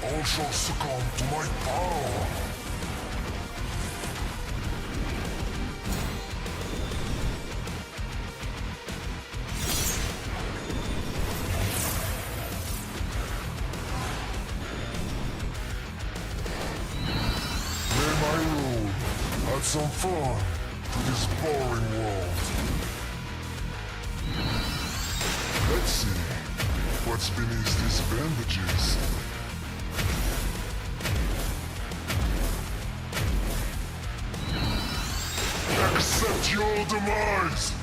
All shall succumb to my power. May my rule add some fun to this boring world. Let's see what's beneath these bandages. Accept your demise!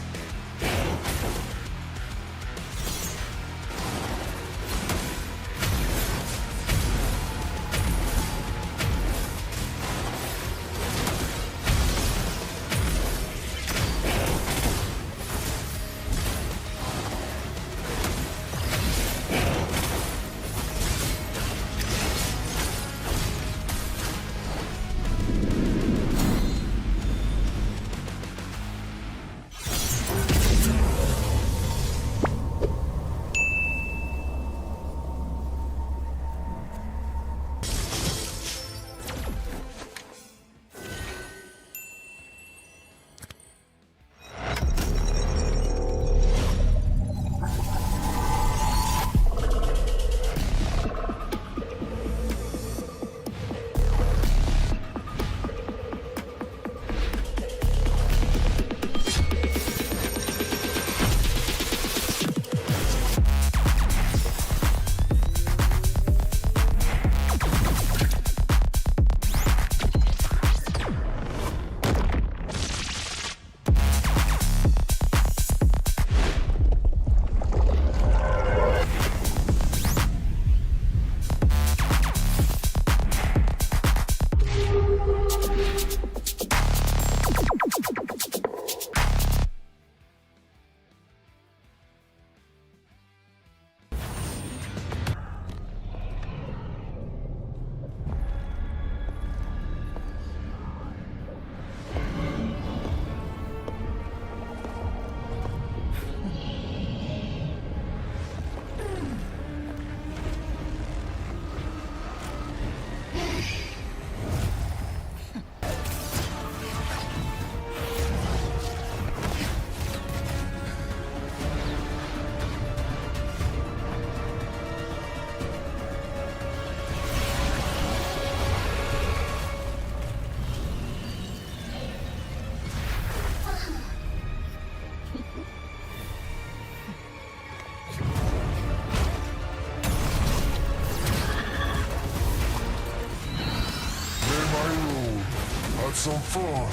Add some fun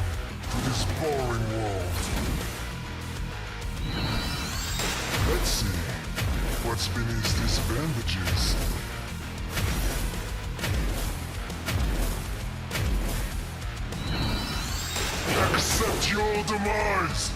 to this boring world. Let's see what's beneath these bandages. Accept your demise!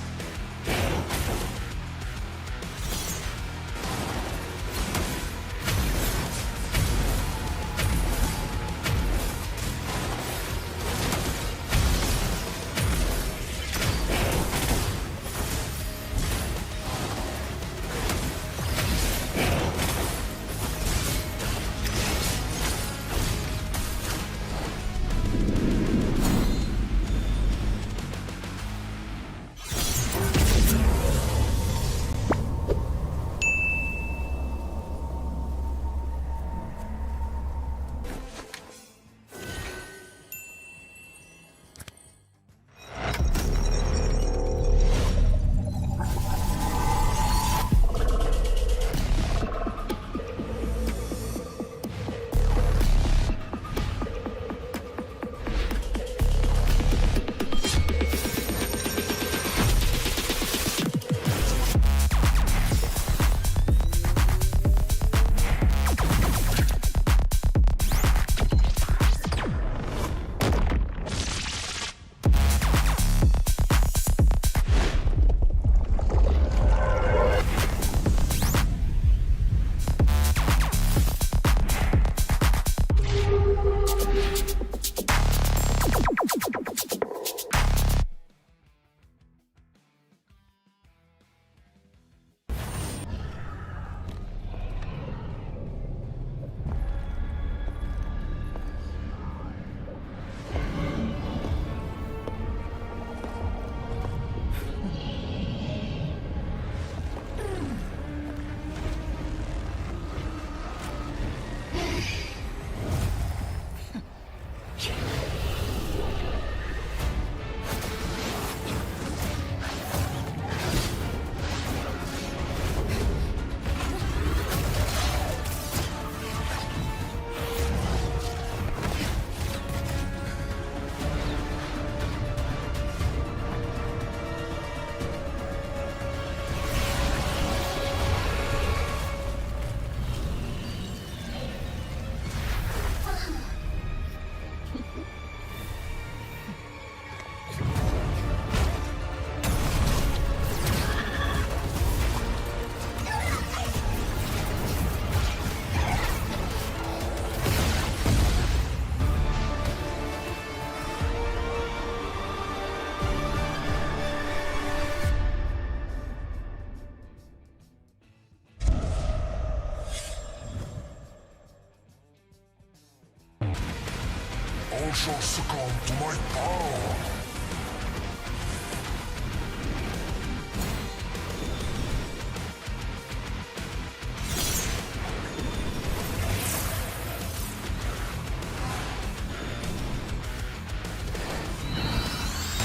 shall succumb to my power.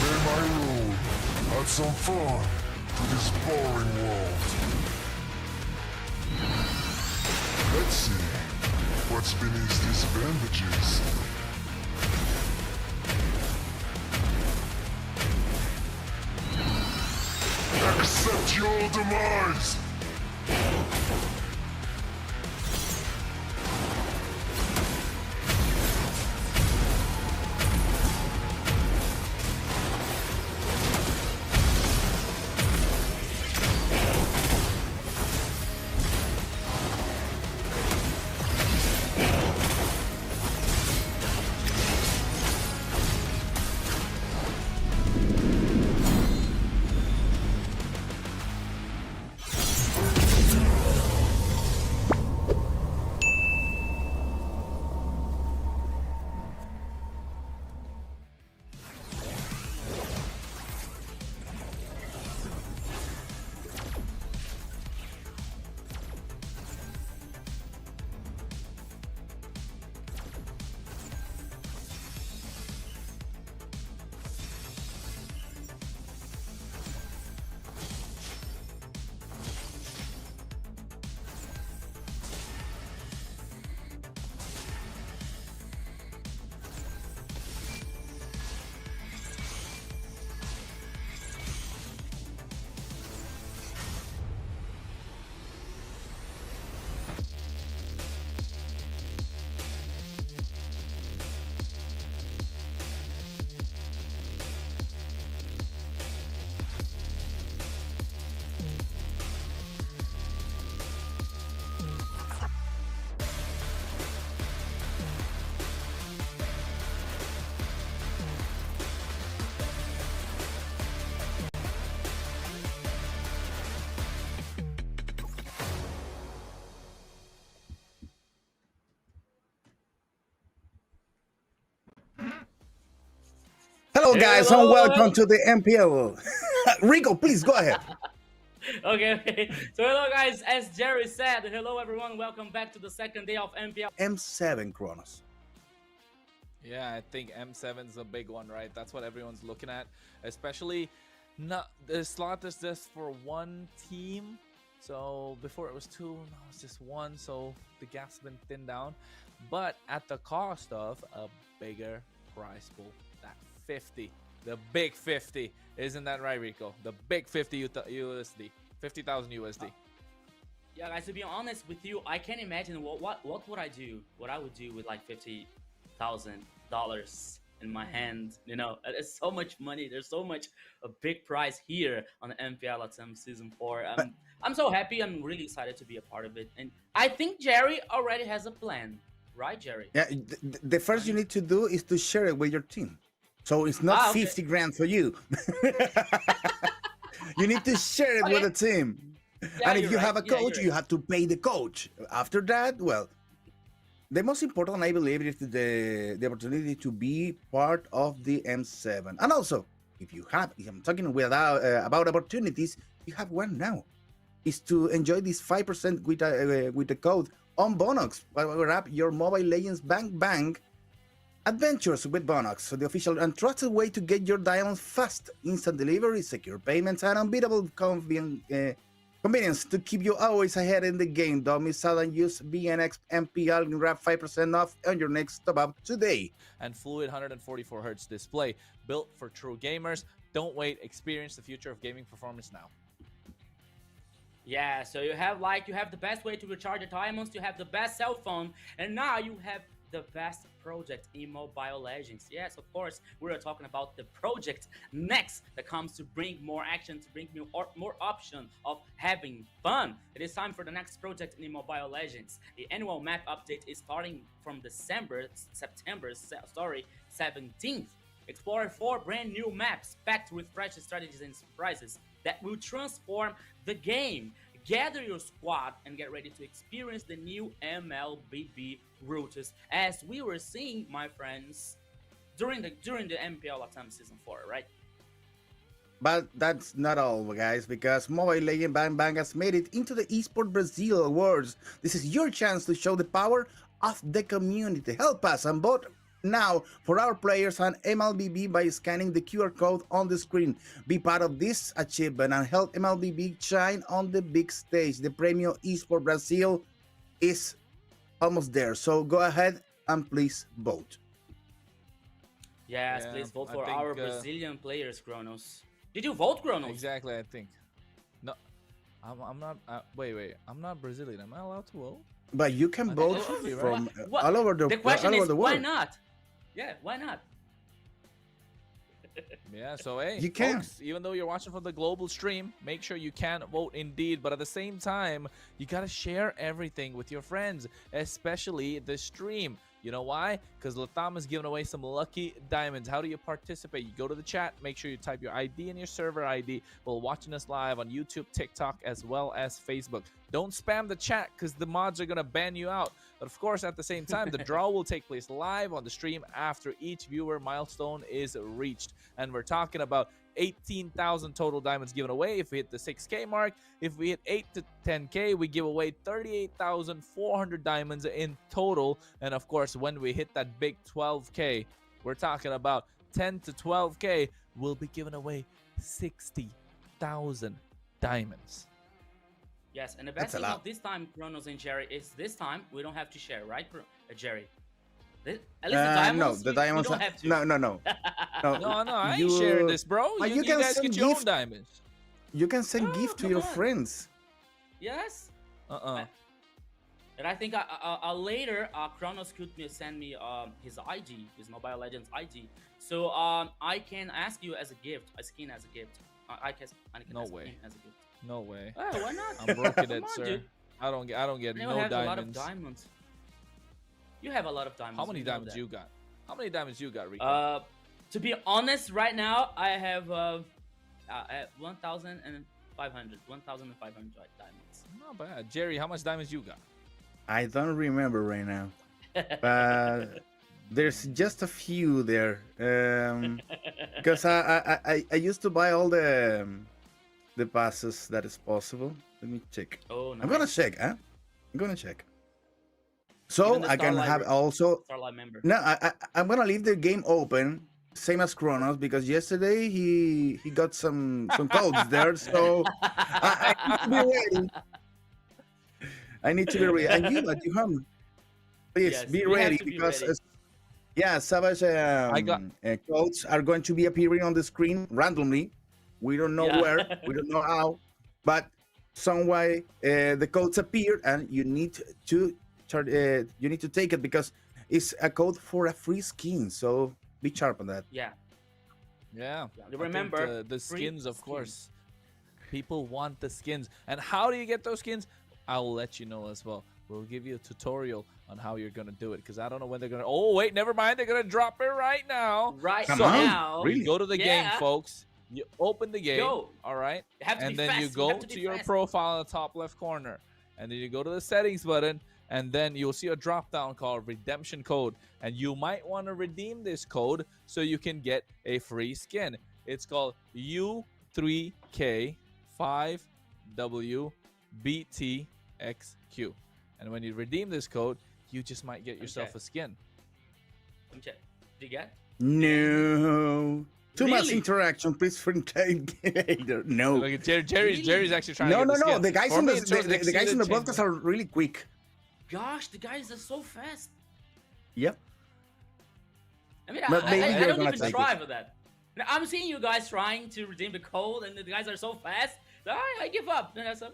May my rule add some fun to this boring world. Let's see what's beneath these bandages. Accept your demise! Hello, guys, and Hello. welcome to the MPL. Rico, please go ahead. Okay. So hello guys, as Jerry said, hello everyone, welcome back to the second day of MPL. M7 Kronos. Yeah, I think M7 is a big one, right? That's what everyone's looking at, especially not the slot is just for one team. So before it was two, now it's just one. So the gap's been thinned down, but at the cost of a bigger prize pool. That 50, the big 50, isn't that right, Rico? The big 50 USD, 50,000 USD. Yeah guys, to be honest with you, I can't imagine what would I do, what I would do with like $50,000 in my hand. You know, it's so much money. There's so much a big prize here on the MPL LATAM season 4. But I'm so happy. I'm really excited to be a part of it, and I think Jerry already has a plan, right, Jerry? yeah, the first you need to do is to share it with your team. So it's not Okay. 50 grand for you. You need to share it with Okay. the team. Yeah, And if you're you right. have a Yeah, coach, you're you right. have to pay the coach. After that, well, the most important, I believe, is the opportunity to be part of the M7. And also, if I'm talking about opportunities, you have one now. Is to enjoy this 5% with the code on Bonox. Power up your Mobile Legends Bank adventures with Bonox, the official and trusted way to get your diamonds fast, instant delivery, secure payments, and unbeatable convenience to keep you always ahead in the game. Don't miss out and use BNX MPL and grab 5% off on your next top up today. And fluid 144 hertz display, built for true gamers. Don't wait, experience the future of gaming performance now. Yeah, so you have the best way to recharge your diamonds, you have the best cell phone, and now you have the best project in Mobile Legends. Yes, of course, we're talking about the project next that comes to bring more action, to bring more option of having fun. It is time for the next project in Mobile Legends. The annual map update is starting from September 17th. Explore 4 brand new maps packed with fresh strategies and surprises that will transform the game. Gather your squad and get ready to experience the new MLBB routes. As we were seeing, my friends, during the MPL LATAM season 4, right? But that's not all, guys, because Mobile Legend Bang Bang has made it into the Esport Brazil Awards. This is your chance to show the power of the community. Help us and vote now for our players on MLBB by scanning the QR code on the screen. Be part of this achievement and help MLBB shine on the big stage. The Premio Esport Brazil is almost there, so go ahead and please vote. Yes, Yeah, please vote I for think, our Brazilian players, Kronos. Did you vote, Kronos? Exactly, I think. No, I'm not. Wait. I'm not Brazilian. Am I allowed to vote? But you can I vote think it should be, right? from What- all over the question all over is, the why world. not? Yeah, why not? Yeah, so hey, You can. folks, even though you're watching from the global stream, make sure you can vote indeed. But at the same time, you gotta share everything with your friends, especially the stream. You know why? Because LATAM is giving away some lucky diamonds. How do you participate? You go to the chat, make sure you type your ID and your server ID while watching us live on YouTube, TikTok, as well as Facebook. Don't spam the chat because the mods are going to ban you out. But of course, at the same time, the draw will take place live on the stream after each viewer milestone is reached. And we're talking about 18,000 total diamonds given away if we hit the 6K mark. If we hit 8 to 10K, we give away 38,400 diamonds in total. And of course, when we hit that big 12K, we're talking about 10 to 12K, we'll be giving away 60,000 diamonds. Yes, and the best That's a thing lot. of this time, Kronos and Jerry, is this time we don't have to share, right, Jerry? At least the diamonds, No, the diamonds. we don't have to. No. No, I ain't You- sharing this, bro. But You, you you can guys send get your own gift- diamonds. You can send Oh, gift to come your on. friends. Yes. Uh-uh. And I think later, Kronos could send me his ID, his Mobile Legends ID. So I can ask you as a gift, a skin as a gift. I can No ask way. him as a gift. No way. Oh, why not? I'm broke at Come it, on, sir. dude. I don't get You no have diamonds. a lot of diamonds. You have a lot of diamonds. How many we know diamonds that. you got? How many diamonds you got, Rico? To be honest, right now I have 1,500 diamonds. Not bad. Jerry, how much diamonds you got? I don't remember right now, but there's just a few there. Because I used to buy all the passes that is possible. Let me check. Oh, nice. I'm gonna check, huh? I'm gonna check. So Even the I can Starlight have Re- also. Starlight member. No, I'm gonna leave the game open, same as Kronos, because yesterday he got some codes there, so I need to be ready. I need to be ready. And you, Johan, please Yes, be we have ready to be because ready. yeah, Savage codes are going to be appearing on the screen randomly. We don't know Yeah. where, we don't know how, but some way the codes appear, and you need to take it because it's a code for a free skin. So be sharp on that. Yeah. Yeah. You I think remember the free skins, of skins. course. People want the skins. And how do you get those skins? I'll let you know as well. We'll give you a tutorial on how you're gonna do it because I don't know when they're gonna. Oh wait, never mind. They're gonna drop it right now. Right Come So on. now. Really? you go to the game, Yeah. folks. You open the game. Go. All right. You have to And be then you fast. go have to be your fast. profile in the top left corner, and then you go to the settings button, and then you'll see a drop down called redemption code, and you might want to redeem this code so you can get a free skin. It's called U3K5WBTXQ, and when you redeem this code, you just might get yourself Okay. a skin. Let me check. Did you get? No. Too much Really? interaction, please. For later. No. Look at Jerry's Really? actually trying No, to no, get the no. skin. The guys For in me, the it shows the guys in the exceeded podcast chamber. are really quick. Gosh, the guys are so fast. Yep. I mean, But maybe I you're don't gonna even take try for that. Now, I'm seeing you guys trying to redeem the code, and the guys are so fast. So I give up. And I said,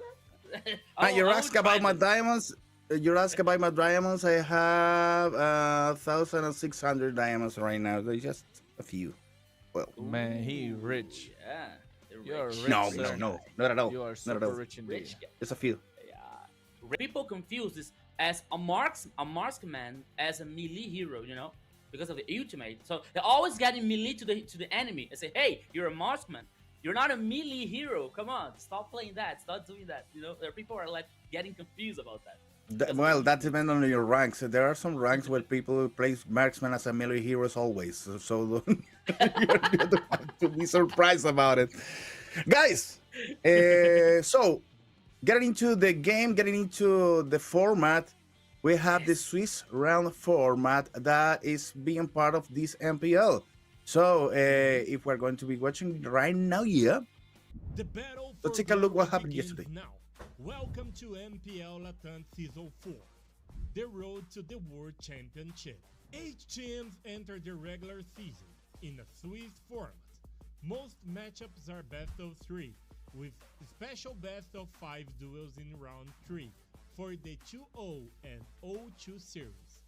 You ask about my diamonds. You ask about my diamonds. I have 1,600 diamonds right now. There's just a few. Well, Man, he rich. Yeah, they're You're rich. rich, no, sir. no, not at all. You are Not at super all. rich indeed. Rich guy. Just a few. Yeah. People confuse this as a marksman as a melee hero, you know, because of the ultimate. So they're always getting melee to the enemy and say, "Hey, you're a marksman. You're not a melee hero. Come on, stop playing that. Stop doing that." You know, there are people are like getting confused about that. Well, that depends on your ranks. There are some ranks where people play marksman as a melee heroes always, so you're gonna have to be surprised about it, guys. So getting into the game, getting into the format, we have the Yes. Swiss round format that is being part of this MPL. So if we're going to be watching right now, yeah, The battle let's for take a look what glory happened begins yesterday. now. Welcome to MPL LATAM Season 4, the road to the World Championship. 8 teams enter the regular season in a Swiss format. Most matchups are best of 3, with special best of 5 duels in round 3 for the 2-0 and 0-2 series.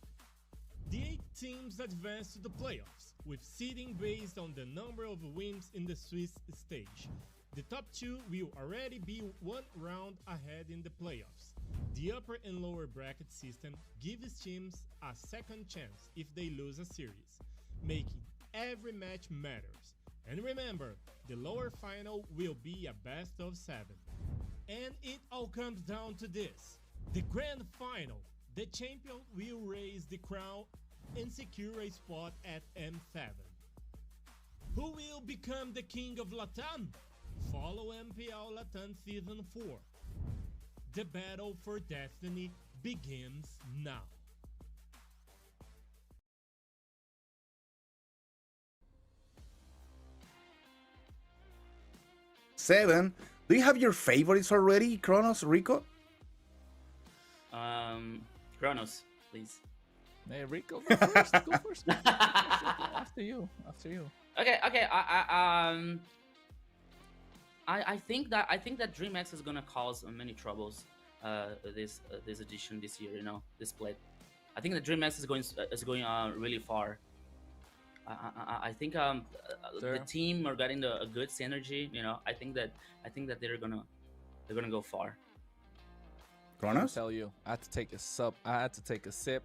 The 8 teams advance to the playoffs, with seeding based on the number of wins in the Swiss stage. The top 2 will already be 1 round ahead in the playoffs. The upper and lower bracket system gives teams a second chance if they lose a series, making every match matters. And remember, the lower final will be a best of 7. And it all comes down to this. The grand final. The champion will raise the crown and secure a spot at M7. Who will become the king of LATAM? Follow MPL LATAM Season 4. The battle for destiny begins now. Seven. Do you have your favorites already, Kronos, Rico? Kronos, please. Hey, Rico, go first. Go first. After you. After you. Okay. I think that DreamX is gonna cause many troubles. This edition this year, this split. I think that DreamX is going really far. I think the Sure. team are getting a good synergy. I think that they're gonna go far. Let me Kronos? tell you, I had to take a sip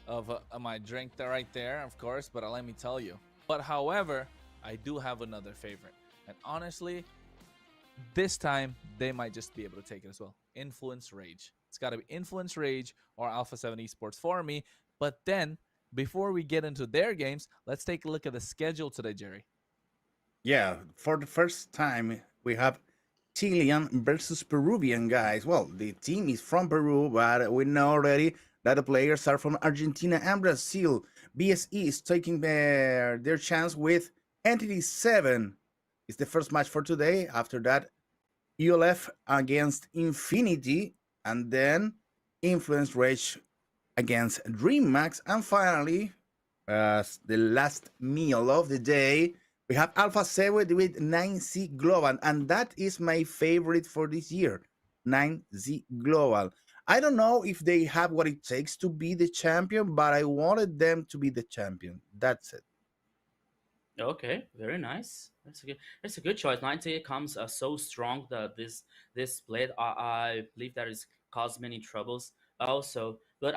of my drink there, right there, of course. But let me tell you. But however, I do have another favorite, and honestly, this time they might just be able to take it as well. Influence Rage. It's got to be Influence Rage or Alpha 7 Esports for me. But then, before we get into their games, let's take a look at the schedule today, Jerry. Yeah, for the first time, we have Chilean versus Peruvian guys. Well, the team is from Peru, but we know already that the players are from Argentina and Brazil. BSE is taking their chance with Entity 7. It's the first match for today. After that, ULF against Infinity, and then Influence Rage against DreamMax. And finally, the last meal of the day, we have Alpha 7 with 9Z Global, and that is my favorite for this year, 9Z Global. I don't know if they have what it takes to be the champion, but I wanted them to be the champion. That's it. Okay, very nice. That's a good choice. 90 comes so strong that this split. I believe that is caused many troubles also. But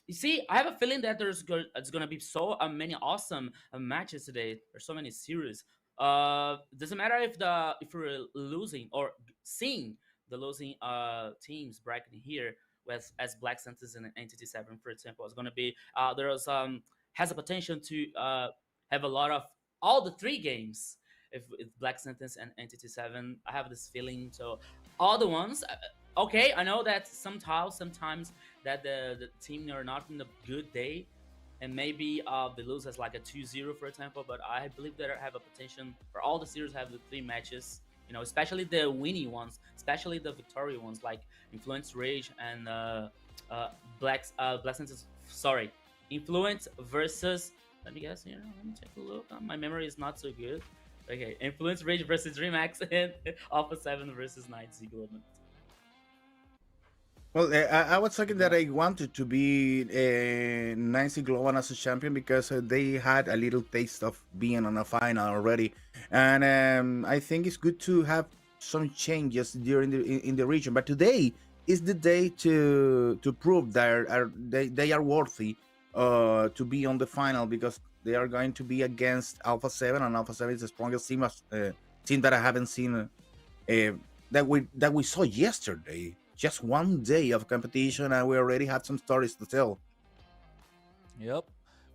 you see, I have a feeling that it's gonna be so many awesome matches today. There's so many series. Doesn't matter if we're losing or seeing the losing teams bracket here with as Black Santos and Entity 7, for example. It's gonna be there's has a potential to have a lot of all the 3 games. If Black Sentence and Entity 7, I have this feeling. So all the ones, okay, I know that sometimes that the team are not in a good day, and maybe they lose as like a 2-0, for example. But I believe that I have a potential for all the series have the 3 matches. Especially the winning ones, especially the victory ones, like Influence Rage and Black Sentence. Sorry, Influence versus. Let me guess here. Let me take a look. My memory is not so good. Okay, Influence Rage versus DreamX and Alpha 7 versus 9Z Global. Well, I was talking that I wanted to be Nancy Globan as a champion because they had a little taste of being on a final already, and I think it's good to have some changes during in the region. But today is the day to prove that they are worthy to be on the final, because they are going to be against Alpha 7, and Alpha 7 is the strongest team that I haven't seen that we saw yesterday. just one day of competition, and we already have some stories to tell. Yep,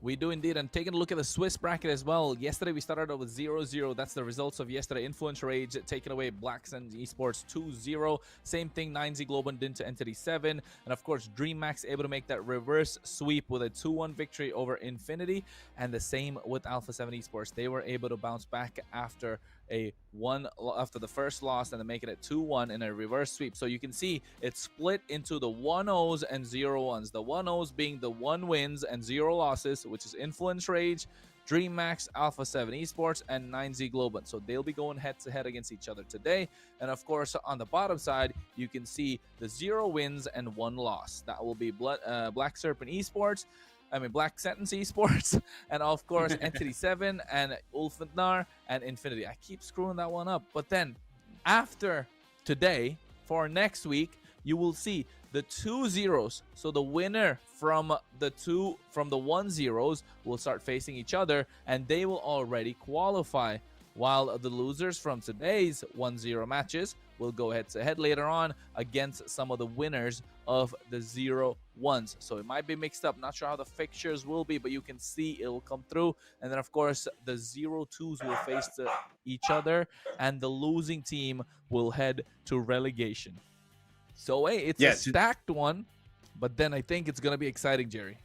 we do indeed. And taking a look at the Swiss bracket as well. Yesterday we started out with 0-0. That's the results of yesterday. Influence Rage taking away Black Sands Esports 2-0. Same thing, 9Z Global into Entity 7. And of course, DreamMax able to make that reverse sweep with a 2-1 victory over Infinity. And the same with Alpha 7 Esports. They were able to bounce back after the first loss and then making it 2-1 in a reverse sweep. So you can see it's split into the 1-0s and 0-1s. The 1-0s being the 1 wins and 0 losses, which is Influence Rage, DreamMax, Alpha 7 Esports, and 9Z Global. So they'll be going head-to-head against each other today. And of course, on the bottom side, you can see the 0 wins and 1 loss. That will be Black Serpent Esports, Black Sentence Esports, and of course, Entity 7 and Ulfnar and Infinity. I keep screwing that one up. But then, after today, for next week, you will see the 2 zeros. So the winner from the 1 zeros will start facing each other, and they will already qualify. While the losers from today's 1-0 matches will go head-to-head later on against some of the winners of the 0-1s. So it might be mixed up. Not sure how the fixtures will be, but you can see it will come through. And then, of course, the 0-2s will face each other, and the losing team will head to relegation. So, hey, it's a stacked one, but then I think it's going to be exciting, Jerry.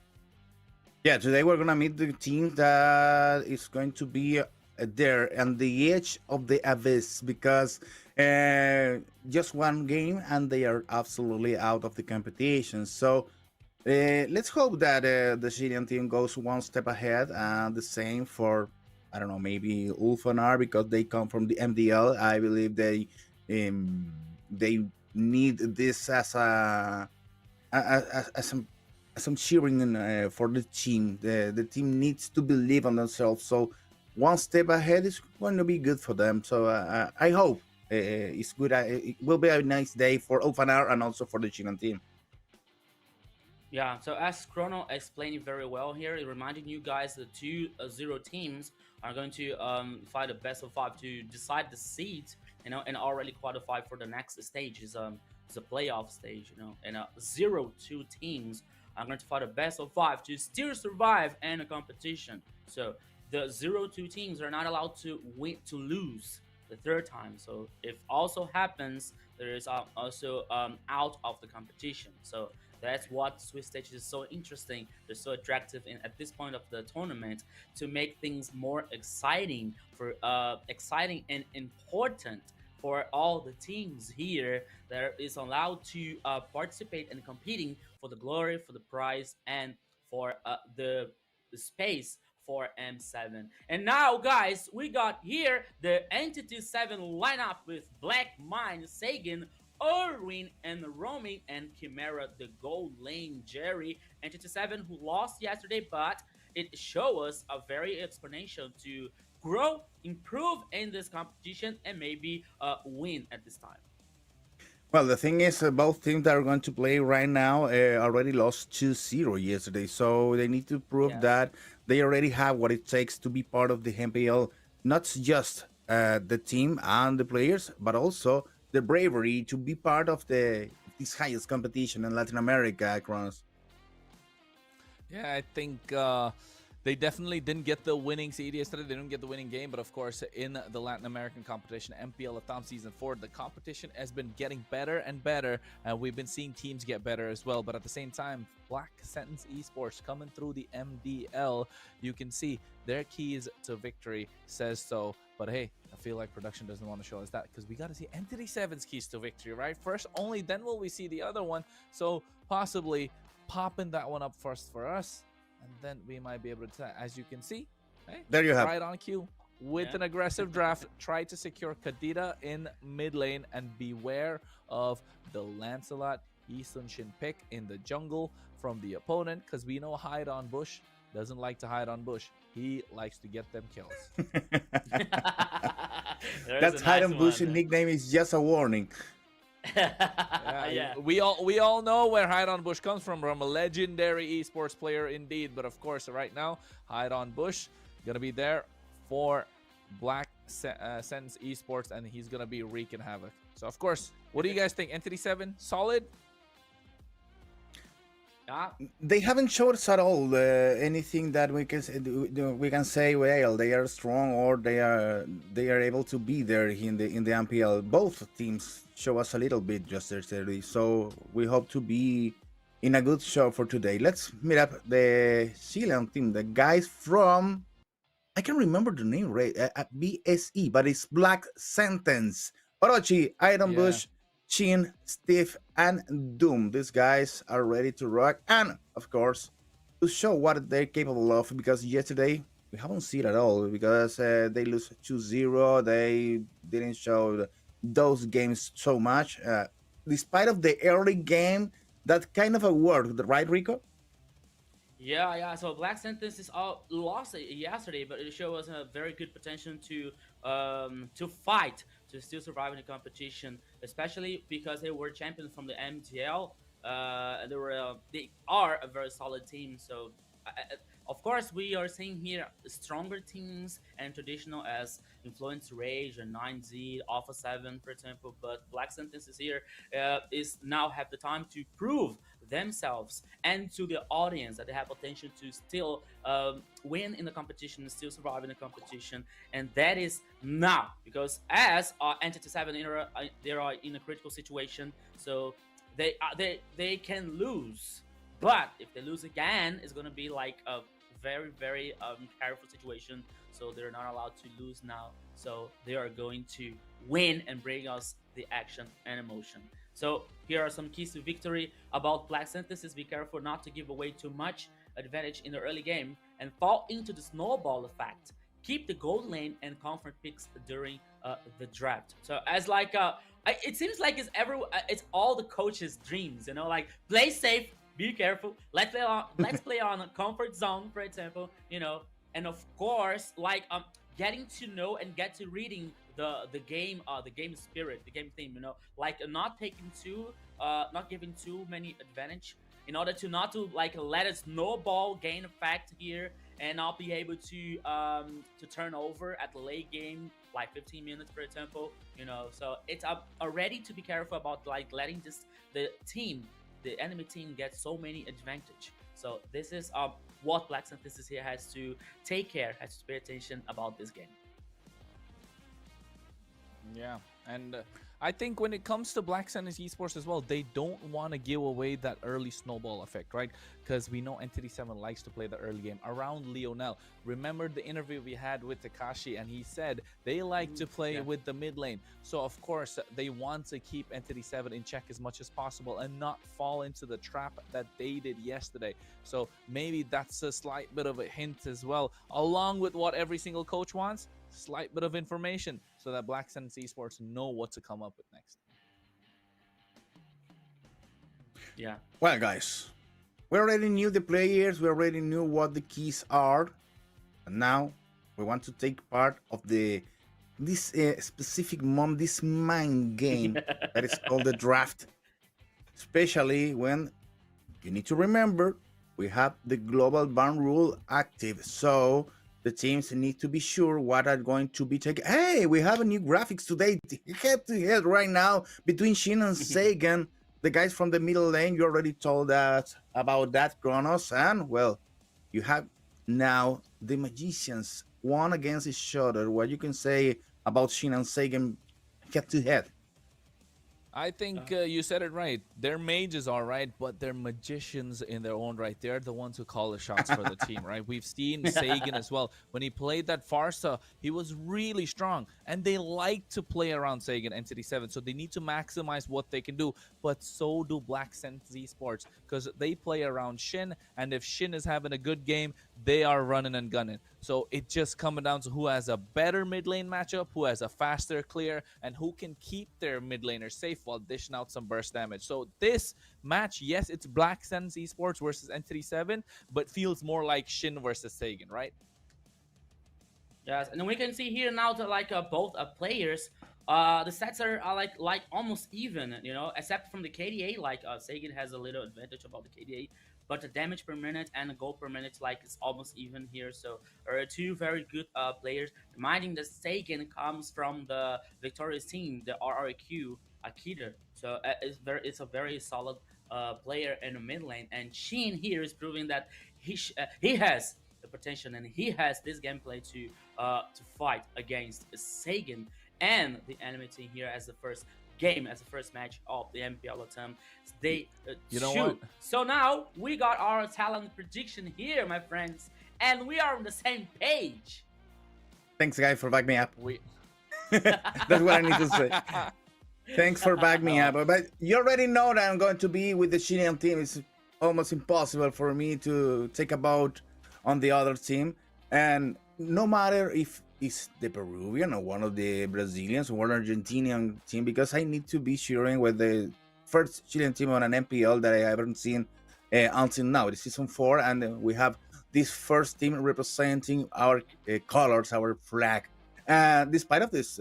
Yeah, today we're going to meet the team that is going to be there on the edge of the abyss, because just one game and they are absolutely out of the competition. So let's hope that the Chilean team goes one step ahead, and the same for, I don't know, maybe Ulfanar, because they come from the MDL. I believe they need this as some cheering for the team. The team needs to believe on themselves. So one step ahead is going to be good for them. So I hope it's good. It will be a nice day for Ulfanar and also for the Chilean team. Yeah, so as Chrono explained very well here, it reminding you guys the 2-0 teams are going to fight a best of 5 to decide the seeds, and already qualify for the next stage is the playoff stage, and 0-2 teams are going to fight a best of 5 to still survive in a competition. So the 0-2 teams are not allowed to lose the third time. So if also happens, there is also out of the competition. So that's what Swiss stage is so interesting. They're so attractive at this point of the tournament to make things more exciting and important for all the teams here that is allowed to participate and competing for the glory, for the prize, and for the space for M7. And now, guys, we got here the Entity 7 lineup with Black Mine, Sagan, Erwin, and Roaming, and Chimera, the gold lane Jerry. Entity 7 who lost yesterday, but it shows us a very explanation to grow, improve in this competition, and maybe win at this time. Well, the thing is, both teams that are going to play right now already lost 2-0 yesterday. So they need to prove that they already have what it takes to be part of the MPL, not just the team and the players, but also the bravery to be part of this highest competition in Latin America, Kronos. Yeah, I think they definitely didn't get the winning seed yesterday. They didn't get the winning game, but of course, in the Latin American competition, MPL LATAM Season 4, the competition has been getting better and better, and we've been seeing teams get better as well. But at the same time, Black Sentence Esports coming through the MDL, you can see their keys to victory says so. But hey, I feel like production doesn't want to show us that, because we got to see Entity 7's keys to victory, right? First, only then will we see the other one. So possibly popping that one up first for us, and then we might be able to, as you can see, hey, there you have right on cue with an aggressive draft. Try to secure Kadita in mid lane, and beware of the Lancelot Easunshin pick in the jungle from the opponent, because we know Hide on Bush doesn't like to hide on bush. He likes to get them kills. That's Hide on Bush nickname is just a warning. Yeah. We all know where Hide on Bush comes from a legendary esports player indeed. But of course, right now, Hide on Bush gonna be there for Black Sense Esports, and he's gonna be wreaking havoc. So of course, what do you guys think? Entity 7 solid? Yeah, They haven't showed us at all anything that we can say, well, they are strong or they are able to be there in the MPL. Both teams show us a little bit just yesterday, so we hope to be in a good show for today. Let's meet up the Chilean team, the guys from, I can remember the name right, BSE, but it's Black Sentence. Orochi, Iron Yeah. Bush, Chin, Steve, and Doom. These guys are ready to rock and, of course, to show what they're capable of, because yesterday we haven't seen it at all because they lose 2-0. They didn't show those games so much. Despite of the early game, that kind of a worked, right, Rico? yeah. So Black Sentence is all lost yesterday, but it showed us a very good potential to fight to still survive in the competition, especially because they were champions from the MTL. They are a very solid team. So, of course, we are seeing here stronger teams and traditional as Influence Rage and 9Z, Alpha 7, for example. But Black Sentence is here is now have the time to prove themselves and to the audience that they have potential to still win in the competition, still survive in the competition, and that is now because as Entity 7 they are in a critical situation, so they can lose, but if they lose again, it's gonna be like a very careful situation. So they're not allowed to lose now. So they are going to win and bring us the action and emotion. So here are some keys to victory about Black Synthesis. Be careful not to give away too much advantage in the early game and fall into the snowball effect. Keep the gold lane and comfort picks during the draft. So as like it seems like it's all the coaches' dreams, you know, like play safe, be careful. Let's play on a comfort zone, for example, you know, and of course, like getting to know and get to reading the game spirit, the game theme, you know, like not taking not giving too many advantage in order to not to like let a snowball gain effect here and not be able to turn over at the late game like 15 minutes, for example, you know. So it's already to be careful about like letting the enemy team get so many advantage. So this is what Black Synthesis here has to take care, has to pay attention about this game. Yeah, and I think when it comes to Black Sands Esports as well, they don't want to give away that early snowball effect, right? Because we know Entity 7 likes to play the early game around Lionel. Remember the interview we had with Takashi, and he said they like to play with the mid lane. So of course they want to keep Entity 7 in check as much as possible and not fall into the trap that they did yesterday. So maybe that's a slight bit of a hint as well, along with what every single coach wants. Slight bit of information so that Black Sands Esports know what to come up with next. Yeah. Well, guys, we already knew the players, we already knew what the keys are, and now we want to take part of this specific this mind game that is called the draft. Especially when you need to remember we have the global ban rule active, so the teams need to be sure what are going to be taken. Hey, we have a new graphics today, head to head right now between Shin and Sagan. The guys from the middle lane, you already told us about that, Kronos. And, well, you have now the Magicians, one against each other. What you can say about Shin and Sagan head to head? I think you said it right. They're mages, all right, but they're magicians in their own right. They're the ones who call the shots for the team, right? We've seen Sagan as well. When he played that Farsa, he was really strong, and they like to play around Sagan, Entity 7, so they need to maximize what they can do, but so do Black Sense Esports, because they play around Shin, and if Shin is having a good game, they are running and gunning. So it just coming down to who has a better mid lane matchup, who has a faster clear, and who can keep their mid laner safe while dishing out some burst damage. So this match, yes, it's Black Sands Esports versus Entity 7, but feels more like Shin versus Sagan, right? Yes, and we can see here now that like both players The stats are like almost even, you know, except from the KDA. Like Sagan has a little advantage about the KDA, but the damage per minute and the goal per minute like it's almost even here. So two very good players. Reminding that Sagan comes from the victorious team, the RRQ Akita. So it's a very solid player in the mid lane, and Sheen here is proving that he has the potential and he has this gameplay to fight against Sagan and the enemy team here as the first game, as the first match of the MPL LATAM. They You know shoot. what? So now we got our talent prediction here, my friends, and we are on the same page. Thanks, guys, for backing me up. We That's what I need to say. Thanks for backing me up. But you already know that I'm going to be with the Chilean team. It's almost impossible for me to take a vote on the other team. And no matter if it's the Peruvian or one of the Brazilians or one Argentinian team, because I need to be cheering with the first Chilean team on an MPL that I haven't seen until now. It's season 4, and we have this first team representing our colors, our flag. Despite of this,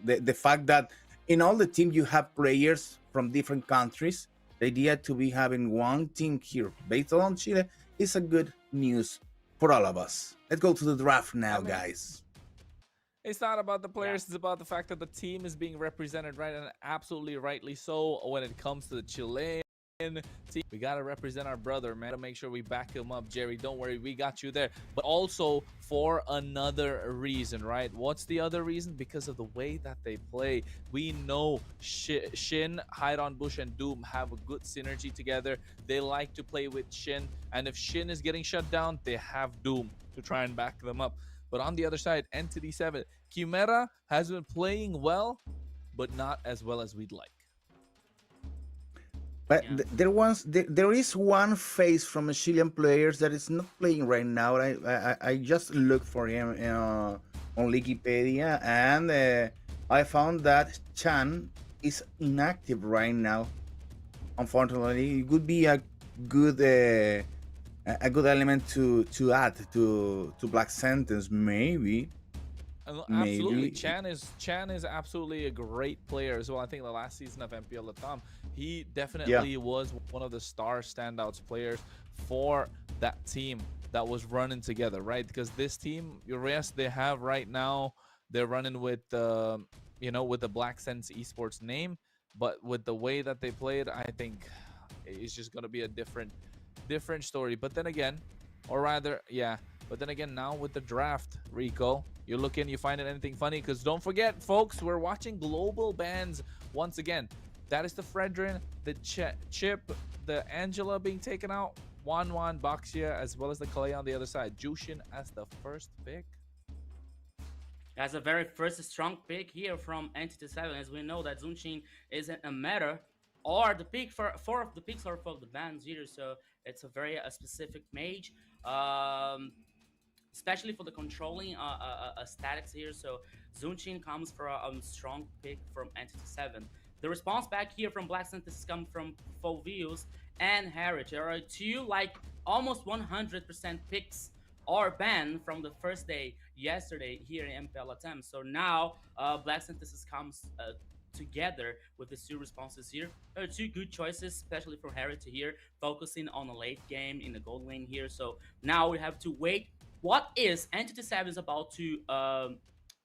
the fact that in all the team you have players from different countries, the idea to be having one team here based on Chile is a good news for all of us. Let's go to the draft now, guys. It's not about the players, it's about the fact that the team is being represented right, and absolutely rightly so. When it comes to the Chilean team, we gotta represent our brother, man. To make sure we back him up, Jerry. Don't worry, we got you there. But also for another reason, right? What's the other reason? Because of the way that they play. We know Shin, Hide on Bush, and Doom have a good synergy together. They like to play with Shin, and if Shin is getting shut down, they have Doom to try and back them up. But on the other side, Entity 7, Chimera has been playing well, but not as well as we'd like. But there is one face from a Chilean players that is not playing right now. I just looked for him on Wikipedia, and I found that Chan is inactive right now. Unfortunately, it would be a good element to add to Black Sentence, maybe. Absolutely, Maybe. Chan is absolutely a great player as well. I think the last season of MPL LATAM, he definitely was one of the star standouts players for that team that was running together, right? Because this team, yes, they have right now, they're running with with the Black Sense Esports name, but with the way that they played, I think it's just gonna be a different story. But then again, or rather, yeah. But then again, now with the draft, Rico, you look in, you find it anything funny? Because don't forget, folks, we're watching global bans once again. That is the Fredrin, the Chip, the Angela being taken out, Wan Baxia, as well as the Kalei on the other side. Jushin as the first pick. That's a very first strong pick here from Entity 7, as we know that Zunshin isn't a meta, or the pick for 4 of the picks are for the bans here, so it's a very specific mage. Especially for the controlling statics here. So Zunshin comes for a strong pick from Entity 7. The response back here from Black Synthesis come from Fovius and Harry. There are two like almost 100% picks or banned from the first day yesterday here in MPL LATAM. So now Black Synthesis comes together with the two responses here. There are two good choices, especially for Harry to here, focusing on the late game in the gold lane here. So now we have to wait. What is Entity 7 is about to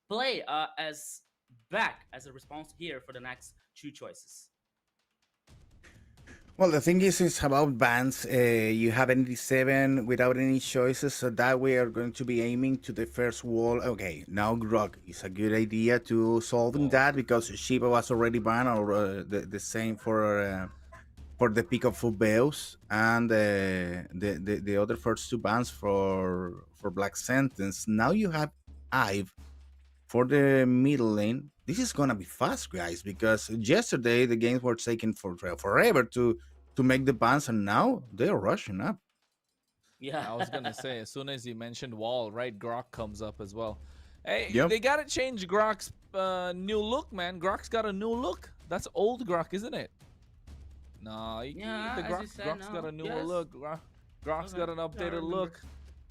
play as back as a response here for the next two choices? Well, the thing is, it's about bans. You have Entity 7 without any choices, so that we are going to be aiming to the first wall. Okay, now Grog is a good idea to solving that because Shiba was already banned, or the same for the pick of Fubeus, and the other first two bans for Black Sentence. Now you have Ive for the middle lane. This is gonna be fast, guys, because yesterday the games were taking forever to make the bans, and now they're rushing up. Yeah, I was gonna say, as soon as you mentioned wall, right, Grok comes up as well. Hey, Yep. they gotta change Grok's new look, man. Grok's got a new look. That's old Grok, isn't it? No, Yeah, the as you said, Grok's got no. a newer Yes. look. Grok's Okay, got an yeah, I updated remember. look.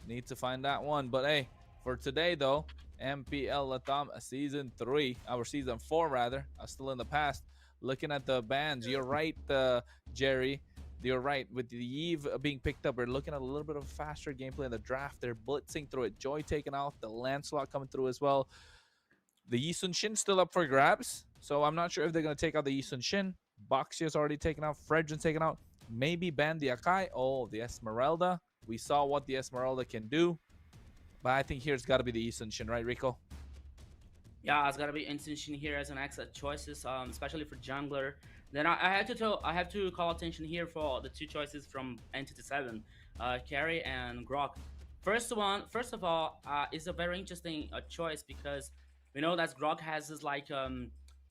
Need to find that one. But hey, for today though, MPL LATAM Season 3, our Season 4 rather, still in the past. Looking at the bans, you're right, Jerry. You're right. With the Eve being picked up, we're looking at a little bit of faster gameplay in the draft. They're blitzing through it. Joy taken out, the Lancelot coming through as well. The Yi Sun Shin still up for grabs, so I'm not sure if they're going to take out the Yi Sun Shin. Boxia's already taken out. Fredrin's taken out. Maybe ban the Akai. Oh, the Esmeralda. We saw what the Esmeralda can do. But I think here it's got to be the Yi Sun Shin, right, Rico? Yeah, it's gotta be intention here as an exit choices, especially for jungler. Then I have to call attention here for the two choices from Entity 7, Carry and Grok. First of all, is a very interesting choice because we know that Grok has this like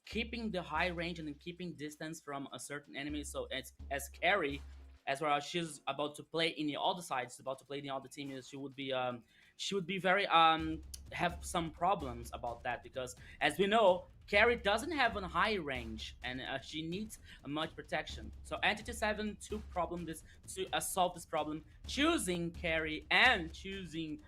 keeping the high range and then keeping distance from a certain enemy. So it's as Carry, as well as she's about to play in the other side, she's about to play in the other team, she would be very have some problems about that because as we know Carry doesn't have a high range and she needs much protection. So Entity 7 took to solve this problem, choosing Carry and choosing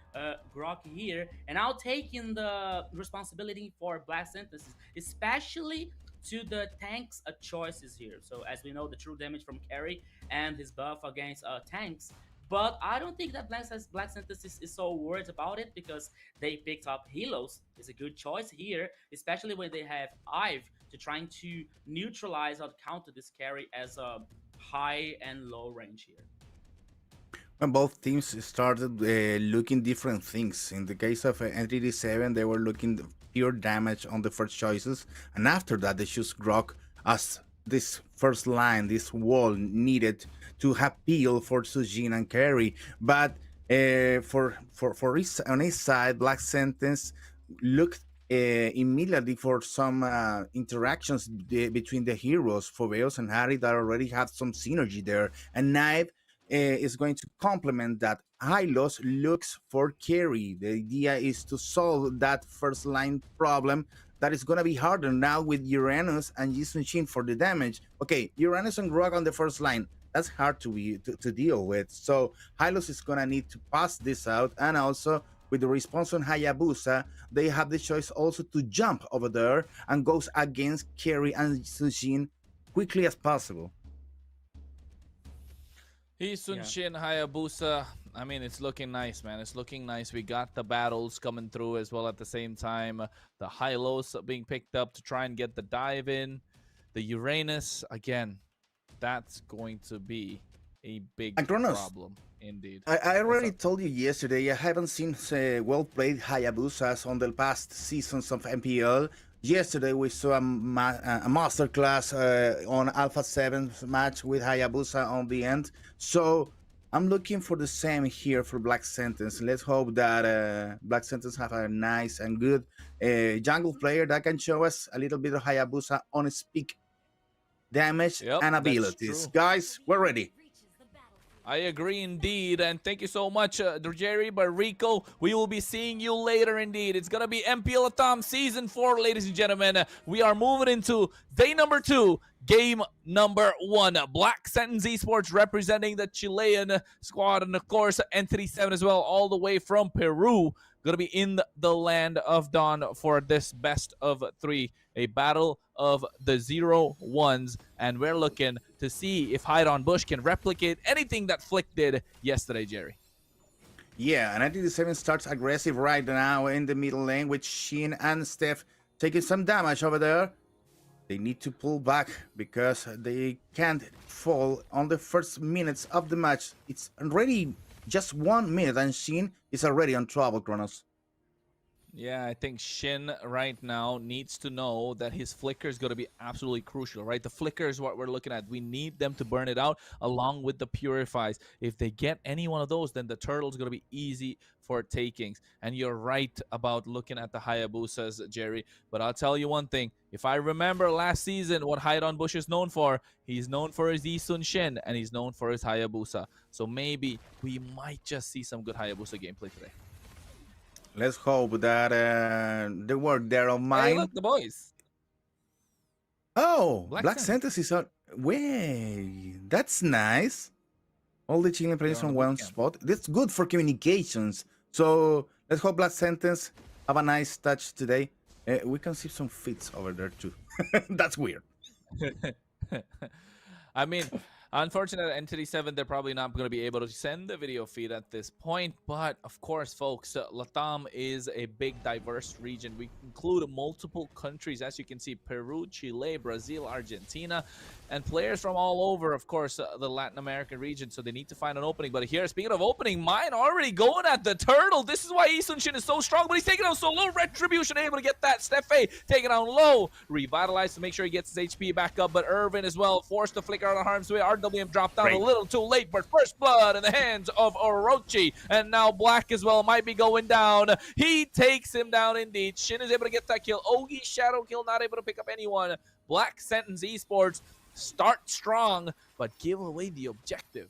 Grok here, and now taking the responsibility for Black Synthesis, especially to the tanks choices here. So as we know, the true damage from Carry and his buff against tanks. But I don't think that Black Synthesis is so worried about it because they picked up Helos. It's a good choice here, especially when they have Ive to trying to neutralize or counter this Carry as a high and low range here. When both teams started looking different things. In the case of Entity 7, they were looking pure damage on the first choices, and after that they choose Grok as this first line, this wall needed to have peel for Sujin and Carry. But on his side, Black Sentence looked immediately for some interactions between the heroes, Foveos and Harry, that already have some synergy there. And Knife is going to complement that. Hylos looks for Carry. The idea is to solve that first line problem that is going to be harder now with Uranus and Yi Sun Shin for the damage. Okay, Uranus and Grog on the first line. That's hard to deal with. So Hylos is going to need to pass this out. And also with the response on Hayabusa, they have the choice also to jump over there and goes against Carry and Yi Sun Shin quickly as possible. Yi Sun Shin, Hayabusa. I mean, it's looking nice, man. It's looking nice. We got the battles coming through as well at the same time. The Hylos being picked up to try and get the dive in. The Uranus, again, that's going to be a big problem indeed. I already told you yesterday, I haven't seen well-played Hayabusas on the past seasons of MPL. Yesterday we saw a masterclass on Alpha 7's match with Hayabusa on the end. So I'm looking for the same here for Black Sentence. Let's hope that Black Sentence have a nice and good jungle player that can show us a little bit of Hayabusa on his peak damage and abilities. Guys, we're ready. I agree indeed, and thank you so much, Jerry. But Rico, we will be seeing you later indeed. It's going to be MPL LATAM Season 4, ladies and gentlemen. We are moving into day number 2, game number 1. Black Sentence Esports representing the Chilean squad, and of course, Entity 7 as well, all the way from Peru. Going to be in the land of Dawn for this best of 3, a battle of the 0-1s, and we're looking to see if Hide on Bush can replicate anything that Flick did yesterday, Jerry. Yeah, and Entity 7 starts aggressive right now in the middle lane with Shin and Steph taking some damage over there. They need to pull back because they can't fall on the first minutes of the match. It's already just 1 minute and Shin is already on trouble, Kronos. Yeah, I think Shin right now needs to know that his flicker is going to be absolutely crucial, right? The flicker is what we're looking at. We need them to burn it out along with the purifies. If they get any one of those, then the turtle is going to be easy for takings. And you're right about looking at the Hayabusas, Jerry. But I'll tell you one thing. If I remember last season what Hide on Bush is known for, he's known for his Yi Sun Shin and he's known for his Hayabusa. So maybe we might just see some good Hayabusa gameplay today. Let's hope that the work there of mine. Hey, look, the boys. Oh, Black Sentence is on. Wait, that's nice. All the Chilean players on one spot. That's good for communications. So let's hope Black Sentence have a nice touch today. We can see some fits over there too. That's weird. I mean, unfortunately, Entity 7, they're probably not going to be able to send the video feed at this point. But of course, folks, LATAM is a big, diverse region. We include multiple countries, as you can see, Peru, Chile, Brazil, Argentina, and players from all over, of course, the Latin American region. So they need to find an opening. But here, speaking of opening, mine already going at the turtle. This is why Isunshin is so strong, but he's taking out so low. Retribution able to get that. Stefe taking out low. Revitalize to make sure he gets his HP back up. But Irvin as well, forced to flicker out of harm's way. RWM dropped down a little too late, but first blood in the hands of Orochi. And now Black as well might be going down. He takes him down indeed. Shin is able to get that kill. Ogi shadow kill, not able to pick up anyone. Black Sentence Esports start strong, but give away the objective.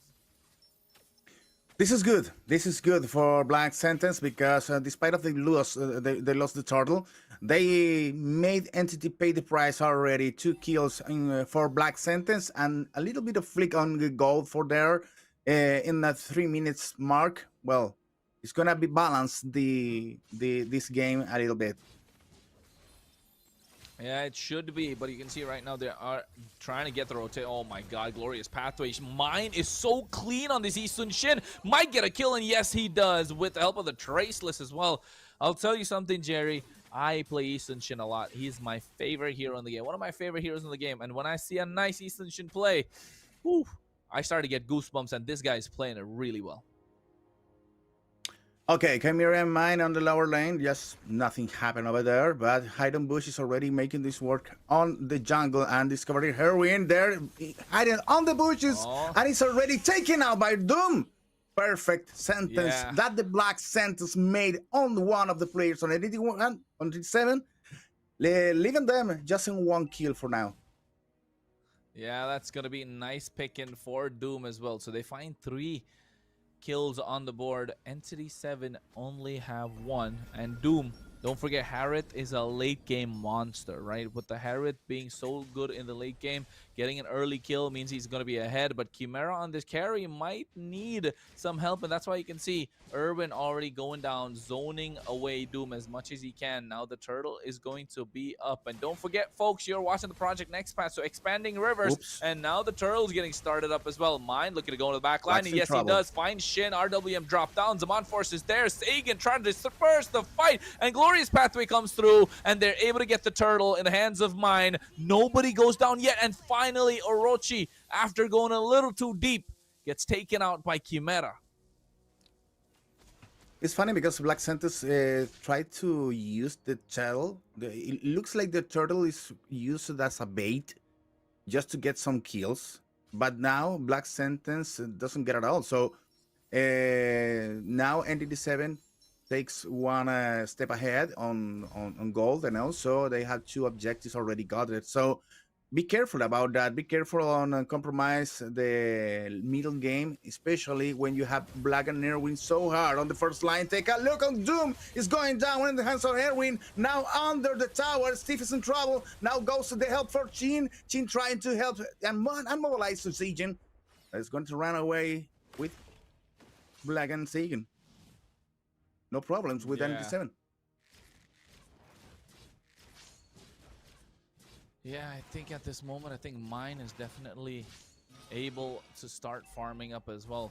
This is good. This is good for Black Sentence because despite of they lost the turtle, they made Entity pay the price already. 2 kills for Black Sentence and a little bit of flick on the gold for there in that 3 minutes mark. Well, it's gonna be balanced this game a little bit. Yeah, it should be, but you can see right now they are trying to get the rotate. Oh my god, glorious pathway. Mine is so clean on this Isun Shin. Might get a kill, and yes, he does, with the help of the Traceless as well. I'll tell you something, Jerry. I play Isun Shin a lot. He's my favorite hero in the game. One of my favorite heroes in the game. And when I see a nice Isun Shin play, whew, I start to get goosebumps, and this guy is playing it really well. Okay, Chimera and Mine on the lower lane. Just nothing happened over there, but Hidden Bush is already making this work on the jungle and discovering Heroine there, hiding on the bushes, and it's already taken out by Doom. Perfect sentence that the Black Sentence made on one of the players on 81, on 87, leaving them just in 1 kill for now. Yeah, that's going to be nice picking for Doom as well. So they find 3 kills on the board. Entity 7 only have 1, and Doom, don't forget, Harriet is a late game monster, right? With the Harriet being so good in the late game, getting an early kill means he's going to be ahead, but Chimera on this carry might need some help, and that's why you can see Irwin already going down, zoning away Doom as much as he can. Now the turtle is going to be up, and don't forget, folks, you're watching the Project Next patch, so expanding rivers, and now the turtle's getting started up as well. Mine looking to go into the back line, and yes, he does find Shin. RWM drop down, Zaman Force is there, Sagan trying to disperse the fight, and Glorious Pathway comes through, and they're able to get the turtle in the hands of Mine. Nobody goes down yet, and finally Orochi, after going a little too deep, gets taken out by Chimera. It's funny because Black Sentence tried to use the turtle. It looks like the turtle is used as a bait just to get some kills. But now Black Sentence doesn't get it all. So now Entity 7 takes 1 step ahead on gold. And also they have 2 objectives already got it. So be careful about that. Be careful on compromise the middle game, especially when you have Black and Erwin so hard on the first line. Take a look on Doom. Is going down in the hands of Erwin. Now under the tower. Steve is in trouble. Now goes to the help for Chin. Chin trying to help and mobilize to Sagan. Is going to run away with Black and Sagan. No problems with ND7. Yeah, I think at this moment, I think Mine is definitely able to start farming up as well,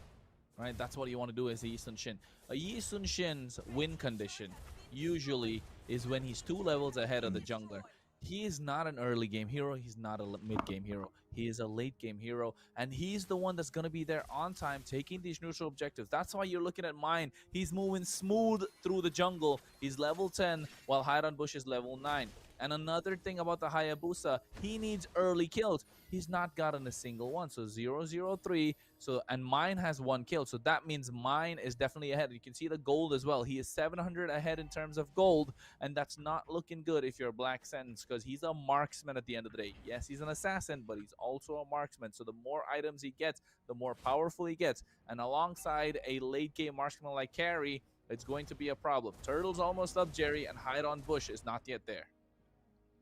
right? That's what you want to do as a Yi Sun Shin. A Yi Sun Shin's win condition usually is when he's 2 levels ahead of the jungler. He is not an early game hero. He's not a mid game hero. He is a late game hero, and he's the one that's going to be there on time, taking these neutral objectives. That's why you're looking at Mine. He's moving smooth through the jungle. He's level 10, while Hiron Bush is level 9. And another thing about the Hayabusa, he needs early kills. He's not gotten a single one. So 0-0-3. So, and Mine has 1 kill. So that means Mine is definitely ahead. You can see the gold as well. He is 700 ahead in terms of gold. And that's not looking good if you're Black Sentence, because he's a marksman at the end of the day. Yes, he's an assassin, but he's also a marksman. So the more items he gets, the more powerful he gets. And alongside a late game marksman like Carry, it's going to be a problem. Turtle's almost up, Jerry, and Hide on Bush is not yet there.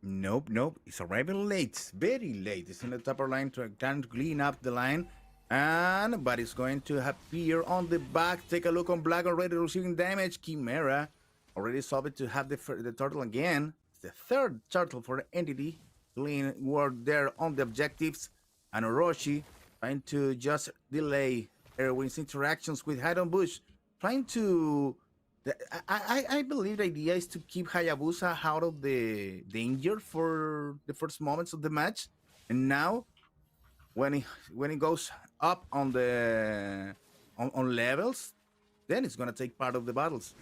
Nope. It's arriving late, very late. It's in the upper line trying to clean up the line, but it's going to appear on the back. Take a look on Black already receiving damage. Chimera Already solved to have the turtle again. It's the third turtle for the entity. Doing work there on the objectives. And Orochi trying to just delay Erwin's interactions with Hidon Bush. Trying to. I believe the idea is to keep Hayabusa out of the danger for the first moments of the match. And now, when it goes up on the on levels, then it's gonna take part of the battles.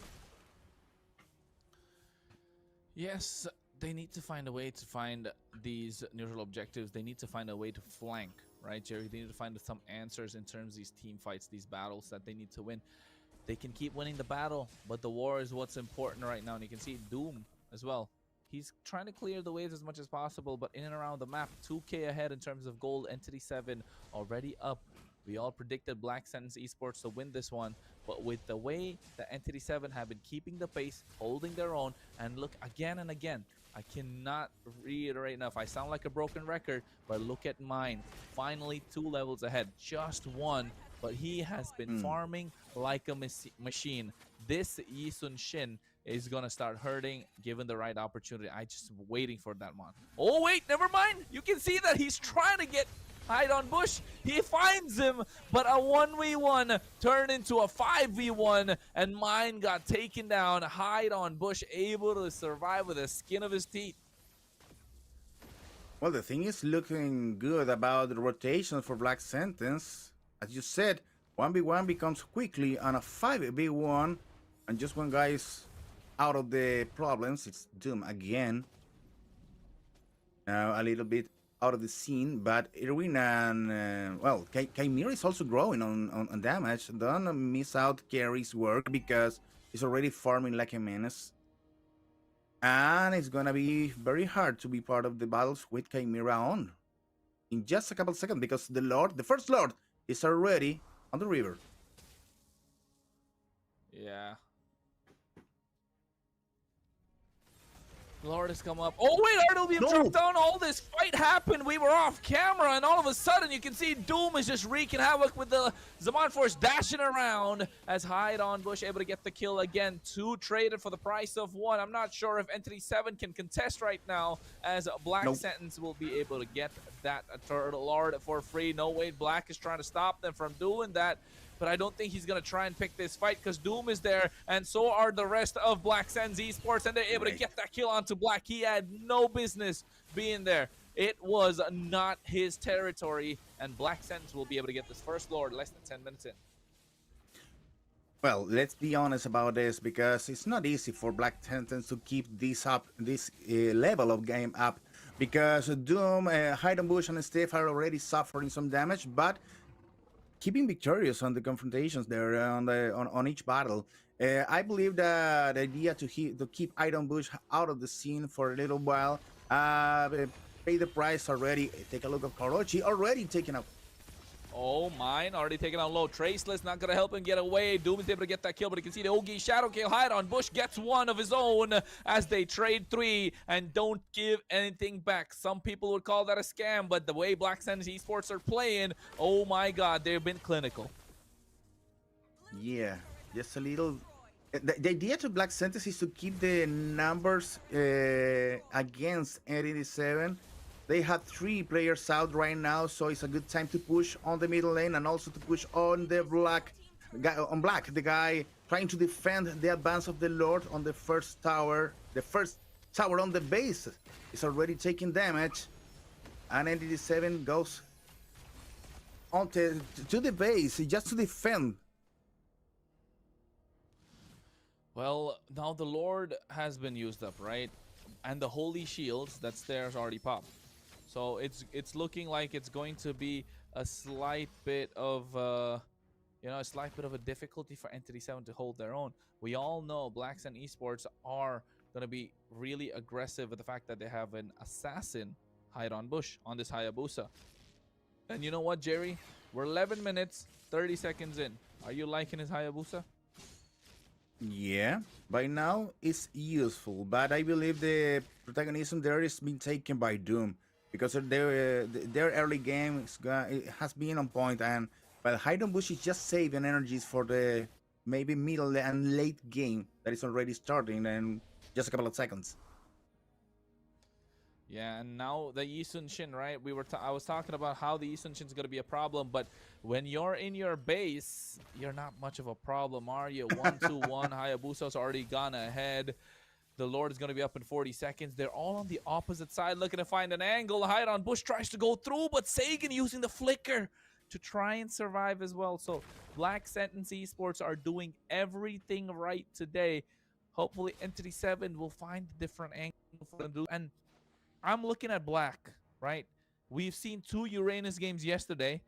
Yes, they need to find a way to find these neutral objectives. They need to find a way to flank, right, Jerry? They need to find some answers in terms of these team fights, these battles that they need to win. They can keep winning the battle, but the war is what's important right now. And you can see Doom as well. He's trying to clear the waves as much as possible, but in and around the map, 2K ahead in terms of gold. Entity 7 already up. We all predicted Black Sentence Esports to win this one, but with the way that Entity 7 have been keeping the pace, holding their own, and look again and again, I cannot reiterate enough. I sound like a broken record, but look at mine. Finally 2 levels ahead, just 1, but he has been farming like a machine. This Yi Sun Shin is gonna start hurting given the right opportunity. I just waiting for that one. Oh wait, never mind. You can see that he's trying to get Hidon Bush. He finds him, but a 1v1 turned into a 5v1, and mine got taken down. Hidon Bush able to survive with the skin of his teeth. Well, the thing is looking good about the rotation for Black Sentence. As you said, 1v1 becomes quickly on a 5v1, and just one guy is out of the problems. It's Doom again. Now a little bit out of the scene, but Irwin and well, Chimera is also growing on damage. Don't miss out Carry's work because he's already farming like a menace, and it's gonna be very hard to be part of the battles with Chimera on in just a couple seconds because the first Lord, is already on the river. Yeah. Lord has come up. Oh wait, RWM dropped down. All this fight happened. We were off camera, and all of a sudden you can see Doom is just wreaking havoc with the Zaman Force dashing around as Hidon Bush able to get the kill again. 2 traded for the price of 1. I'm not sure if Entity 7 can contest right now, as Black Sentence will be able to get that Turtle Lord for free. No way, Black is trying to stop them from doing that. But I don't think he's going to try and pick this fight because Doom is there, and so are the rest of Black Sentence Esports, and they're able to get that kill onto Black. He had no business being there. It was not his territory, and Black Sentence will be able to get this first Lord less than 10 minutes in. Well, let's be honest about this because it's not easy for Black Sentence to keep this up, this level of game up, because Doom, Hidon Bush, and Steph are already suffering some damage, but keeping victorious on the confrontations there on each battle. I believe that the idea to keep Hidon Bush out of the scene for a little while, pay the price already. Take a look at Orochi already taken out. Oh, mine already taken out low. Traceless not gonna help him get away. Doom is able to get that kill, but you can see the Ogi Shadow Kill. Hidon Bush gets 1 of his own as they trade 3 and don't give anything back. Some people would call that a scam, but the way Black Sentence Esports are playing, oh my god, they've been clinical. Yeah, just a little. The idea to Black Sentence is to keep the numbers against 87. They have 3 players out right now, so it's a good time to push on the middle lane and also to push on the Black guy, the guy trying to defend the advance of the Lord on the first tower. The first tower on the base is already taking damage, and Entity 7 goes on to the base just to defend. Well, now the Lord has been used up, right? And the Holy Shields that's there is already popped. So it's looking like it's going to be a slight bit of a slight bit of a difficulty for Entity 7 to hold their own. We all know Black Sun Esports are going to be really aggressive with the fact that they have an assassin Hidon Bush on this Hayabusa. And you know what, Jerry? We're 11 minutes, 30 seconds in. Are you liking his Hayabusa? Yeah, by now it's useful, but I believe the protagonism there is being taken by Doom because their early game has been on point, and but Hidon Bush is just saving energies for the maybe middle and late game that is already starting in just a couple of seconds. Yeah, and now the Yisun Shin, right? I was talking about how the Yisun Shin is going to be a problem, but when you're in your base, you're not much of a problem, are you? 1-2-1, Hayabusa's already gone ahead. The Lord is going to be up in 40 seconds. They're all on the opposite side looking to find an angle. Hide on Bush tries to go through, but Sagan using the flicker to try and survive as well. So Black Sentence Esports are doing everything right today. Hopefully Entity 7 will find a different angle for them to do. And I'm looking at Black, right? We've seen 2 Uranus games yesterday.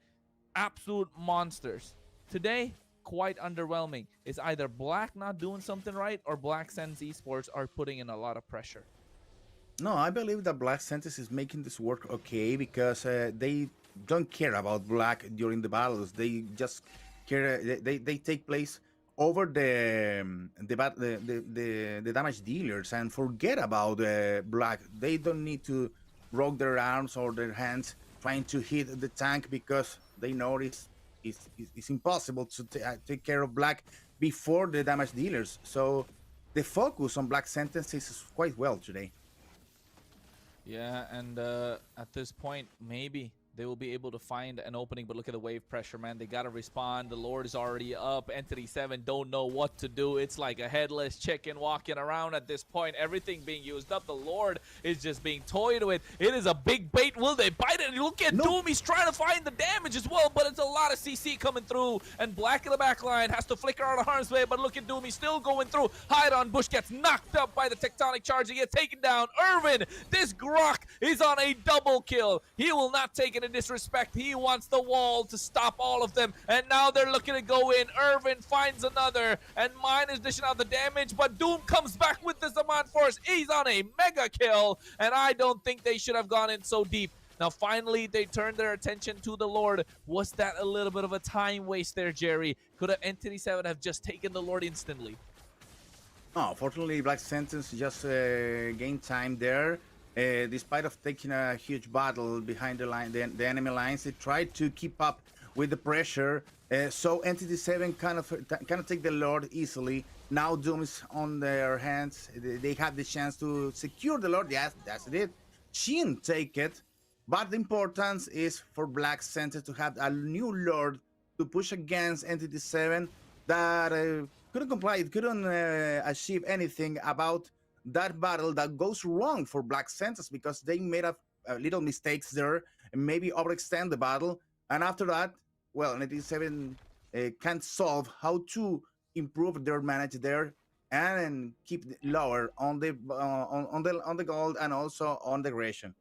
Absolute monsters. Today, quite underwhelming. Is either Black not doing something right or Black Sense Esports are putting in a lot of pressure. No, I believe that Black Sentence is making this work okay because they don't care about Black during the battles. They just care. They take place over the damage dealers and forget about Black. They don't need to rock their arms or their hands trying to hit the tank because they know it's impossible to take care of Black before the damage dealers. So the focus on Black Sentence is quite well today. Yeah, and at this point, maybe they will be able to find an opening, but look at the wave pressure, man. They got to respond. The Lord is already up. Entity 7 don't know what to do. It's like a headless chicken walking around at this point. Everything being used up. The Lord is just being toyed with. It is a big bait. Will they bite it? Look at Doom. He's trying to find the damage as well, but it's a lot of CC coming through. And Black in the back line has to flicker out of harm's way, but look at Doom. He's still going through. Hide on Bush gets knocked up by the tectonic charge. He gets taken down. Irvin, this Grok is on a double kill. He will not take it in disrespect. He wants the wall to stop all of them, and now they're looking to go in. Irvin finds another, and Mine is dishing out the damage, but Doom comes back with the Zaman Force. He's on a mega kill, and I don't think they should have gone in so deep. Now, finally, they turned their attention to the Lord. Was that a little bit of a time waste there, Jerry? Could have Entity 7 have just taken the Lord instantly? No, fortunately, Black Sentence just gained time there. Despite of taking a huge battle behind the line, the enemy lines, they tried to keep up with the pressure. So Entity 7 kind of take the Lord easily. Now Doom is on their hands. They have the chance to secure the Lord. Yes, that's it. Shin take it. But the importance is for Black Sentence to have a new Lord to push against Entity 7 that couldn't comply. It couldn't achieve anything about that battle that goes wrong for Black Sentence because they made a little mistakes there and maybe overextend the battle. And after that, well, Entity 7 can't solve how to improve their manage there and keep lower on the gold and also on the aggression.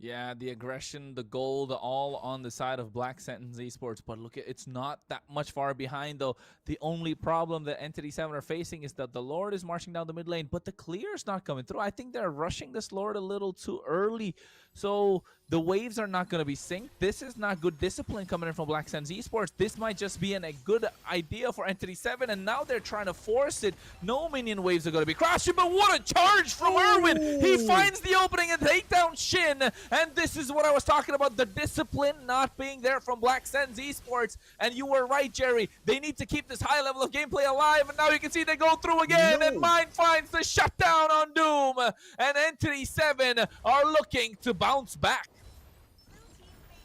Yeah, the aggression, the gold, all on the side of Black Sentence Esports. But look, it's not that much far behind, though. The only problem that Entity 7 are facing is that the Lord is marching down the mid lane, but the clear is not coming through. I think they're rushing this Lord a little too early. So the waves are not going to be synced. This is not good discipline coming in from Black Sentence Esports. This might just be a good idea for Entity 7, and now they're trying to force it. No minion waves are going to be crashing, but what a charge from Irwin! He finds the opening and take down Shin, and this is what I was talking about, the discipline not being there from Black Sentence Esports. And you were right, Jerry. They need to keep this high level of gameplay alive, and now you can see they go through again, and Mine finds the shutdown on Doom, and Entity 7 are looking to bounce back.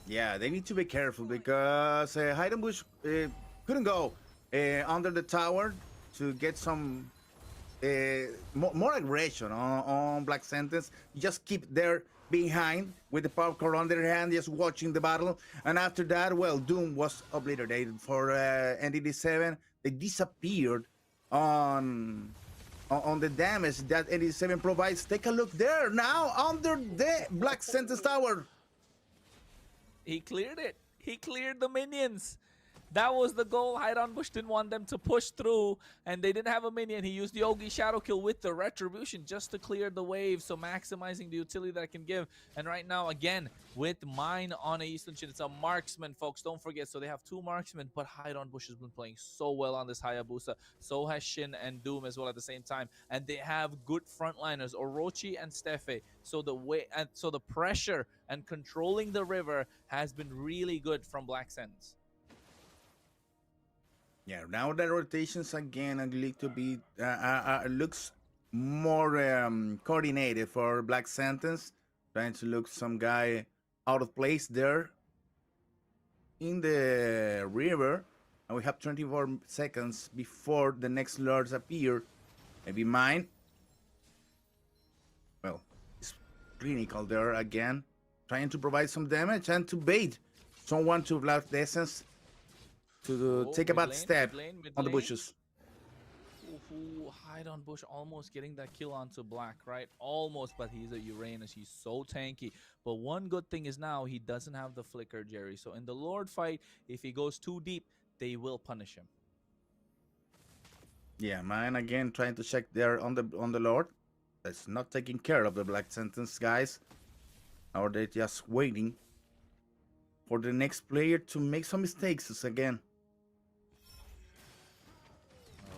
Yeah, they need to be careful because Heidenbush couldn't go under the tower to get some more aggression on Black Sentence. Just keep there behind with the power core on their hand, just watching the battle. And after that, well, Doom was obliterated for Entity 7. They disappeared on the damage that Entity 7 provides. Take a look there now under the Black Sentence tower. He cleared it. He cleared the minions. That was the goal. Hydon Bush didn't want them to push through, and they didn't have a minion. He used the Yogi Shadow Kill with the Retribution just to clear the wave, so maximizing the utility that it can give. And right now, again, with Mine on a Eastern Shin, it's a marksman, folks. Don't forget, so they have 2 marksmen, but Hydon Bush has been playing so well on this Hayabusa. So has Shin and Doom as well at the same time. And they have good frontliners, Orochi and Stefe. So the pressure and controlling the river has been really good from Black Sentence. Yeah, now the rotations again a little bit looks more coordinated for Black Sentence, trying to look some guy out of place there in the river, and we have 24 seconds before the next lords appear. Maybe mine. Well, it's clinical there again, trying to provide some damage and to bait someone to Black Essence to Oh, take a mid bad lane, step mid lane, mid on the lane. bushes. Ooh, hide on bush, almost getting that kill onto Black, right? Almost, but he's a Uranus. He's so tanky. But one good thing is now he doesn't have the flicker, Jerry. So in the Lord fight, if he goes too deep, they will punish him. Yeah, mine again trying to check there on the Lord. That's not taking care of the Black Sentence guys. Or they're just waiting for the next player to make some mistakes again.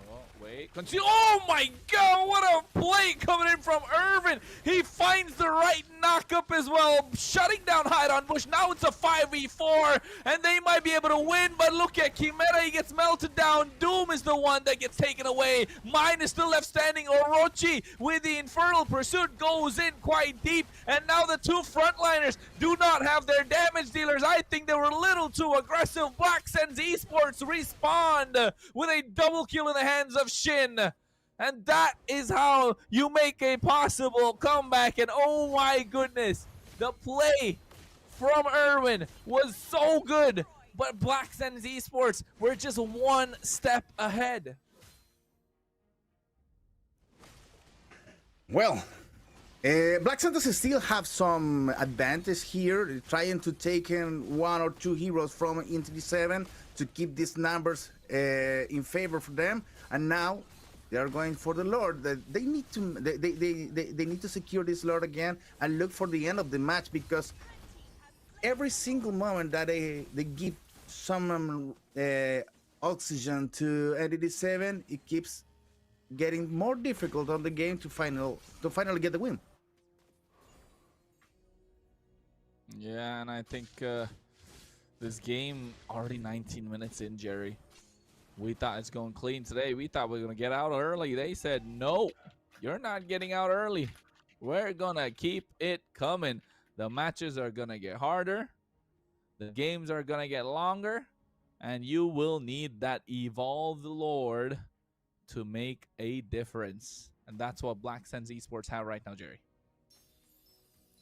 Oh, wait. Oh my god, what a play coming in from Irvin. He finds the right knockup as well, shutting down Hide on Bush. Now it's a 5v4, and they might be able to win, but look at Chimera, he gets melted down. Doom is the one that gets taken away. Mine is still left standing. Orochi with the Infernal Pursuit goes in quite deep, and now the two frontliners do not have their damage dealers. I think they were a little too aggressive. Black Sends Esports respond with a double kill in the hands of Shin. And that is how you make a possible comeback. And oh my goodness, the play from Irwin was so good. But Black Sends Esports were just one step ahead. Well, Black Santos still have some advantage here, trying to take in one or two heroes from into the 7 to keep these numbers in favor for them. And now they are going for the Lord. They need to they need to secure this Lord again and look for the end of the match, because every single moment that they give some oxygen to Entity 7, it keeps getting more difficult on the game to finally get the win. Yeah, and I think this game already 19 minutes in, Jerry. We thought it's going clean today. We thought we were going to get out early. They said, no, you're not getting out early. We're going to keep it coming. The matches are going to get harder. The games are going to get longer. And you will need that evolved Lord to make a difference. And that's what Black Sends Esports have right now, Jerry.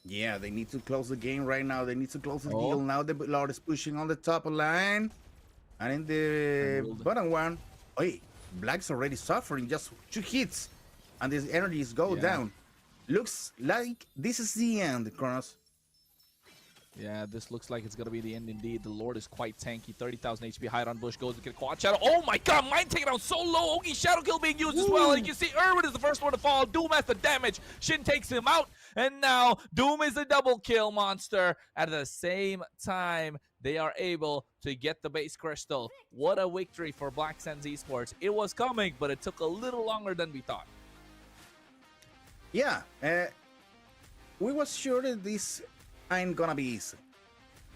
Yeah, they need to close the game right now. They need to close the deal. Now the Lord is pushing on the top line. And in the bottom one, hey, Black's already suffering. Just 2 hits. And his energies go down. Looks like this is the end, Kronos. Yeah, this looks like it's going to be the end indeed. The Lord is quite tanky. 30,000 HP. Hide on Bush goes to get a quad shadow. Oh my god, mine taken out so low. Ogi shadow kill being used as well. And you can see Irwin is the first one to fall. Doom has the damage. Shin takes him out. And now Doom is a double kill monster. At the same time, they are able to get the base crystal. What a victory for Black Sends Esports. It was coming, but it took a little longer than we thought. Yeah, we was sure that this ain't gonna be easy.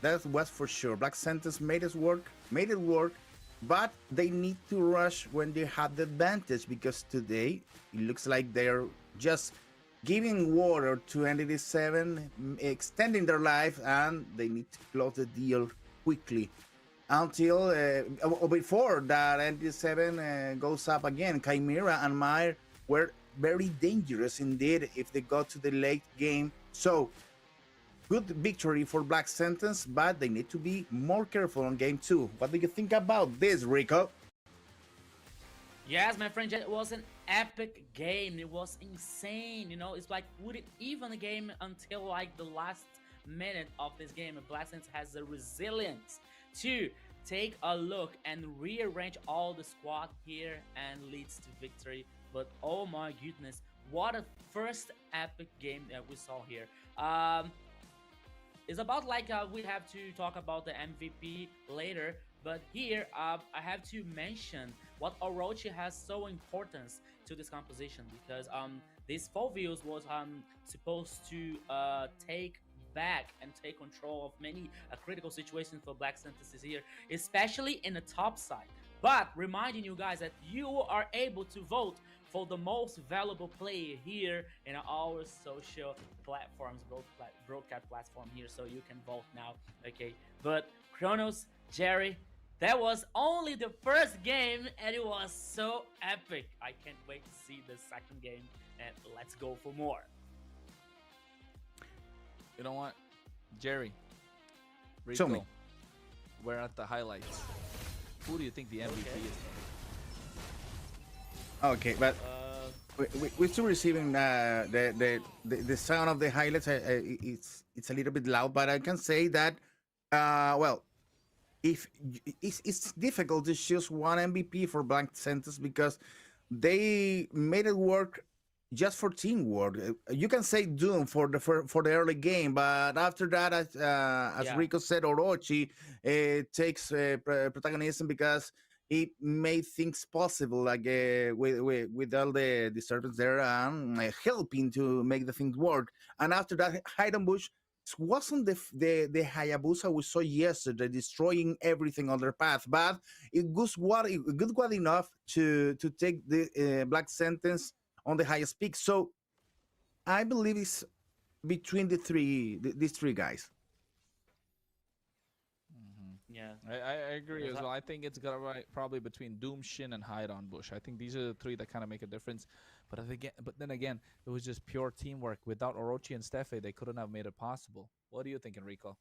That was for sure. Black Sentence made it work, but they need to rush when they have the advantage, because today it looks like they're just giving water to Entity 7, extending their life, and they need to close the deal quickly until or before that Entity 7 goes up again. Chimera and Mire were very dangerous indeed if they got to the late game. So good victory for Black Sentence, but they need to be more careful on game 2. What do you think about this, Rico? Yes, my friend, it was an epic game. It was insane. You know, it's like wouldn't even a game until like the last minute of this game. And Black Sentence has the resilience to take a look and rearrange all the squad here and leads to victory. But oh my goodness, what a first epic game that we saw here. It's about like we have to talk about the MVP later, but here I have to mention what Orochi has so importance to this composition, because this 4 views was supposed to take back and take control of many critical situations for Black Sentences here, especially in the top side. But reminding you guys that you are able to vote for the most valuable player here in our social platforms, broadcast platform here, so you can vote now. Okay, but Kronos, Jerry, that was only the first game, and it was so epic. I can't wait to see the second game, and let's go for more. You know what, Jerry, Show me. Rico, we're at the highlights. Who do you think the MVP Okay. is? Okay, but we're still receiving the sound of the highlights. It's a little bit loud, but I can say that well, if it's difficult to choose one MVP for Blank Sentence because they made it work just for teamwork. You can say Doom for the early game, but after that, as Yeah. Rico said, Orochi takes protagonism because it made things possible, like with all the servants there helping to make the things work. And after that, Hide and Bush wasn't the Hayabusa we saw yesterday, destroying everything on their path, but it was good enough to take the Black Sentence on the highest peak. So I believe it's between these three guys. Yeah. I agree There's as a- well. I think it's gonna probably between Doom, Shin, and Hide on Bush. I think these are the three that kind of make a difference. But then again, it was just pure teamwork. Without Orochi and Steffe, they couldn't have made it possible. What do you think, Enrico?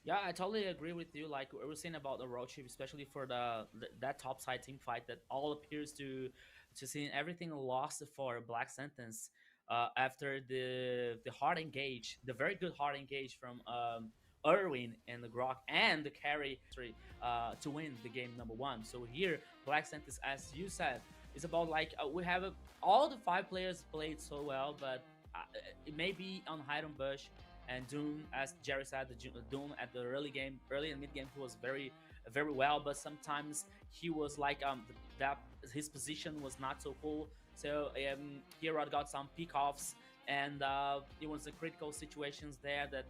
Yeah, I totally agree with you. Like we were saying about Orochi, especially for that top side team fight that all appears to seeing everything lost for Black Sentence after the hard engage, the very good hard engage from Irwin and the Grok and the carry to win the game number one. So here, Black Sentence, as you said, is about like we have all the five players played so well, but it may be on Hide and Bush and Doom, as Jerry said, Doom at the early and mid game, he was very well, but sometimes he was like that his position was not so cool. So Hero got some pick offs, and it was the critical situations there that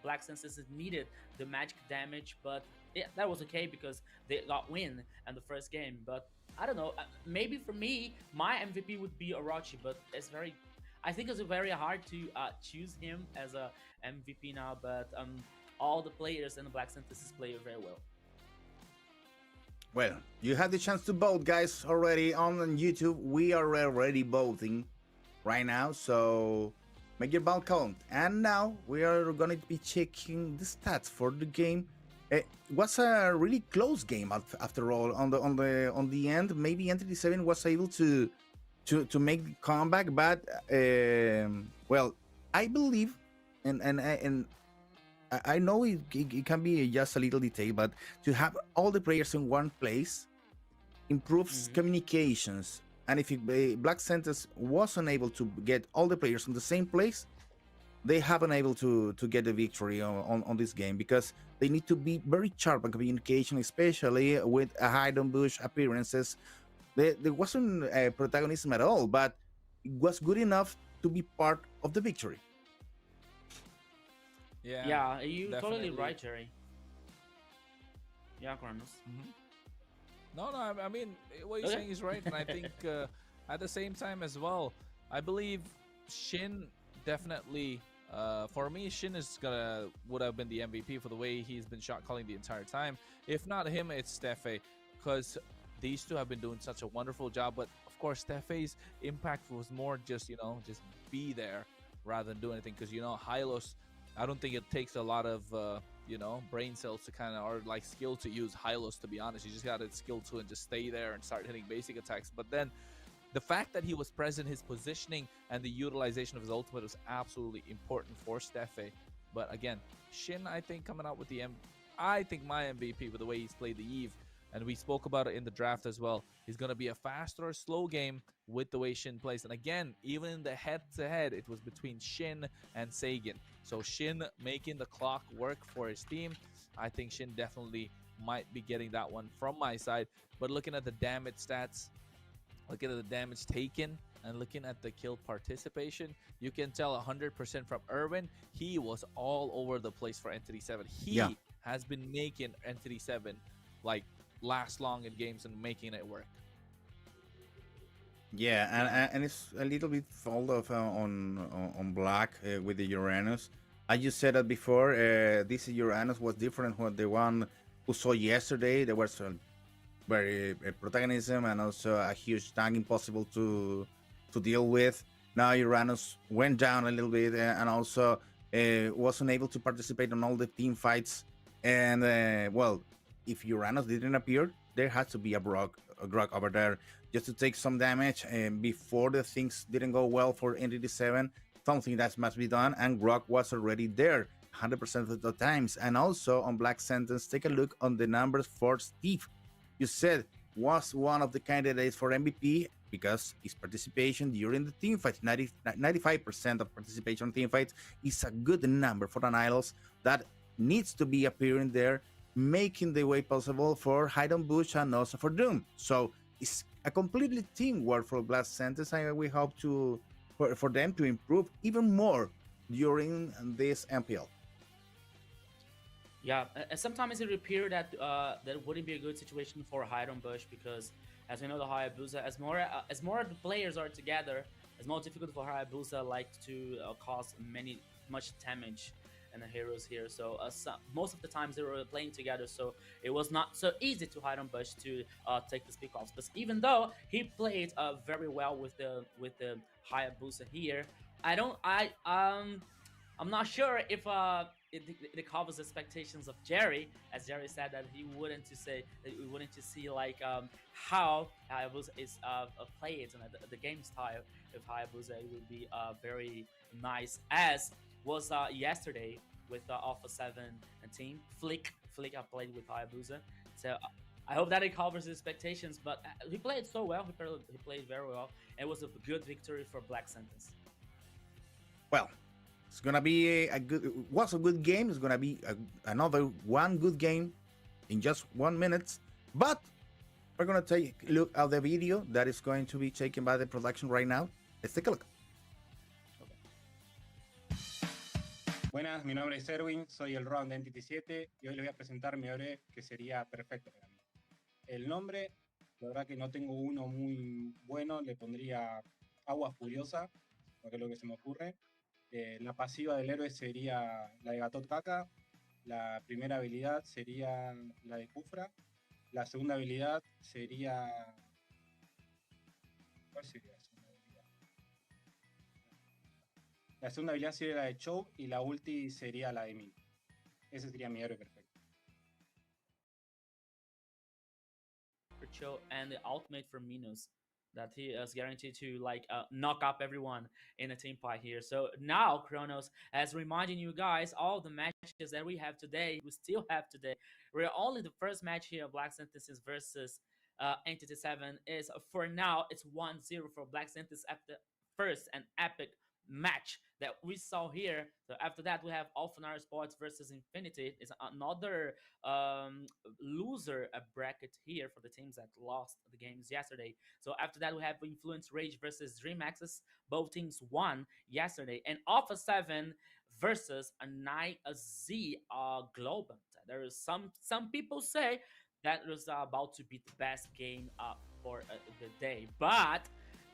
Black Senses needed the magic damage, but that was okay because they got win in the first game. But I don't know, maybe for me, my MVP would be Orochi, but it's very I think it's very hard to choose him as a MVP now, but all the players in the Black Synthesis play very well. Well, you had the chance to vote, guys, already on YouTube. We are already voting right now, so make your vote count. And now we are going to be checking the stats for the game. It was a really close game after all. On the end, maybe Entity 7 was able to make the comeback, but well, I believe, and I know it can be just a little detail, but to have all the players in one place improves communications. And if Black Centers wasn't able to get all the players in the same place, they haven't able to get the victory on this game because they need to be very sharp on communication, especially with a hide and bush appearances. There wasn't a protagonism at all, but it was good enough to be part of the victory. Yeah, you totally definitely. right, Jerry. Yeah, Kronos. No, I mean what you're Okay. saying is right, and I think at the same time as well, I believe Shin definitely. For me, Shin would have been the MVP for the way he's been shot calling the entire time. If not him, it's Steffe, because these two have been doing such a wonderful job. But of course, Steffe's impact was more just just be there rather than do anything. Because Hylos, I don't think it takes a lot of brain cells to kind of, or like skill to use Hylos. To be honest, you just got to skill to and just stay there and start hitting basic attacks. But then the fact that he was present, his positioning, and the utilization of his ultimate was absolutely important for Steffe. But again, Shin, I think, coming out with I think my MVP with the way he's played the Eve, and we spoke about it in the draft as well, is going to be a fast or slow game with the way Shin plays. And again, even in the head-to-head, it was between Shin and Sagan. So Shin making the clock work for his team. I think Shin definitely might be getting that one from my side. But looking at the damage stats, looking at the damage taken, and looking at the kill participation, you can tell 100% from Irwin. He was all over the place for Entity 7. He has been making Entity 7 like last long in games and making it work. Yeah, and it's a little bit fault of on black with the Uranus. I just said that before. This Uranus was different from the one who saw yesterday. There was a very protagonism and also a huge tank impossible to deal with. Now Uranus went down a little bit and also wasn't able to participate on all the team fights. And well, if Uranus didn't appear, there had to be a Grok over there just to take some damage. And before the things didn't go well for Entity 7, something that must be done. And Grok was already there 100% of the times. And also on Black Sentence, take a look on the numbers for Steve. You said was one of the candidates for MVP because his participation during the team fight, 95% of participation in team fights, is a good number for an idols that needs to be appearing there, making the way possible for Hidden Bush and also for Doom. So it's a completely teamwork for Black Sentence, and we hope for them to improve even more during this MPL. Yeah, sometimes it appears that that wouldn't be a good situation for Hidden Bush because, as we know, the Hayabusa, as more the players are together, it's more difficult for Hayabusa like to cause much damage and the heroes here. So most of the times they were playing together, so it was not so easy to Hidden Bush to take the speak offs. But even though he played very well with the Hayabusa here, I'm not sure if it covers expectations of Jerry, as Jerry said that we wouldn't to see like how Hayabusa is played and the game style. If Hayabusa, it would be very nice, as was yesterday with Alpha 7 and team Flick. I played with Hayabusa, so I hope that it covers his expectations. But he played so well. He played very well. It was a good victory for Black Sentence. Well, it's gonna be was a good game. It's gonna be another one good game in just 1 minute. But we're gonna take a look at the video that is going to be taken by the production right now. Let's take a look. Buenas, mi nombre es Erwin, soy el round de Entity 7 y hoy les voy a presentar mi ore que sería perfecto para mí. El nombre, la verdad que no tengo uno muy bueno, le pondría Agua Furiosa, porque es lo que se me ocurre. La pasiva del héroe sería la de Gatot Kaka, la primera habilidad sería la de Kufra, la segunda habilidad sería... ¿Cuál sería la segunda habilidad? La segunda habilidad sería la de Choke y la ulti sería la de Min. Ese sería mi héroe perfecto. For Cho and the ultimate for Minos, that he is guaranteed to like knock up everyone in a team fight here. So now Kronos, as reminding you guys, all the matches that we still have today. We're only the first match here of Black Synthesis versus Entity 7 is for now it's 1-0 for Black Synthesis after first and epic match that we saw here. So after that, we have Alphanar Sports versus Infinity. It's another loser bracket here for the teams that lost the games yesterday. So after that, we have Influence Rage versus Dream Access. Both teams won yesterday. And Alpha 7 versus a Z Globant. There is some people say that was about to be the best game for the day, but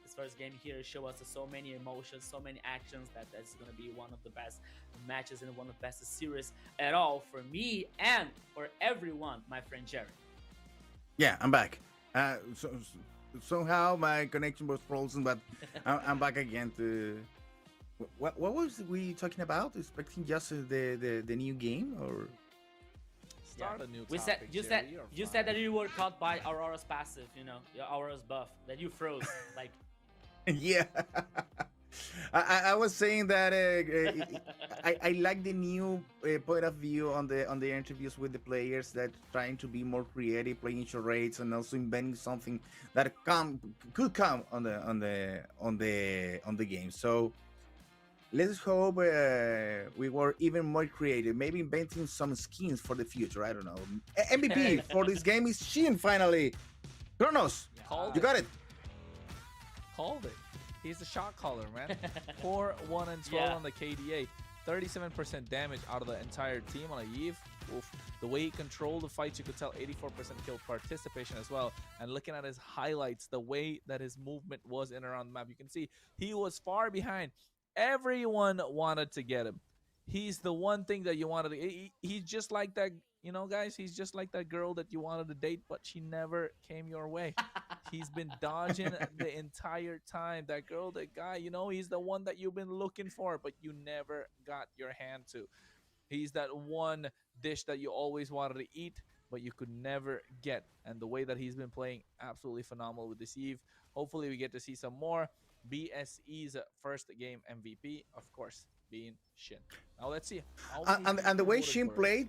this first game here show us so many emotions, so many actions that's going to be one of the best matches and one of the best series at all for me and for everyone, my friend Jerry. Yeah, I'm back. Somehow my connection was frozen, but I'm back again to... What was we talking about? Expecting just the new game or... Start a new You topic, said that you were caught by Aurora's passive, you know, your Aurora's buff, that you froze, like... Yeah, I was saying that I like the new point of view on the interviews with the players, that trying to be more creative, playing charades, and also inventing something that could come on the game. So let's hope we were even more creative, maybe inventing some skins for the future. I don't know. MVP for this game is Shin finally. Kronos, you got it. Called it. He's the shot caller, man. 4, 1, and 12 on the KDA. 37% damage out of the entire team on a Eve. Oof. The way he controlled the fights, you could tell 84% kill participation as well. And looking at his highlights, the way that his movement was in and around the map, you can see he was far behind. Everyone wanted to get him. He's the one thing that you wanted to. He's just like that, you know, guys. He's just like that girl that you wanted to date, but she never came your way. He's been dodging the entire time. That girl, that guy, you know, he's the one that you've been looking for, but you never got your hand to. He's that one dish that you always wanted to eat, but you could never get. And the way that he's been playing, absolutely phenomenal with this Eve. Hopefully, we get to see some more. BSE's first game MVP, of course, being Shin. Now let's see. And the way Shin played,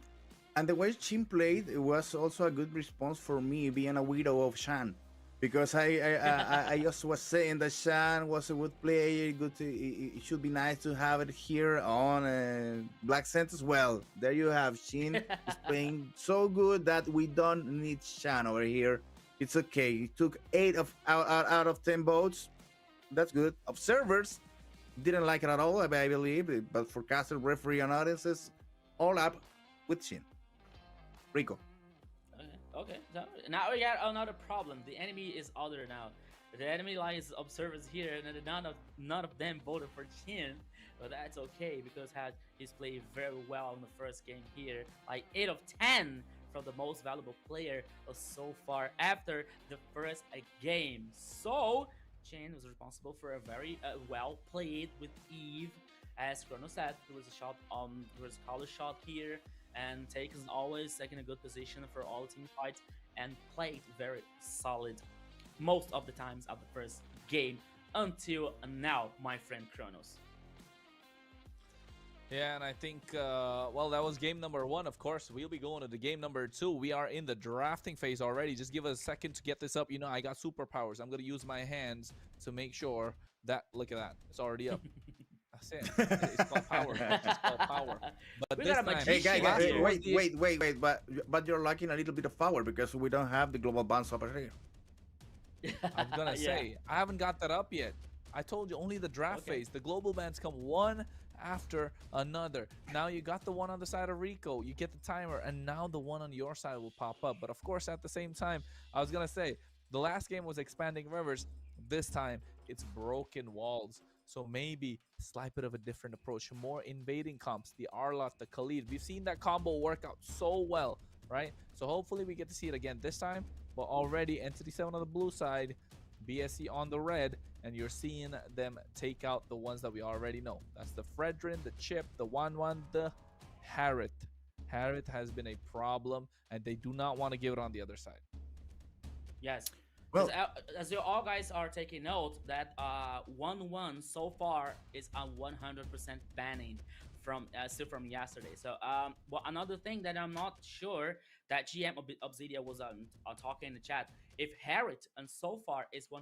it was also a good response for me being a widow of Shan, because I just was saying that Shan was a good player. It should be nice to have it here on Black Centers. Well, there you have Shin is playing so good that we don't need Shan over here. It's okay. He took 8 out of 10 votes. That's good. Observers didn't like it at all, I believe, but for caster, referee, and audiences, all up with Shin. Rico. Okay. So now we got another problem. The enemy is other now. The enemy lies observers here, and none of them voted for Shin. But that's okay because he's played very well in the first game here. Like 8 of 10 from the most valuable player so far after the first game. So Shin was responsible for a very well played with Eve. As Chrono said, there was a college shot here, and Take is always taking a good position for all team fights and played very solid most of the times of the first game until now, my friend Kronos. Yeah, and I think, well, that was game number 1. Of course, we'll be going to the game number 2. We are in the drafting phase already. Just give us a second to get this up. You know, I got superpowers. I'm going to use my hands to make sure that, look at that. It's already up. That's it. It's called power. It's called power. But this time, hey, guys, wait. But you're lacking a little bit of power because we don't have the global bounce over here. I'm going to say, I haven't got that up yet. I told you, only the draft phase. The global bans come one after another. Now you got the one on the side of Rico, you get the timer, and now the one on your side will pop up. But of course, at the same time, I was gonna say the last game was expanding rivers. This time it's broken walls. So maybe slight bit of a different approach, more invading comps, the Arlot, the Khalid. We've seen that combo work out so well, right? So hopefully we get to see it again this time. But already Entity 7 on the blue side, BSE on the red, and you're seeing them take out the ones that we already know. That's the Fredrin, the Chip, the 1-1, the Harriet. Harriet has been a problem, and they do not want to give it on the other side. Yes. Well, as you all guys are taking note, that 1-1 so far is a 100% banning from still from yesterday. So well, another thing that I'm not sure that GM Obsidia was talking in the chat, if Harriet and so far is 100%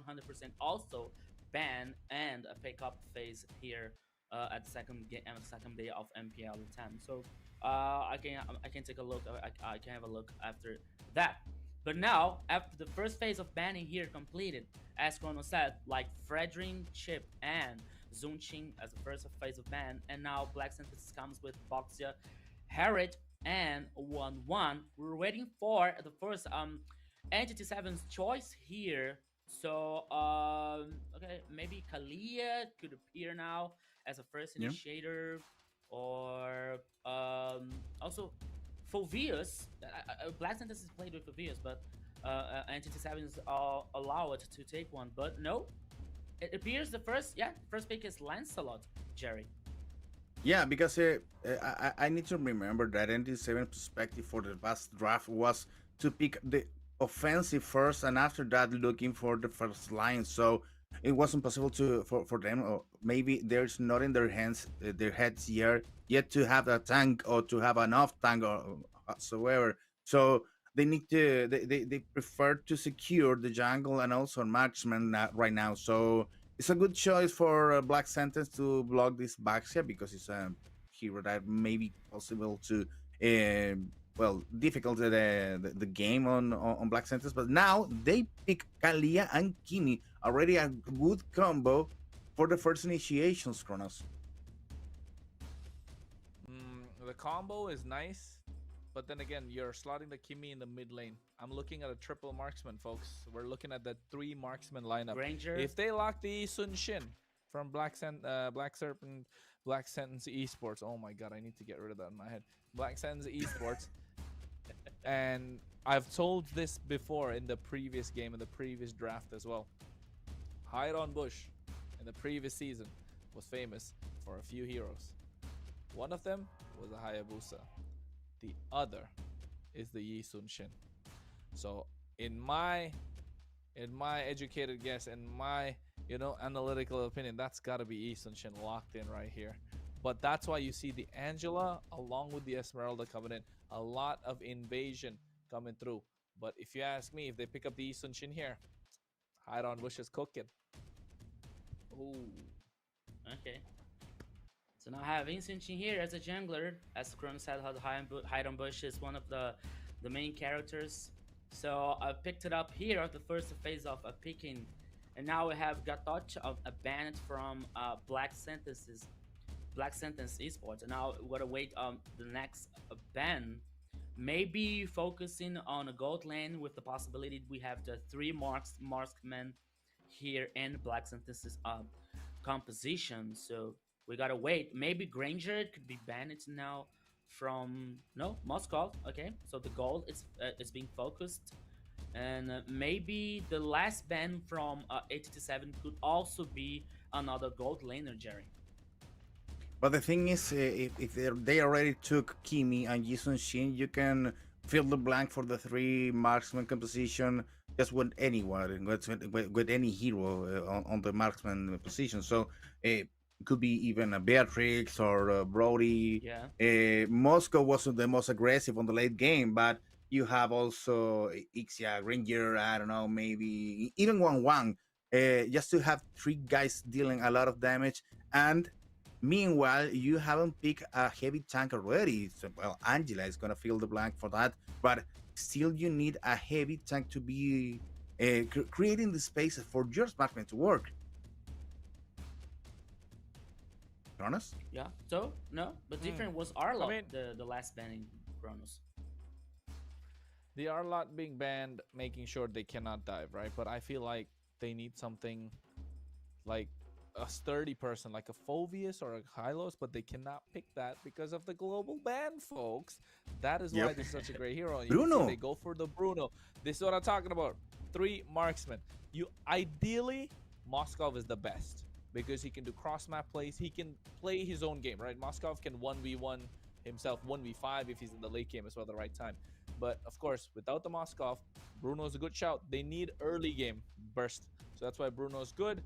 also ban and a pick up phase here at the second day of MPL LATAM. So I can take a look. I can have a look after that. But now, after the first phase of banning here completed, as Chrono said, like Fredrin, Chip, and Zunqing as the first phase of ban, and now Black Synthesis comes with Boxia, Harriet, and 1-1. We're waiting for the first Entity 7's choice here. So, okay, maybe Kalia could appear now as a first initiator, or also Fovius. Black Synthesis played with Fovius, but Entity 7's allow it to take one. But no, it appears the first pick is Lancelot, Jerry. Yeah, because I need to remember that Entity 7's perspective for the past draft was to pick the offensive first, and after that looking for the first line. So it wasn't possible for them, or maybe there's not in their heads here yet to have a tank or to have enough tank or whatsoever. So they need to they prefer to secure the jungle and also marksman right now. So it's a good choice for Black Sentence to block this Baxia, because it's a hero that may be possible to difficult the game on Black Sentence. But now they pick Kalia and Kimi, already a good combo for the first initiations, Kronos. The combo is nice, but then again, you're slotting the Kimi in the mid lane. I'm looking at a triple marksman, folks. We're looking at the 3 marksman lineup. Granger. If they lock the Sun Shin from Black Serpent, Black Sentence Esports. Oh my god, I need to get rid of that in my head. Black Sentence Esports. And I've told this before in the previous game, in the previous draft as well. Hide on Bush in the previous season was famous for a few heroes. One of them was a Hayabusa. The other is the Yi Sun Shin. So in my educated guess, in my analytical opinion, that's got to be Yi Sun Shin locked in right here. But that's why you see the Angela along with the Esmeralda coming in. A lot of invasion coming through. But if you ask me, if they pick up the Yi Sun Shin here, Hide on Bush is cooking. Ooh. Okay. So now I have Instant here as a jungler. As Kronos said, Hide on Bush is one of the main characters. So I picked it up here at the first phase of picking. And now we have Gatoch of a banned from Black Sentence Esports. And now we're gonna wait on the next ban. Maybe focusing on a gold lane with the possibility we have the 3 marksmen here in Black Sentence's composition. So we gotta wait. Maybe Granger could be banned now from Moscow. Okay, so the gold is being focused, and maybe the last ban from 87 could also be another gold laner, Jerry. But the thing is, if they already took Kimi and Yi Sun Shin, you can fill the blank for the 3 marksman composition just with anyone, with any hero on the marksman position. So it could be even a Beatrix or Brody. Yeah. Moscow wasn't the most aggressive on the late game, but you have also Ixia, Ranger, I don't know, maybe even Wang. Just to have 3 guys dealing a lot of damage. And meanwhile, you haven't picked a heavy tank already. So, well, Angela is going to fill the blank for that. But still, you need a heavy tank to be creating the space for your marksman to work. Kronos? Yeah. So no, but different was Arlot, the last banning Kronos. The Arlot being banned, making sure they cannot dive, right? But I feel like they need something like a sturdy person, like a Phoveus or a Hylos, but they cannot pick that because of the global ban, folks. That is why this is such a great hero. You Bruno. They go for the Bruno. This is what I'm talking about. 3 marksmen. You ideally, Moskov is the best because he can do cross map plays. He can play his own game, right? Moskov can 1v1 himself, 1v5 if he's in the late game as well at the right time. But of course, without the Moskov, Bruno's a good shout. They need early game burst. So that's why Bruno's good.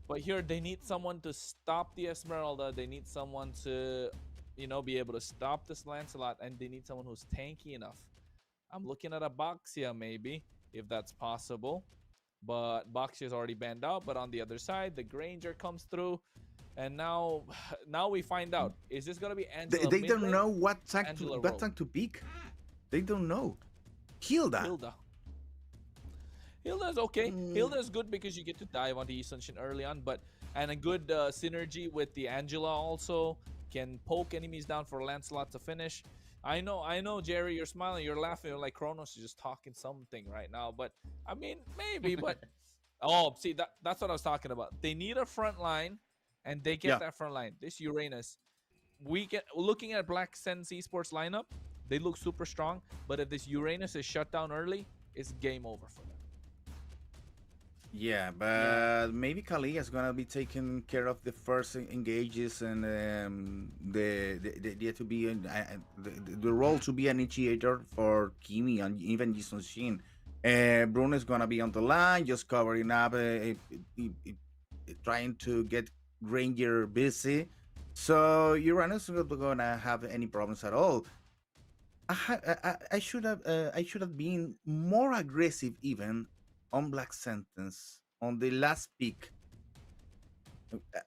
But here they need someone to stop the Esmeralda. They need someone to, be able to stop this Lancelot, and they need someone who's tanky enough. I'm looking at a Boxia maybe, if that's possible. But Boxia is already banned out. But on the other side, the Granger comes through. And now we find out. Is this going to be Angela They don't mid-lane? know what tank Angela to pick. They don't know. Hilda. Hilda's okay. Hilda's good because you get to dive onto Yi Sun Shin early on, and a good synergy with the Angela also can poke enemies down for Lancelot to finish. I know, Jerry, you're smiling, you're laughing, you're like Kronos is just talking something right now, but I mean maybe, but see that's what I was talking about. They need a front line, and they get that front line. This Uranus, looking at Black Sense Esports lineup, they look super strong, but if this Uranus is shut down early, it's game over for them. Yeah, but maybe Kali is gonna be taking care of the first engages and the to be the role to be an initiator for Kimi and even Yi Sun Shin. Bruno is gonna be on the line, just covering up, trying to get Ranger busy. So Uranus is not gonna have any problems at all. I should have been more aggressive even on Black Sentence on the last pick.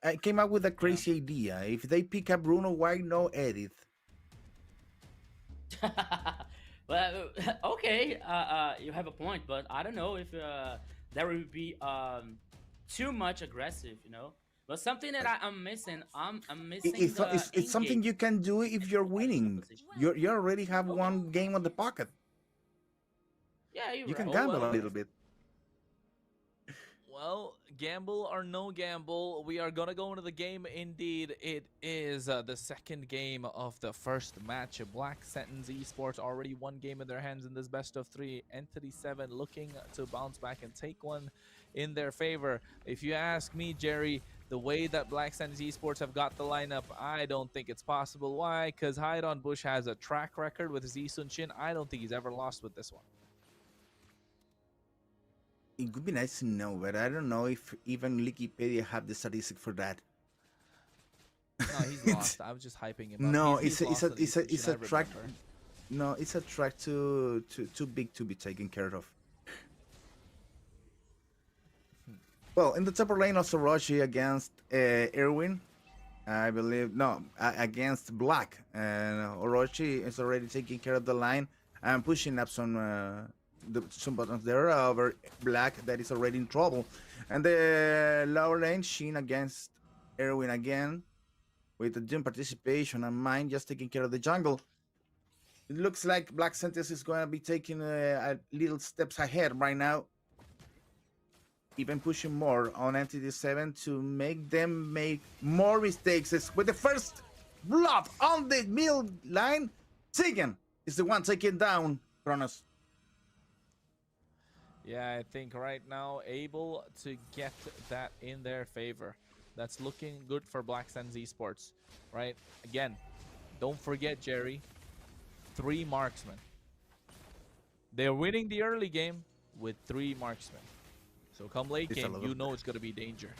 I came up with a crazy idea. If they pick up Bruno, why no Edith? Well, okay, you have a point, but I don't know if there will be too much aggressive, But something that I'm missing, I'm missing It's, the it's something engage. you can do if you're Having in the winning. position. You already have Okay. one game on the pocket. Yeah, you're You right. can Oh gamble a well. little bit. Well, gamble or no gamble, we are gonna go into the game. Indeed, it is the second game of the first match. Black Sentence Esports already one game in their hands in this best of three. Entity 7 looking to bounce back and take one in their favor. If you ask me, Jerry, the way that Black Sentence Esports have got the lineup, I don't think it's possible. Why? Because Hide on Bush has a track record with Zi Sun Shin. I don't think he's ever lost with this one. It would be nice to know, but I don't know if even Wikipedia have the statistic for that. No, he's lost. I was just hyping him up. No, He's it's lost a on Zi Sun it's Shin, a I track. remember. No, it's a track too big to be taken care of. Well, in the top lane of Orochi against Erwin, I believe no against Black, and Orochi is already taking care of the line and pushing up some buttons there over Black that is already in trouble, and the lower lane Shin against Erwin again with the Doom participation and mine just taking care of the jungle. It looks like Black Sentence is going to be taking a little steps ahead right now, even pushing more on Entity 7 to make them make more mistakes. It's with the first blood on the middle line, Tegan is the one taking down Kronos. Yeah, I think right now able to get that in their favor. That's looking good for Black Sands Esports, right? Again, don't forget, Jerry, 3 marksmen. They're winning the early game with 3 marksmen. So come late It's a game, lot you of- know it's going to be danger.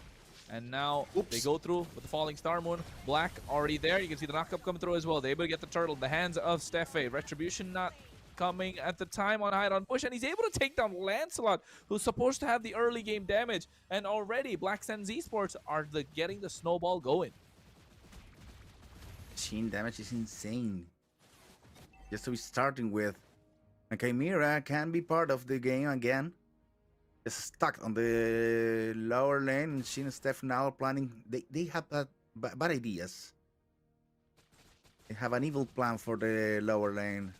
And now they Oops. go through with the Falling Star Moon. Black already there. You can see the knockup coming through as well. They're able to get the turtle in the hands of Steffe. Retribution not coming at the time on Hide on Bush. And he's able to take down Lancelot, who's supposed to have the early game damage. And already Black Sands Esports are getting the snowball going. Machine damage is insane. Just to be starting with. And Chimera can be part of the game again. Just stuck on the lower lane, and Shin and Steph now are planning. They have bad ideas. They have an evil plan for the lower lane.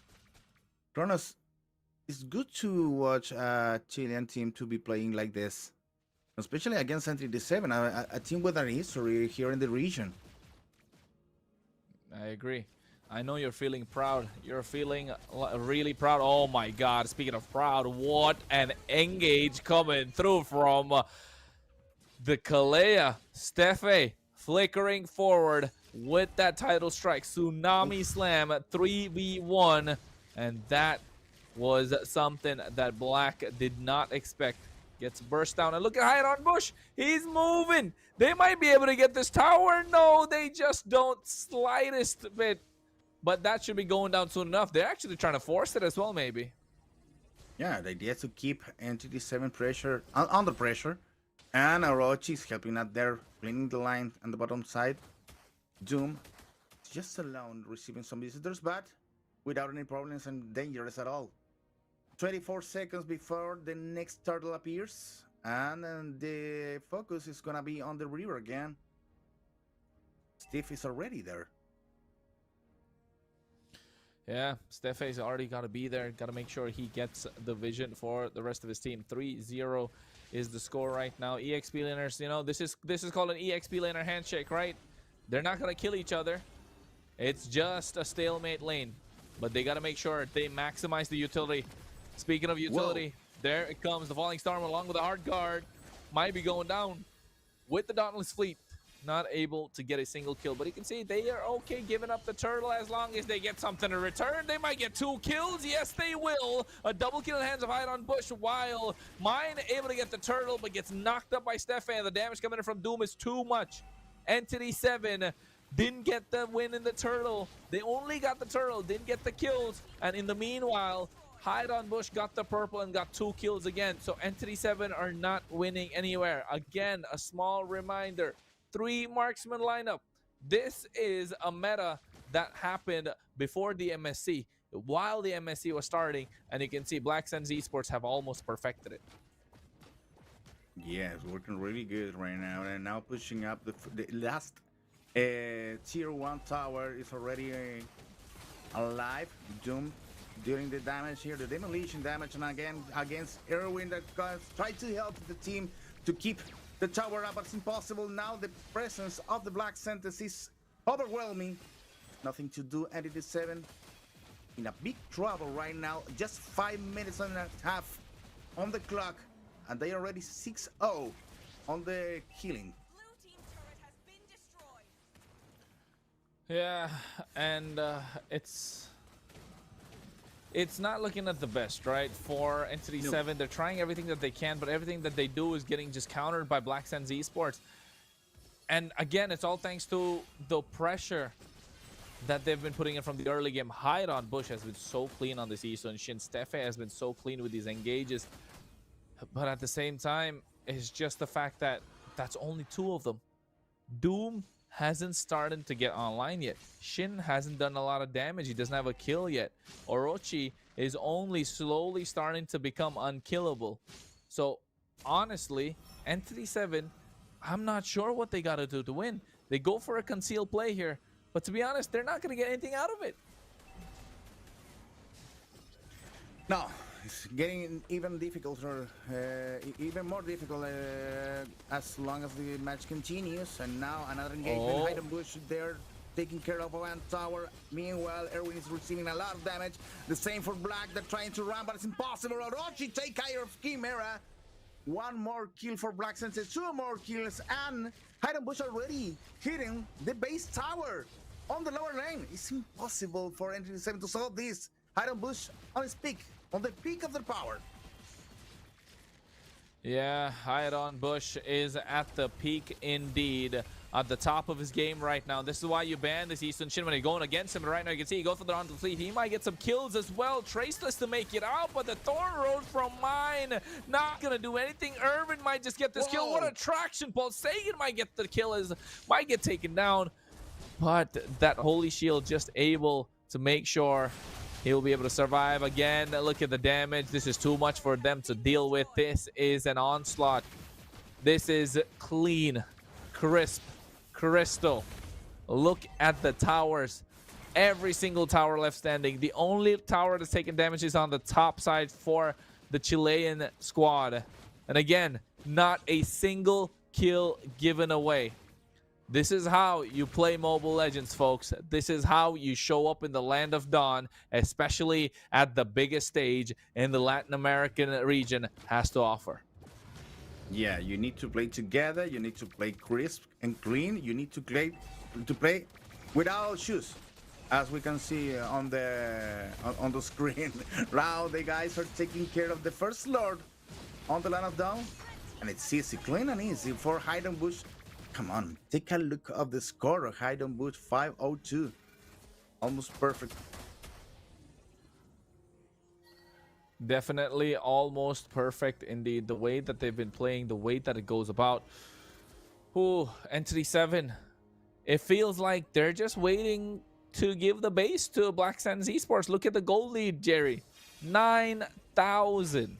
Kronos, it's good to watch a Chilean team to be playing like this, especially against Entity 7, a team with a history here in the region. I agree. I know you're feeling proud. You're feeling really proud. Oh my God. Speaking of proud, what an engage coming through from the Kalea. Steffe flickering forward with that title strike. Tsunami Slam 3v1. And that was something that Black did not expect. Gets burst down. And look at Hide on Bush. He's moving. They might be able to get this tower. No, they just don't slightest bit. But that should be going down soon enough. They're actually trying to force it as well, maybe. Yeah, the idea is to keep Entity 7 pressure under pressure. And Orochi is helping out there, cleaning the line on the bottom side. Doom is just alone receiving some visitors, but without any problems and dangerous at all. 24 seconds before the next turtle appears. And the focus is going to be on the river again. Steve is already there. Yeah, Steffe's already got to be there. Got to make sure he gets the vision for the rest of his team. 3-0 is the score right now. EXP laners, you know, this is called an EXP laner handshake, right? They're not going to kill each other. It's just a stalemate lane. But they got to make sure they maximize the utility. Speaking of utility, there it comes. The Falling Storm along with the Hard Guard. Might be going down with the Dauntless Fleet. Not able to get a single kill, but you can see they are okay giving up the turtle as long as they get something in return. They might get 2 kills. Yes, they will. A double kill in the hands of Hide on Bush, while Mine able to get the turtle, but gets knocked up by Stefan. The damage coming in from Doom is too much. Entity 7 didn't get the win in the turtle. They only got the turtle, didn't get the kills. And in the meanwhile, Hide on Bush got the purple and got 2 kills again. So Entity 7 are not winning anywhere. Again, a small reminder. 3 marksman lineup. This is a meta that happened before the MSC, while the MSC was starting, and you can see Black Sands Esports have almost perfected it. Yeah, it's working really good right now. And now pushing up the last tier 1 tower is already alive. Doom during the damage here, the demolition damage, and again against Erwin that try to help the team to keep the tower up, but it's impossible. Now the presence of the Black Sentence is overwhelming. Nothing to do. NDT7 in a big trouble right now. Just 5 minutes and a half on the clock, and they are already 6-0 on the killing. Blue team turret has been destroyed. Yeah, and it's not looking at the best, right? For Entity 7, they're trying everything that they can, but everything that they do is getting just countered by Black Sands Esports. And again, it's all thanks to the pressure that they've been putting in from the early game. Hide on Bush has been so clean on this ESO, and Shin Stefe has been so clean with these engages. But at the same time, it's just the fact that that's only 2 of them. Doom hasn't started to get online yet. Shin hasn't done a lot of damage. He doesn't have a kill yet. Orochi is only slowly starting to become unkillable. So honestly, Entity 7, I'm not sure what they got to do to win. They go for a concealed play here, but to be honest, they're not going to get anything out of it. No, it's getting even difficulter, even more difficult as long as the match continues. And now another engagement. Oh. Hidden Bush there taking care of one tower. Meanwhile, Erwin is receiving a lot of damage. The same for Black. They're trying to run, but it's impossible. Orochi take care of Chimera. 1 more kill for Black Senses, 2 more kills, and Hidden Bush already hitting the base tower on the lower lane. It's impossible for Entity 7 to solve this. Hidden Bush on his peak, on the peak of their power. Yeah, Hydon Bush is at the peak indeed. At the top of his game right now. This is why you ban this Eastern Shin when you're going against him. Right now you can see he goes for the onto the fleet. He might get some kills as well. Traceless to make it out, but the Thorn Road from Mine not gonna do anything. Irvin might just get this kill. What a traction pull. Sagan might get the kill, might get taken down. But that Holy Shield just able to make sure he'll be able to survive. Again, look at the damage. This is too much for them to deal with. This is an onslaught. This is clean, crisp, crystal. Look at the towers. Every single tower left standing. The only tower that's taking damage is on the top side for the Chilean squad. And again, not a single kill given away. This is how you play Mobile Legends, folks. This is how you show up in the Land of Dawn, especially at the biggest stage in the Latin American region has to offer. Yeah, you need to play together. You need to play crisp and clean. You need to play without shoes, as we can see on the screen. Now the guys are taking care of the first Lord on the Land of Dawn, and it's easy, clean and easy for Hidden Bush. Come on, take a look of the score of Hidden Bush 502, almost perfect. Definitely almost perfect indeed. The way that they've been playing, the way that it goes about. Ooh, Entity 7. It feels like they're just waiting to give the base to Black Sands Esports. Look at the goal lead, Jerry. 9,000.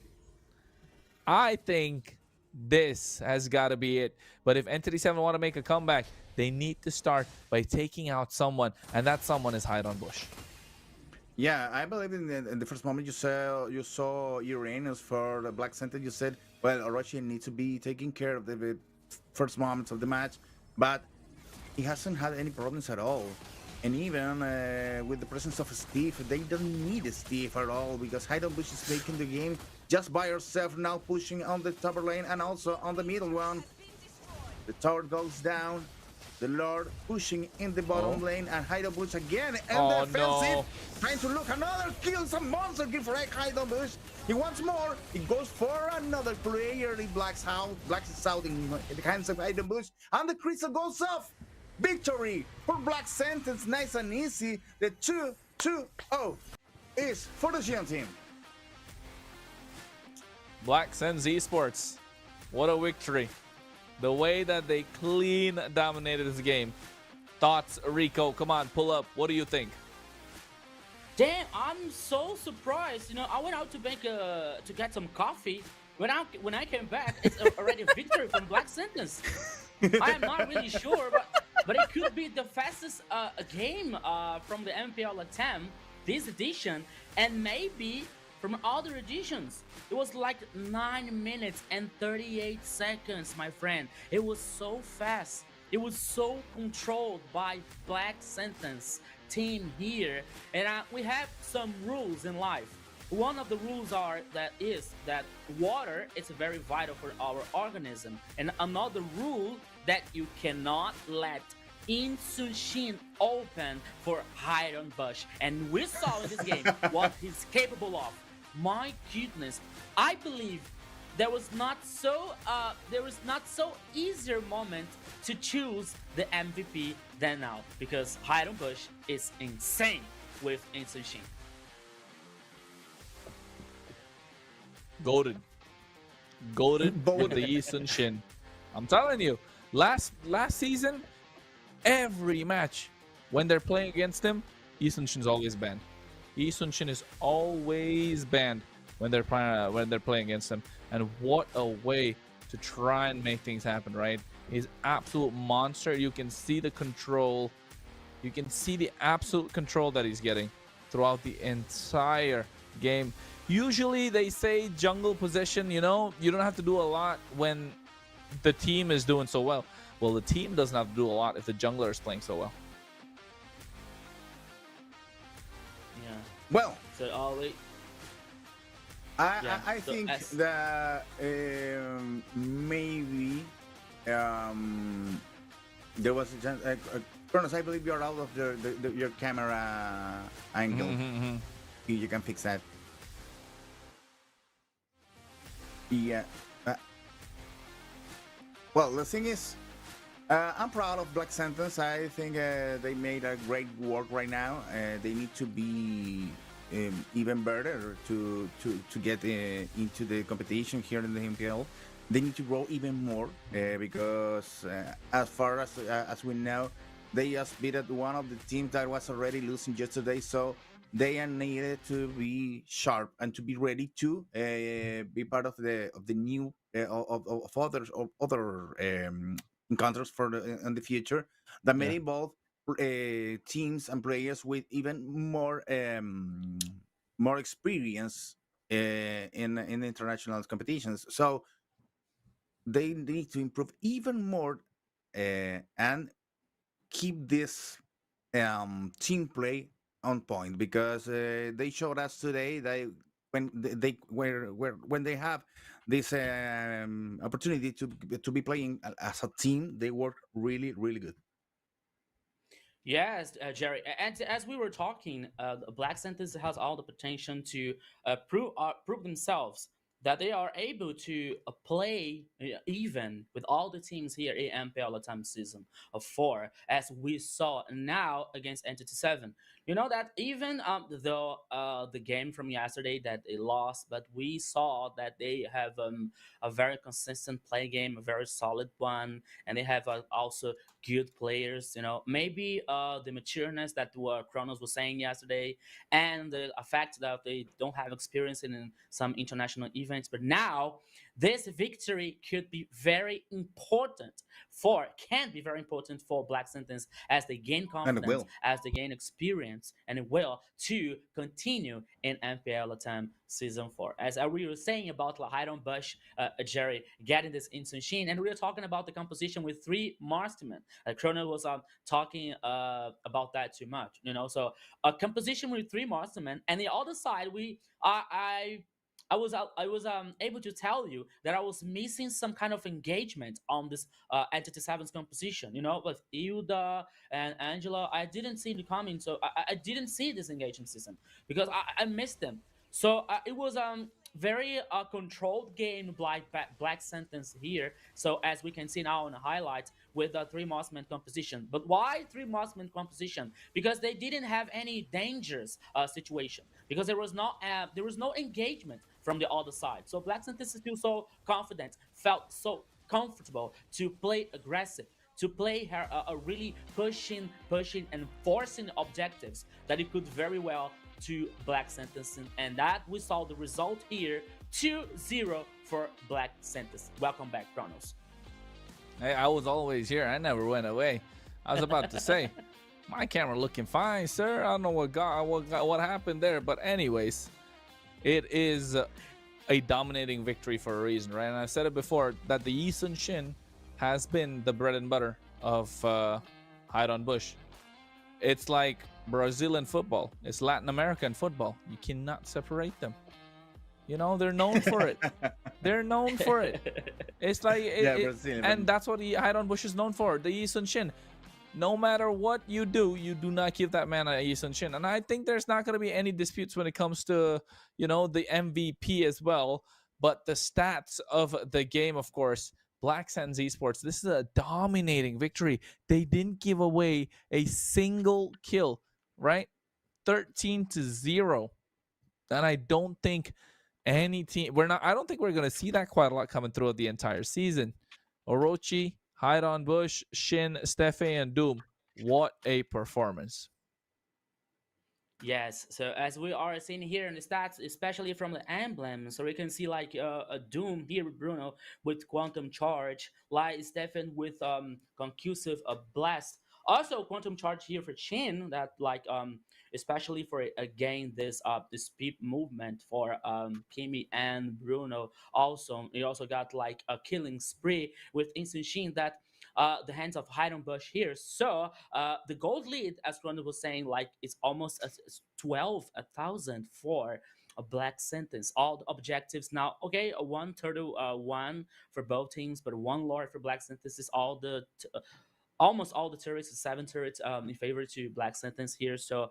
I think this has got to be it. But if Entity 7 want to make a comeback, they need to start by taking out someone. And that someone is Hidon Bush. Yeah, I believe in the first moment you saw Uranus for the Black Center. You said, well, Orochi needs to be taking care of the first moments of the match, but he hasn't had any problems at all. And even with the presence of Steve, they don't need Steve at all because Hidon Bush is making the game just by herself now, pushing on the top lane and also on the middle one. The tower goes down. The Lord pushing in the bottom lane, and Hidon Bush again and defensive. No. Trying to look another kill, some monster kill for Hidon Bush. He wants more. He goes for another player. He blacks out in the hands of Hidon Bush, and the crystal goes off. Victory for Black Sentence, nice and easy. The 2-2-0 is for the Xian team. Black Sands Esports. What a victory. The way that they clean dominated this game. Thoughts, Rico? Come on, pull up. What do you think? Damn, I'm so surprised. You know, I went out to get some coffee, when I came back, it's already a victory from Black Sentence. I am not really sure, but it could be the fastest game from the MPL LATAM this edition, and maybe from other editions. It was like 9 minutes and 38 seconds, my friend. It was so fast. It was so controlled by Black Sentence team here, and we have some rules in life. One of the rules is that water is very vital for our organism, and another rule that you cannot let Insushin open for Iron Bush, and we saw in this game what he's capable of. My goodness, I believe there was not so easier moment to choose the MVP than now, because Iron Bush is insane with Insushin. Goaded. Goaded with the Yi Sun Shin. I'm telling you, last season, every match when they're playing against him, Yi Sun Shin's always banned. Yi Sun Shin is always banned when they're playing against him. And what a way to try and make things happen, right? He's absolute monster. You can see the control. You can see the absolute control that he's getting throughout the entire game. Usually they say jungle position, you know, you don't have to do a lot when the team is doing so well. Well, the team doesn't have to do a lot if the jungler is playing so well. Yeah. Well, So always. I so think as- that maybe there was a chance. Kronos, I believe you're out of your camera angle. You can fix that. Yeah. Well, the thing is, I'm proud of Black Sentence. I think they made a great work right now. They need to be even better to get into the competition here in the MPL. They need to grow even more because as far as we know, they just beat one of the teams that was already losing yesterday. So they are needed to be sharp and to be ready to be part of the new other encounters for in the future that may Yeah. involve teams and players with even more experience in international competitions. So they need to improve even more and keep this team play on point because they showed us today that when they when they have this opportunity to be playing as a team, they work really good. Yes, Jerry. And as we were talking, Black Sentence has all the potential to prove themselves that they are able to play even with all the teams here in MPL time season of 4, as we saw now against Entity 7. You know that even though the game from yesterday that they lost, but we saw that they have a very consistent play game, a very solid one, and they have also good players. You know, maybe the matureness that Kronos was saying yesterday, and the fact that they don't have experience in some international events. But now this victory could be very important can be very important for Black Sentence as they gain And it confidence, will. as they gain experience, and it will to continue in MPL Latam season 4. As we were saying about Lahiron Bush, Jerry getting this into machine, and we were talking about the composition with 3 marksmen. Chrono was talking about that too much, you know. So a composition with 3 marksmen, and the other side, I was able to tell you that I was missing some kind of engagement on this Entity 7's composition, you know, with Ilda and Angela. I didn't see the coming, so I didn't see this engagement system because I missed them. So it was very controlled game Black Sentence here. So as we can see now in the highlights with the 3 Mossman composition. But why 3 Mossman composition? Because they didn't have any dangerous situation. Because there was no engagement from the other side. So Black Sentence is still so confident, felt so comfortable to play aggressive, to play her really pushing and forcing objectives that it could very well to Black Sentence, and that we saw the result here 2-0 for Black Sentence. Welcome back, Chronos. Hey, I was always here. I never went away. I was about to say, my camera looking fine, sir. I don't know what happened there, but anyways, it is a dominating victory for a reason, right? And I said it before that the Yi Sun Shin has been the bread and butter of Hide on Bush. It's like Brazilian football. It's Latin American football. You cannot separate them. You know, they're known for it. They're known for it. It's like, Brazilian. and that's what the Hide on Bush is known for. The Yi Sun Shin. No matter what you do not give that man a Yi Sun Shin. And I think there's not going to be any disputes when it comes to, you know, the MVP as well. But the stats of the game, of course, Black Sands Esports, this is a dominating victory. They didn't give away a single kill, right? 13-0. And I don't think any team, I don't think we're going to see that quite a lot coming throughout the entire season. Orochi, Hide on Bush, Shin, Steffe, and Doom. What a performance. Yes, so as we are seeing here in the stats, especially from the emblem, so we can see like a Doom here with Bruno with Quantum Charge, like Stefan with Concussive Blast. Also Quantum Charge here for Chin, that like especially for again this speed movement for Kimi and Bruno. Also, he also got like a killing spree with Instant Shin that the hands of Hiram Bush here. So the gold lead, as Ronald was saying, like it's almost 12,000 for a Black Sentence. All the objectives now, okay, a one turtle, one for both teams, but one lord for Black Sentence is all the almost all the turrets, 7 turrets in favor to Black Sentence here. So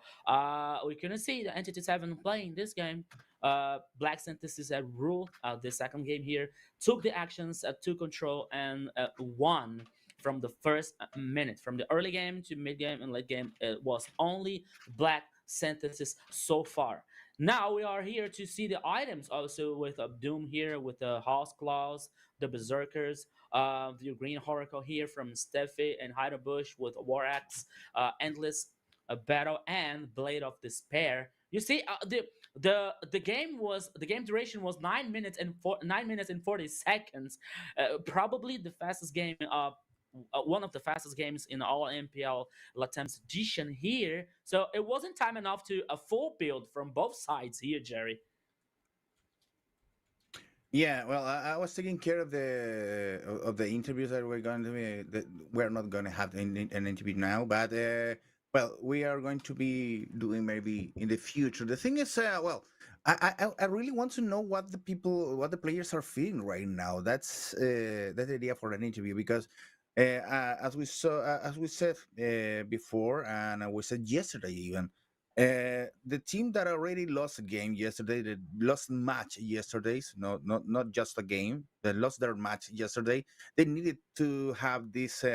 we couldn't see the Entity 7 playing this game. Black Sentence is a rule. The second game here took the actions, took control, and won from the first minute. From the early game to mid game and late game, it was only Black Sentences so far. Now we are here to see the items also with Doom here with the House Claws, the Berserkers, the Green Oracle here from Steffi and Bush with War Axe, Endless Battle, and Blade of Despair. You see, the game duration was 9 minutes and 40 seconds. Probably the fastest game. One of the fastest games in all MPL LATAM's edition here. So it wasn't time enough to a full build from both sides here, Jerry. Yeah, well, I was taking care of the interviews that we're going to be. That we're not going to have an interview now, but well, we are going to be doing maybe in the future. The thing is, well, I really want to know what the players are feeling right now. That's the idea for an interview because. As we said before, and we said yesterday even, the team that already lost a game yesterday, the lost match yesterday, not just a game, they lost their match yesterday. They needed to have this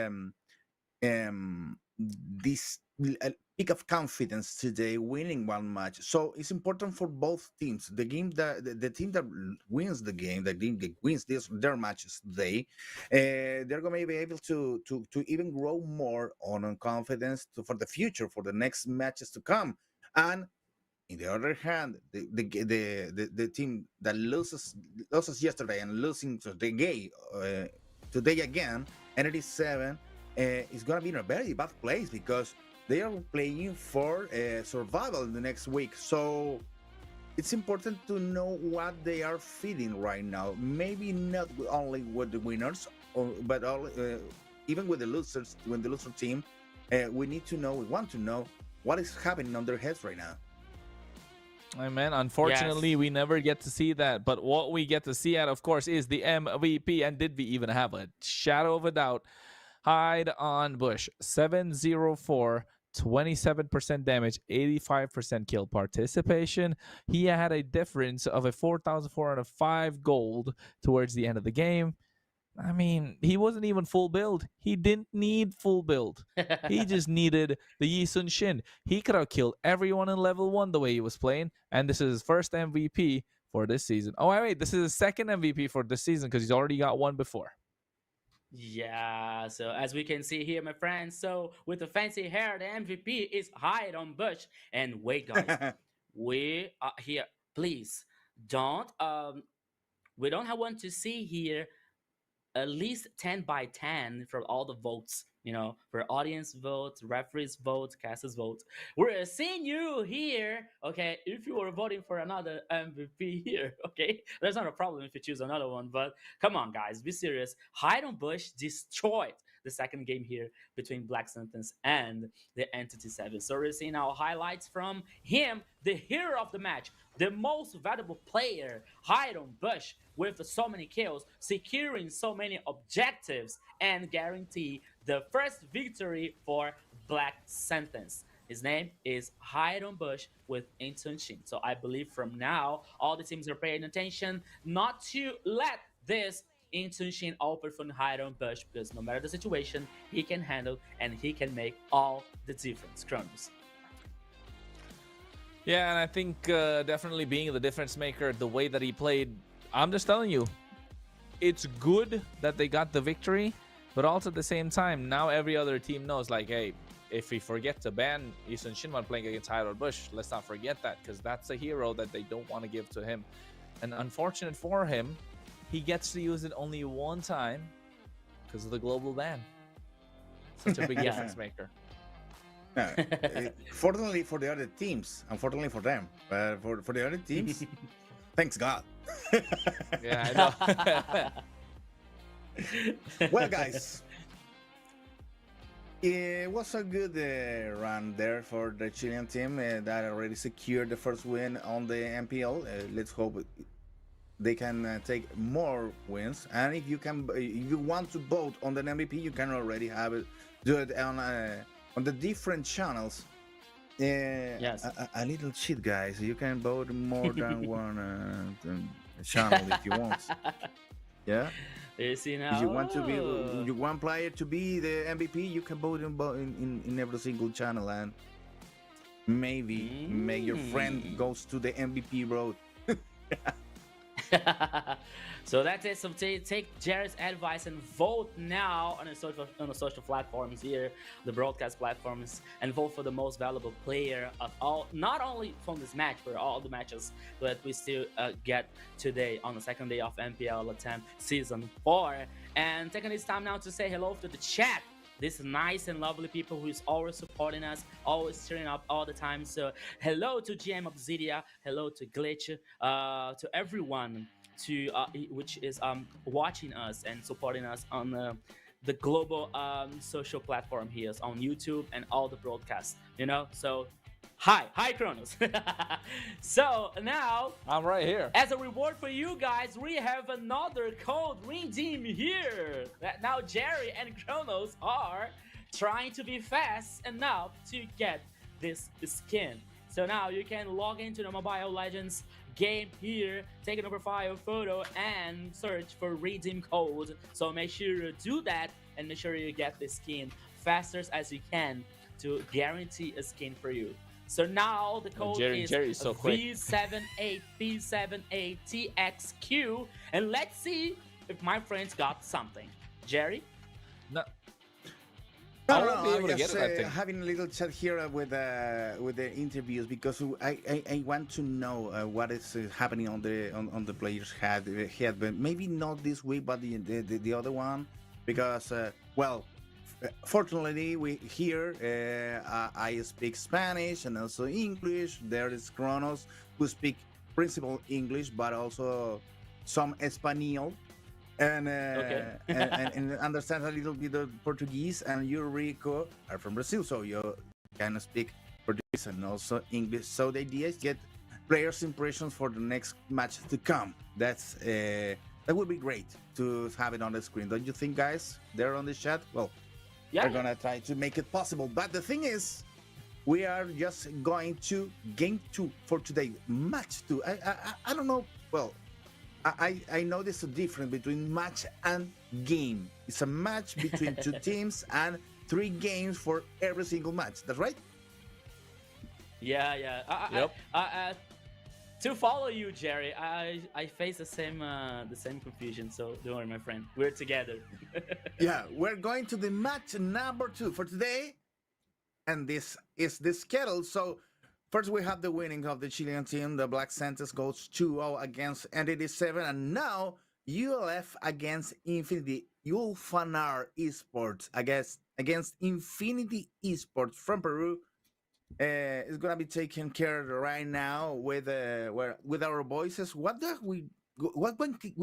peak of confidence today, winning one match. So it's important for both teams. The game that the team that wins the game, the team that wins their matches today, they're going to be able to even grow more on confidence for the future, for the next matches to come. And in the other hand, the team that loses yesterday and losing today again, ND7 is going to be in a very bad place because they are playing for survival in the next week. So it's important to know what they are feeling right now. Maybe not only with the winners, but even with the losers, when the loser team, we want to know what is happening on their heads right now. I mean, unfortunately, Yes. we never get to see that. But what we get to see at, of course, is the MVP. And did we even have a shadow of a doubt? Hide on Bush, 704, 27% damage, 85% kill participation. He had a difference of a 4,405 gold towards the end of the game. I mean, he wasn't even full build. He didn't need full build. He just needed the Yi Sun Shin. He could have killed everyone in level 1 the way he was playing. And this is his first MVP for this season. Oh, wait, this is his second MVP for this season because he's already got one before. Yeah, so as we can see here, my friends, so with the fancy hair, the MVP is Hide on Bush. And wait, guys, we here. Please don't. We don't want to see here at least 10 by 10 for all the votes, for audience votes, referees votes, casters votes. We're seeing you here, okay? If you are voting for another MVP here, okay? There's not a problem if you choose another one, but come on, guys, be serious. Hydon Bush destroyed the second game here between Black Sentence and the Entity 7. So we're seeing our highlights from him, the hero of the match, the most valuable player, Hydon Bush, with so many kills, securing so many objectives, and guarantee the first victory for Black Sentence. His name is Hydon Bush with Intenshin. So I believe from now, all the teams are paying attention not to let this Intenshin open from Hydon Bush, because no matter the situation, he can handle and he can make all the difference. Kronos. Yeah, and I think definitely being the difference maker, the way that he played, I'm just telling you, it's good that they got the victory, but also at the same time, now every other team knows, like, hey, if we forget to ban Isun Shinwan playing against Hydon Bush, let's not forget that, because that's a hero that they don't want to give to him. And unfortunate for him, he gets to use it only one time because of the global ban. Such a big difference maker. Fortunately for the other teams, unfortunately for them, but for the other teams, thanks God. Yeah, I know. Well, guys, it was a good run there for the Chilean team that already secured the first win on the MPL. Let's hope they can take more wins. And if you want to vote on the MVP, you can already have it. Do it on the different channels. Yes. A little cheat, guys. You can vote more than one channel if you want. Yeah. You see now. If you want to be you want player to be the MVP, you can vote in every single channel, and maybe make your friend goes to the MVP road. So that's it. So take Jared's advice and vote now on the social platforms here, the broadcast platforms, and vote for the most valuable player of all, not only from this match, but all the matches that we still get today on the second day of MPL LATAM Season 4. And taking this time now to say hello to the chat. These nice and lovely people who is always supporting us, always cheering up all the time. So hello to GM Obsidia, hello to Glitch, to everyone which is watching us and supporting us on the global social platform here on YouTube and all the broadcasts. So hi Kronos. So now I'm right here. as a reward for you guys, we have another code redeem here. That now Jerry and Kronos are trying to be fast enough to get this skin. So now you can log into the Mobile Legends game here, take a profile photo, and search for redeem code. So make sure you do that and make sure you get the skin faster as you can to guarantee a skin for you. So now the code is so quick. V78P78TXQ, and let's see if my friends got something. Jerry? No. I I don't won't know. be able to I'm get just it, I think. having a little chat here with the interviews, because I want to know what is happening on the players' head, but maybe not this week, but the other one, because fortunately we here I speak Spanish and also English. There is Kronos who speak principal English, but also some Espanol. And, and understand a little bit of Portuguese, and you, Rico, are from Brazil, so you can speak Portuguese and also English. So the idea is get players' impressions for the next match to come. That would be great to have it on the screen, don't you think, guys? There on the chat. Well, we're gonna try to make it possible. But the thing is, we are just going to game 2 for today. Match 2. I don't know. Well, I know there's a difference between match and game. It's a match between two teams and 3 games for every single match. That's right? Yeah. Yep. To follow you, Jerry, I face the same confusion. So don't worry, my friend. We're together. Yeah, we're going to the match number 2 for today, and this is the schedule. So First, we have the winning of the Chilean team. The Black Santos goes 2-0 against Entity 7. And now ULF against Infinity. Ulfanar Esports against Infinity Esports from Peru. Is gonna be taken care of right now with our voices. We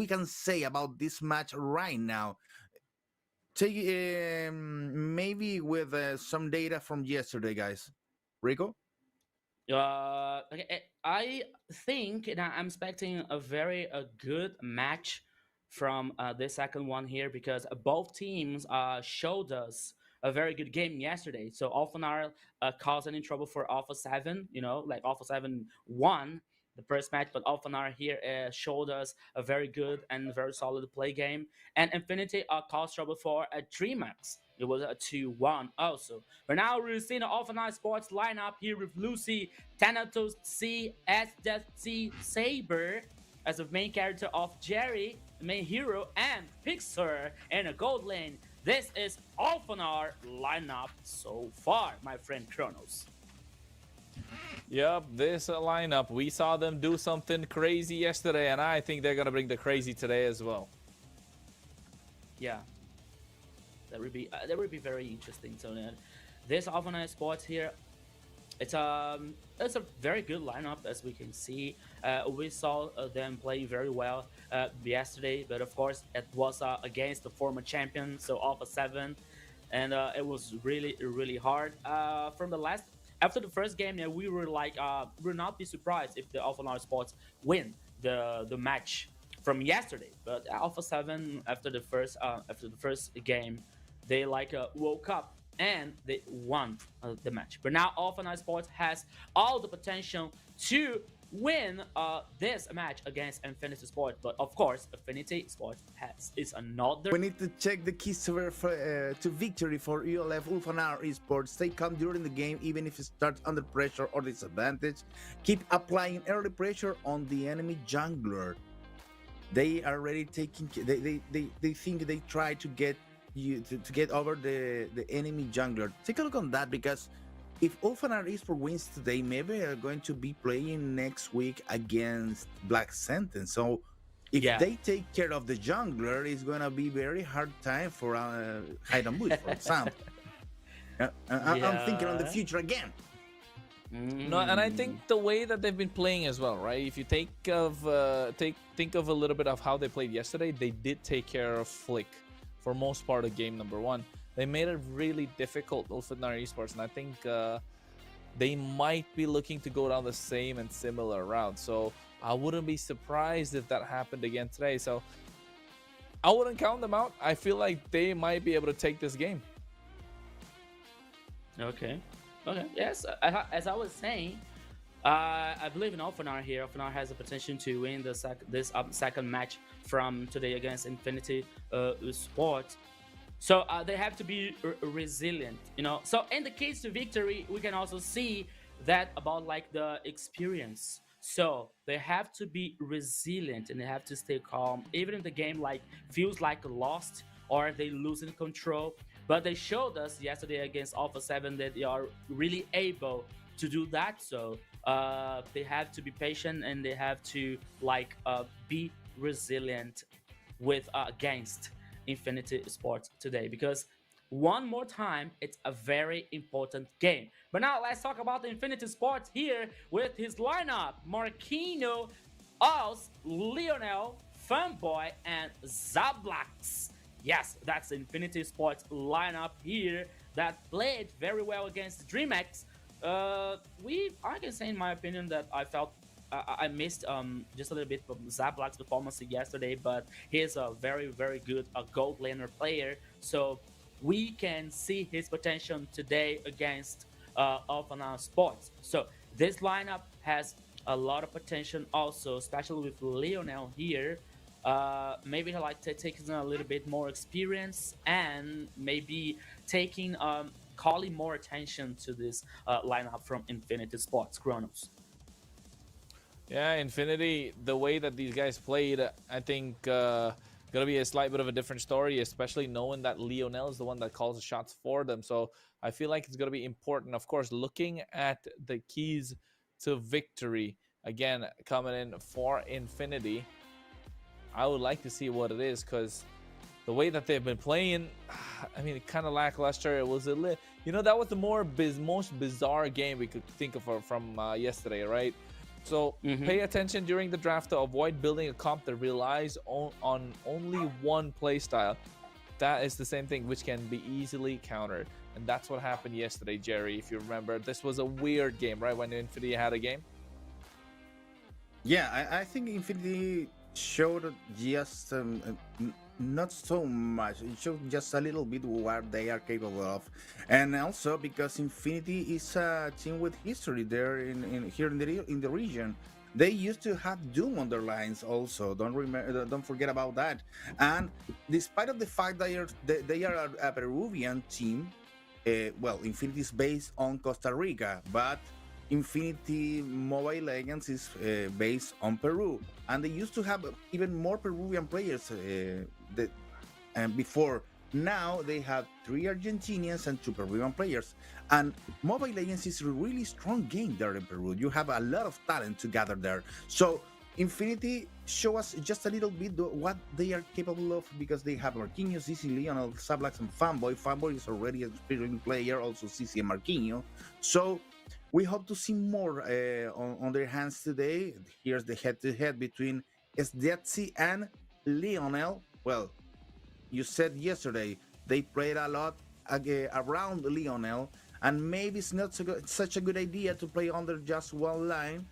can say about this match right now? Take maybe with some data from yesterday, guys. Rico. Okay, I think that I'm expecting a very good match from this second one here because both teams showed us a very good game yesterday. So Alphanar caused any trouble for Alpha 7, like Alpha 7 won the first match, but Alphanar here showed us a very good and very solid play game. And Infinity caused trouble for DreamX. It was a 2-1 also. But now we're seeing the Alpha Sports lineup here with Lucy, Thanatos C, SC Saber as the main character of Jerry, the main hero, and Pixar in a gold lane. This is Alphanar lineup so far, my friend Kronos. Yep, this lineup, we saw them do something crazy yesterday, and I think they're gonna bring the crazy today as well. Yeah, that would be very interesting. So this Alpha Sports here, it's a very good lineup as we can see. We saw them play very well yesterday, but of course it was against the former champion, so Alpha 7, and it was really hard. After the first game, we were like, we'll not be surprised if the Alpha Sports win the match from yesterday. But Alpha 7 after the first game, they woke up and they won the match. But now Alpha Sports has all the potential to win this match against Infinity Sports. But of course, Infinity Sports is another. We need to check the keys to victory for ULF Ulfanar Esports. Stay calm during the game, even if it starts under pressure or disadvantage. Keep applying early pressure on the enemy jungler. They are already taking. They think they try to get you to get over the enemy jungler. Take a look on that, because if Ulfanar Esports wins today, maybe they're going to be playing next week against Black Sentence. So if they take care of the jungler, it's going to be very hard time for Hide and Bush, for example. I'm thinking on the future again. No, and I think the way that they've been playing as well, right? If you think of a little bit of how they played yesterday, they did take care of Flick for most part of game number 1. They made it really difficult, Ulfanar Esports, and I think they might be looking to go down the same and similar route. So I wouldn't be surprised if that happened again today. So I wouldn't count them out. I feel like they might be able to take this game. Okay. Yes, as I was saying, I believe in Alphanar here. Alphanar has the potential to win this second match from today against Infinity Sports. So they have to be resilient, So in the keys to victory, we can also see that about the experience. So they have to be resilient and they have to stay calm, even if the game feels lost or they losing control. But they showed us yesterday against Alpha 7 that they are really able to do that. So they have to be patient and they have to be resilient against Infinity Sports today, because one more time, it's a very important game. But now let's talk about the Infinity Sports here with his lineup: Marquino, Oz, Lionel, Fanboy, and Zablax. Yes, that's Infinity Sports lineup here that played very well against DreamX. I can say in my opinion that I felt I missed just a little bit from Zablax's performance yesterday, but he's a very good gold laner player, so we can see his potential today against Alpha Sports. So this lineup has a lot of potential also, especially with Lionel here. Maybe he taking a little bit more experience and maybe taking calling more attention to this lineup from Infinity Sports. Kronos. Yeah, Infinity, the way that these guys played, I think gonna be a slight bit of a different story, especially knowing that Lionel is the one that calls the shots for them. So I feel like it's gonna be important. Of course, looking at the keys to victory. Again, coming in for Infinity. I would like to see what it is, because the way that they've been playing, I mean, kind of lackluster. It was that was the most bizarre game we could think of from yesterday, right? So pay attention during the draft to avoid building a comp that relies on only one play style. That is the same thing, which can be easily countered. And that's what happened yesterday, Jerry. If you remember, this was a weird game, right? When Infinity had a game. Yeah, I think Infinity showed just not so much. It showed just a little bit what they are capable of, and also because Infinity is a team with history there here in the region. They used to have Doom on their lines also. Don't forget about that. And despite of the fact that they are a Peruvian team, well, Infinity is based on Costa Rica, but Infinity Mobile Legends is based on Peru, and they used to have even more Peruvian players before. Now they have 3 Argentinians and 2 Peruvian players, and Mobile Legends is a really strong game there in Peru. You have a lot of talent to gather there. So Infinity show us just a little bit what they are capable of, because they have Marquinhos, CC, Lionel, Sablax, and Fanboy. Fanboy is already an experienced player, also CC and Marquinhos. So we hope to see more on their hands today. Here's the head-to-head between Sdetsi and Lionel. Well, you said yesterday they played a lot around Lionel, and maybe it's not such a good idea to play under just one line.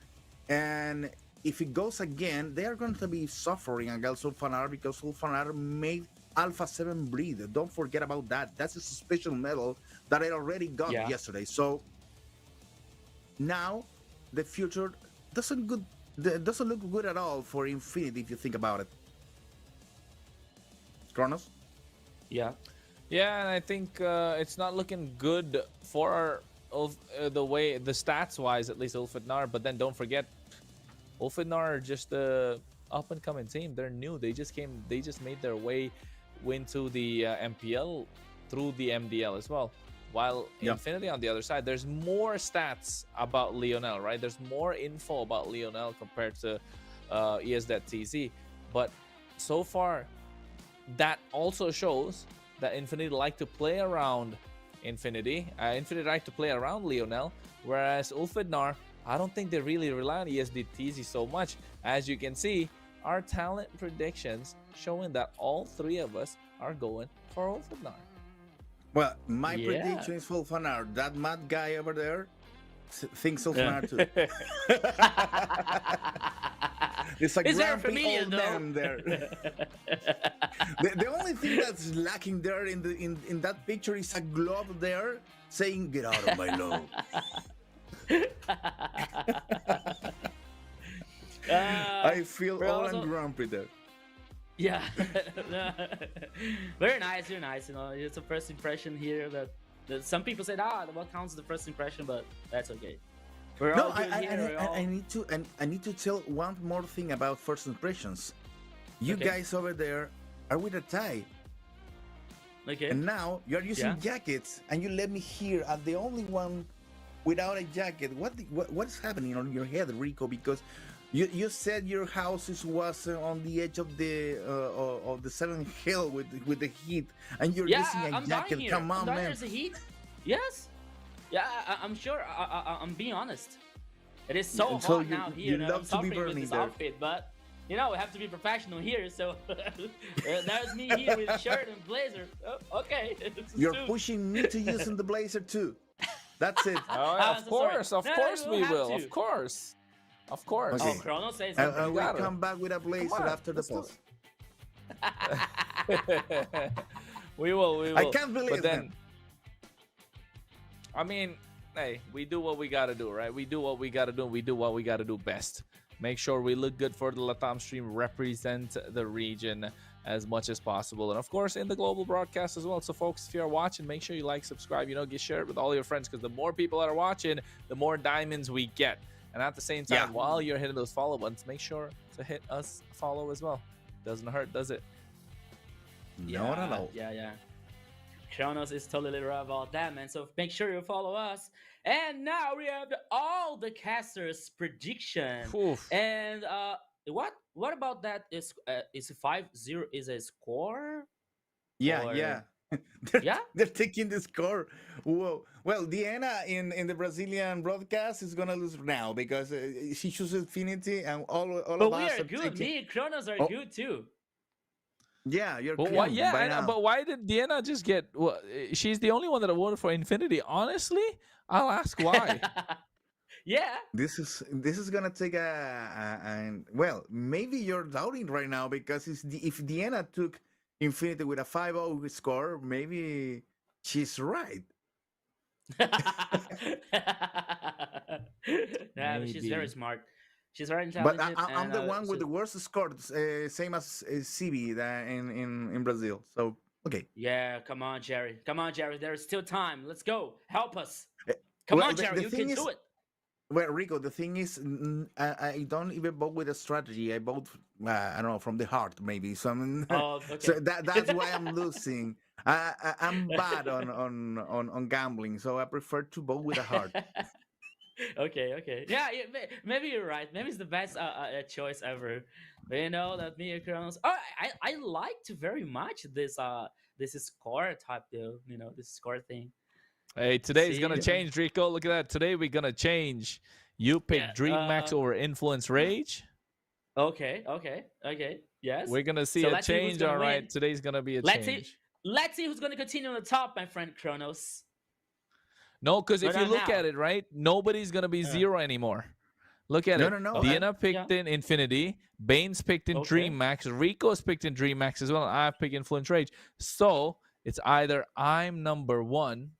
And if it goes again, they are going to be suffering against Sulfanar, because Sulfanar made Alpha 7 bleed. Don't forget about that. That's a special medal that I already got yesterday. So now the future doesn't look good at all for Infinity if you think about it. Kronos? Yeah, and I think it's not looking good for the way the stats wise, at least Ulfidnar. But then don't forget, Ulfidnar are just a up and coming team. They're new. They just made their way into the MPL through the MDL as well. While Infinity on the other side, there's more stats about Lionel, right? There's more info about Lionel compared to ES.TZ. But so far, that also shows that Infinity like to play around Infinity like to play around Lionel, whereas Ulfidnar, I don't think they really rely on ES.TZ so much. As you can see, our talent predictions showing that all 3 of us are going for Ulfidnar. Well, my prediction is Ulfidnar. That mad guy over there thinks Ulfidnar too. It's a grumpy old man there. The only thing that's lacking there in that picture is a glove there saying, "Get out of my lawn." I feel old and grumpy there. Yeah, very nice. You know, it's a first impression here. That some people said, what counts as the first impression, but that's okay. I need to tell one more thing about first impressions. You guys over there are with a tie. Okay. And now you're using jackets, and you let me here as the only one without a jacket. What is happening on your head, Rico? Because you said your house was on the edge of the 7th hill with the heat, and you're using a jacket. Come on, man. There's the heat. Yes. Yeah, I'm sure. I'm being honest. It is so hot now here. You love to be burning with this outfit, but we have to be professional here. So there's me here with a shirt and blazer. Oh, okay. You're pushing me to use the blazer too. That's it. Oh, yeah, of course we will. Of course. Okay. Oh, Chrono says something. We'll come back with a blazer after the post. We will. I can't believe it. I mean, hey, we do what we gotta do, right? We do what we gotta do. We do what we gotta do best. Make sure we look good for the LATAM stream, represent the region as much as possible, and of course in the global broadcast as well. So folks, if you're watching, make sure you like, subscribe, share it with all your friends, because the more people that are watching, the more diamonds we get. And at the same time, while you're hitting those follow buttons, make sure to hit us follow as well. Doesn't hurt, does it? Not at all. Yeah. Kronos is totally right about that, man. So make sure you follow us. And now we have all the casters' prediction. Oof. And what about that? Is 5-0 is a score? Yeah, Or yeah. they're, yeah? they're taking the score. Whoa. Well, Diana in the Brazilian broadcast is gonna lose now because she chooses Infinity, and all But of we us are are good. taking. Me and Kronos are Oh, good too. yeah, you're But why? good by Yeah, now. but why did Diana just get? Well, she's the only one that voted for Infinity. Honestly, I'll ask why. Yeah. This is gonna take well, maybe you're doubting right now because if Diana took Infinity with a 5-0 score, maybe she's right. Yeah, but she's very Maybe. smart. She's very But intelligent, I'm and the one with the worst score, same as CB in Brazil. So okay. yeah. Come on, Jerry. Come on, Jerry. There's still time. Let's go. Help us. Eh, Come Well, on, Jerry. the You thing can is, do it. well, Rico, the thing is, I don't even vote with a strategy. I vote, I don't know, from the heart, maybe. So, Oh, so okay. that's why I'm losing. I'm bad on gambling, so I prefer to vote with a heart. Okay, okay. Yeah, maybe you're right. Maybe it's the best choice ever. But you know that me and Kronos. Oh, I liked very much this score type deal. You know, this score thing. Hey, today's gonna See, change, Rico. Look at that. Today we're gonna change. You yeah. pick Dream Max over Influence Rage. Okay, okay, okay. Yes. We're gonna see So a let's see who's change. gonna All right, win. today's gonna be a Let's see. change. Let's see who's gonna continue on the top, my friend Kronos. No, because But if you not look now. at it, right, nobody's gonna be Uh, zero anymore. Look at No, it. no, no. okay. Diana Yeah. picked in Infinity. Bane's picked in Okay. Dream Max. Rico's picked in Dream Max as well. And I've picked Influence Rage. So it's either I'm number one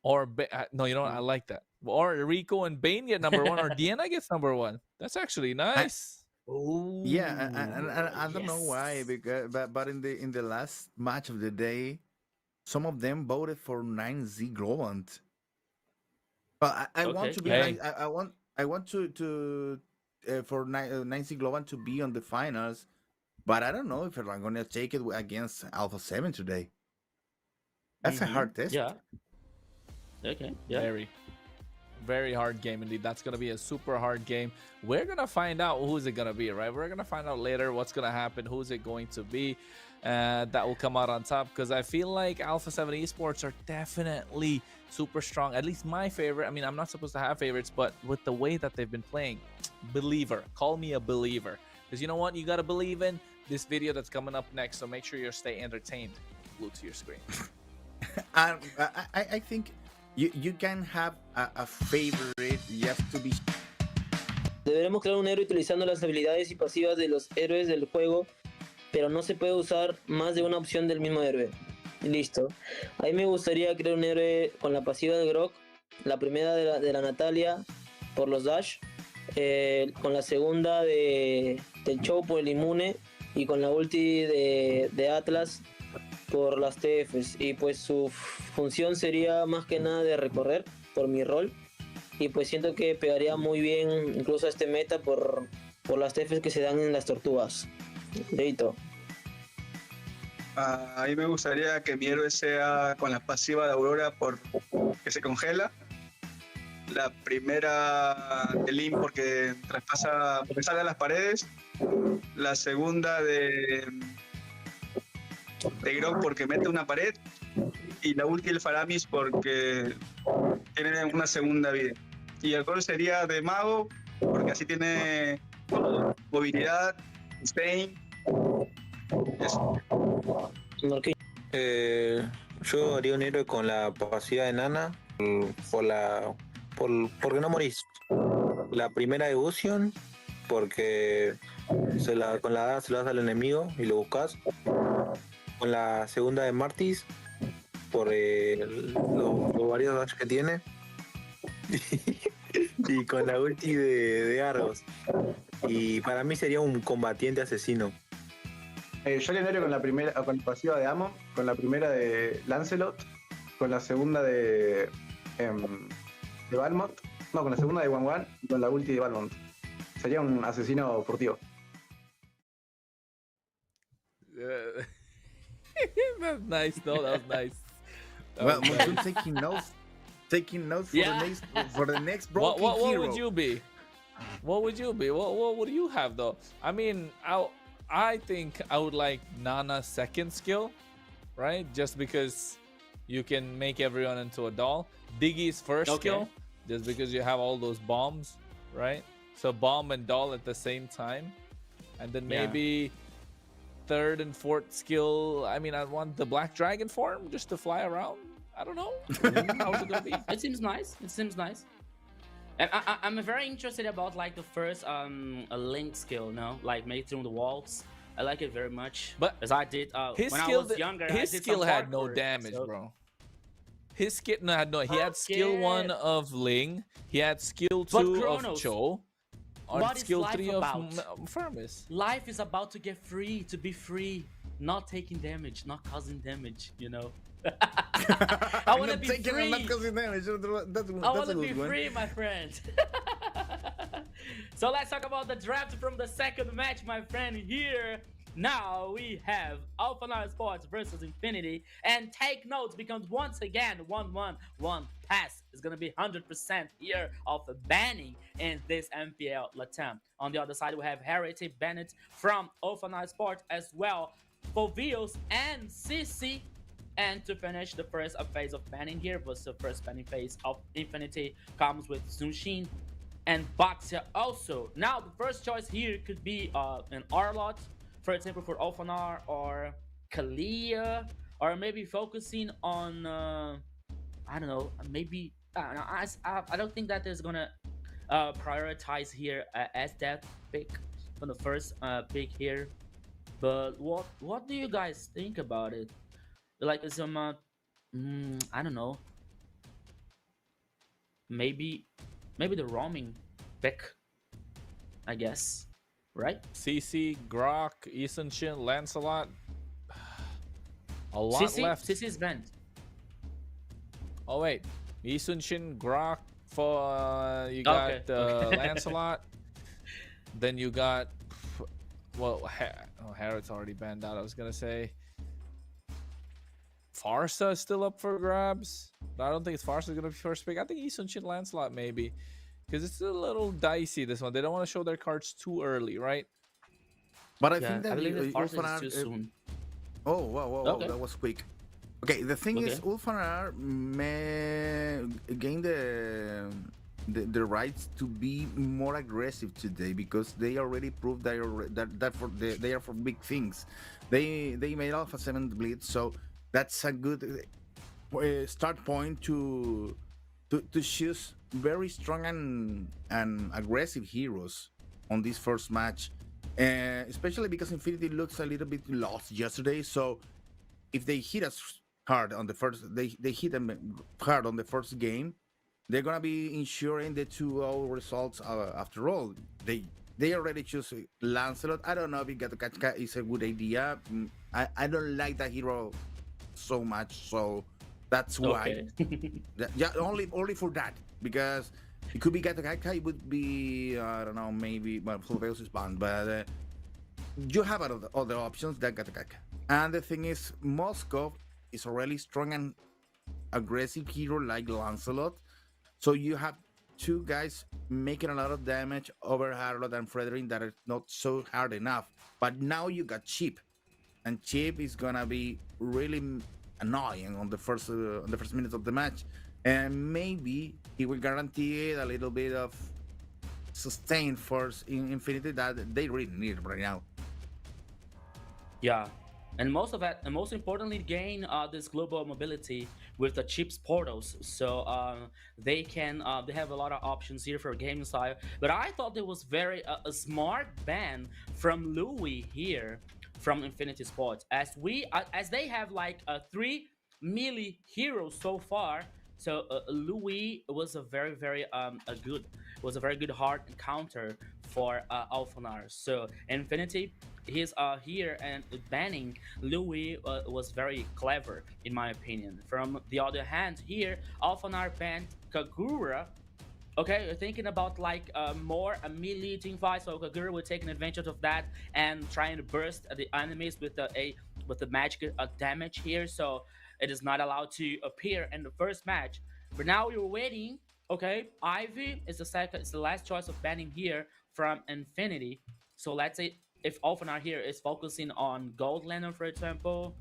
or no, you know what? I like that. Or Rico and Bane get number one, or Diana gets number one. That's actually I, nice. yeah, Ooh, and I don't know why, yes. because but in the last match of the day, some of them voted for 9Z Globant. But I want Okay. to be Yeah. nice. Hey, I want to for 9Z Globant to be on the finals. But I don't know if I'm gonna take it against Alpha 7 today. That's a Mm-hmm. hard test. Yeah. Okay. Yeah. very, very hard game indeed. That's gonna be a super hard game. We're gonna find out who's it gonna be, right? We're gonna find out later what's gonna happen, who's it going to be. That will come out on top, because I feel like Alpha 7 Esports are definitely super strong. At least my favorite. I mean, I'm not supposed to have favorites, but with the way that they've been playing, believer. Call me a believer, because you know what? You gotta believe in this video that's coming up next. So make sure you stay entertained. Glued to your screen. I think you can have a favorite just to be. Deberemos crear un héroe utilizando las habilidades y pasivas de los héroes del juego, pero no se puede usar más de una opción del mismo héroe. Listo. A mí me gustaría crear un héroe con la pasiva de Grok, la primera de la Natalia por los dash, con la segunda del Chow por el inmune y con la ulti de Atlas por las TFs. Y pues su función sería más que nada de recorrer por mi rol. Y pues siento que pegaría muy bien incluso a este meta por las TFs que se dan en las tortugas. Listo. A mí me gustaría que mi héroe sea con la pasiva de Aurora que se congela. La primera de Lin porque sale a las paredes. La segunda de Grok porque mete una pared. Y la ulti del Faramis porque tiene una segunda vida. Y el gol sería de Mago porque así tiene movilidad, sustain. Eso. Yo haría un héroe con la pasiva de Nana porque no morís. La primera de Gusion porque con la da se lo das al enemigo y lo buscas. Con la segunda de Martis por los varios dash que tiene. Y con la ulti de Argos. Y para mí sería un combatiente asesino. Yo le daría con la pasiva de Amon, con la primera de Lancelot, con la segunda de Balmont, no, con la segunda de Wan y con la ulti de Balmont. Sería un asesino furtivo. That's nice, though. That was nice. That Well, was nice. Monsoon taking notes for Yeah. the next What, broken what hero. would you be? What would you be? What would you have though? I mean, I think I would like Nana's second skill, right? Just because you can make everyone into a doll. Diggy's first Okay. skill, just because you have all those bombs, right? So bomb and doll at the same time, and then Yeah. maybe third and fourth skill. I mean, I want the Black Dragon form just to fly around. I don't know. How's it gonna be? It seems nice. It seems nice. And I'm very interested about like the first a link skill, no, like make through the walls. I like it very much. But as I did His when skill, I was younger, I his did skill some had no parkour, damage, so- bro. His skill had no. He had skill Okay. 1 of Ling. He had skill But 2 of Kronos, Cho. On what is skill life 3 about? of Firmus. Life is about to get free, to be free, not taking damage, not causing damage. You know. I want to Not be taking free. and not causing damage. That's I want a to be good one. free, my friend. So let's talk about the draft from the second match, my friend. Here now we have Alpha 9 Sports versus Infinity, and take notes because once again 1-1-1 pass is gonna be 100% here of the banning in this MPL LATAM. On the other side, we have Harriet Bennett from Alpha 9 Sports as well, Fovios and CC. And to finish the first phase of banning here was the first banning phase of Infinity comes with Zunshin and Baxia also. Now the first choice here could be an Arlot, for example, for Alphanar or Kalia, or maybe focusing on I don't know, maybe I don't think that is gonna prioritize here as that pick from the first pick here. But what do you guys think about it? Like some I don't know, maybe the roaming pick, I guess, right? CC, Grok, Eason Shin, Lancelot. A lot CC, left. CC is banned. Oh wait, Eason Shin, Grok for you got Okay, okay. Lancelot. Then you got Harrod's already banned out. I was gonna say Farsa is still up for grabs, but I don't think it's Farsa's gonna be first pick. I think Eason Shin, Lancelot maybe, because it's a little dicey this one. They don't want to show their cards too early, right? But I Yeah, think that I believe you- that Farsa Ulfanar, is too soon. Oh, wow, Okay. that was quick. Okay, the thing is, Okay. Ulfanar may gain the rights to be more aggressive today because they already proved they are they are for big things. They made Alpha 7 bleed, so that's a good start point to choose very strong and aggressive heroes on this first match. Especially because Infinity looks a little bit lost yesterday. So if they hit us hard on the first, they hit them hard on the first game, they're gonna be ensuring the 2-0 results. After all, they already choose Lancelot. I don't know if Gato is a good idea. I don't like that hero so much, so that's why. Okay. Yeah, only for that, because it could be Gato It would be I don't know, maybe Fulveus is banned, but you have other options that Gato. And the thing is, Moscow is a really strong and aggressive hero like Lancelot, so you have two guys making a lot of damage over Harlot and Frederick that are not so hard enough. But now you got Chip, and Chip is gonna be really annoying on the first minutes of the match, and maybe he will guarantee a little bit of sustained force in Infinity that they really need right now. Yeah, and most of that, and most importantly, gain this global mobility with the chips portals. So they can they have a lot of options here for game style. But I thought it was very a smart ban from Louis here from Infinity Sports, as they have like 3 melee heroes so far. So Louis was a very good hard counter for Alphanar. So Infinity, he's here, and banning Louis was very clever in my opinion. From the other hand, here Alphanar banned Kagura. Okay, you're thinking about like more a melee team fight, so Kagura will take advantage of that and trying to burst the enemies with a with the magic damage here, so it is not allowed to appear in the first match. But now you're waiting. Okay, Ivy is the second, is the last choice of banning here from Infinity. So let's say if Alphanar here is focusing on Gold Lantern, for example,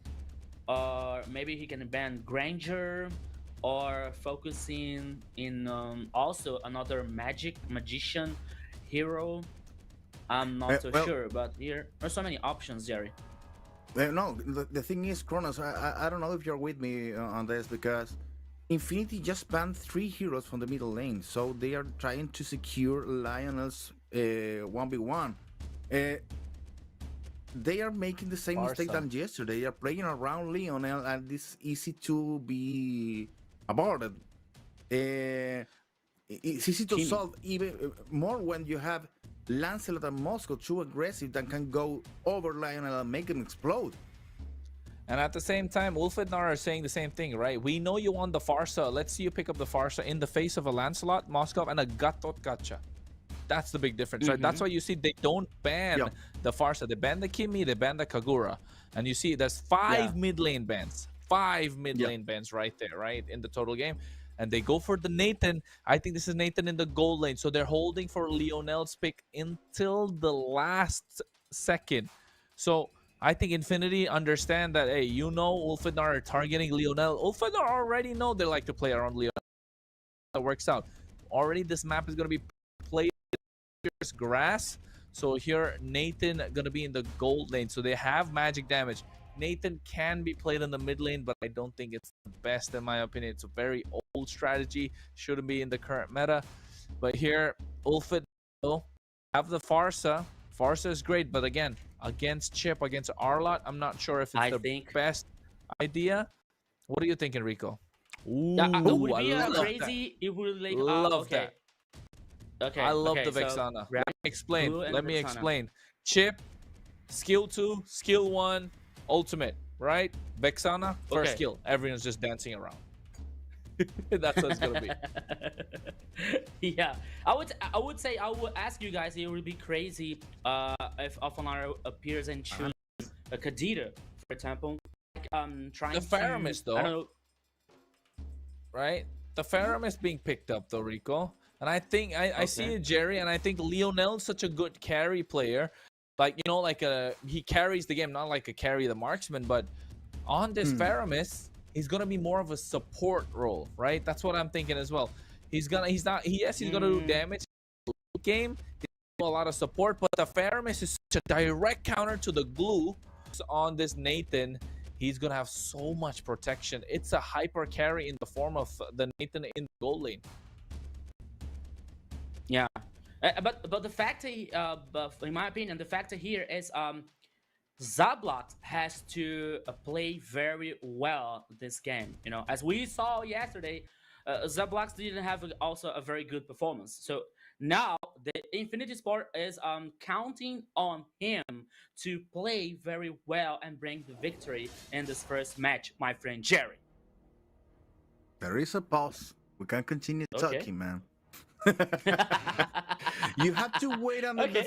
or maybe he can ban Granger, or focusing in also another magician hero. I'm not so well, sure, but here are so many options, Jerry. No, the thing is, Kronos, I don't know if you're with me on this, because Infinity just banned 3 heroes from the middle lane, so they are trying to secure Lionel's 1v1. They are making the same mistake than yesterday. They are playing around Lionel, and it's easy to be aborted. It's easy to solve even more when you have Lancelot and Moscow too aggressive that can go over Lionel and make him explode. And at the same time, Wolf and Nara are saying the same thing, right? We know you want the Farsa. Let's see you pick up the Farsa in the face of a Lancelot, Moskov, and a Gatot Gacha. That's the big difference, right? That's why you see they don't ban the Farsa. They ban the Kimi, they ban the Kagura. And you see there's 5 mid lane bans. 5 mid lane bans right there, right? In the total game. And they go for the Nathan. I think this is Nathan in the gold lane. So they're holding for Lionel's pick until the last second. So I think Infinity understand that, hey, you know Ulfidar are targeting Lionel. Ulfidar already know they like to play around Lionel. That works out. Already this map is going to be played grass. So here Nathan going to be in the gold lane. So they have magic damage. Nathan can be played in the mid lane, but I don't think it's the best in my opinion. It's a very old strategy. Shouldn't be in the current meta. But here, Ulfid have the Farsa. Farsa is great, but again, against Chip, against Arlot, I'm not sure if it's the best idea. What are you thinking, Rico? Ooh, would it be crazy? It would like love okay. that. Okay. I love the Vexana. Let me explain. Let me explain. Chip, skill 2, skill 1, ultimate, right? Vexana, first skill. Everyone's just dancing around. That's what it's gonna be. Yeah, I would say I would ask you guys. It would be crazy if Alphanar appears and choose a Kadita, for example. Like, trying the Faramis though. I don't know. Right? The Faramis being picked up though, Rico. And I think I see it, Jerry, and I think Lionel's such a good carry player. Like, you know, like he carries the game, not like a carry the marksman, but on this Faramis, he's gonna be more of a support role, right? That's what I'm thinking as well. He's gonna do damage game. He's gonna do a lot of support, but the Faramis is such a direct counter to the glue on this Nathan. He's gonna have so much protection. It's a hyper carry in the form of the Nathan in the gold lane. Yeah, but the factor, but in my opinion, the factor here is Zablat has to play very well this game. You know, as we saw yesterday, Zablat didn't have also a very good performance. So now the Infinity Sport is counting on him to play very well and bring the victory in this first match, my friend Jerry. There is a pause. We can continue talking, man. You have to wait under the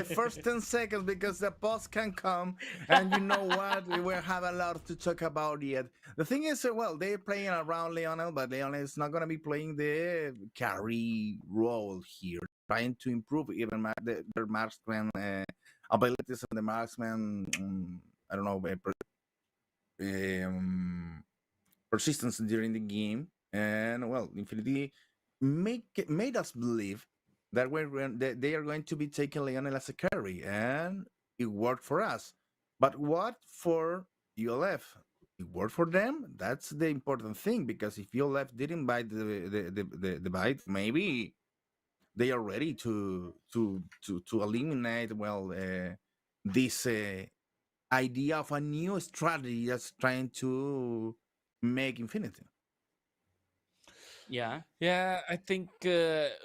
first 10 seconds because the pause can come, and you know what? We will have a lot to talk about yet. The thing is, well, they're playing around Lionel, but Lionel is not going to be playing the carry role here, trying to improve even their marksman abilities and the marksman, I don't know, persistence during the game. And well, Infinity made us believe that they are going to be taking Lionel as a carry, and it worked for us. But what for ULF? It worked for them. That's the important thing, because if ULF didn't bite the bite, maybe they are ready to eliminate this idea of a new strategy that's trying to make Infinity. Yeah, I think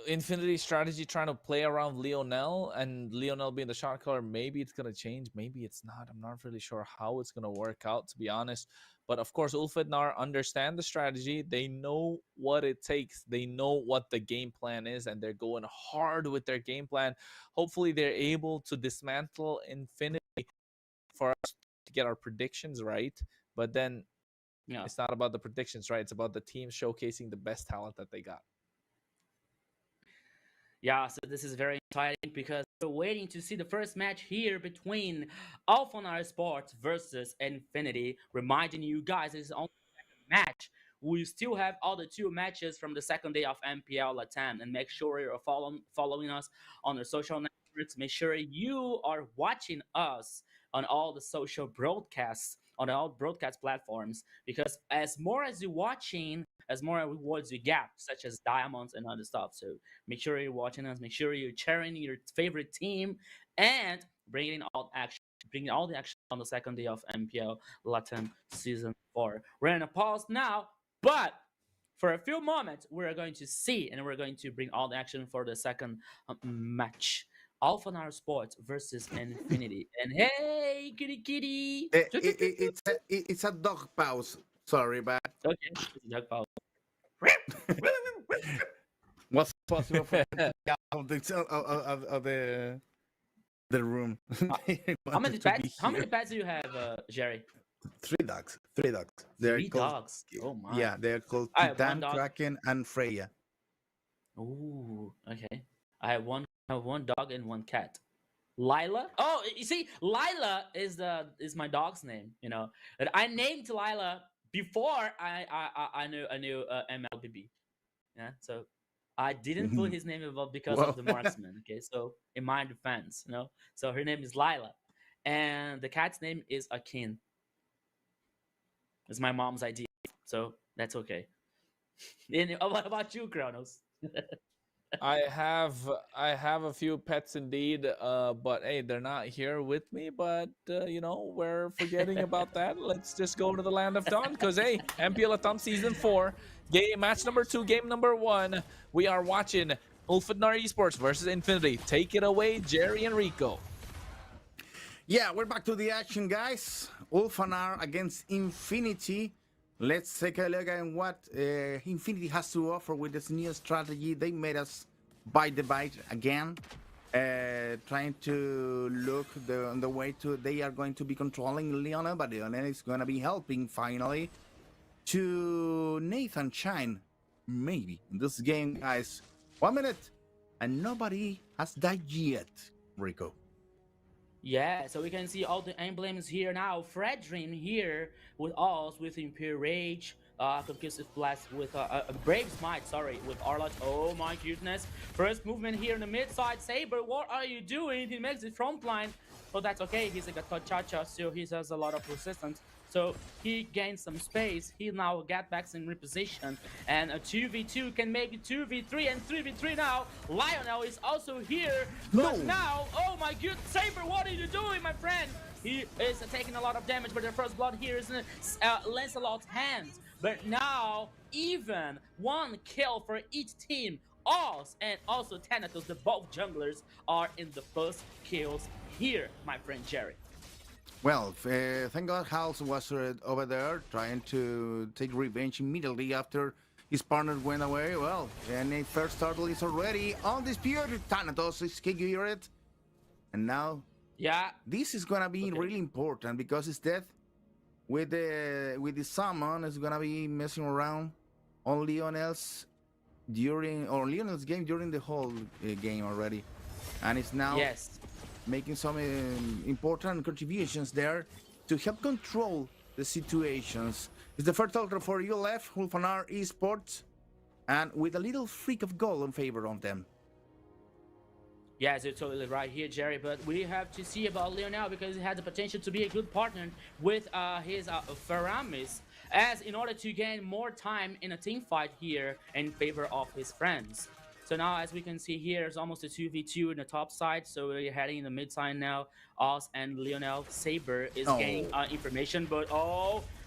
Infinity strategy trying to play around Lionel, and Lionel being the shot caller, maybe it's going to change, maybe it's not. I'm not really sure how it's going to work out, to be honest. But of course, Ulfidnar understand the strategy. They know what it takes. They know what the game plan is, and they're going hard with their game plan. Hopefully, they're able to dismantle Infinity for us to get our predictions right, but then Yeah. it's not about the predictions, right? It's about the team showcasing the best talent that they got. Yeah, so this is very exciting because we're waiting to see the first match here between Alphanar Sports versus Infinity. Reminding you guys, this is only the second match. We still have all the 2 matches from the second day of MPL LATAM, and make sure you're following us on the social networks. Make sure you are watching us on all the social broadcasts, on all broadcast platforms, because as more as you're watching, as more rewards you get, such as diamonds and other stuff. So make sure you're watching us. Make sure you're cheering your favorite team and bringing all the action on the second day of MPL Latin Season 4. We're in a pause now, but for a few moments, we're going to see and we're going to bring all the action for the second match. Alphanar Sports versus Infinity. And hey, kitty kitty. It's a dog pause. Sorry, but Okay, it's a dog pause. what's possible for of the room? How many pets do you have, Jerry? 3 dogs. 3 dogs. They're 3 called, dogs. Oh my. yeah, they're called I have one Titan, dog. Kraken, and Freya. Ooh, okay. I have one dog and 1 cat. Lila. Oh, you see, Lila is my dog's name. You know, and I named Lila before I knew MLBB. Yeah, so I didn't put his name above because of the marksman. Okay, so in my defense, so her name is Lila, and the cat's name is Akin. It's my mom's idea, so that's okay. And what about you, Kronos? I have a few pets indeed, but hey, they're not here with me. But we're forgetting about that. Let's just go to the land of dawn, because hey, MPL LATAM Season 4, match number 2, game number 1. We are watching Alphanar Esports versus Infinity. Take it away, Jerry and Rico. Yeah, we're back to the action, guys. Ulfanar against Infinity. Let's take a look at what Infinity has to offer with this new strategy. They made us bite the bite again, trying to look the way to. They are going to be controlling Lionel, but Lionel is going to be helping finally to Nathan shine. Maybe in this game, guys. 1 minute, and nobody has died yet, Rico. Yeah, so we can see all the emblems here now. Fred Dream here with us, with Imperial Rage, Concussive Blast with Brave Smite, sorry, with Arlot. Oh my goodness. First movement here in the mid side. Saber, what are you doing? He makes it front line. But that's okay, he's like a Tachacha, so he has a lot of resistance. So he gains some space. He now get back in reposition, and a 2v2 can make it 2v3 and 3v3 now. Lionel is also here, but now, oh my god, Saber, what are you doing, my friend? He is taking a lot of damage, but the first blood here is in Lancelot's hands. But now, even 1 kill for each team. Us and also Thanatos, the both junglers, are in the first kills here, my friend Jerry. Well, thank God Hals was over there trying to take revenge immediately after his partner went away. Well, and the first turtle is already undisputed. Thanatos is kicking it. And now, yeah, this is gonna be really important because his death with the summon is gonna be messing around on Lionel's game during the whole game already, and it's now making some important contributions there to help control the situations. It's the first ultra for ULF, Ulfanar Esports, and with a little freak of gold in favor of them. Yes, you're totally right here, Jerry, but we have to see about Lionel because he has the potential to be a good partner with his Faramis, as in order to gain more time in a team fight here in favor of his friends. So now, as we can see here, it's almost a 2v2 in the top side, so we're heading in the mid side now. Us and Lionel. Saber is gaining information, but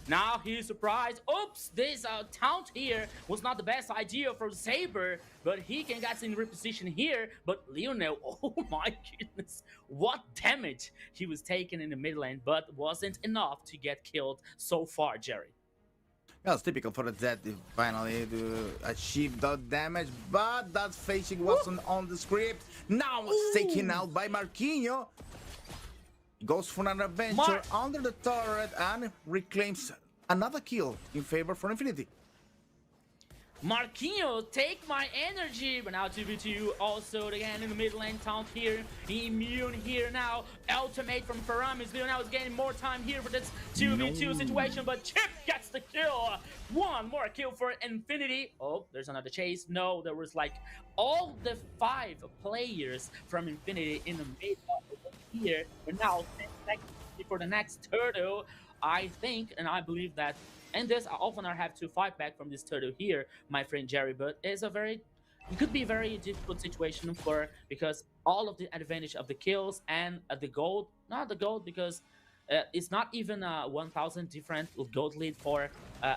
now he's surprised. Oops, this taunt here was not the best idea for Saber, but he can get in reposition here. But Lionel, oh my goodness, what damage he was taking in the mid lane, but wasn't enough to get killed so far, Jerry. Well, it's typical for the Zed finally to achieve that damage, but that facing wasn't on the script. Now it's taken out by Marquinhos. goes for an adventure Mark. under the turret and reclaims another kill in favor for Infinity. Marquinhos, take my energy, but now 2v2 also again in the mid lane taunt here, immune here now, ultimate from Faramis, now is getting more time here for this 2v2 situation, but Chip gets the kill, one more kill for Infinity. Oh, there's another chase. No, there was like all the 5 players from Infinity in the mid here, but now 10 seconds for the next turtle, I think, and I believe that. And this, I often have to fight back from this turtle here, my friend Jerry, but it's a very, it could be a very difficult situation for, because all of the advantage of the kills and the gold, not the gold, because it's not even 1,000 different gold lead for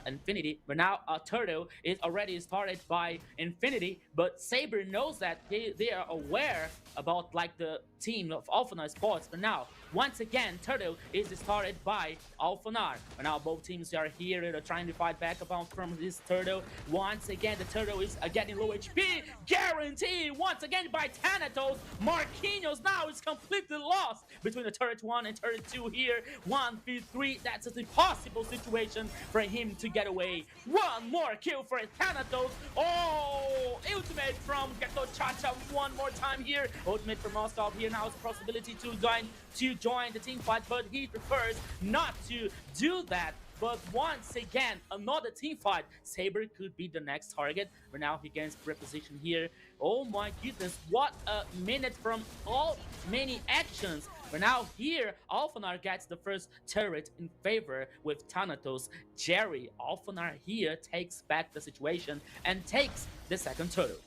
Infinity, but now Turtle is already started by Infinity, but Saber knows that they are aware about like the team of Alphanar Sports, but now once again Turtle is started by Alphanar, but now both teams are here, they're trying to fight back from this Turtle. Once again the Turtle is getting low HP, guaranteed once again by Thanatos. Marquinhos now is completely lost between the turret 1 and turret 2 here, 1v3, that's an impossible situation for him to get away. One more kill for Thanatos. Oh, ultimate from Gato Chacha one more time here. Ultimate from Moscow here now is a possibility to join the team fight, but he prefers not to do that. But once again, another team fight. Saber could be the next target, but now he gains preposition here. Oh my goodness, what a minute from all many actions. But now here, Alphanar gets the first turret in favor with Thanatos. Jerry, Alphanar here takes back the situation and takes the second turret.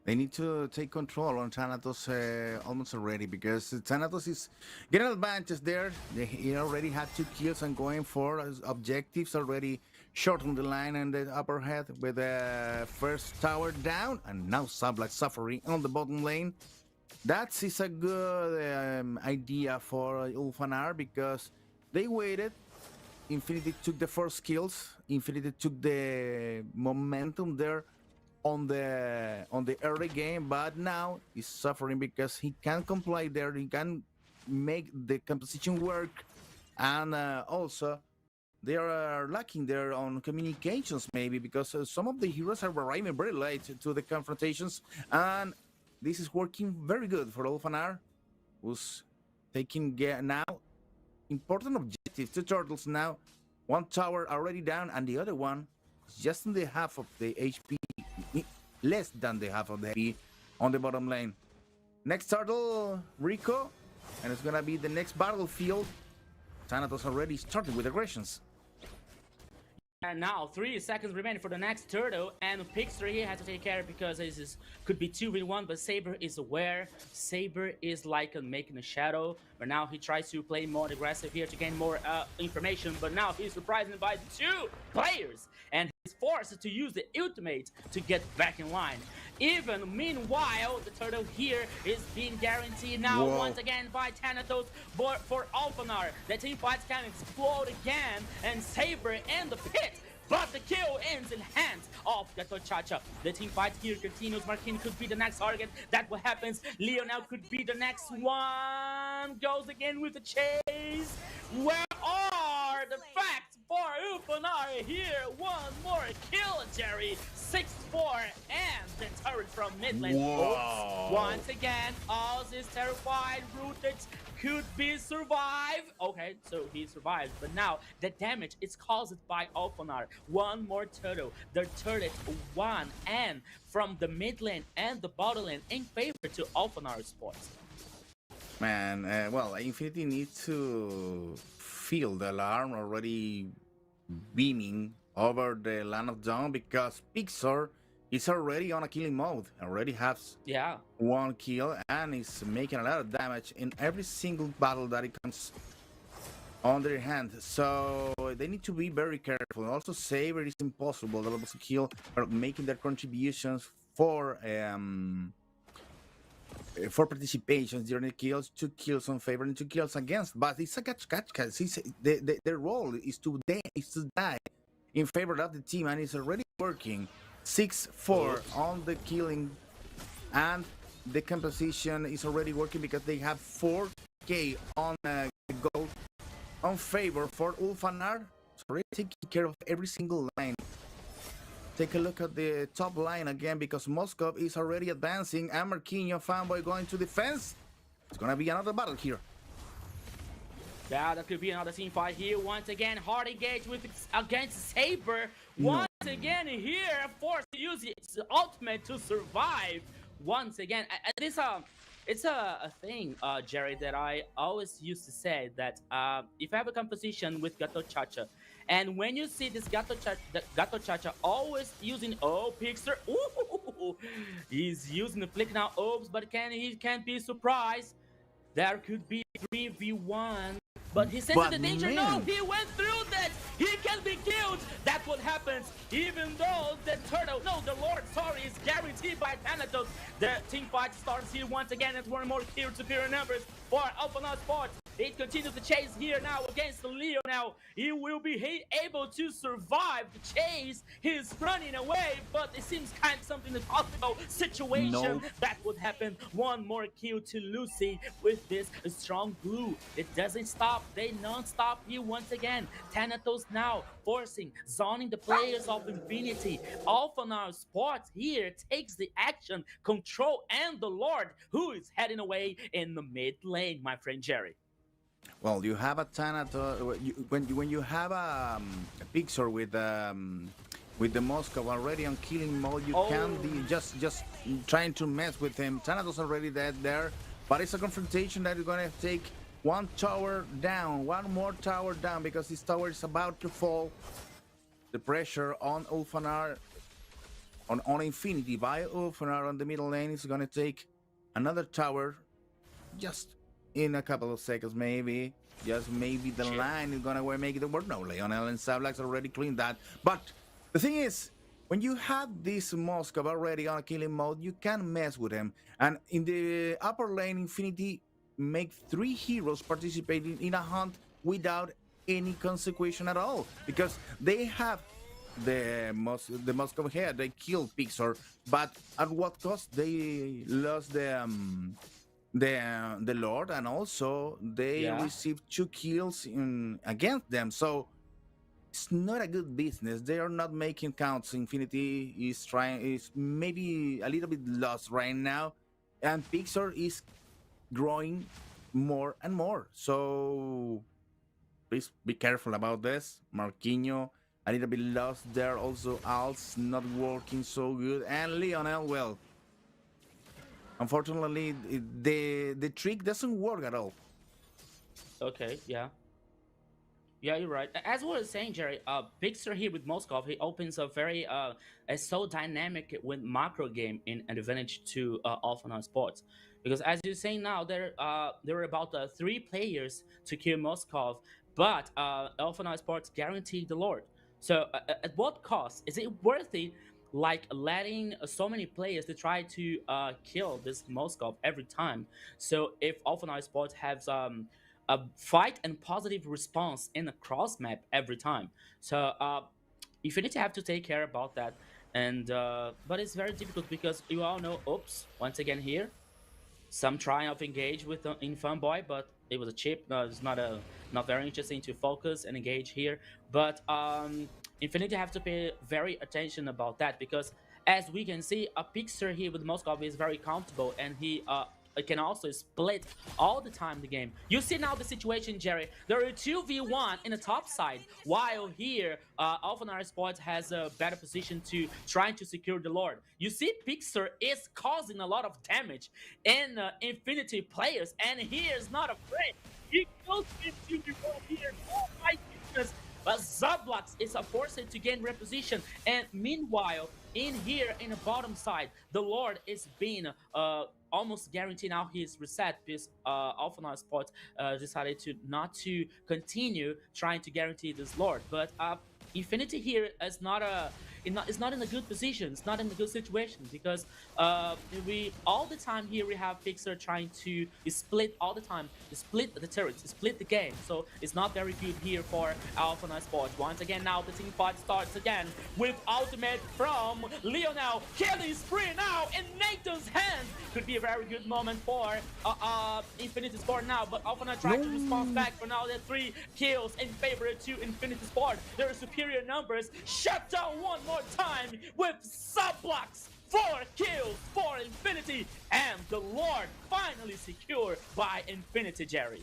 They need to take control on Thanatos almost already, because Thanatos is getting advantage there. He already had 2 kills and going for objectives already short on the line and the upper head with the first tower down, and now Sablack suffering on the bottom lane. That is a good idea for Ulfanar, because they waited. Infinity took the first kills. Infinity took the momentum there on the early game, but now he's suffering because he can't comply there. He can make the composition work, and also they are lacking there on communications, maybe because some of the heroes are arriving very late to the confrontations, and this is working very good for Ulfanar, who's taking now important objective. 2 turtles now, 1 tower already down, and the other one is just in the half of the HP, less than the half of the HP on the bottom lane. Next turtle, Rico, and it's gonna be the next battlefield. Thanatos already started with aggressions. And now 3 seconds remaining for the next turtle, and Pixter here has to take care because this could be 2v1, but Saber is aware. Saber is like making a shadow, but now he tries to play more aggressive here to gain more information, but now he's surprised by 2 players, and he's forced to use the ultimate to get back in line. Even meanwhile, the turtle here is being guaranteed now once again by Thanatos, but for Alphanar, the team fights can explode again, and Saber in the pit, but the kill ends in hands of Gato Chacha. The team fight here continues. Marquin could be the next target. That what happens. Lionel could be the next one. Goes again with the chase. Where are the facts for Upanari here? One more kill, Jerry. 6-4, and the turret from mid lane. Oops. Once again, Oz is terrified. Rooted could be survived. Okay, so he survived, but now the damage is caused by Alphanar. One more turtle. The turret 1 and from the mid lane and the bottom lane in favor to Alphanar Sports. Man, well, Infinity needs to feel the alarm already beaming over the land of Dawn, because Pixar is already on a killing mode. Already has 1 kill and is making a lot of damage in every single battle that it comes on their hand. So they need to be very careful. Also, Saber is impossible. They're able to kill or making their contributions for participations during the kills. 2 kills on favor and 2 kills against, but it's a catch. Their role is to die in favor of the team, and it's already working. 6-4 on the killing, and the composition is already working because they have 4 5k on gold on favor for Ulfanar. So really taking care of every single line. Take a look at the top line again because Moskov is already advancing and Marquinhos fanboy going to defense. It's gonna be another battle here. Yeah, that could be another team fight here. Once again, hard engage with against Saber. Once again here, forced to use its ultimate to survive. Once again, it's a thing, Jerry, that I always used to say that if I have a composition with Gato Chacha, and when you see this Gato Chacha always using Pixar, ooh, he's using the flick now, but he can't be surprised. There could be 3v1. But he sensed the danger. No, he went through that. He can be killed. That's what happens. Even though the turtle, no, the Lord, sorry, is guaranteed by Thanatos. The team fight starts here once again. It's one more kill superior numbers for Alpha Sports. It continues to chase here now against Leo. Now he will be able to survive the chase. He's running away, but it seems kind of something impossible situation. Nope. That would happen. One more kill to Lucy with this strong glue. It doesn't stop. They non-stop here once again. Thanatos now forcing, zoning the players of Infinity. Alphanar Sports here takes the action, control, and the Lord, who is heading away in the mid lane, my friend Jerry. Well, you have a Thanatos when you have a Pixar with the Moscow already on killing mode. You can't be just trying to mess with him. Thanatos already dead there, but it's a confrontation that is gonna take one tower down, one more tower down because this tower is about to fall. The pressure on Ulfanar, on Infinity by Ulfanar on the middle lane is gonna take another tower just in a couple of seconds, maybe. Just maybe the line is gonna make it work. No, Leonel and Sablax already cleaned that. But the thing is, when you have this Moskov already on a killing mode, you can mess with him. And in the upper lane, Infinity make 3 heroes participating in a hunt without any consequence at all. Because they have the Moskov here, they killed Pixar, but at what cost? They lost the Lord, and also they received 2 kills against them. So it's not a good business. They are not making counts. Infinity is maybe a little bit lost right now, and Pixar is growing more and more. So please be careful about this. Marquinhos a little bit lost there. Also, Al's not working so good, and Leonel, well, unfortunately, the trick doesn't work at all. Okay, yeah. Yeah, you're right. As I was saying, Jerry, Pixar here with Moskov, he opens a very so dynamic with macro game in an advantage to Alpha Sports. Because as you're saying now, there are about 3 players to kill Moskov, but Alpha Sports guaranteed the Lord. So at what cost? Is it worth it, like letting so many players to try to kill this Moskov every time? So if Alpha Sports has a fight and positive response in a cross map every time, so Infinity have to take care about that. And but it's very difficult because you all know, oops, once again here, some triumph engage with in Fanboy, but it was a chip. It's not very interesting to focus and engage here. But Infinity have to pay very attention about that, because as we can see, a Pixar here with Moskov is very comfortable, and he can also split all the time the game. You see now the situation, Jerry. There are 2v1 in the top side, while here Alphanar Sports has a better position to trying to secure the Lord. You see Pixar is causing a lot of damage in Infinity players, and he is not afraid. He goes into 2v1 here. Oh my goodness. But Zablax is forced to gain reposition, and meanwhile, in here in the bottom side, the Lord is being almost guaranteed now his reset, because Alpha Sports decided to not to continue trying to guarantee this Lord. But Infinity here is not it's not in a good position. It's not in a good situation because we all the time here we have Fixer trying to split all the time, split the turrets, split the game. So it's not very good here for Alpha Night Sports. Once again, now the team fight starts again with ultimate from Lionel. Killing spree now in Nathan's hands. Could be a very good moment for Infinity Sport now, but Alpha Night trying to respond back for now. The 3 kills in favor to Infinity Sport. There are superior numbers. Shut down one more time with sub-blocks. 4 kills for Infinity, and the Lord finally secured by Infinity, Jerry.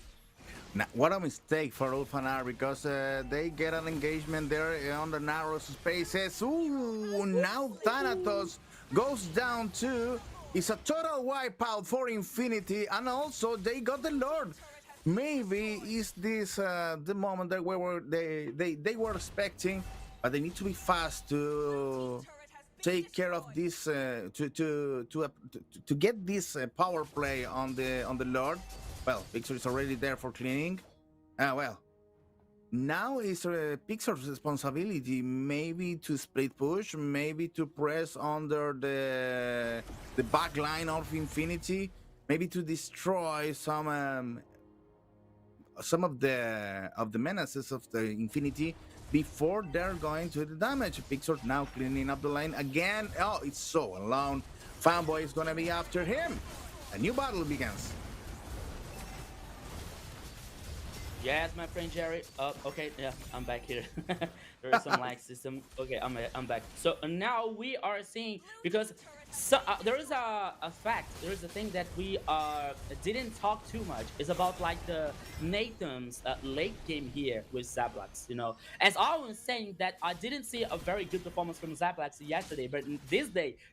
Now, what a mistake for Ulfanar because they get an engagement there on the narrow spaces. Ooh, now Thanatos goes down too. It's a total wipeout for Infinity, and also they got the Lord. Maybe is this the moment that they were expecting, but they need to be fast to take care of this to get this power play on the Lord. Well, Pixar is already there for cleaning. Well, now it's Pixar's responsibility, maybe to split push, maybe to press under the back line of Infinity, maybe to destroy some of the menaces of the Infinity before they're going to the damage. Pixar now cleaning up the lane again. Oh, it's so alone. Fanboy is gonna be after him. A new battle begins. Yes, my friend Jerry. Okay, yeah, I'm back here. There is some lag system. Okay, I'm back. So now we are seeing because there is a fact. There is a thing that we didn't talk too much. It's about like the Nathan's late game here with Zablax. You know, as I was saying that I didn't see a very good performance from Zablax yesterday, but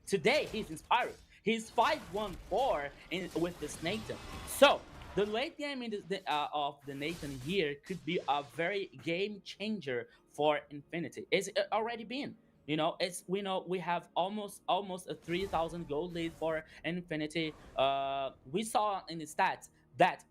today he's inspired. He's 5-1-4 with this Nathan. So the late game of the Nathan here could be a very game changer for Infinity. It's already been. You know, we have almost a 3,000 gold lead for Infinity. We saw in the stats that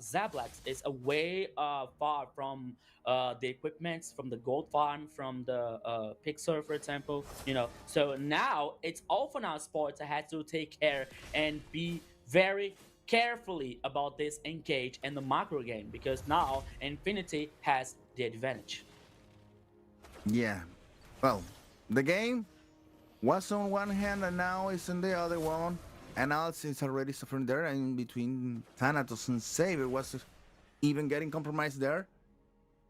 Zablax is away far from the equipments, from the gold farm, from the Pixar, for example. You know, so now it's Alpha Now Sports that has to take care and be very carefully about this engage and the macro game because now Infinity has the advantage. Yeah, well, the game was on one hand and now it's in the other one, and also it's already suffering there. And between Thanatos and Saber was even getting compromised there.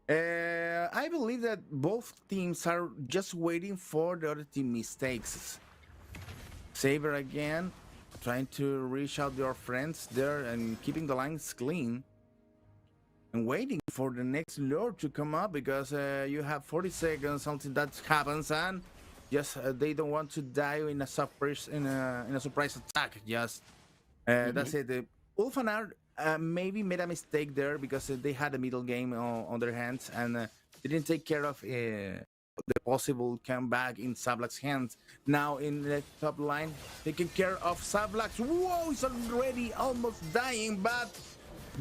I believe that both teams are just waiting for the other team mistakes. Saber again trying to reach out your friends there and keeping the lines clean and waiting for the next lord to come up because you have 40 seconds, something that happens, and just they don't want to die in a surprise attack. Just that's it. Ulfanar maybe made a mistake there because they had a middle game on their hands and didn't take care of the possible comeback in Sablax's hands. Now in the top line, taking care of Sablax. Whoa, he's already almost dying, but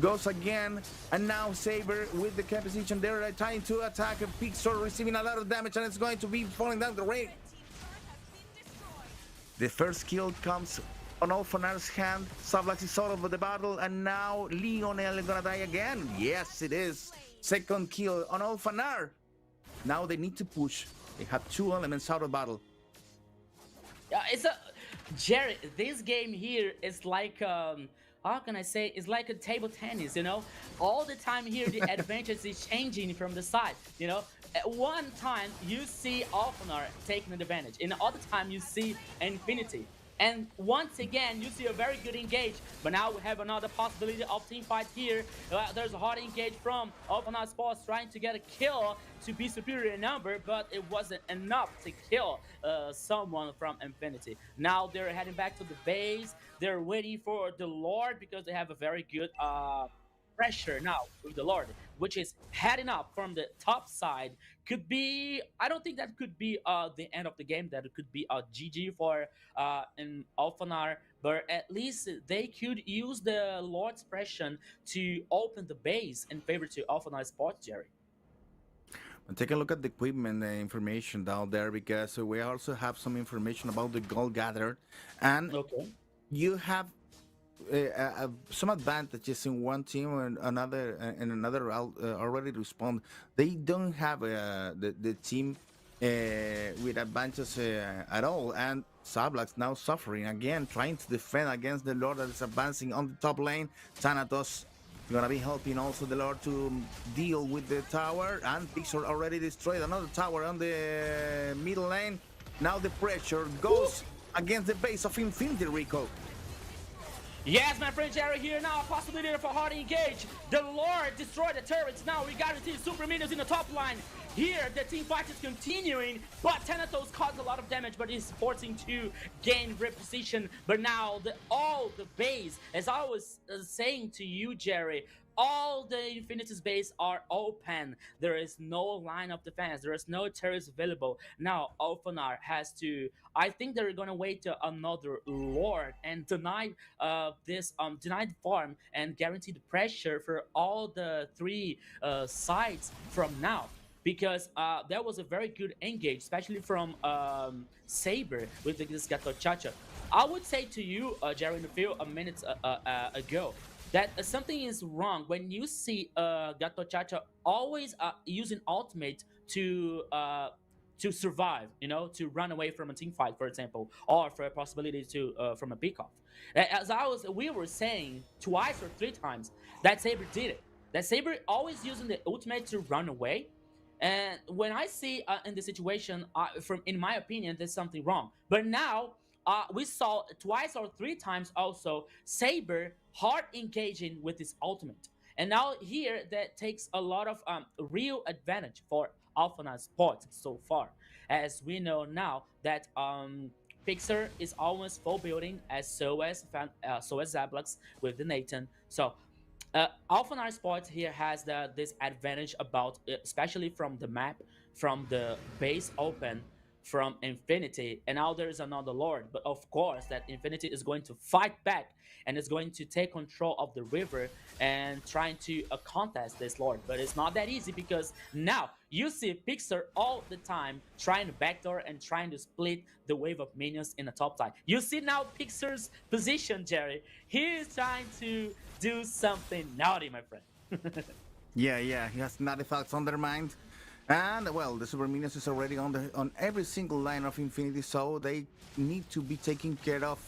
goes again. And now Saber with the cap position. They're trying to attack Pixar, receiving a lot of damage, and it's going to be falling down the rail. The first kill comes on Alfanar's hand. Sablax is out of the battle, and now Lionel is gonna die again. Yes, it is. Second kill on Alfanar. Now they need to push. They have 2 elements out of battle. Yeah, Jerry, this game here is like how can I say? It's like a table tennis, you know. All the time here, the advantage is changing from the side. You know, at one time you see Alphanar taking the advantage, and the other time you see Infinity. And once again, you see a very good engage. But now we have another possibility of team fight here. There's a hard engage from Alpha Sports trying to get a kill to be superior in number, but it wasn't enough to kill someone from Infinity. Now they're heading back to the base. They're waiting for the Lord because they have a very good pressure now with the Lord, which is heading up from the top side. Could be, I don't think that could be the end of the game, that it could be a GG for an Alphanar, but at least they could use the Lord's pressure to open the base in favor to Alphanar Sports, Jerry. And take a look at the equipment information down there because we also have some information about the gold gathered, and Okay. you have some advantages in one team and another already respond. They don't have the team with advantages at all, and Sablax now suffering again, trying to defend against the Lord that is advancing on the top lane. Thanatos gonna be helping also the Lord to deal with the tower, and Pixar already destroyed another tower on the middle lane. Now the pressure goes against the base of Infinity, Rico. Yes, my friend Jerry here now. Possibility for hard engage. The Lord destroyed the turrets. Now we guarantee super minions in the top line. Here, the team fight is continuing, but Thanatos caused a lot of damage, but he's forcing to gain reposition. But now, all the base, as I was saying to you, Jerry, all the Infinity's base are open. There is no line of defense. There is no turrets available. Now, Alphanar has to. I think they're gonna wait to another Lord and deny this denied farm and guarantee the pressure for all the three sides from now. Because there was a very good engage, especially from Saber with this Gato Chacha. I would say to you, Jerry, in the field a minute ago, that something is wrong when you see Gato Chacha always using ultimate to survive, you know, to run away from a team fight, for example, or for a possibility to from a pick off. We were saying twice or three times that Saber did it. That Saber always using the ultimate to run away. And when I see in the situation, in my opinion, there's something wrong. But now we saw twice or three times also Saber hard engaging with his ultimate. And now here that takes a lot of real advantage for Alphana's Sports so far. As we know now that Pixar is almost full building so as Zablax with the Nathan. So Alphanar Sports here has this advantage about, especially from the map, from the base open, from Infinity, and now there's another Lord. But of course, that Infinity is going to fight back and is going to take control of the river and trying to contest this Lord. But it's not that easy because now you see Pixar all the time trying to backdoor and trying to split the wave of minions in the top side. You see now Pixar's position, Jerry. He is trying to do something naughty, my friend. Yeah, he has naughty thoughts on their mind. And well, the Super Minions is already on every single line of Infinity, so they need to be taking care of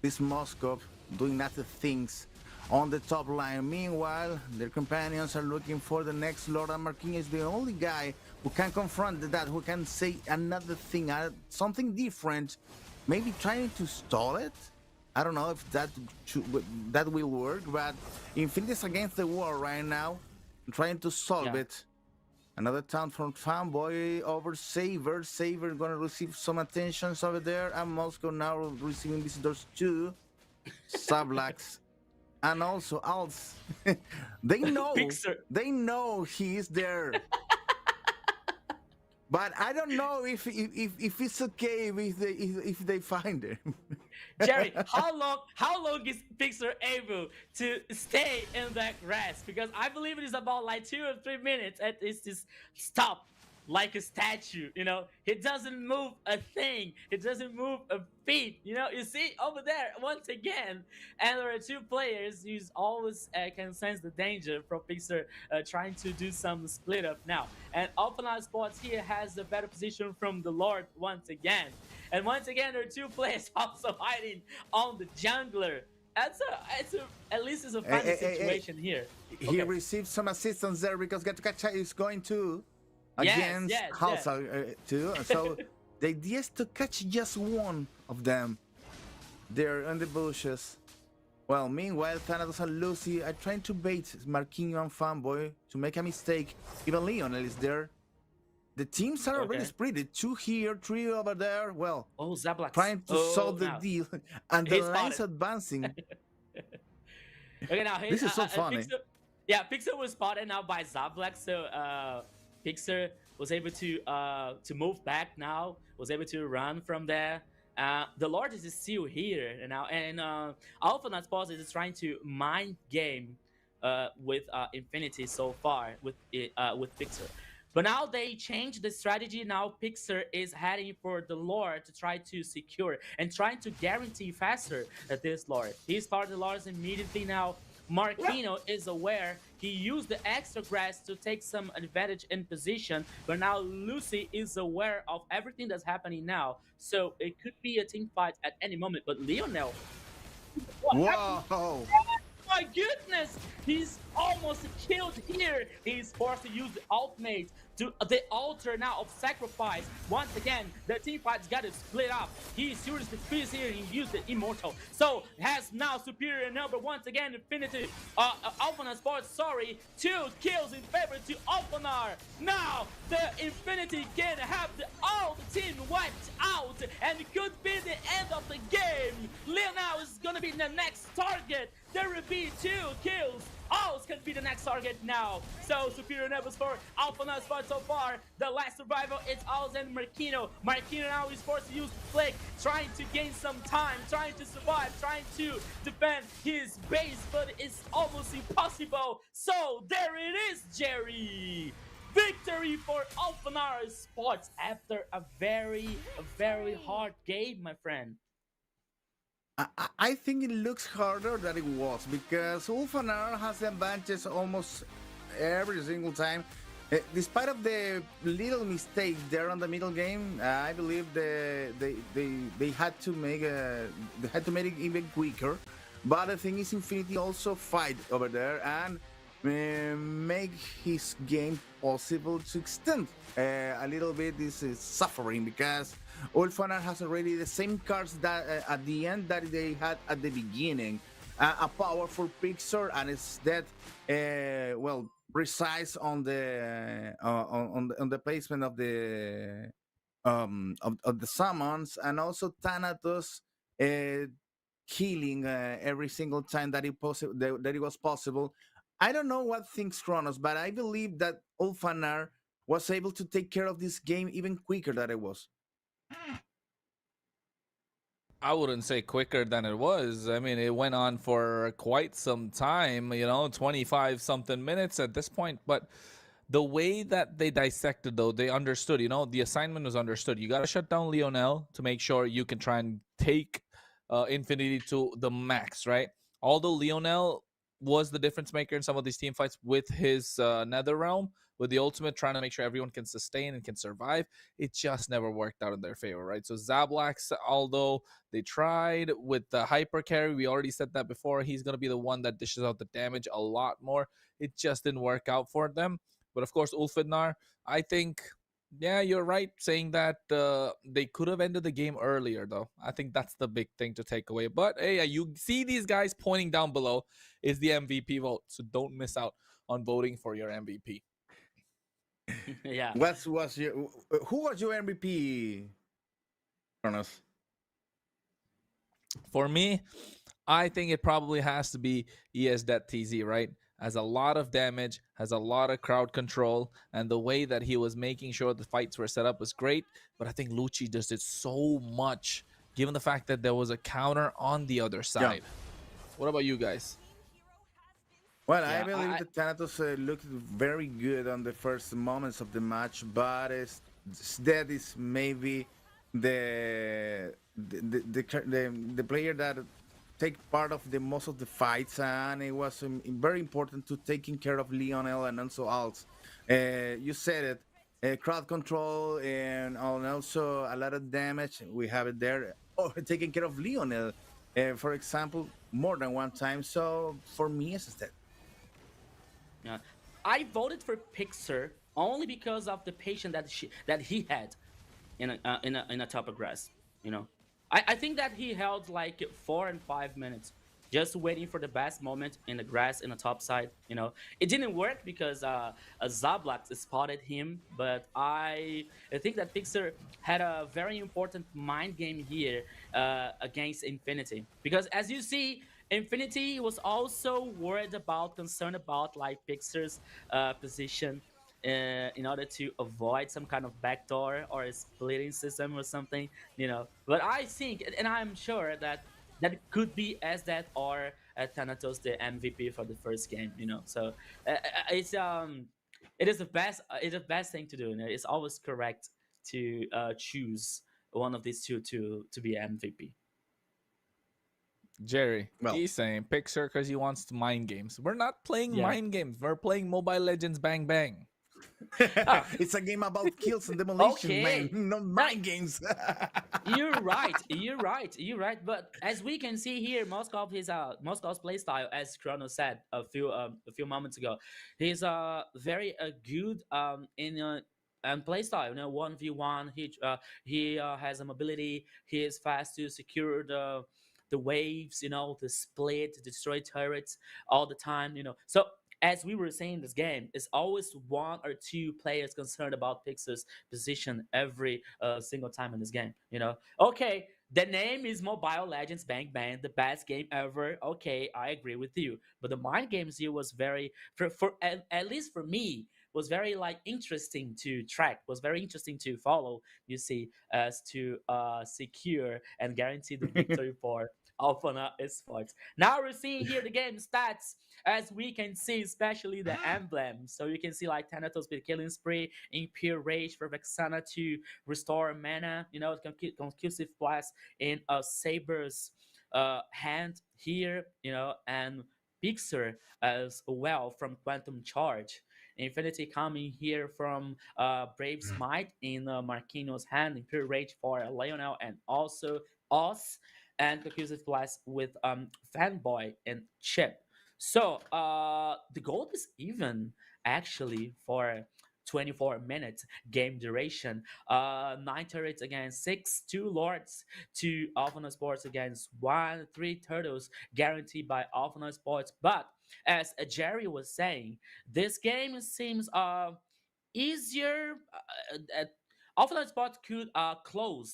this Moscow doing nasty things on the top line. Meanwhile, their companions are looking for the next Lord, and Marquinhos is the only guy who can confront that, who can say another thing, something different, maybe trying to stall it. I don't know if that will work, but Infinity is against the wall right now, trying to solve it. Another taunt from Fanboy over Saber. Saber gonna receive some attentions over there, and Moscow now receiving visitors too. Sablax and also Alts. They know he is there. But I don't know if it's okay if they find him. Jerry, how long is Pixar able to stay in that grass? Because I believe it is about like 2 or 3 minutes, and it's just stop like a statue. You know, it doesn't move a thing. It doesn't move a feet. You know, you see over there once again, and there are two players who always can sense the danger from Pixar trying to do some split up now. And Alpha Sports here has a better position from the Lord once again. And once again, there are two players also hiding on the jungler. At least it's a funny situation here. He received some assistance there because Gatkacha is going to against Halsa too. So the idea is to catch just one of them. They're in the bushes. Well, meanwhile, Thanatos and Lucy are trying to bait Marquinhos and Fanboy to make a mistake. Even Lionel is there. The teams are already split. 2 here, 3 over there. Well, Zablax trying to solve the deal, and the line's advancing. Okay, now this is so funny. Pixar was spotted now by Zablax, so Pixar was able to move back now, was able to run from there. The Lord is still here now, and Alpha Sports is trying to mind game with Infinity so far with Pixar. But now they changed the strategy. Now Pixar is heading for the Lord to try to secure and trying to guarantee faster this Lord. He started the Lords immediately now. Marquino is aware. He used the extra grass to take some advantage in position, but now Lucy is aware of everything that's happening now. So it could be a team fight at any moment. But Lionel, what happened? Whoa! My goodness, he's almost killed here. He's forced to use the ultimate to the altar now of sacrifice. Once again, the team fight's got to split up. He seriously feels here and used the immortal. So has now superior number once again. Infinity Alphanar Sports, sorry, 2 kills in favor to Alphanar. Now the Infinity can have all the team wiped out, and it could be the end of the game. Leonel is gonna be the next target. There will be 2 kills. Owls can be the next target now. So superior numbers for Alphanar Sports so far. The last survival is Owls and Marquino. Marquino now is forced to use Flick, trying to gain some time, trying to survive, trying to defend his base, but it's almost impossible. So there it is, Jerry. Victory for Alphanar Sports after a very hard game, my friend. I think it looks harder than it was because Ulfanar has the advantage almost every single time. Despite of the little mistake there on the middle game, I believe they had to make it even quicker. But the thing is, Infinity also fight over there and make his game possible to extend a little bit this suffering because Ulfanar has already the same cards that at the end that they had at the beginning. A powerful Pixar and it's that well precise on the placement of the summons and also Thanatos healing every single time that that it was possible. I don't know what thinks Kronos, but I believe that Ulfanar was able to take care of this game even quicker than it was. I wouldn't say quicker than it was. I mean, it went on for quite some time, 25 something minutes at this point. But the way that they dissected, though, they understood, the assignment was understood. You got to shut down Lionel to make sure you can try and take Infinity to the max, right? Although Lionel was the difference maker in some of these team fights with his Nether Realm, with the ultimate, trying to make sure everyone can sustain and can survive, it just never worked out in their favor, right? So Zablax, although they tried with the hyper carry, we already said that before, he's going to be the one that dishes out the damage a lot more. It just didn't work out for them. But of course, Ulfidnar, I think, yeah, you're right saying that they could have ended the game earlier, though. I think that's the big thing to take away. But hey, you see these guys pointing down below is the MVP vote. So don't miss out on voting for your MVP. Yeah. Who was your MVP, Kronos? For me, I think it probably has to be ES.TZ, right? Has a lot of damage, has a lot of crowd control, and the way that he was making sure the fights were set up was great. But I think Lucci just did so much, given the fact that there was a counter on the other side. Yeah. What about you guys? Well, yeah, I believe that Thanatos looked very good on the first moments of the match, but that is maybe the player that take part of the most of the fights, and it was very important to taking care of Lionel and also Alts. You said it, crowd control and also a lot of damage. We have it there. Oh, taking care of Lionel, for example, more than one time. So for me, it's that. Yeah, I voted for Pixar only because of the patience that he had in a top of grass. I think that he held like 4 and 5 minutes just waiting for the best moment in the grass in the top side. It didn't work because Zablax spotted him, but I think that Pixar had a very important mind game here against Infinity, because as you see, Infinity was also concerned about like Pixar's position in order to avoid some kind of backdoor or a splitting system or something, But I think, and I'm sure that could be as that or Thanatos the MVP for the first game, So it's it is the best. It's the best thing to do. You know? It's always correct to choose one of these two to be MVP. Jerry, Well, he's saying Pixar because he wants to mind games. We're not playing Yeah. mind games. We're playing Mobile Legends Bang Bang. Ah, it's a game about kills and demolition, man, okay. not Now mind games. you're right. You're right. You're right. But as we can see here, Moscow's playstyle, as Chrono said a few moments ago, he's very good in playstyle. You know, 1v1. He has a mobility. He is fast to secure the waves. You know, the split, destroy turrets all the time. You know, so. As we were saying, this game is always one or two players concerned about Pixar's position every single time in this game. You know, okay, the name is Mobile Legends Bang Bang, the best game ever. Okay, I agree with you, but the mind games here was very, for at least for me, was very like interesting to track. Was very interesting to follow. You see, as to secure and guarantee the victory for Alpha Esports. Now we're seeing here the game stats, as we can see, especially the emblem. So you can see like Thanatos with Killing Spree, Impure Rage for Vexana to restore mana, you know, conclusive blast in a Saber's hand here, you know, and Pixar as well from Quantum Charge. Infinity coming here from Brave Smite in Marquinhos' hand, Impure Rage for Lionel, and also Oz, and conclusive blast with Fanboy and Chip. So the goal is even actually for 24 minutes game duration. 9 turrets against 6, 2 lords, 2 Sports against 1, 3 turtles guaranteed by Sports. But as Jerry was saying, this game seems easier. Sport could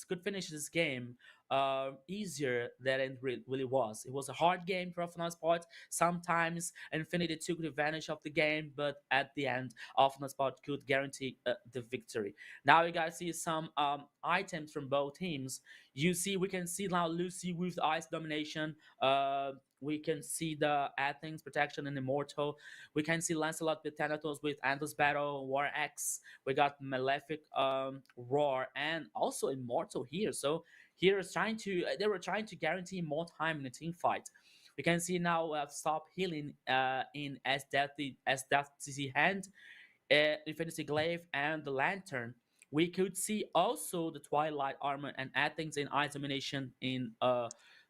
could finish this game easier than it really was. It was a hard game for Sport. Sometimes Infinity took advantage of the game, but at the end, Sport could guarantee the victory. Now you guys see some items from both teams. You see, we can see now Lucy with Ice Domination. We can see the Athens Protection and Immortal. We can see Lancelot with Thanatos with Endless Battle, War X. We got Malefic Roar and also Immortal here. So here is trying to they were trying to guarantee more time in the team fight. We can see now stop healing in as Death CC hand, Infinity Glaive, and the Lantern. We could see also the Twilight Armor and add things in Isolation in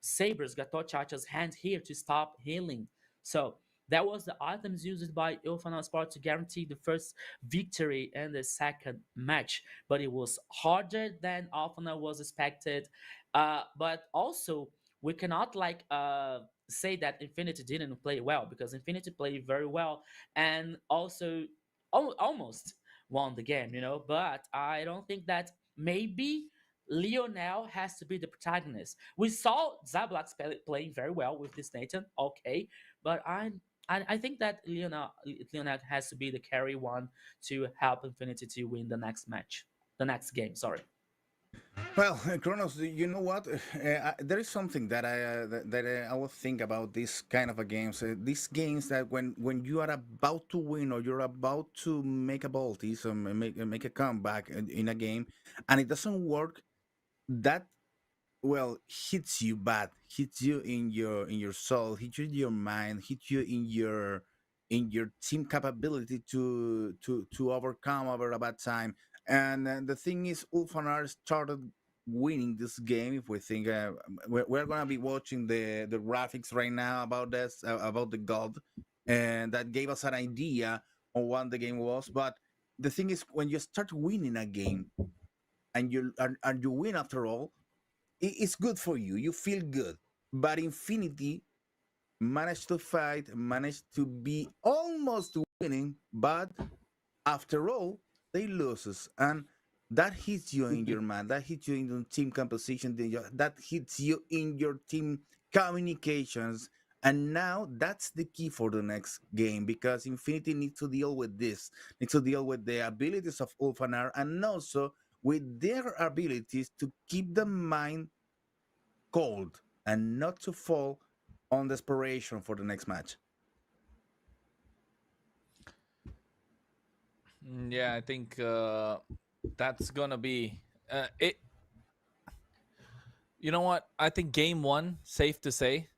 Saber's Gatochacha's hand here to stop healing. So that was the items used by Ilfana Sport to guarantee the first victory in the second match. But it was harder than Alfana was expected. But also, we cannot say that Infinity didn't play well, because Infinity played very well and also almost won the game, you know. But I don't think that maybe Lionel has to be the protagonist. We saw Zablax playing very well with this Nathan, okay, but I think that Lionel has to be the carry one to help Infinity to win the next match, the next game. Sorry. Well, Kronos, you know what? There is something that I would think about this kind of a games. These games that when you are about to win or you're about to make a balti, so make a comeback in a game, and it doesn't work, that well hits you bad, hits you in your soul, hits you in your mind, hits you in your team capability to overcome over a bad time. And the thing is, Ulfanar started winning this game. If we think we're gonna be watching the graphics right now about this about the gold, and that gave us an idea on what the game was. But the thing is, when you start winning a game and you win after all, it's good for you. You feel good. But Infinity managed to fight, managed to be almost winning, but after all, they loses, and that hits you in your mind. That hits you in the team composition. That hits you in your team communications. And now that's the key for the next game, because Infinity needs to deal with this, needs to deal with the abilities of Ulfanar, and also with their abilities to keep the mind cold and not to fall on desperation for the next match. Yeah, I think that's gonna be it. You know what? I think game one, safe to say,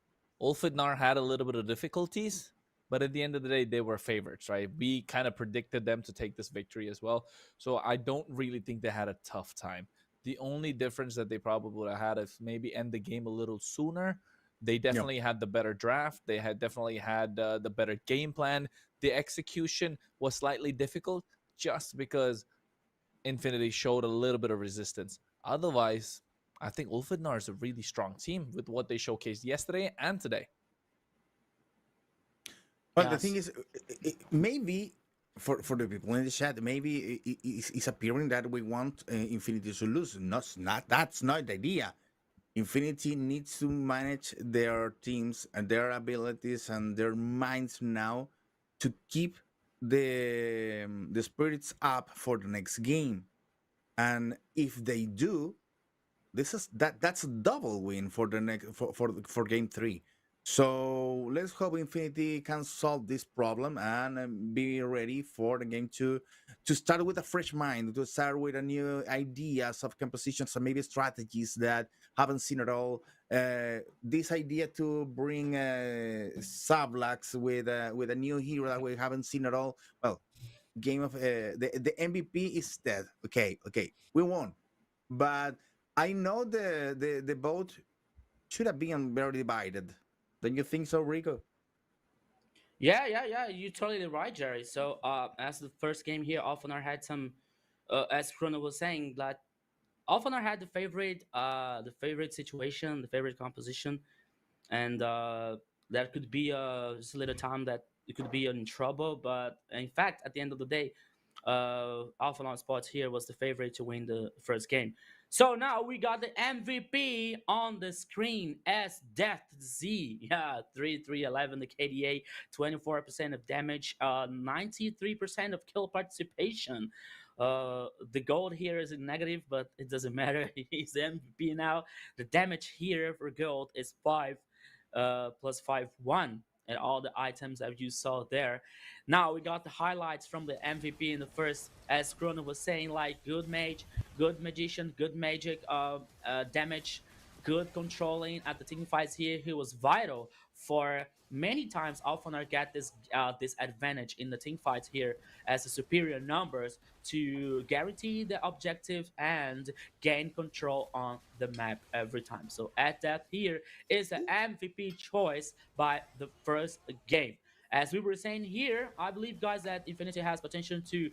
Ulfidnar had a little bit of difficulties, but at the end of the day, they were favorites, right? We kind of predicted them to take this victory as well. So I don't really think they had a tough time. The only difference that they probably would have had is maybe end the game a little sooner. They Yeah. definitely had the better draft. They had definitely had the better game plan. The execution was slightly difficult just because Infinity showed a little bit of resistance. Otherwise, I think Ulfidnar is a really strong team with what they showcased yesterday and today. Well, the thing Yes. is, maybe for the people in the chat, maybe it's appearing that we want Infinity to lose. Not that's not the idea. Infinity needs to manage their teams and their abilities and their minds now to keep the spirits up for the next game. And if they do, this is that's a double win for the next for game three. So let's hope Infinity can solve this problem and be ready for the game to start with a fresh mind, to start with a new ideas of compositions and maybe strategies that haven't seen at all. This idea to bring Sablax with a new hero that we haven't seen at all. Well, game of the MVP is dead. Okay, we won, but I know the vote should have been very divided. Don't you think so, Rico? Yeah. You're totally right, Jerry. So, as the first game here, Offener had some, as Chrono was saying, that Offener had the favorite situation, the favorite composition, and that could be just a little time that it could be in trouble. But in fact, at the end of the day, Alpha Sports here was the favorite to win the first game. So now we got the MVP on the screen as Death Z. Yeah, 3-3-11, the KDA, 24% of damage, 93% of kill participation. The gold here is in negative, but it doesn't matter. He's the MVP now. The damage here for gold is 5 plus 5-1 and all the items that you saw there. Now we got the highlights from the MVP in the first, as Chrono was saying, like good mage, good magician, good magic, damage, good controlling at the team fights here. He was vital for many times Alphanar get this advantage in the team fights here as the superior numbers to guarantee the objective and gain control on the map every time. So at that here is the MVP choice by the first game. As we were saying here, I believe, guys, that Infinity has potential to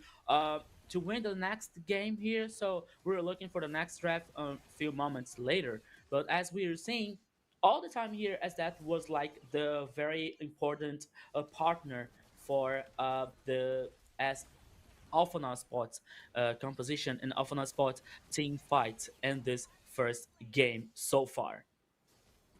win the next game here. So we're looking for the next draft a few moments later. But as we were seeing, all the time here, as that was like the very important partner for the as Alphana Sports composition and Alphana Sports team fight in this first game so far.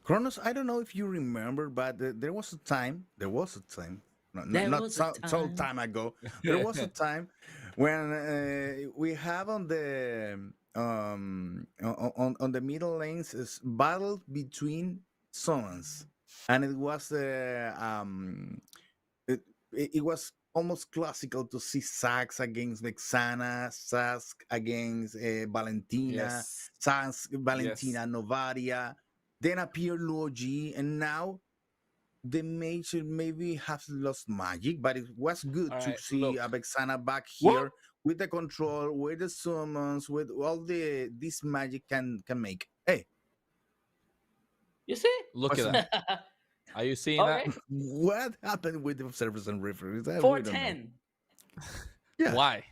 Kronos, I don't know if you remember, but there was a time. There was a time. There Not was a so time. time ago. There was a time when we have on the on the middle lanes is battle between summons, and it was it was almost classical to see Sax against Vexana, Sask against Valentina, Yes. Sask, Yes. Valentina, Novaria. Then appeared Luo G, and now the mage maybe have lost magic, but it was good All to right. see Look. Vexana back Whoa! here with the control, with the summons, with all the this magic can make. Hey, You see? Look at what's that. Are you seeing that? Okay. what happened with the observers and referees? We don't know. 410. Yeah, Why?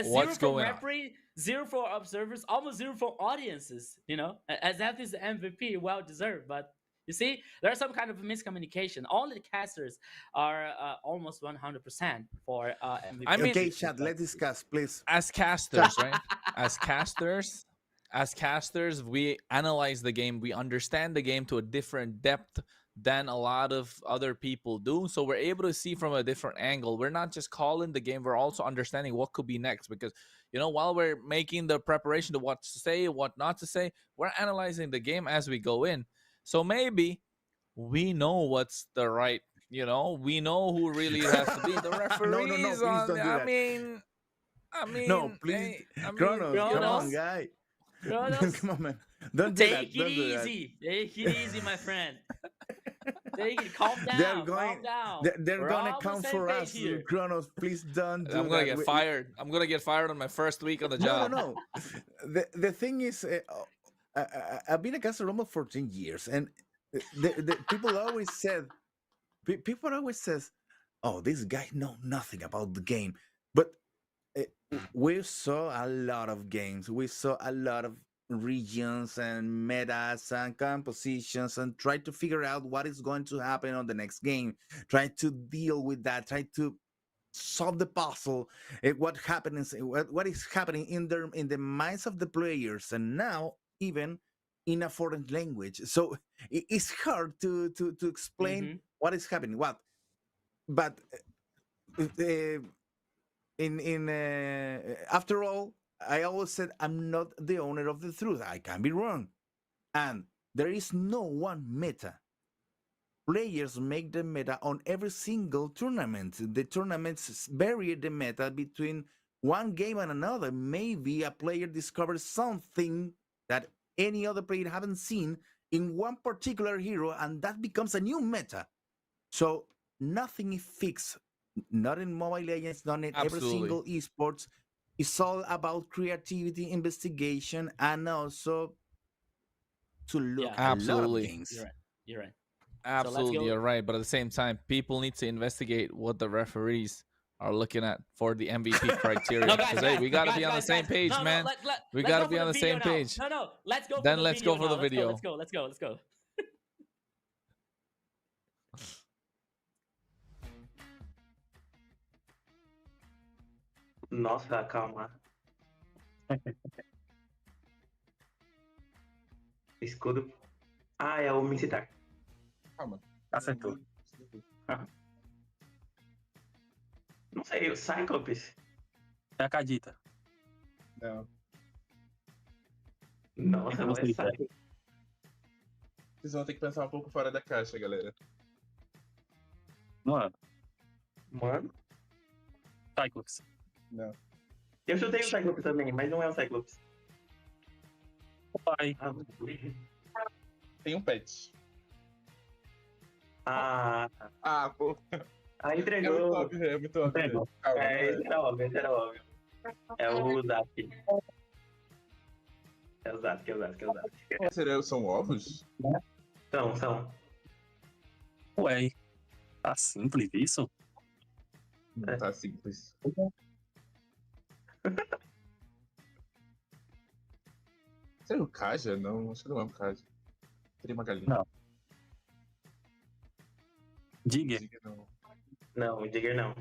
Zero What's from going on? referee, zero for observers, almost zero for audiences. You know, as that is the MVP, well deserved. But you see, there's some kind of miscommunication. Only the casters are almost 100% for MVP. I mean, okay, chat. Let's discuss, please. as casters, right? As casters, we analyze the game, we understand the game to a different depth than a lot of other people do. So we're able to see from a different angle. We're not just calling the game, we're also understanding what could be next. Because, you know, while we're making the preparation to what to say, what not to say, we're analyzing the game as we go in. So maybe we know what's the right, we know who really has to be. The No, referees please on, don't do I that. mean, I mean, No, please, hey, I mean, Kronos, you come know, on, guy. Kronos, Come on, man. Don't do that. take it Don't do that. easy. Take it easy, my friend. Take it. Calm They're down. going. Calm down. They're We're gonna all on come the same for page us, here. Kronos. Please don't do I'm gonna that. get fired. I'm gonna get fired on my first week on the No, job. no, no. The thing is, I've been a caster almost for 10 years, and the people always said, people always says, "Oh, this guy know nothing about the game," but we saw a lot of games. We saw a lot of regions and metas and compositions and try to figure out what is going to happen on the next game. Try to deal with that. Try to solve the puzzle. What is happening in the minds of the players, and now even in a foreign language. So it's hard to explain what is happening. What, but uh, in after all, I always said I'm not the owner of the truth. I can be wrong, and there is no one meta. Players make the meta on every single tournament. The tournaments vary the meta between one game and another. Maybe a player discovers something that any other player haven't seen in one particular hero, and that becomes a new meta. So nothing is fixed. Not in Mobile Legends, not in every Absolutely. single esports. It's all about creativity, investigation, and also to look Yeah. a lot of Absolutely. games. You're right. You're right. Absolutely, go. you're right. But at the same time, people need to investigate what the referees are looking at for the MVP criteria. No, Because hey, we gotta be on the same page, No, man. No, We let's gotta go be for on the video same now. page. No, let's go. Then for the let's video go for now. the video. Let's go. Let's go. Nossa, calma. Escudo. Ah, é o Micitar. Calma. Acertou. Não sei, o Cyclops. É a Cadita. Não. Nossa, não é sei, Cyclops. Vocês vão ter que pensar um pouco fora da caixa, galera. Mano, Mano, Cyclops. Não. eu chutei o Cyclops também, mas não é o Cyclops. Pai. Tem um pet. Ah, Pô. entregou. É muito óbvio. Entregou. Calma, Esse era óbvio. É o Zap. É o Zap. São ovos? São. Ué, tá simples isso? Não tá simples. Será o Kaja? Não, acho que não é um Kaja. Seria uma galinha. Não. Diga. Diga não. Não, o Digger não.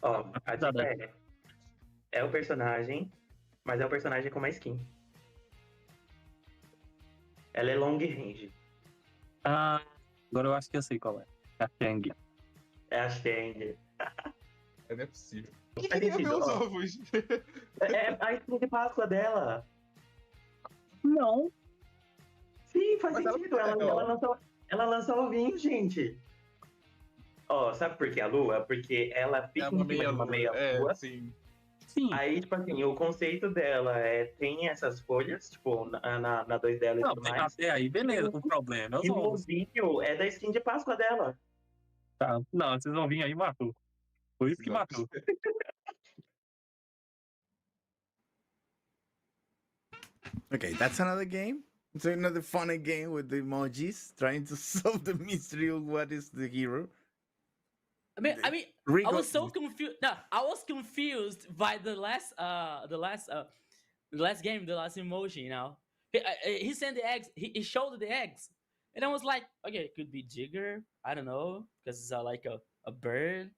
Ó, a dica é o personagem, mas é o personagem com uma skin. Ela é long range. Ah, agora eu acho que eu sei qual é. É a Shang. É a Shang. Não é possível. Faz Quem queria ver sentido, os ó. ovos? É a skin de Páscoa dela. Não. Sim, faz Mas ela sentido. não é, Ela lança ovinhos, gente. Ó, sabe por que a lua? Porque ela fica em cima de uma meia lua. Sim. Sim. Aí, tipo assim, o conceito dela tem essas folhas, tipo, na 2 dela e Não, tudo mais. até aí, beleza. O problema é os E o ovos. ovinho é da skin de Páscoa dela. Tá. Não, vocês vão vir aí e matou. Foi isso que Não. matou. Okay, that's another game. It's another funny game with the emojis trying to solve the mystery of what is the hero. I mean, I Rico, was so confused. No, I was confused by the last game, the last emoji. You know, he sent the eggs. He showed the eggs, and I was like, okay, it could be Jigger. I don't know, because it's like a bird.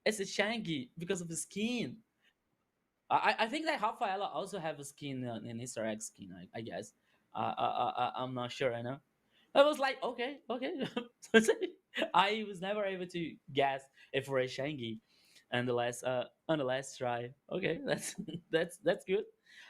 It's a Shangy because of the skin. I think that Rafaela also have a skin, an Easter egg skin. I guess. I'm not sure. I know. I was like, okay. I was never able to guess if for a Shangy, on the last try. Okay, that's good.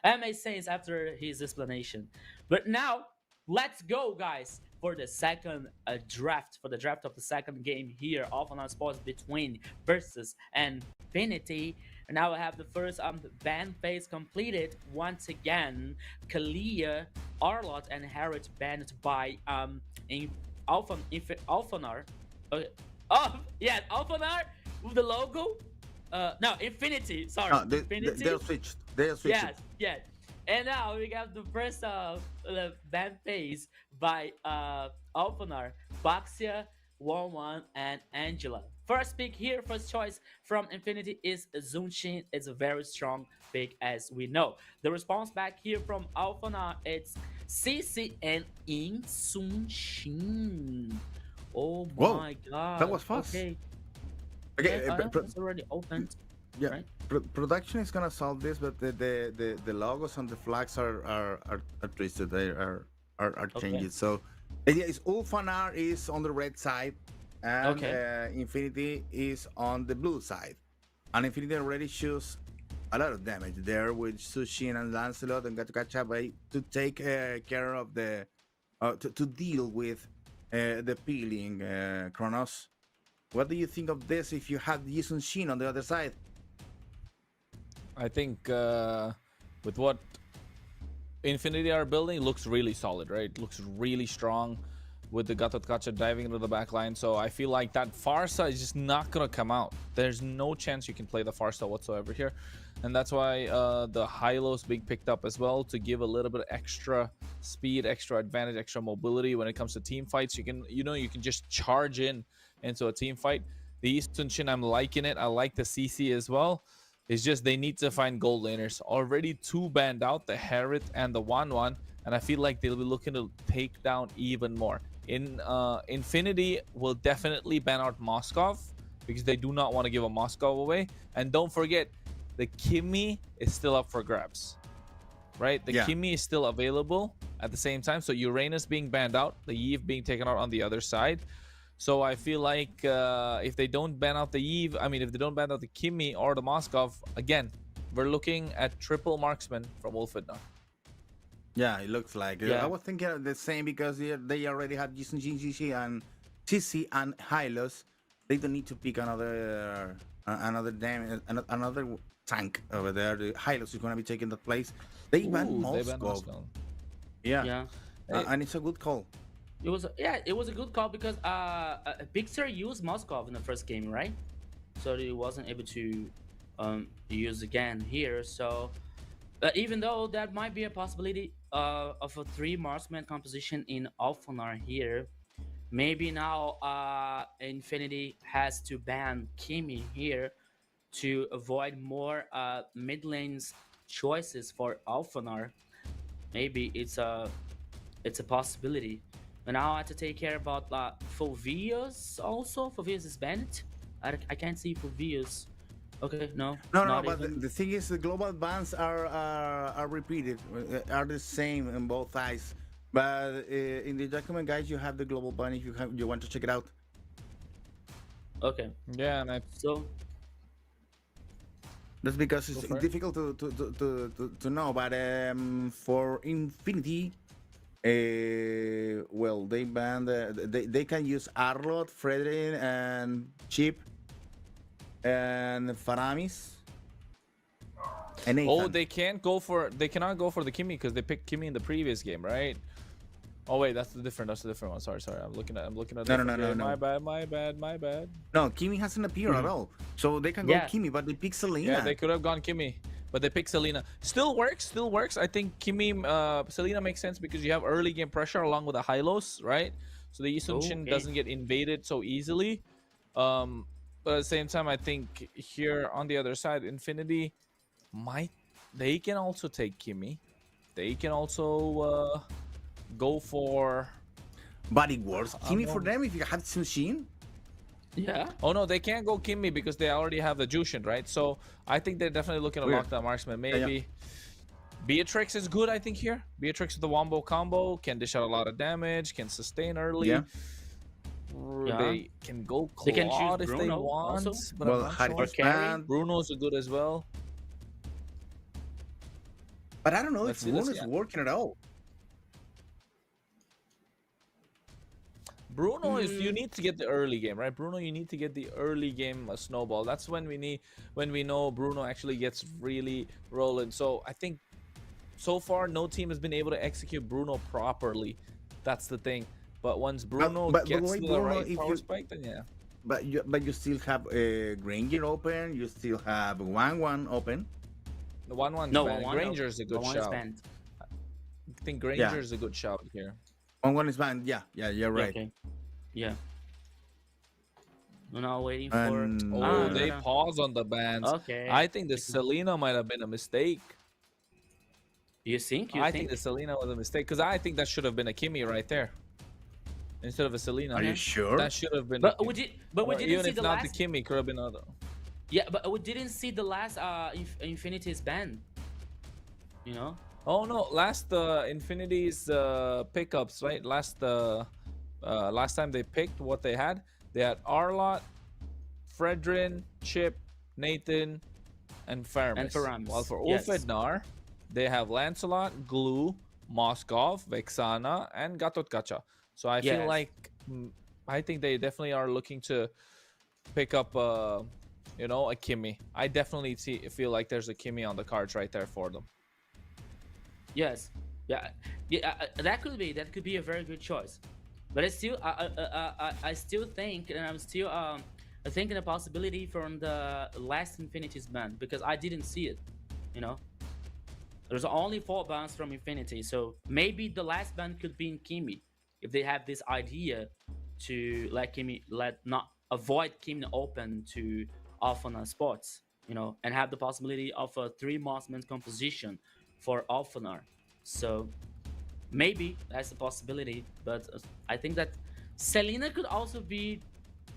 That makes sense after his explanation. But now let's go, guys, for the second draft. For the draft of the second game here, off on our sports between versus Infinity. And now we have the first ban phase completed once again. Kalia, Arlott, and Harrod banned by Alphanar. Oh yeah, Alphanar with the logo. No, Infinity. Sorry, No, Infinity. they're switched. They're switched. Yes, yes. And now we got the first ban phase by Alphanar, Baxia, 1-1, and Angela. First pick here, first choice from Infinity is Zunshin. It's a very strong pick, as we know. The response back here from Alphanar, it's CC and In Zunshin. Oh Whoa, my god. that was fast. Okay. Okay, Yeah, it's already opened. yeah, right? production is gonna solve this, but the logos and the flags are twisted. They are changed. So the idea is Ulfanar is on the red side, and Infinity is on the blue side. And Infinity already shows a lot of damage there with Sushin and Lancelot and Gatukacha to take care of the to deal with the peeling. Kronos, what do you think of this if you had Yisun Shin on the other side? I think with what Infinity are building, it looks really solid, right? It looks really strong with the Gatotkacha diving into the back line. So I feel like that Farsa is just not going to come out. There's no chance you can play the Farsa whatsoever here. And that's why the Hylos being picked up as well, to give a little bit of extra speed, extra advantage, extra mobility when it comes to team fights. You can, you can just charge into a team fight. The Eastern Shin, I'm liking it. I like the CC as well. It's just they need to find gold laners. Already 2 banned out, the Herod and the 1-1, and I feel like they'll be looking to take down even more. Infinity will definitely ban out Moskov because they do not want to give a Moskov away. And don't forget, the Kimmy is still up for grabs, right? The Kimmy is still available at the same time. So Uranus being banned out, the Eve being taken out on the other side. So I feel like if they don't ban out the Eve, if they don't ban out the Kimmy or the Moskov, again, we're looking at triple marksman from Wolfid now. Yeah, it looks like. I was thinking of the same because they already have Jisung Jinjishi and CC and Hylos. They don't need to pick another tank over there. The Hylos is going to be taking that place. They banned Moskov. Yeah. And it's a good call. It was a good call because Pixar used Moskov in the first game, right? So he wasn't able to use again here. So even though that might be a possibility of a 3 marksman composition in Alphanar here, maybe now Infinity has to ban Kimmy here to avoid more mid lanes choices for Alphanar. Maybe it's a possibility. And now I have to take care about Fulvius also. Fulvius is banned. I can't see Fulvius. Okay, no. No. But the thing is, the global bans are repeated, are the same on both sides. But in the document, guys, you have the global ban if you want to check it out. Okay. Yeah, and so that's because it's difficult to know. But for Infinity. Well, they banned. They can use Arlot, Fredrin, and Chip, and Faramis, and Nathan. Oh, they cannot go for the Kimmy because they picked Kimmy in the previous game, right? Oh wait, that's the different one. Sorry. I'm looking at. No. My bad. No, Kimmy hasn't appeared at all, so they can go Kimmy, but they pick Selena. Yeah, they could have gone Kimmy. But they pick Selena. Still works. I think Kimmy, Selena makes sense because you have early game pressure along with the Hylos, right? So the Yisun Shin doesn't get invaded so easily. But at the same time, I think here on the other side, Infinity they can also take Kimmy. They can also go for. But it works. Kimmy for them if you have Sushin. Yeah. Oh no, they can't go Kimmy because they already have the Jushin, right? So I think they're definitely looking to lock that marksman. Maybe Beatrix is good, I think, here. Beatrix with the Wombo combo can dish out a lot of damage, can sustain early. Yeah. They can go Claude they can choose if Bruno they want. also. But well, I'm not sure. Bruno's good as well. But I don't know if Bruno is working at all. Bruno is you need to get the early game, right? Bruno, you need to get the early game snowball. That's when we know Bruno actually gets really rolling. So I think so far no team has been able to execute Bruno properly. That's the thing. But once Bruno but gets wait, to the Bruno, right if power you spike, then yeah. but you still have Granger open. You still have 1-1 open. The 1-1's No, banned. 1-1. Granger is a good One is shout. banned. I think Granger is a good shout here. 1-1 is banned. Yeah, you're Yeah, right. okay. Yeah. We're now waiting for. And Oh, no, they no. pause on the bans. Okay. I think the Selena might have been a mistake. You think? I think the Selena was a mistake because I think that should have been a Kimmy right there instead of a Selena. Are you sure? That should have been. But a we Kimmy. did. But we Or didn't even see if the not last. the Kimmy, could have been other. Yeah, but we didn't see the last Infinity's band. You know. Oh no! Last Infinity's pickups, right? Last time they picked what they had Arlott, Fredrin, Chip, Nathan, and Faramis. And Faramis, While for yes. Ulfednar, they have Lancelot, Glue, Moskov, Vexana, and Gatot Kacha. So I feel Yes. like I think they definitely are looking to pick up a Kimmy. I definitely feel like there's a Kimmy on the cards right there for them. Yes. Yeah. That could be a very good choice. But I still think, and I'm still thinking a possibility from the last Infinity's ban because I didn't see it. You know, there's only 4 bans from Infinity, so maybe the last ban could be in Kimi if they have this idea to not avoid Kimi open to Alphana spots. You know, and have the possibility of a 3 Mossman composition for Alphanar. So maybe that's a possibility, but I think that Selena could also be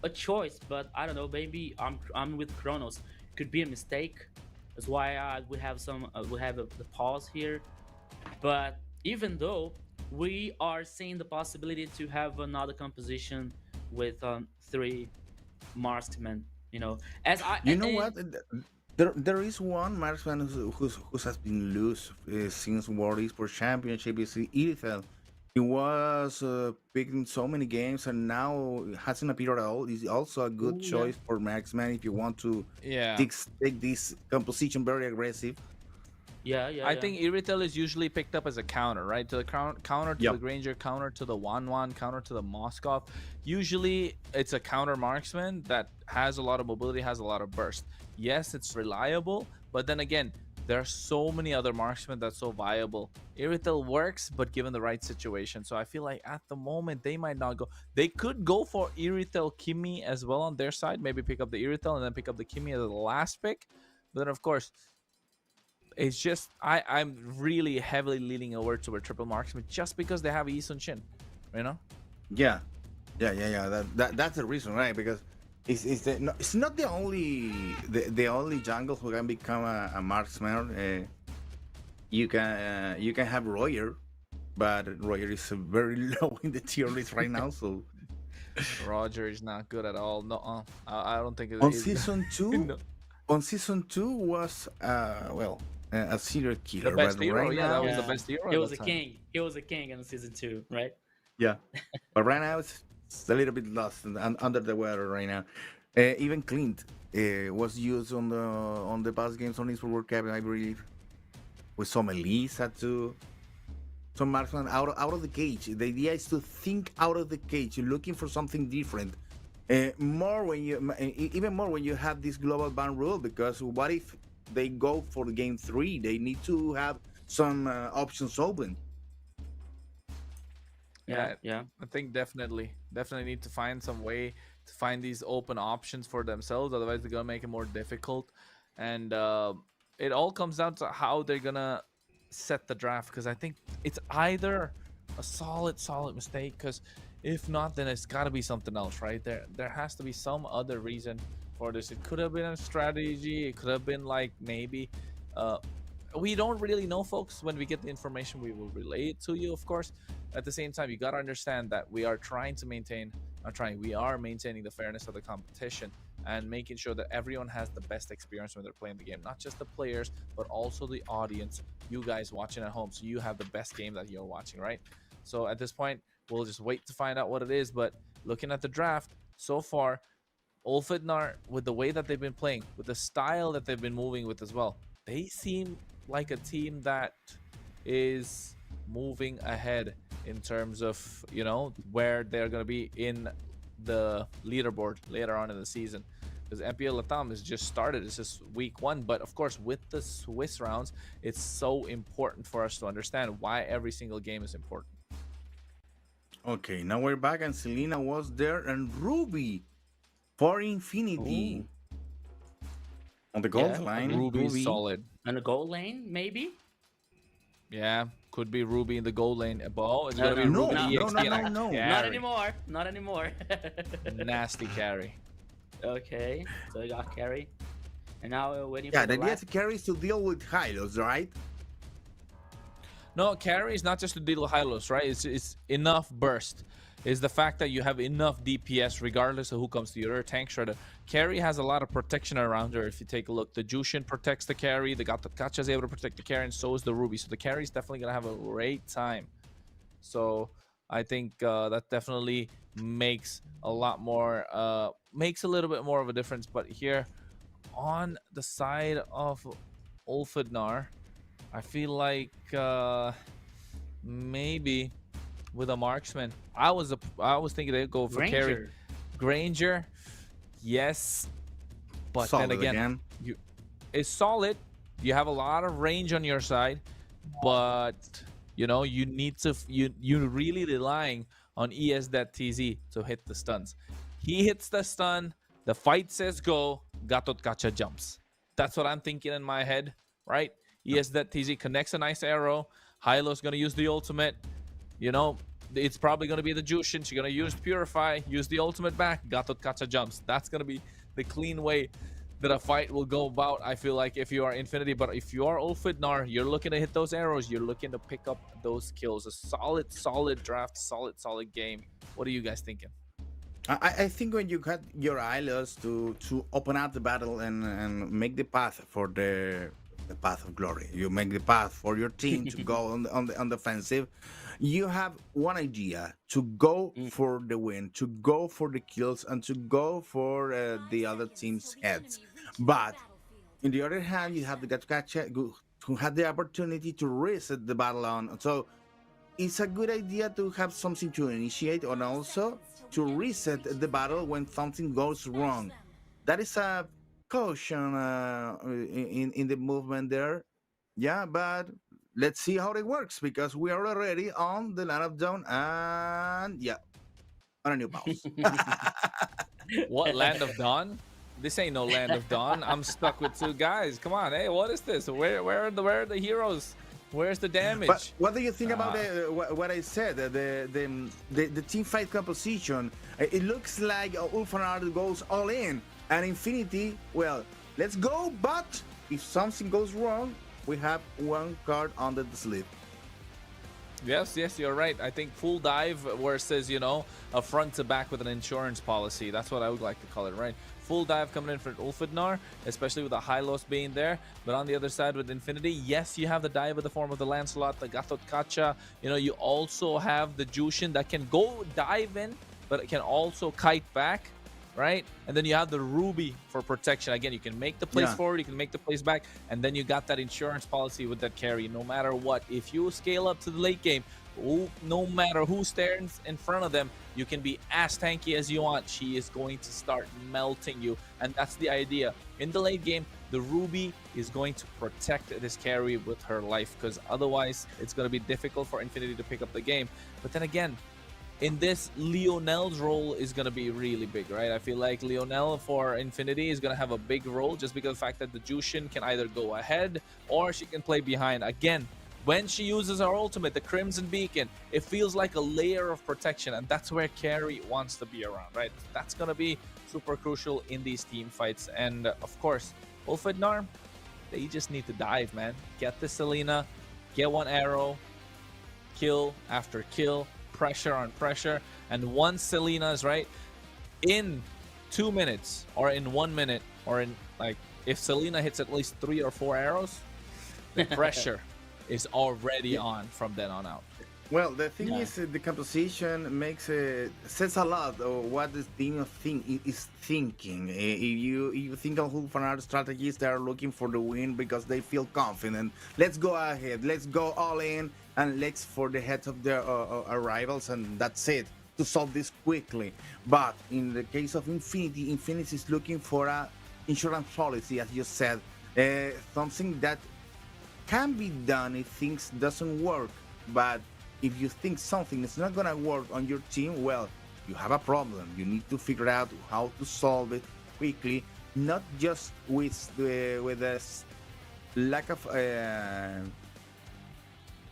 a choice, but I don't know, maybe I'm with Kronos. Could be a mistake. That's why we have the pause here. But even though we are seeing the possibility to have another composition with 3 marksmen, you know, what? There is one marksman who has been loose since World Esports Championship. Is Irithel. He was picked in so many games and now hasn't appeared at all. He's also a good choice for marksman if you want to take this composition very aggressive. I think Irithel is usually picked up as a counter, right? To the counter to the Granger, counter to the 1-1, counter to the Moskov. Usually it's a counter marksman that has a lot of mobility, has a lot of burst. Yes, it's reliable, but then again, there are so many other marksmen that's so viable. Irithel works, but given the right situation. So I feel like at the moment they might not go. They could go for Irithel Kimmy as well on their side. Maybe pick up the Irithel and then pick up the Kimmy as the last pick. But then of course, it's just I'm really heavily leaning over to a triple marksman just because they have Yi Sun-shin, you know? Yeah. That's the reason, right? Because it's not the only jungle who can become a marksman. You can have Royer, but Royer is very low in the tier list right now. So Roger is not good at all. No, I don't think it on is. season 2. No. On season 2 was a serial killer. The best but hero, right yeah, now, that was the best hero. He was a king. He was a king in season 2, right? Yeah, but right now it's a little bit lost and under the weather right now. Even Clint was used on the past games on Esports World Cup, I believe, with some Elisa too. Some marksman out of the cage. The idea is to think out of the cage. You're looking for something different. Even more when you have this global ban rule, because what if they go for game 3? They need to have some options open. Yeah. I think definitely need to find some way to find these open options for themselves. Otherwise, they're gonna make it more difficult. And it all comes down to how they're gonna set the draft. Because I think it's either a solid mistake. Because if not, then it's gotta be something else, right? There has to be some other reason for this. It could have been a strategy. It could have been like maybe. We don't really know, folks. When we get the information, we will relay it to you, of course. At the same time, you got to understand that we are we are maintaining the fairness of the competition and making sure that everyone has the best experience when they're playing the game. Not just the players, but also the audience, you guys watching at home. So you have the best game that you're watching, right? So at this point, We'll just wait to find out what it is. But looking at the draft so far, Ulfidnar, with the way that they've been playing, with the style that they've been moving with as well, they seem like a team that is moving ahead in terms of, you know, where they're going to be in the leaderboard later on in the season. Because MPL LATAM has just started. It's just week 1. But of course, with the Swiss rounds, it's so important for us to understand why every single game is important. Okay, now we're back, and Selena was there, and Ruby for Infinity. On the gold Yeah, line, Ruby's solid. And the goal lane, maybe? Yeah, could be Ruby in the goal lane. Oh, it's No, going to be no, Ruby no, EXP no, and a no, no. carry. Not anymore. Not anymore. Nasty carry. Okay, so we got carry. And now we're waiting Yeah, for the the idea last... to carry is to deal with Hylos, right? No, carry is not just to deal with Hylos, right? It's enough burst. Is the fact that you have enough DPS regardless of who comes to your tank shredder. Carry has a lot of protection around her. If you take a look, the Jushin protects the carry, the Gacha is able to protect the carry, and so is the Ruby. So the carry is definitely going to have a great time. So I think that definitely makes a lot more, makes a little bit more of a difference. But here on the side of Ulfidnar, I feel like maybe with a marksman, I was thinking they'd go for carry. Granger, yes, but Solid then again, it's solid. You have a lot of range on your side, but you know you need to you're really relying on ES.TZ to hit the stuns. He hits the stun, the fight says go, Gatot Kacha jumps. That's what I'm thinking in my head, right? ES.TZ connects a nice arrow. Hylo's gonna use the ultimate. You know, it's probably going to be the Jushin. She's going to use Purify, use the ultimate back. Gatot Kacha jumps. That's going to be the clean way that a fight will go about, I feel like, if you are Infinity. But if you are Ulfidnar, you're looking to hit those arrows. You're looking to pick up those kills. A solid draft, solid game. What are you guys thinking? I think when you got your Hylos to open up the battle and make the path for the path of glory, you make the path for your team to go on the offensive. You have one idea: to go for the win, to go for the kills, and to go for the other team's heads. But in the other hand, you have the Gacha who had the opportunity to reset the battle on. So it's a good idea to have something to initiate, and also to reset the battle when something goes wrong. That is a caution in the movement there. Yeah, but let's see how it works, because we are already on the Land of Dawn, and yeah, on a new pause. What, Land of Dawn? This ain't no Land of Dawn. I'm stuck with 2 guys. Come on, hey, what is this? Where are the heroes? Where's the damage? But what do you think about what I said? The team fight composition. It looks like Ulfidnar goes all in, and Infinity, well, let's go. But if something goes wrong, we have one card under the sleeve. Yes, you're right. I think full dive, where it says, you know, a front to back with an insurance policy. That's what I would like to call it, right? Full dive coming in for Ulfidnar, especially with the Hylos being there. But on the other side with Infinity, yes, you have the dive in the form of the Lancelot, the Gatot Kacha. You know, you also have the Jushin that can go dive in, but it can also kite back, right? And then you have the Ruby for protection. Again, you can make the plays forward, you can make the plays back, and then you got that insurance policy with that carry. No matter what, if you scale up to the late game, no matter who stands in front of them, you can be as tanky as you want. She is going to start melting you, and that's the idea. In the late game, the Ruby is going to protect this carry with her life, because otherwise it's going to be difficult for Infinity to pick up the game. But then again, in this, Leonel's role is going to be really big, right? I feel like Leonel for Infinity is going to have a big role, just because of the fact that the Jushin can either go ahead or she can play behind. Again, when she uses her ultimate, the Crimson Beacon, it feels like a layer of protection, and that's where carry wants to be around, right? That's going to be super crucial in these team fights. And of course, Ulfidnar, they just need to dive, man. Get the Selena, get one arrow, kill after kill, pressure on pressure. And once Selena's right, in 2 minutes or in 1 minute, or in, like, if Selena hits at least 3 or 4 arrows, the pressure is already on from then on out. Well, the thing Yeah. is, the composition makes says a lot of what the team is thinking. If you think of who fan strategies, they are looking for the win because they feel confident. Let's go ahead, let's go all in, and let's for the heads of their rivals, and that's it to solve this quickly. But in the case of Infinity, Infinity is looking for a insurance policy, as you said, something that can be done if things doesn't work. But if you think something is not gonna work on your team, well, you have a problem. You need to figure out how to solve it quickly, not just with lack of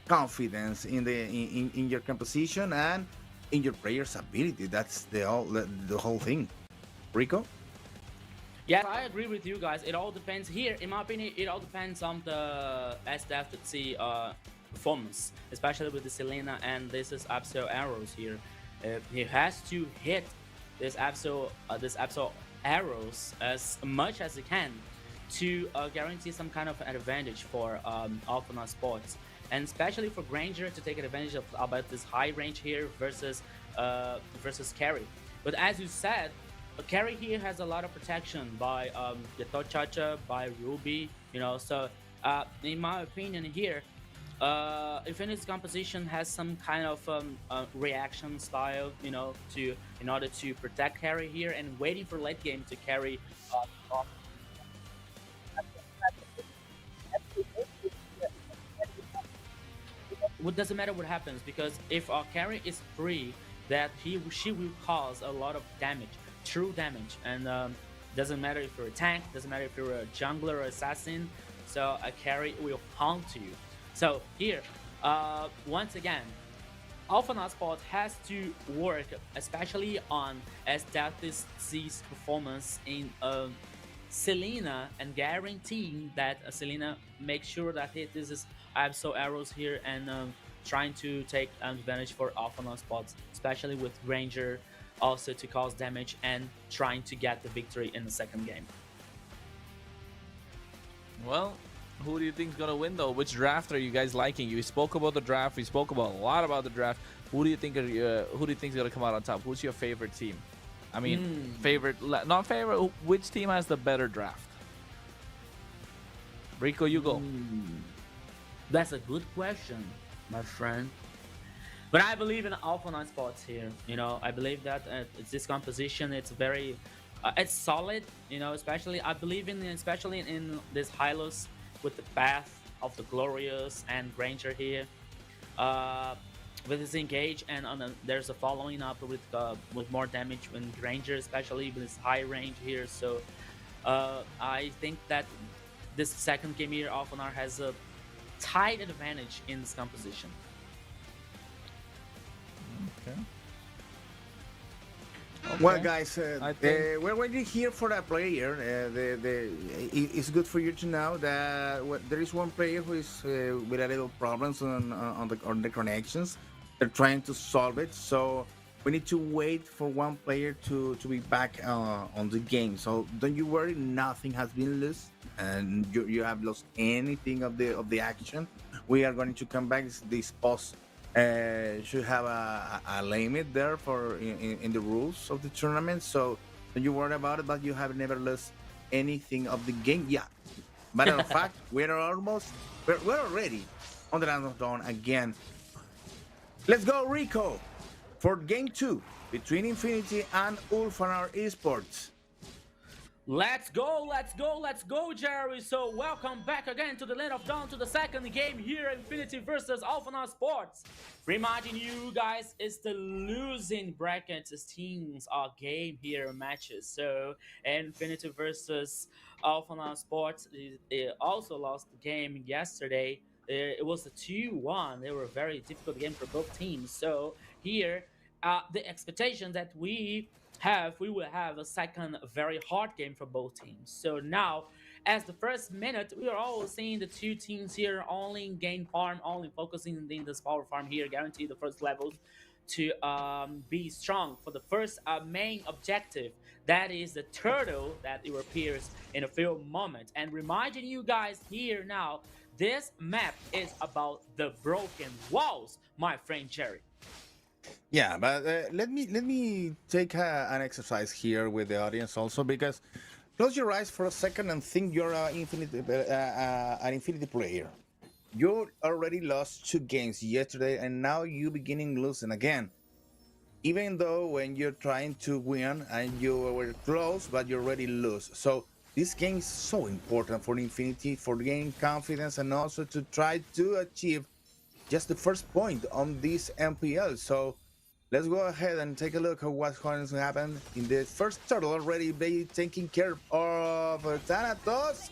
confidence in in your composition and in your player's ability. That's the whole thing. Rico? Yes, I agree with you guys. It all depends here. In my opinion, it all depends on the SDFC performance, especially with the Selena and this is Absol arrows here. He has to hit this Absol arrows as much as he can to guarantee some kind of advantage for Alpha Sports, and especially for Granger to take advantage of about this high range here versus carry. But as you said, carry here has a lot of protection by the Tochacha, by Ruby, you know. So in my opinion here, Infinity's composition has some kind of reaction style, you know, to in order to protect carry here and waiting for late game to carry. Off. What doesn't matter what happens, because if our carry is free, that she will cause a lot of damage, true damage, and doesn't matter if you're a tank, doesn't matter if you're a jungler or assassin, so a carry will haunt you. So here, once again, Alpha Sport has to work, especially on SDFC's performance in Selena, and guaranteeing that Selena makes sure that this is Absol arrows here and trying to take advantage for Alpha Spots, especially with Ranger also to cause damage and trying to get the victory in the second game. Well, who do you think is gonna win though? Which draft are you guys liking? You spoke about the draft. We spoke about a lot about the draft. Who do you think is gonna come out on top? Who's your favorite team? I mean, not favorite. Which team has the better draft? Rico, you go. That's a good question, my friend. But I believe in Alpha 9 spots here. You know, I believe that it's this composition. It's very, it's solid. You know, especially I believe especially in this Hylos with the Path of the Glorious and Granger here. With his engage and there's a following up with more damage in Granger, especially with his high range here. So I think that this second game here, Alphanar has a tight advantage in this composition. Okay. Well, guys, think- we're waiting here for a player. It's good for you to know that there is one player who is with a little problems on the connections. They're trying to solve it, so we need to wait for one player to be back on the game. So don't you worry, nothing has been lost, and you have lost anything of the action. We are going to come back. This post should have a limit there for in the rules of the tournament. So don't you worry about it. But you have never lost anything of the game yet. Matter of fact, we're already on the land of dawn again. Let's go, Rico, for game 2 between Infinity and Ulfanar Esports. Let's go, Jerry. So welcome back again to the Land of Dawn, to the second game here, Infinity versus Alphanar Sports. Reminding you guys, it's the losing brackets teams game here matches. So Infinity versus Alphanar Sports, it also lost the game yesterday. It was a 2-1. They were a very difficult game for both teams. So here, the expectation that we will have a second very hard game for both teams. So now, as the first minute, we are all seeing the two teams here only gain farm, only focusing in this power farm here, guarantee the first levels to be strong for the first main objective. That is the turtle that it appears in a few moments. And reminding you guys here now This map is about the broken walls, my friend Jerry. Yeah, but let me take an exercise here with the audience also, because close your eyes for a second and think you're an infinity player. You already lost 2 games yesterday, and now you beginning losing again. Even though when you're trying to win and you were close, but you already lose. So this game is so important for Infinity, for gaining confidence, and also to try to achieve just the first point on this MPL. So let's go ahead and take a look at what's going to happen in the first turtle. Already they taking care of Thanatos.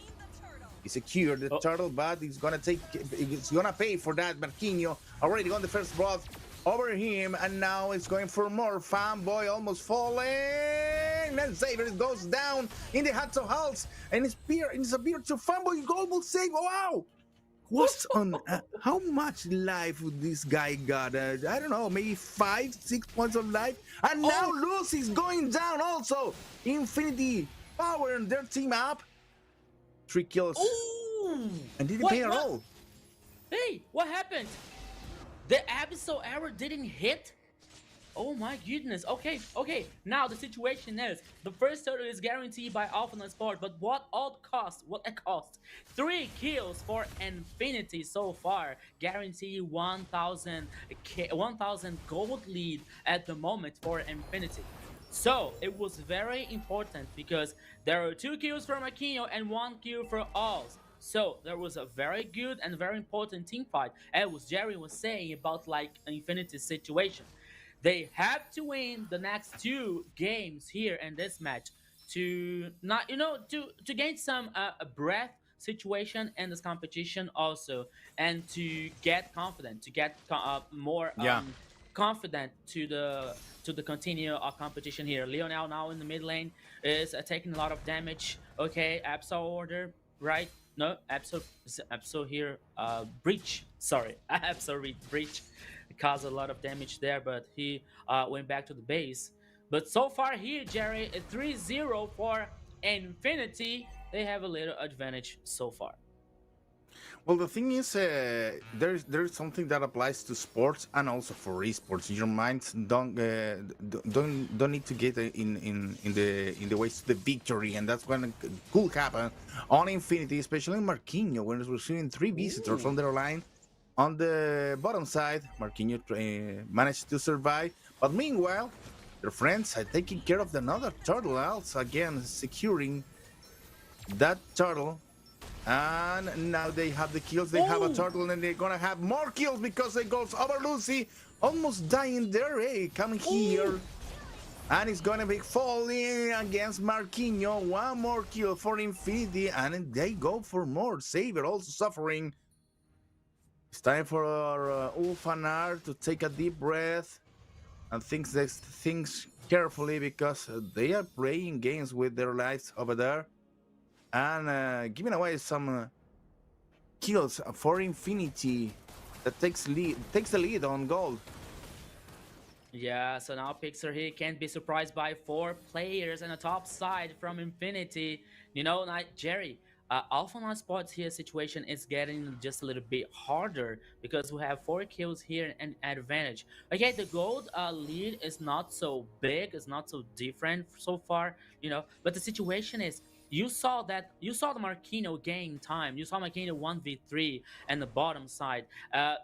He secured the turtle, but it's gonna pay for that. Marquinhos already got the first blood over him, and now it's going for more. Fanboy almost falling, and Xavier goes down in the hands of Hals, and it's a beer to Fanboy. Almost save. Wow! What's on? How much life would this guy got? I don't know, maybe 5-6 points of life, and now Lucy's going down also. Infinity power and their team up. 3 kills. Ooh! And didn't pay at all. Hey, what happened? The abyssal arrow didn't hit? Oh my goodness. Okay. Now the situation is the first turtle is guaranteed by Alpha Sport, but what a cost. 3 kills for Infinity so far. Guarantee 1,000 gold lead at the moment for Infinity. So it was very important because there are 2 kills for Marquinhos and 1 kill for Alls. So there was a very good and very important team fight. As Jerry was saying about like Infinity's situation. They have to win the next 2 games here in this match to not to gain some breath situation in this competition also, and to get confident, to get more confident to the continue competition here. Lionel now in the mid lane is taking a lot of damage. Okay, Absol order, right? No, Absol here, breach. Sorry, Absol breach caused a lot of damage there, but he went back to the base. But so far here, Jerry, 3-0 for Infinity. They have a little advantage so far. Well, the thing is, there's something that applies to sports and also for esports. Your minds don't need to get in the ways to the victory, and that's when it could happen on Infinity, especially Marquinhos when it's receiving 3 visitors on their line. On the bottom side, Marquinhos managed to survive, but meanwhile, their friends are taking care of another turtle else, again securing that turtle. And now they have the kills, they have a turtle, and they're gonna have more kills because they goes over Lucy, almost dying there, coming here. And it's gonna be falling against Marquinhos. 1 more kill for Infinity, and they go for more. Saber also suffering. It's time for Ulfanar to take a deep breath and think things carefully, because they are playing games with their lives over there and giving away some kills for Infinity that takes the lead on gold. Yeah, so now Pixar here can't be surprised by 4 players on the top side from Infinity. Jerry, Alpha Sports here situation is getting just a little bit harder because we have 4 kills here and advantage. Okay, the gold lead is not so big, it's not so different so far, but the situation is you saw the Marquinhos gain time. You saw Marquinhos 1v3 and the bottom side.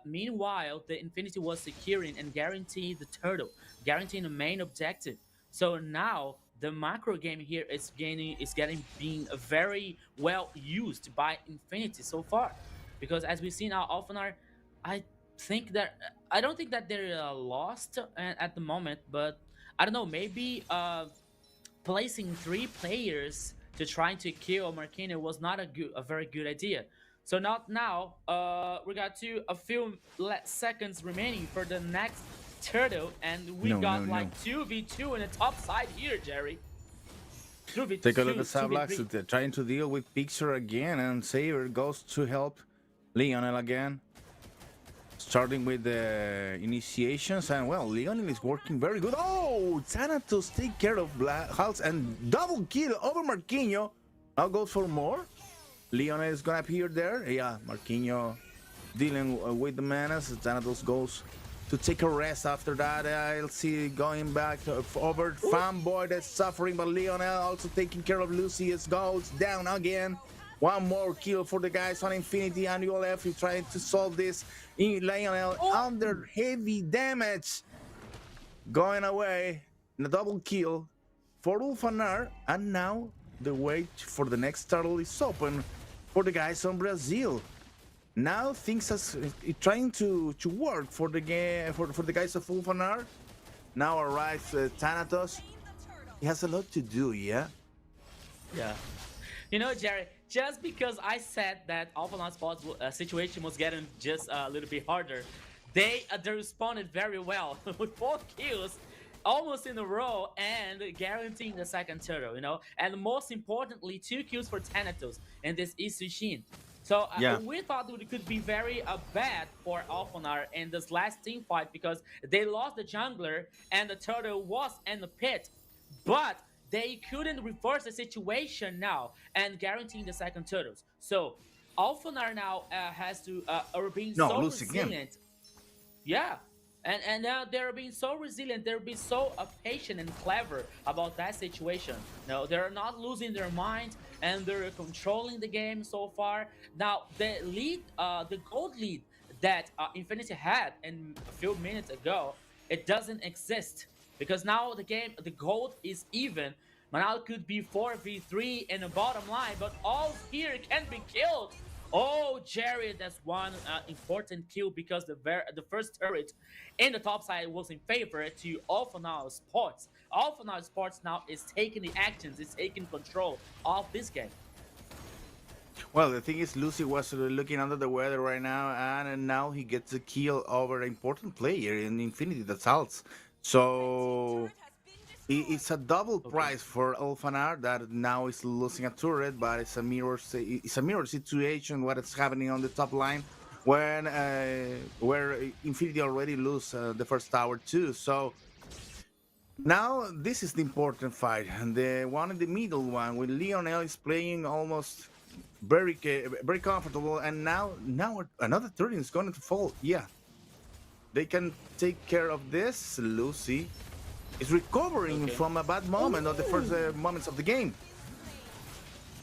Meanwhile, the Infinity was securing and guaranteeing the turtle, guaranteeing the main objective. So now the macro game here is being very well used by Infinity so far, because as we see now, Alphanar, I don't think that they're lost at the moment, but I don't know, maybe placing 3 players to trying to kill Marquinhos was not a very good idea. So not now. We got a few seconds remaining for the next turtle, and we got 2v2 in the top side here, Jerry. 2v2, take a look at Sablax trying to deal with Pixar again, and Saber goes to help Lionel again, starting with the initiations. And well, Lionel is working very good. Oh, Thanatos take care of Hals and double kill over Marquinhos. Now goes for more. Lionel is gonna appear there. Yeah, Marquinhos dealing with the menace. Thanatos goes to take a rest after that. I'll see going back over Fanboy that's suffering, but Lionel also taking care of Lucius. Goes down again. One more kill for the guys on Infinity, and ULF is trying to solve this. Lionel under heavy damage. Going away. A double kill for Ulfanar, and now the wait for the next turtle is open for the guys on Brazil. Now things are trying to work for the game for the guys of Ulfanar. Now arrives Thanatos. He has a lot to do, yeah. Yeah. You know, Jerry, just because I said that Alpha Sports situation was getting just a little bit harder, they responded very well with 4 kills almost in a row and guaranteeing the second turtle, you know, and most importantly 2 kills for Thanatos in this Isushin. So we thought it could be very bad for Alphanar in this last team fight because they lost the jungler and the turtle was in the pit, but they couldn't reverse the situation now and guaranteeing the second turtles. So Alphanar now has to are being so resilient. Yeah. And now they're being so resilient, they're being so patient and clever about that situation. No, they're not losing their mind and they're controlling the game so far. Now, the lead, the gold lead that Infinity had in a few minutes ago, it doesn't exist. Because now the game, the gold is even. But now it could be 4v3 in the bottom line, but all here can be killed. Oh, Jerry, that's one important kill because the first turret in the top side was in favor to Alpha Sports. Alpha Sports now is taking the actions, is taking control of this game. Well, the thing is, Lucy was looking under the weather right now, and now he gets a kill over an important player in Infinity, that's Alts. So it's a double prize for Alphanar that now is losing a turret, but it's a mirror situation what is happening on the top line when where Infinity already lose the first tower too. So now this is the important fight, and the one in the middle one with Lionel is playing almost very comfortable, and now another turret is going to fall. Yeah, they can take care of this. Lucy is recovering from a bad moment of the first moments of the game.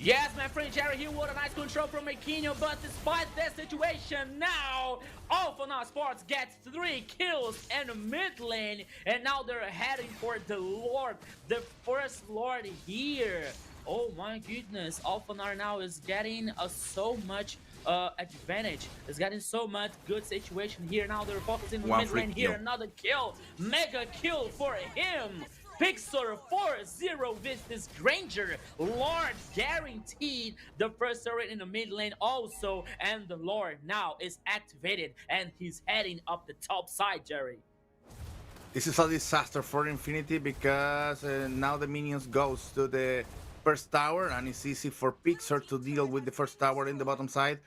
Yes, my friend Jerry, here was a nice control from Marquinhos, but despite that situation, now Alpha Sports gets 3 kills in the mid lane, and now they're heading for the Lord, the first Lord here. Oh my goodness, Alpha now is getting so much advantage. It's getting so much good situation here. Now they're focusing on the mid lane here. Another kill, mega kill for him. Pixar 4-0 with this Granger. Lord guaranteed the first turret in the mid lane also, and the Lord now is activated and he's heading up the top side, Jerry. This is a disaster for Infinity because now the minions goes to the first tower, and it's easy for Pixar to deal with the first tower in the bottom side.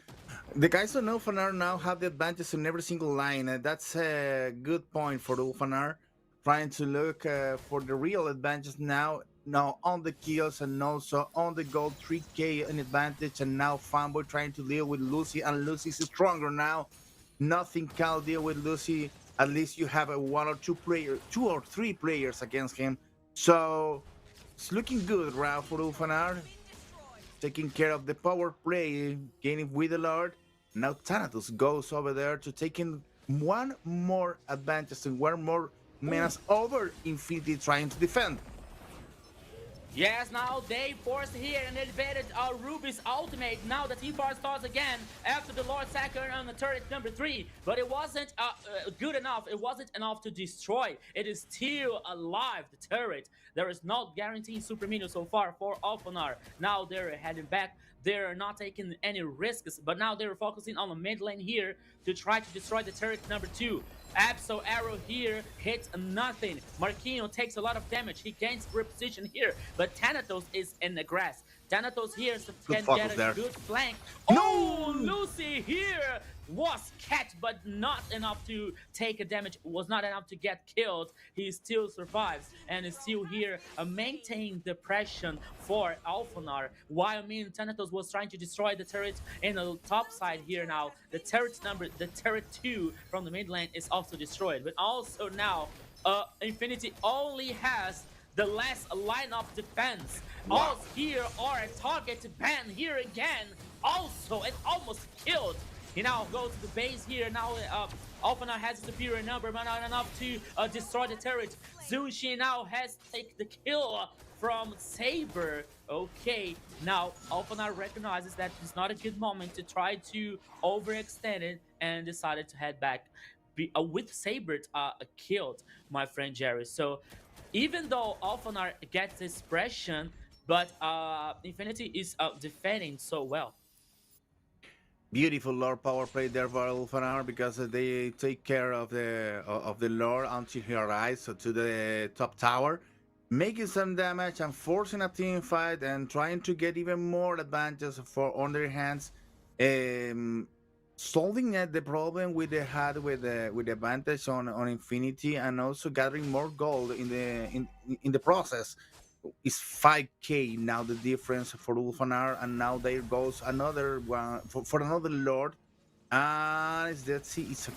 The guys on Ulfanar now have the advantage in every single line. That's a good point for Ulfanar, trying to look for the real advantage now on the kills and also on the gold 3k in advantage. And now Fanboy trying to deal with Lucy, and Lucy is stronger now. Nothing can deal with Lucy. At least you have a 1 or 2 or 3 players against him. So it's looking good, Rao, for Ulfanar. Taking care of the power play, gaining with the Lord. Now Thanatos goes over there to taking one more advantage and one more menace over Infinity trying to defend. Yes, now they forced here and elevated Ruby's ultimate. Now the team fight starts again after the Lord Sacker on the turret number 3. But it wasn't good enough. It wasn't enough to destroy. It is still alive, the turret. There is no guaranteed super minion so far for Alphanar. Now they're heading back. They're not taking any risks, but now they're focusing on the mid lane here to try to destroy the turret number 2. Absol Arrow here hits nothing. Marquinhos takes a lot of damage. He gains reposition here, but Thanatos is in the grass. Thanatos here can get a good flank. Oh, Lucy here was catch, but not enough to take a damage, was not enough to get killed. He still survives and is still here, maintaining the pressure for Alphanar. While Thanatos was trying to destroy the turret in the top side here now. The turret 2 from the mid lane is also destroyed. But also now, Infinity only has the last line of defense. All here are a target ban here again. Also, it almost killed. He now goes to the base here. Now, Alpana has a superior number, but not enough to destroy the turret. Zushi now has take the kill from Saber. Okay, now Alpana recognizes that it's not a good moment to try to overextend it and decided to head back. With Saber killed, my friend Jerry. So even though Alphanar gets this pressure, but Infinity is defending so well. Beautiful Lord power play there for Ulfanar because they take care of the Lord until he arrives to the top tower, making some damage and forcing a team fight and trying to get even more advantage for on their hands, solving the problem with they had with the advantage on Infinity and also gathering more gold in the process. Is 5k now the difference for Ulfanar, and now there goes another one for another Lord. And let's see, it's a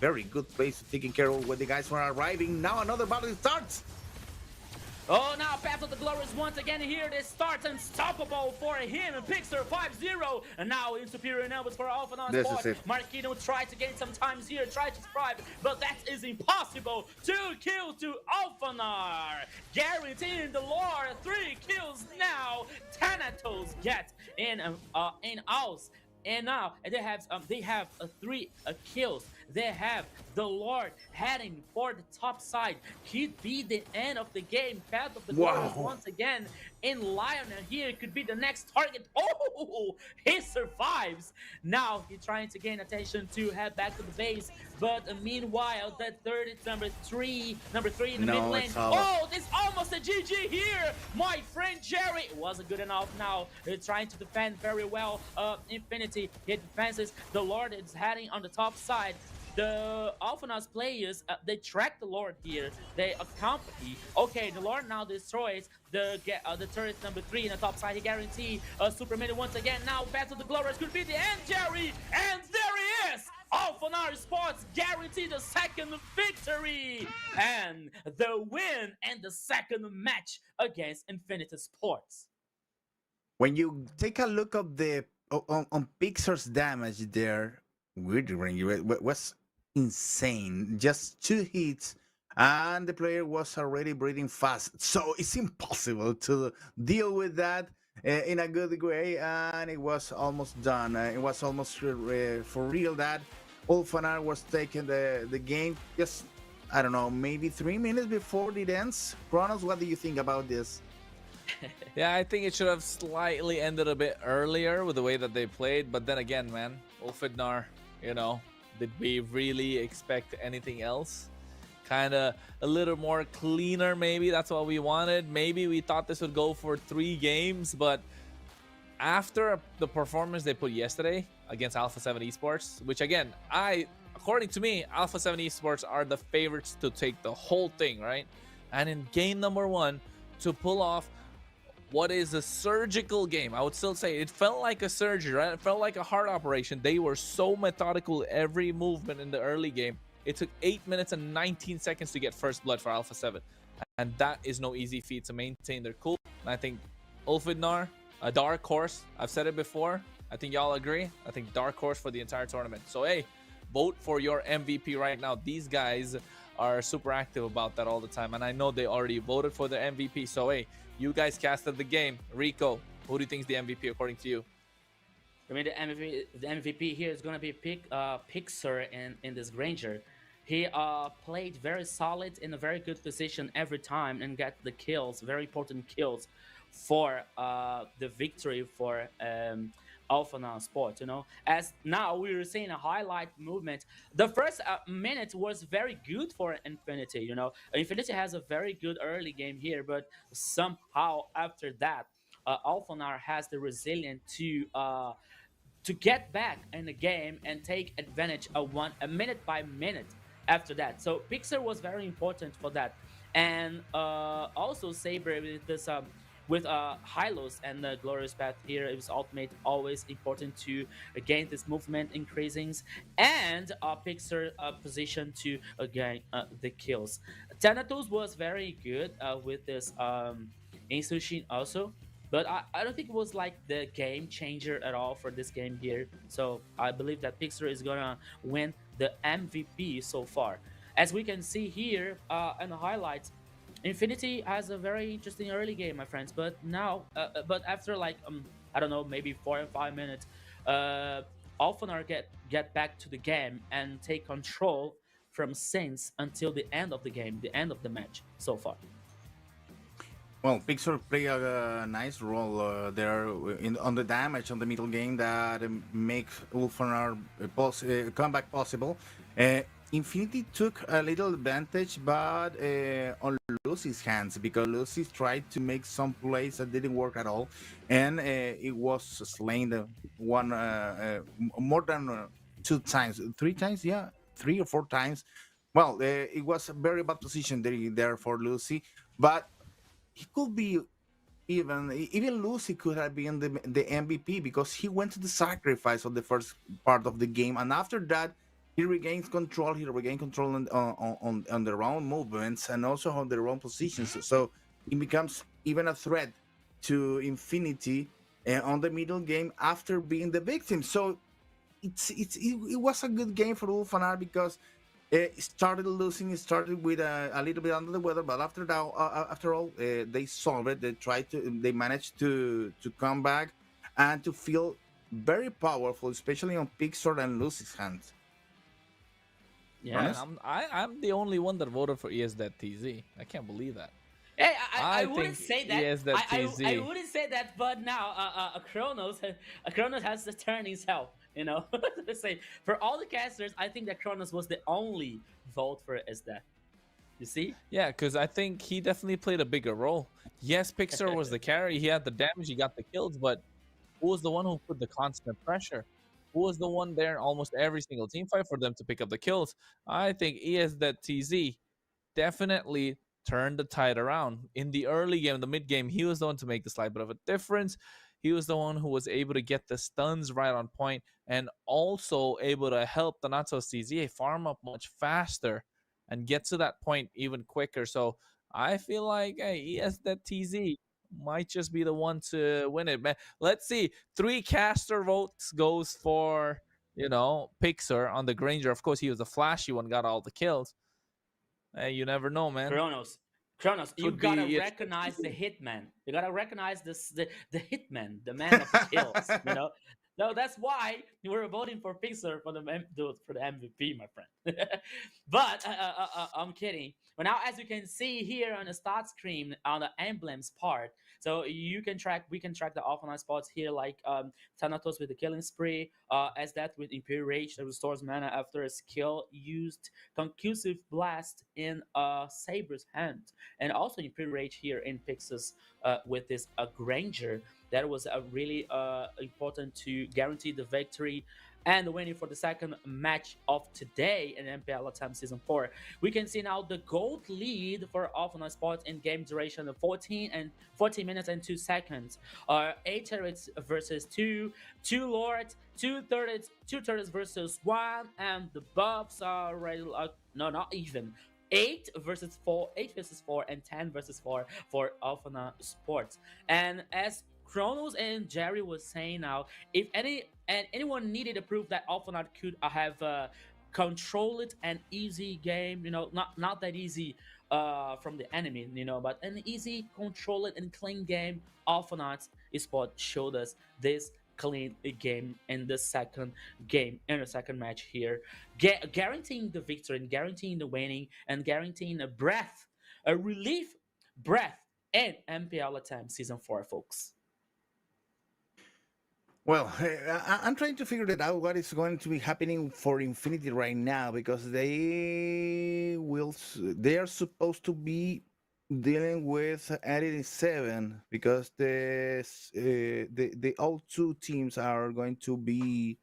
very good place to taking care of when the guys are arriving. Now another battle starts. Oh, now Path of the Glorious once again here. This starts unstoppable for him. Pixar 5-0. And now in superior numbers for Alphanar Sport. Marquino tried to gain some times here, tried to survive, but that is impossible. 2 kills to Alphanar. Guaranteeing the lore. 3 kills now. Thanatos get in house. And now they have 3 kills. They have the Lord heading for the top side. Could be the end of the game. Path of the Glorious once again in Lionel here. Could be the next target. Oh, he survives. Now he's trying to gain attention to head back to the base. But meanwhile, the third is number three in the mid lane. Oh, this almost a GG here. My friend Jerry, it wasn't good enough now. He's trying to defend very well. Infinity, he defenses. The Lord is heading on the top side. The Alphanas players, they track the Lord here. They accompany. Okay, the Lord now destroys the turret number 3 in the top side. He guarantees a super minute once again. Now Battle of the Glorious could be the end, Jerry. And there he is. Alphanar Sports guarantee the second victory and the win and the second match against Infinity Sports. When you take a look at the on Pixar's damage there, was insane. Just 2 hits and the player was already breathing fast, so it's impossible to deal with that in a good way, and it was almost done. It was almost for real that Ulfanar was taking the game just, I don't know, maybe 3 minutes before it ends. Kronos, what do you think about this? Yeah, I think it should have slightly ended a bit earlier with the way that they played, but then again, man, Ulfidnar, you know, did we really expect anything else? Kind of a little more cleaner, maybe. That's what we wanted. Maybe we thought this would go for 3 games, but after the performance they put yesterday against Alpha 7 Esports, which again, according to me, Alpha 7 Esports are the favorites to take the whole thing, right? And in game number 1, to pull off what is a surgical game, I would still say it felt like a surgery, right? It felt like a heart operation. They were so methodical, every movement in the early game. It took 8 minutes and 19 seconds to get first blood for Alpha 7. And that is no easy feat to maintain their cool. And I think Ulfidnar, a dark horse. I've said it before. I think y'all agree. I think dark horse for the entire tournament. So, hey, vote for your MVP right now. These guys are super active about that all the time. And I know they already voted for their MVP. So, hey, you guys casted the game. Rico, who do you think is the MVP according to you? I mean, the MVP here is going to be Pixar in this Granger. He played very solid in a very good position every time and got the kills, very important kills for the victory for Alpha Sports, you know. As now we were seeing a highlight movement. The first minute was very good for Infinity, you know. Infinity has a very good early game here, but somehow after that, Alphanar has the resilience to to get back in the game and take advantage of one a minute by minute after that. So Pixar was very important for that, and also Saber with this with Hylos and the Glorious Path here, it was ultimate always important to gain this movement increasings and Pixar position to gain the kills. Thanatos was very good with this Insushin also, but I don't think it was like the game changer at all for this game here. So I believe that Pixar is gonna win the MVP so far. As we can see here in the highlights, Infinity has a very interesting early game, my friends. But now, but after like I don't know, maybe 4 or 5 minutes, Alphanar get back to the game and take control from Saints until the end of the game, the end of the match so far. Well, Pixar play a nice role there on the damage on the middle game that makes Ulfanar comeback possible. Infinity took a little advantage, but on Lucy's hands because Lucy tried to make some plays that didn't work at all, and it was slain more than 2 times, 3 times, yeah, 3 or 4 times. Well, it was a very bad position there for Lucy, but he could be even Lucy could have been the MVP because he went to the sacrifice of the first part of the game, and after that he regains control. He regained control on their own movements and also on their own positions. So he becomes even a threat to Infinity on the middle game after being the victim. So it was a good game for Ulfanar because it started losing. It started with a little bit under the weather, but after all, they solved it. They managed to come back and to feel very powerful, especially on Pixar and Lucy's hands. Yeah. Man, I'm the only one that voted for ES.TZ. I can't believe that. Hey, I I wouldn't think say that. ES.TZ. I wouldn't say that, but now Kronos has to turn himself. You know, say for all the casters, I think that Kronos was the only vote for it as that. You see? Yeah, because I think he definitely played a bigger role. Yes, Pixar was the carry. He had the damage. He got the kills, but who was the one who put the constant pressure? Who was the one there in almost every single team fight for them to pick up the kills? I think ES.TZ definitely turned the tide around. In the early game, the mid game, he was the one to make the slight bit of a difference. He was the one who was able to get the stuns right on point and also able to help Thanatos TZA farm up much faster and get to that point even quicker. So I feel like hey, ES.TZ might just be the one to win it, man. Let's see. 3 caster votes goes for, Pixar on the Granger. Of course, he was the flashy one, got all the kills. Hey, you never know, man. Kronos, you Could gotta be recognize the hitman. You gotta recognize the hitman, the man of the kills. No, that's why you were voting for Pixar for the MVP, my friend. But I'm kidding. But now, as you can see here on the start screen on the emblems part, so we can track the offline spots here, like Thanatos with the killing spree, as that with Imperial Rage that restores mana after a skill used concussive blast in Saber's hand, and also Imperial Rage here in Pixis with this Granger that was a really important to guarantee the victory and the winning for the second match of today in MPL LATAM Season 4. We can see now the gold lead for Offline Sports in game duration of 14 minutes and 2 seconds. 8 turrets versus 2, 2 lords, 2 turrets versus 1, and the buffs are already no, not even. 8 versus 4, 8 versus 4, and 10 versus 4 for Alphana Sports. And as Kronos and Jerry was saying now, if anyone needed to prove that Alphanaut could have controlled an easy game, not that easy from the enemy, but an easy, controlled, and clean game, Alphanaut Esport showed us this clean game in the second game, in the second match here, guaranteeing the victory and guaranteeing the winning and guaranteeing a relief breath in MPL LATAM Season 4, folks. Well, I'm trying to figure it out what is going to be happening for Infinity right now because they are supposed to be dealing with 87 because the all two teams are going to be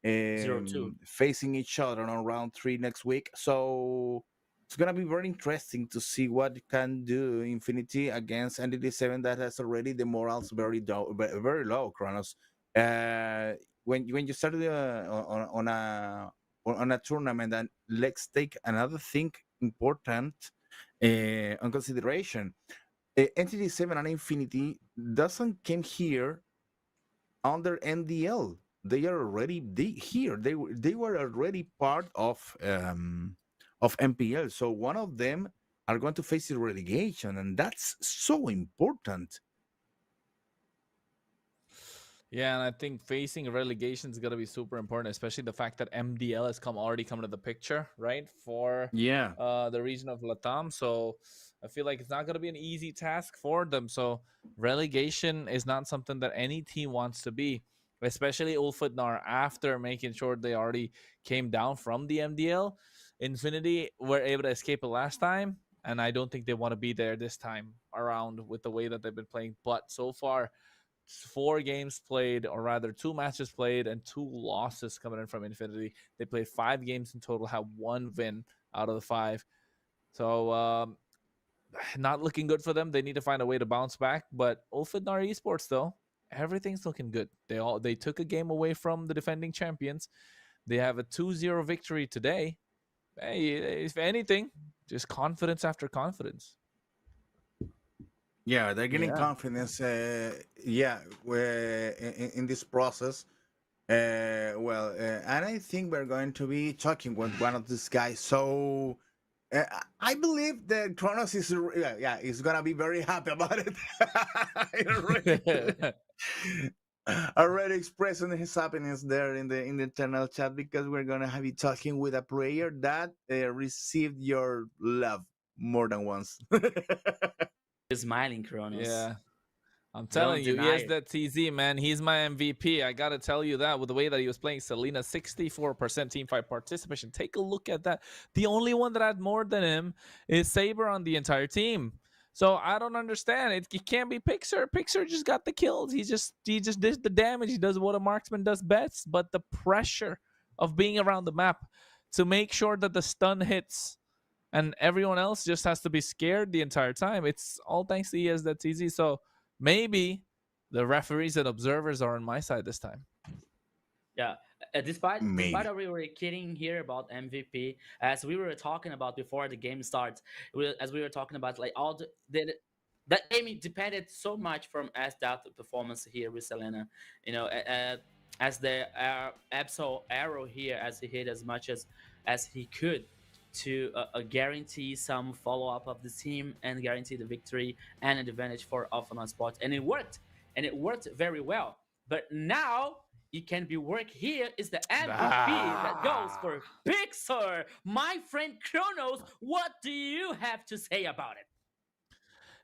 0-2. facing each other on round 3 next week. So it's gonna be very interesting to see what can do Infinity against Entity 7 that has already the morals very low. Kronos, uh, when you started on a tournament, and let's take another thing important on consideration. Entity 7 and Infinity doesn't came here under NDL. They are already here. They were already part of MPL. So one of them are going to face the relegation, and that's so important. Yeah, and I think facing relegation is gonna be super important, especially the fact that MDL has already come to the picture, right, for Yeah. the region of Latam. So I feel like it's not gonna be an easy task for them. So relegation is not something that any team wants to be, especially Ulfudnar after making sure they already came down from the MDL. Infinity were able to escape it last time, and I don't think they want to be there this time around with the way that they've been playing. But so far 4 games played, or rather 2 matches played, and 2 losses coming in from Infinity. They played 5 games in total, have 1 win out of the 5. So not looking good for them. They need to find a way to bounce back. But Ulfidnar Esports, though, everything's looking good. They took a game away from the defending champions. They have a 2-0 victory today. Hey, if anything, just confidence after confidence. Yeah, they're getting Yeah. confidence. In this process. And I think we're going to be talking with one of these guys. So I believe that Kronos is is gonna be very happy about it. Already expressing his happiness there in the internal chat, because we're gonna be talking with a player that received your love more than once. He's smiling, Kronos. Yeah. I'm Don't telling you, deny yes, it. that TZ, man. He's my MVP. I got to tell you that with the way that he was playing Selena, 64% team fight participation. Take a look at that. The only one that had more than him is Saber on the entire team. So I don't understand. It can't be Pixar. Pixar just got the kills. He just did the damage. He does what a marksman does best. But the pressure of being around the map to make sure that the stun hits and everyone else just has to be scared the entire time. It's all thanks to ES.TZ. So maybe the referees and observers are on my side this time. Yeah. Despite Maybe. that we were kidding here about MVP, as we were talking about before the game starts, as we were talking about like all that game depended so much from that performance here with Selena. You know, as the Absol arrow here, as he hit as much as he could to guarantee some follow up of the team and guarantee the victory and an advantage for Alpha Sports, and it worked, very well. But now it can be work here is the MVP that goes for Pixar. My friend Kronos, what do you have to say about it?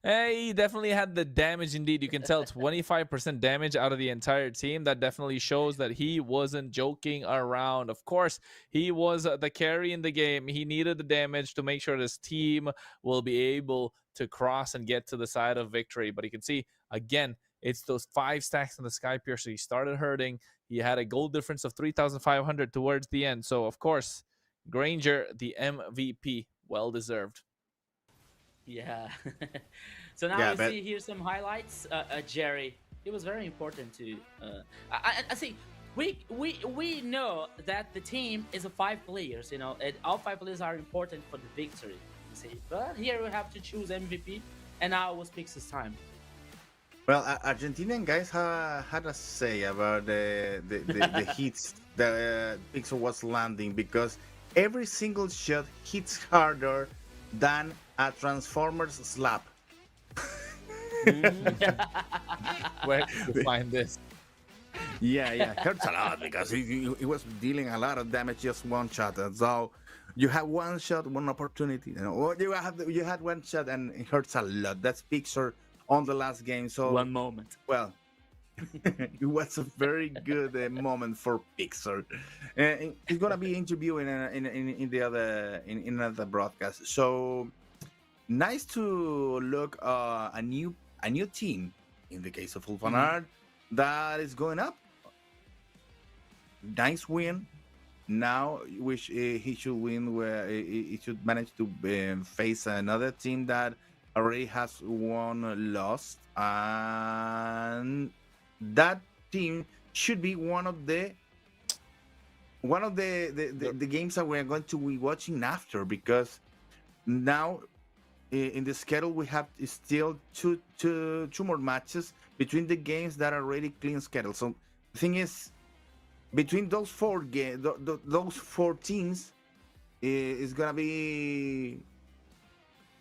Hey, he definitely had the damage indeed. You can tell 25% damage out of the entire team. That definitely shows that he wasn't joking around. Of course, he was the carry in the game. He needed the damage to make sure his team will be able to cross and get to the side of victory. But you can see, again, it's those 5 stacks in the Sky Piercer. He started hurting. He had a goal difference of 3,500 towards the end. So, of course, Granger, the MVP, well deserved. Yeah. So now we see here some highlights. Jerry, it was very important to. I see. We know that the team is a 5 players. You know, and all 5 players are important for the victory. You see, but here we have to choose MVP, and now it was Pixar's time. Well, Argentinian guys had a say about the hits that Pixar was landing, because every single shot hits harder than a Transformers slap. Where did you find this? Yeah, hurts a lot, because he was dealing a lot of damage just one shot. And so you have one shot, one opportunity. You know, you had one shot and it hurts a lot. That's Pixar on the last game. So one moment. Well, it was a very good moment for Pixar. He's gonna be interviewing in the other in another broadcast. So nice to look a new team in the case of Mhm. Ulfanar that is going up. Nice win. Now, wish he should win where he should manage to face another team that already has won lost, and that team should be one of The- the games that we're going to be watching after, because now in the schedule we have still two more matches between the games that are already clean schedule. So the thing is, between those those four teams is gonna be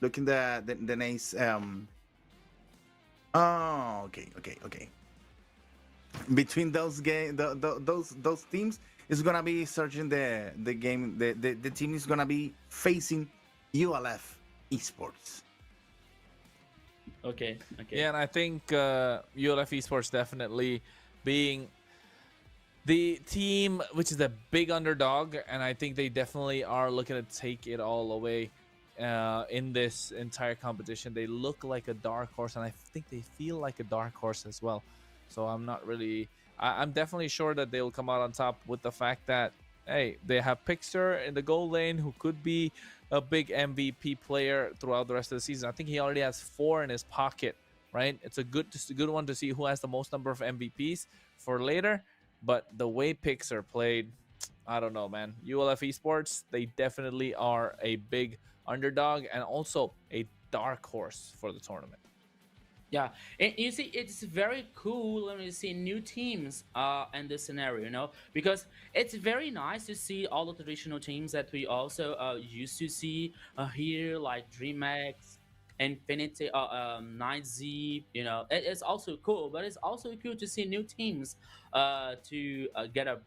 looking the nice oh, okay. Between those game those teams is gonna be searching the game. The team is gonna be facing ULF esports. Okay. Okay. Yeah, and I think ULF Esports definitely being the team which is a big underdog, and I think they definitely are looking to take it all away in this entire competition. They look like a dark horse, and I think they feel like a dark horse as well. So I'm not really. I'm definitely sure that they will come out on top with the fact that hey, they have Pixar in the goal lane who could be a big MVP player throughout the rest of the season. I think he already has 4 in his pocket. Right, it's just a good one to see who has the most number of MVPs for later. But the way picks are played, I don't know, man. ULF Esports, they definitely are a big underdog and also a dark horse for the tournament. Yeah, and you see, it's very cool when we see new teams in this scenario, you know, because it's very nice to see all the traditional teams that we also used to see here, like DreamX, Infinity, 9Z. You know, it's also cool, but it's also cool to see new teams to get a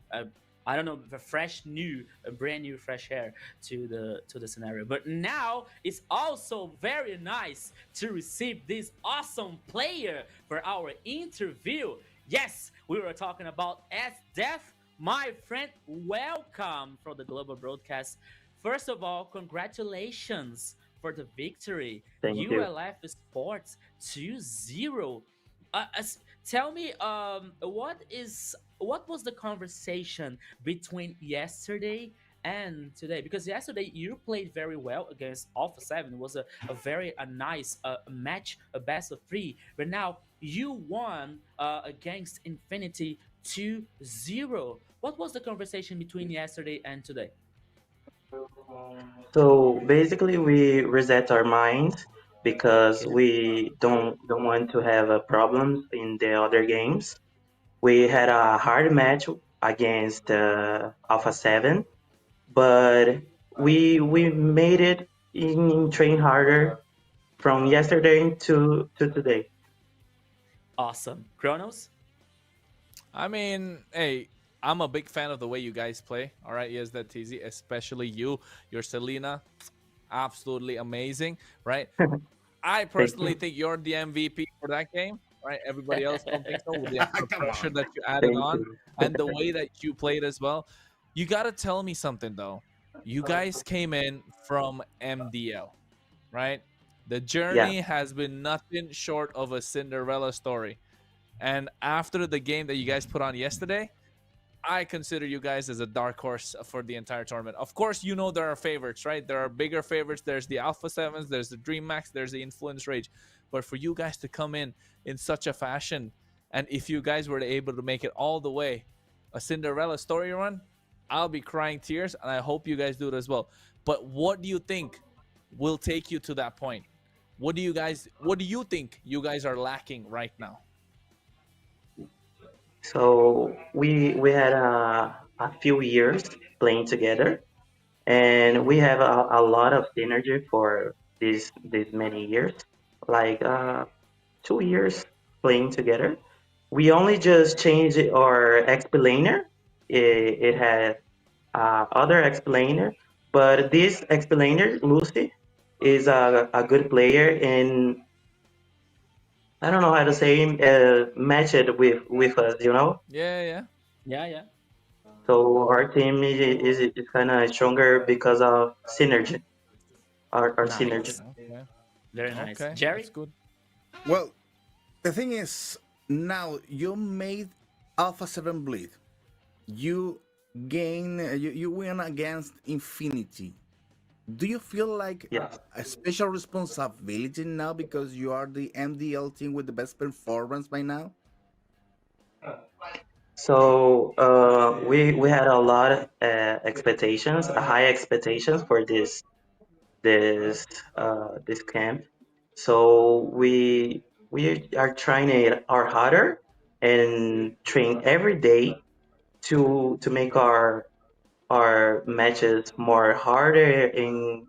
I don't know, a fresh new, a brand new fresh air to the scenario. But now it's also very nice to receive this awesome player for our interview. Yes, we were talking about S Death. My friend, welcome from the global broadcast. First of all, congratulations for the victory. Thank you. ULF Sports 2-0. Tell me, what was the conversation between yesterday and today? Because yesterday you played very well against Alpha 7. It was a very nice match, a best of 3. But now you won against Infinity 2-0. What was the conversation between yesterday and today? So basically, we reset our minds because Okay. we don't want to have problems in the other games. We had a hard match against Alpha 7, but we made it in train harder from yesterday to today. Awesome. Kronos? I mean, hey, I'm a big fan of the way you guys play. All right, yes, that TZ, especially you, your Selena, absolutely amazing, right? I Thank personally you. think you're the MVP for that game, right? Everybody else don't think so with the extra Come pressure on. that you added Thank on you. and the way that you played as well. You got to tell me something though. You guys came in from MDL, right? The Yeah. journey has been nothing short of a Cinderella story. And after the game that you guys put on yesterday, I consider you guys as a dark horse for the entire tournament. Of course, you know there are favorites, right? There are bigger favorites. There's the Alpha Sevens, there's the Dream Max, there's the Influence Rage. But for you guys to come in such a fashion, and if you guys were able to make it all the way, a Cinderella story run, I'll be crying tears, and I hope you guys do it as well. But what do you think will take you to that point? What do you think you guys are lacking right now? So we had a few years playing together, and we have a lot of synergy for these many years, like 2 years playing together. We only just changed our explainer. It had other explainer, but this explainer, Lucy, is a good player, and I don't know how to say match it with us, you know. Yeah, yeah. Yeah, yeah. So our team is kind of stronger because of synergy, our synergy. Nice. Okay. Very nice. Okay, Jerry? that's good. Well, the thing is, now you made Alpha 7 bleed. You you win against Infinity. Do you feel like Yes. a special responsibility now because you are the MDL team with the best performance by now? So we had a lot of expectations, high expectations for this camp. So we are trying it our harder and train every day to make our matches more harder and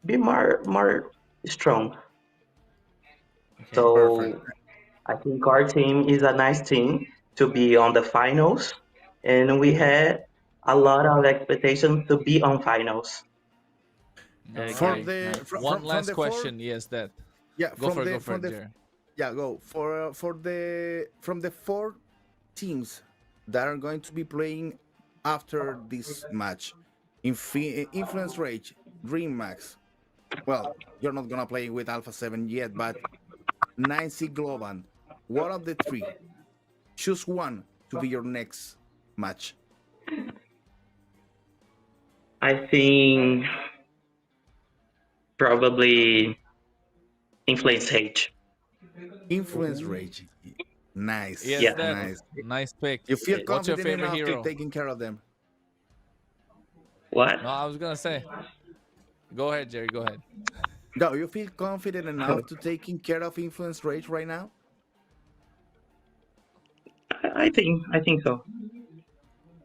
be more strong. Okay. Perfect. So I think our team is a nice team to be on the finals, and we had a lot of expectations to be on finals. All For Okay. right. the Nice. One from last the four, question. Yes, that. yeah, Go for it, from the Jerry. yeah, go for the from the four teams that are going to be playing after this match. Influence Rage, Dream Max. Well, you're not gonna play with Alpha 7 yet, but 9C Global. One of the three. Choose one to be your next match. I think probably Influence H. Influence Rage. Nice, Yes, Yeah. that. nice. Nice pick. You feel What's your confident favorite enough to hero? taking care of them. What? No, I was gonna say. Go ahead, Jerry. Go ahead. No, you feel confident enough to taking care of Influence Rage right now? I think so.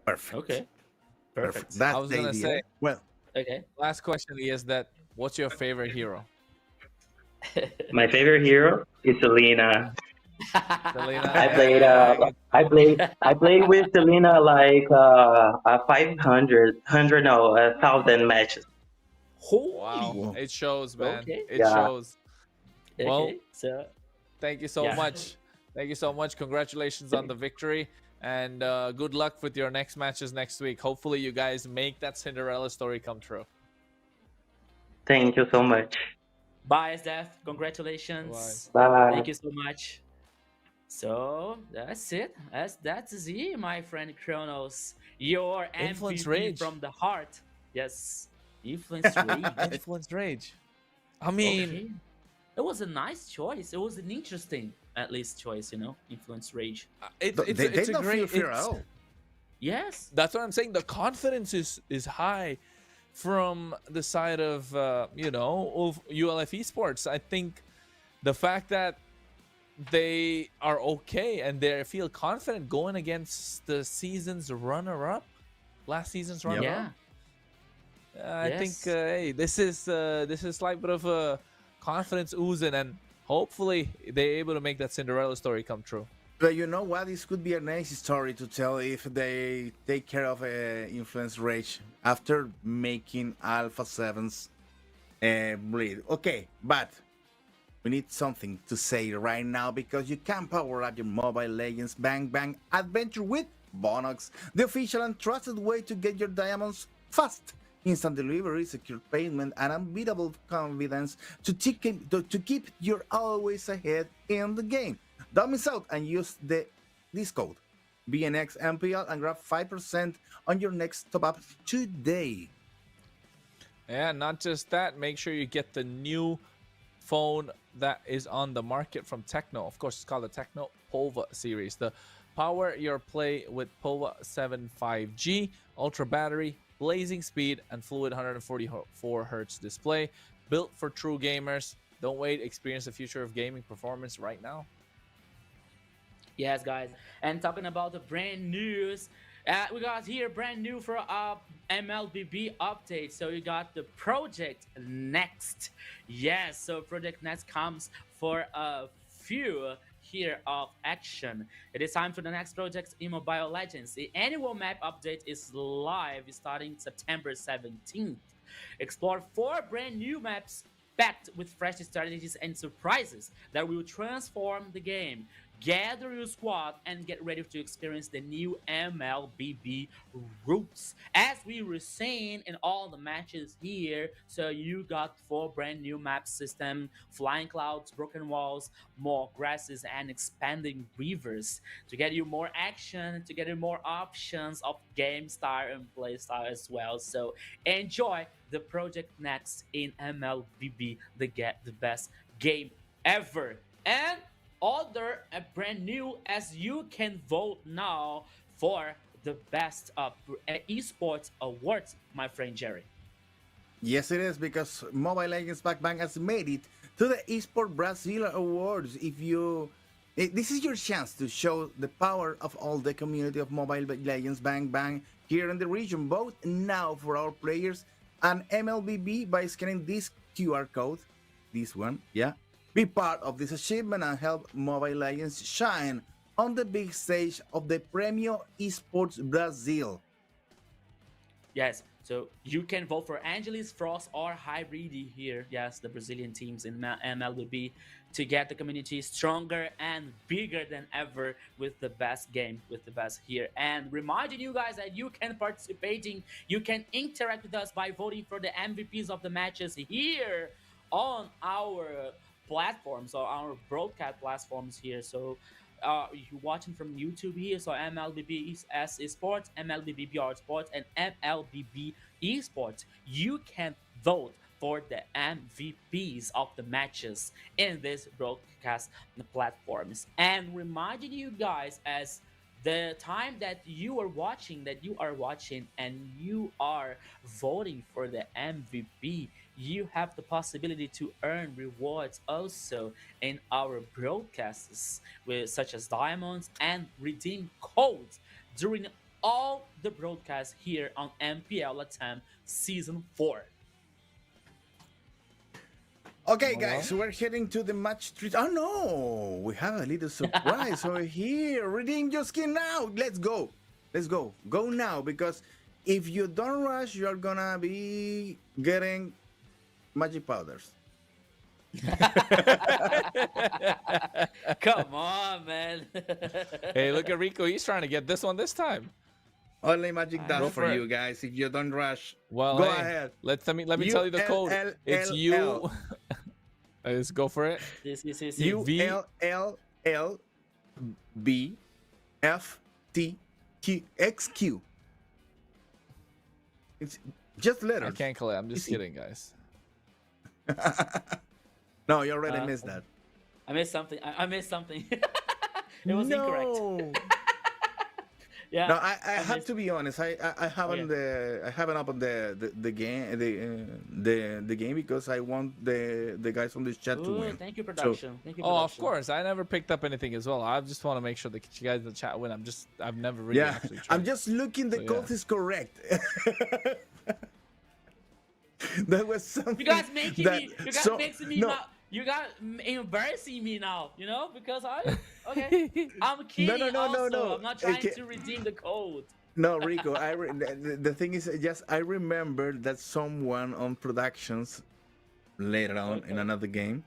Perfect. Okay. Perfect. Perfect. I That's was the gonna idea. say. Well, Okay. Last question is that. What's your favorite hero? My favorite hero is Selena. Selena. I played uh Yeah. I played with Selena like a 500 no 1,000 matches. Wow. Holy. whoa. It shows, man. Okay. It Yeah. shows. Well, Okay. So thank you so yeah. much. Thank you so much. Congratulations on the victory. And good luck with your next matches next week. Hopefully, you guys make that Cinderella story come true. Thank you so much. Bye, Steph. Bye. Congratulations. Bye. Thank you so much. So that's it. That's it, my friend Kronos. Your Influence MVP Rage. from the heart. Yes. Influence Rage. Influence Rage. I mean, Okay. It was a nice choice. It was an interesting, at least, choice, Influence Rage. They it's a don't feel great. fear at It's, all. Yes. that's what I'm saying. The confidence is high from the side of of ULF esports. I think the fact that they are okay and they feel confident going against the season's runner-up, last season's Yep. runner-up. Yeah. I think Yes. hey, this is like bit of a confidence oozing, and hopefully they're able to make that Cinderella story come true. But you know what? This could be a nice story to tell if they take care of Influence Rage after making Alpha 7's bleed. Okay, but we need something to say right now because you can power up your Mobile Legends Bang Bang adventure with Bonox, the official and trusted way to get your diamonds fast. Instant delivery, secure payment, and unbeatable confidence to keep you always ahead in the game. Don't miss out and use this code BNX MPL and grab 5% on your next top up today. Yeah, not just that. Make sure you get the new phone that is on the market from Techno. Of course, it's called the Techno Pova series. The power your play with Pova 7 5G, ultra battery, blazing speed, and fluid 144 hertz display. Built for true gamers. Don't wait. Experience the future of gaming performance right now. Yes, guys. And talking about the brand news, we got here brand new for MLBB update. So you got the Project Next. Yes, so Project Next comes for a few here of action. It is time for the next project in Mobile Legends. The annual map update is live starting September 17th. Explore 4 brand new maps packed with fresh strategies and surprises that will transform the game. gather your squad, and get ready to experience the new MLBB roots. As we were saying in all the matches here, so you got 4 brand new map system, flying clouds, broken walls, more grasses, and expanding rivers to get you more action, to get you more options of game style and play style as well. So enjoy the project next in MLBB, the best game ever. And other brand new, as you can vote now for the best esports awards, my friend Jerry. Yes, it is, because Mobile Legends Back Bang has made it to the Esport Brazil Awards. This is your chance to show the power of all the community of Mobile Legends Bang Bang here in the region. Vote now for our players and MLBB by scanning this QR code, this one, yeah. Be part of this achievement and help Mobile Legends shine on the big stage of the Premio Esports Brazil. Yes, so you can vote for Angelis, Frost, or Hybridi here. Yes, the Brazilian teams in MLBB to get the community stronger and bigger than ever with the best game, with the best here. And reminding you guys that you can participating, you can interact with us by voting for the MVPs of the matches here on our platforms or our broadcast platforms here. So you're watching from YouTube here, so MLBB Esports, MLBB BR Sports, and MLBB Esports. You can vote for the MVPs of the matches in this broadcast platforms. And reminding you guys, as the time that you are watching, and you are voting for the MVP, you have the possibility to earn rewards also in our broadcasts, with such as diamonds, and redeem codes during all the broadcasts here on MPL LATAM Season 4. Okay, guys, we're heading to the match 3. Oh no, we have a little surprise over here. Redeem your skin now. Let's go. Go now, because if you don't rush, you're gonna be getting magic powders. Come on, man. Hey, look at Rico. He's trying to get this one this time. Only magic Go dust for for you it. guys. If you don't rush, Well, go hey, ahead. let me tell you the code. It's you. Let's go for it. ULLBFTQXQ. It's just letters. I can't collect. I'm just kidding, guys. No, you already missed that. I missed something. I missed something. It was incorrect. Yeah. No, I have to be honest. I haven't I haven't opened the game the game because I want the guys on this chat to Ooh, win. thank you, production. Thank you, Oh, of production. course. I never picked up anything as well. I just want to make sure that you guys in the chat win. I've never really actually tried. I'm just looking the So, code is correct. That was something. You guys making that, me. You guys so, making me. no, Now, you guys embarrassing me now. You know, because okay. I'm kidding. No. I'm not trying Okay. to redeem the code. No, Rico. The thing is, just I remember that someone on productions later on in another game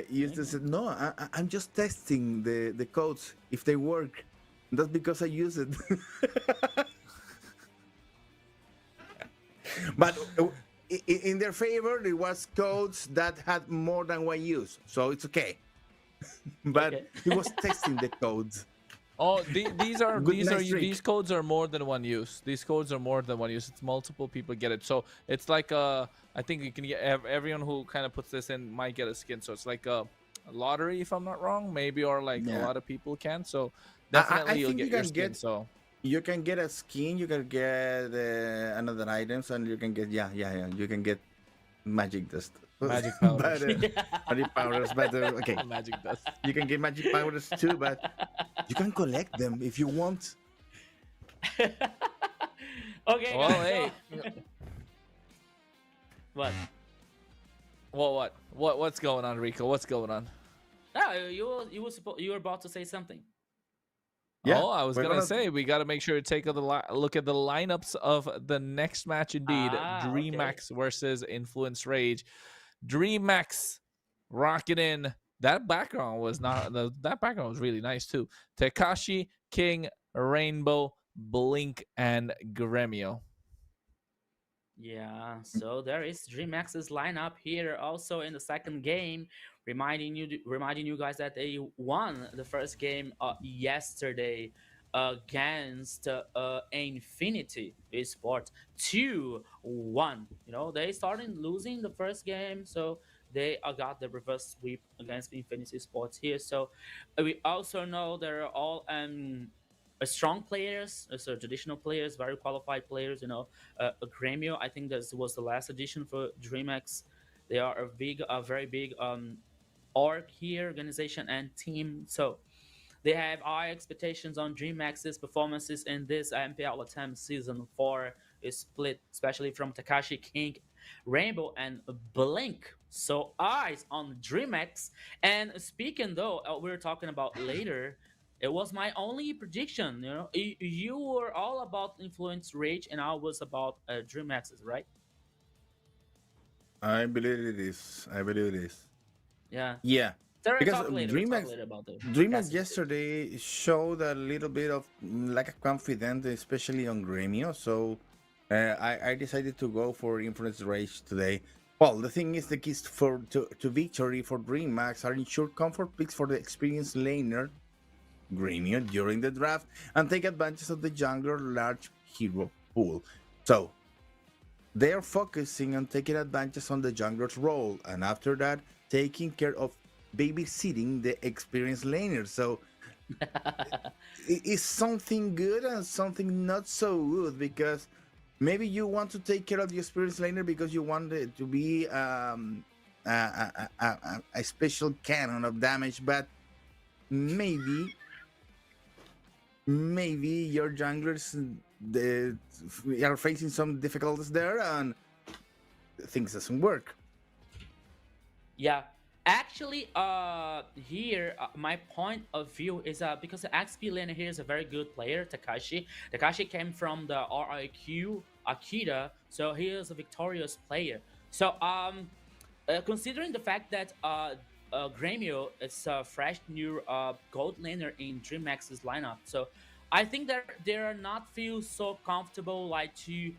used to say, "No, I'm just testing the codes if they work." That's because I use it. But in their favor, it was codes that had more than one use, so it's okay. But he was testing the codes. Oh, these codes are more than one use. These codes are more than one use. It's multiple people get it. So it's like I think you can get everyone who kind of puts this in might get a skin. So it's like a lottery, if I'm not wrong, maybe, or like a lot of people can. So definitely you'll get your skin. So you can get a skin, you can get another items, and you can get you can get magic dust. Magic powders. Magic powders, but okay. Magic dust. You can get magic powders too, but you can collect them if you want. Okay. Well, guys, hey. What? Well, what's going on, Rico? What's going on? No, you were about to say something. Yeah, I was gonna say we got to make sure to take a look at the lineups of the next match. Indeed, DreamHack versus Influence Rage. DreamHack rocking in That background was not that background was really nice too. Tekashi, King, Rainbow, Blink, and Gremio. Yeah, so there is DreamX's lineup here also in the second game, reminding you guys that they won the first game yesterday against Infinity Esport 2-1. You know, they started losing the first game, so they got the reverse sweep against Infinity Sports here. So we also know they're all strong players, so traditional players, very qualified players, you know. Gremio, I think this was the last edition for DreamX. They are a very big org here, organization and team. So they have high expectations on DreamX's performances in this MPL attempt season 4 is split, especially from Takashi King, Rainbow, and Blink. So eyes on DreamX. And speaking though, we were talking about later. It was my only prediction. You know, you were all about Influence Rage, and I was about DreamX's, right? I believe it is. I believe it is. Yeah. Yeah, So we'll because talk later. We'll talk later about the DreamHack casting stage. yesterday showed a little bit of lack of confidence, especially on Gremio. So I decided to go for Influence Rage today. Well, the thing is, the keys to victory for DreamHack are ensure comfort picks for the experienced laner Gremio during the draft and take advantage of the jungler large hero pool. So they're focusing on taking advantage on the jungler's role, and after that, taking care of babysitting the experienced laner. So it's something good and something not so good because maybe you want to take care of the experienced laner because you want it to be a special cannon of damage, but maybe your junglers they are facing some difficulties there and things doesn't work. Yeah. Actually, here my point of view is because the XP laner here is a very good player, Takashi. Takashi came from the RIQ Akita, so he is a victorious player. So considering the fact that Gremio is a fresh new gold laner in DreamX's lineup, so I think that they're not feel so comfortable like to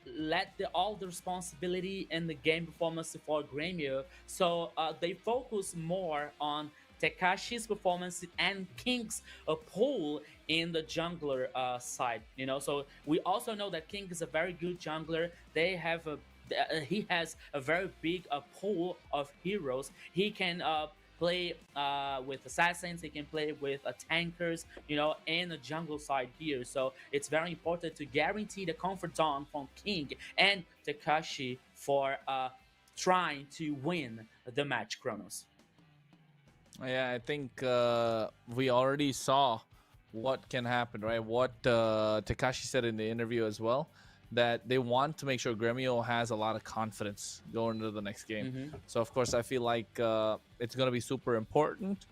let all the responsibility in the game performance for Gremio. So they focus more on Tekashi's performance and King's pull in the jungler side. You know, so we also know that King is a very good jungler. They have a he has a very big pool of heroes. He can play with assassins. He can play with tankers, you know, and the jungle side here. So it's very important to guarantee the comfort zone from King and Takashi for trying to win the match, Kronos. Yeah, I think we already saw what can happen, right? What Takashi said in the interview as well, that they want to make sure Gremio has a lot of confidence going into the next game. Mm-hmm. So, of course, I feel like it's going to be super important.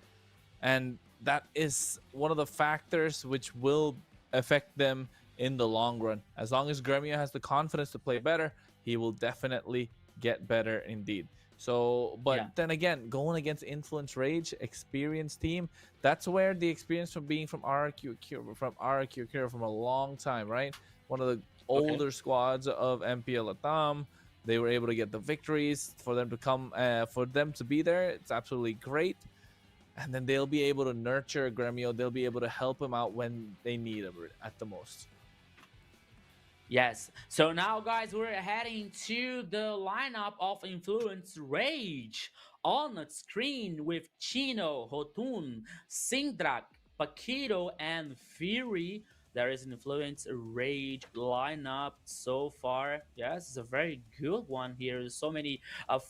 And that is one of the factors which will affect them in the long run. As long as Gremio has the confidence to play better, he will definitely get better indeed. So, but Yeah. then again, going against Influence Rage, experienced team, that's where the experience from being from RRQ from a long time, right? One of the Okay. older squads of MPL LATAM. They were able to get the victories for them to come, for them to be there. It's absolutely great. And then they'll be able to nurture Gremio. They'll be able to help him out when they need him at the most. Yes. So now, guys, we're heading to the lineup of Influence Rage on the screen with Chino, Hotun, Sindrak, Paquito, and Fury. There is an Influence Rage lineup so far. Yes, it's a very good one here. There's so many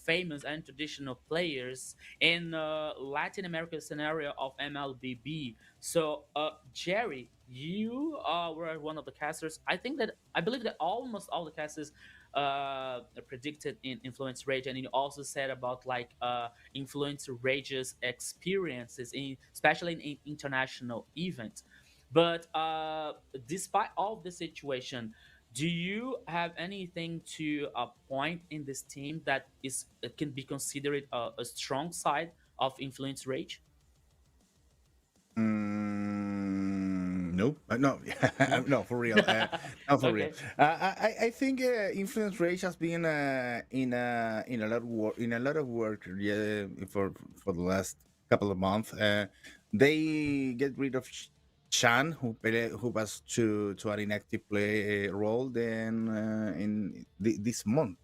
famous and traditional players in Latin America scenario of MLBB. So, Jerry, you were one of the casters. I believe that almost all the casters predicted in Influence Rage, and you also said about like Influence Rage's experiences, especially in international events. But despite all of the situation, do you have anything to point in this team that is can be considered a strong side of Influence Rage? Nope. No, No. no, for real. No, for real. Okay. I think influence rage has been in a lot of work yeah, for the last couple of months. They get rid of Chan, who was to an inactive play role then this month.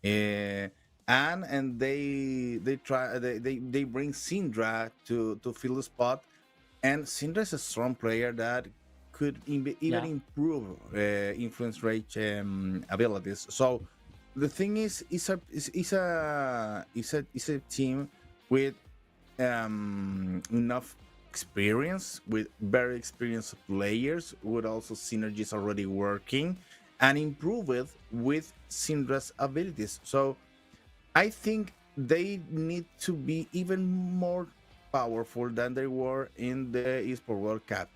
Uh, and they bring Syndra to fill the spot, and Syndra is a strong player that could even Yeah. improve influence rate abilities. So the thing is, it's a team with enough experience, with very experienced players, with also synergies already working, and improve it with Syndra's abilities. So I think they need to be even more powerful than they were in the Esport World Cup.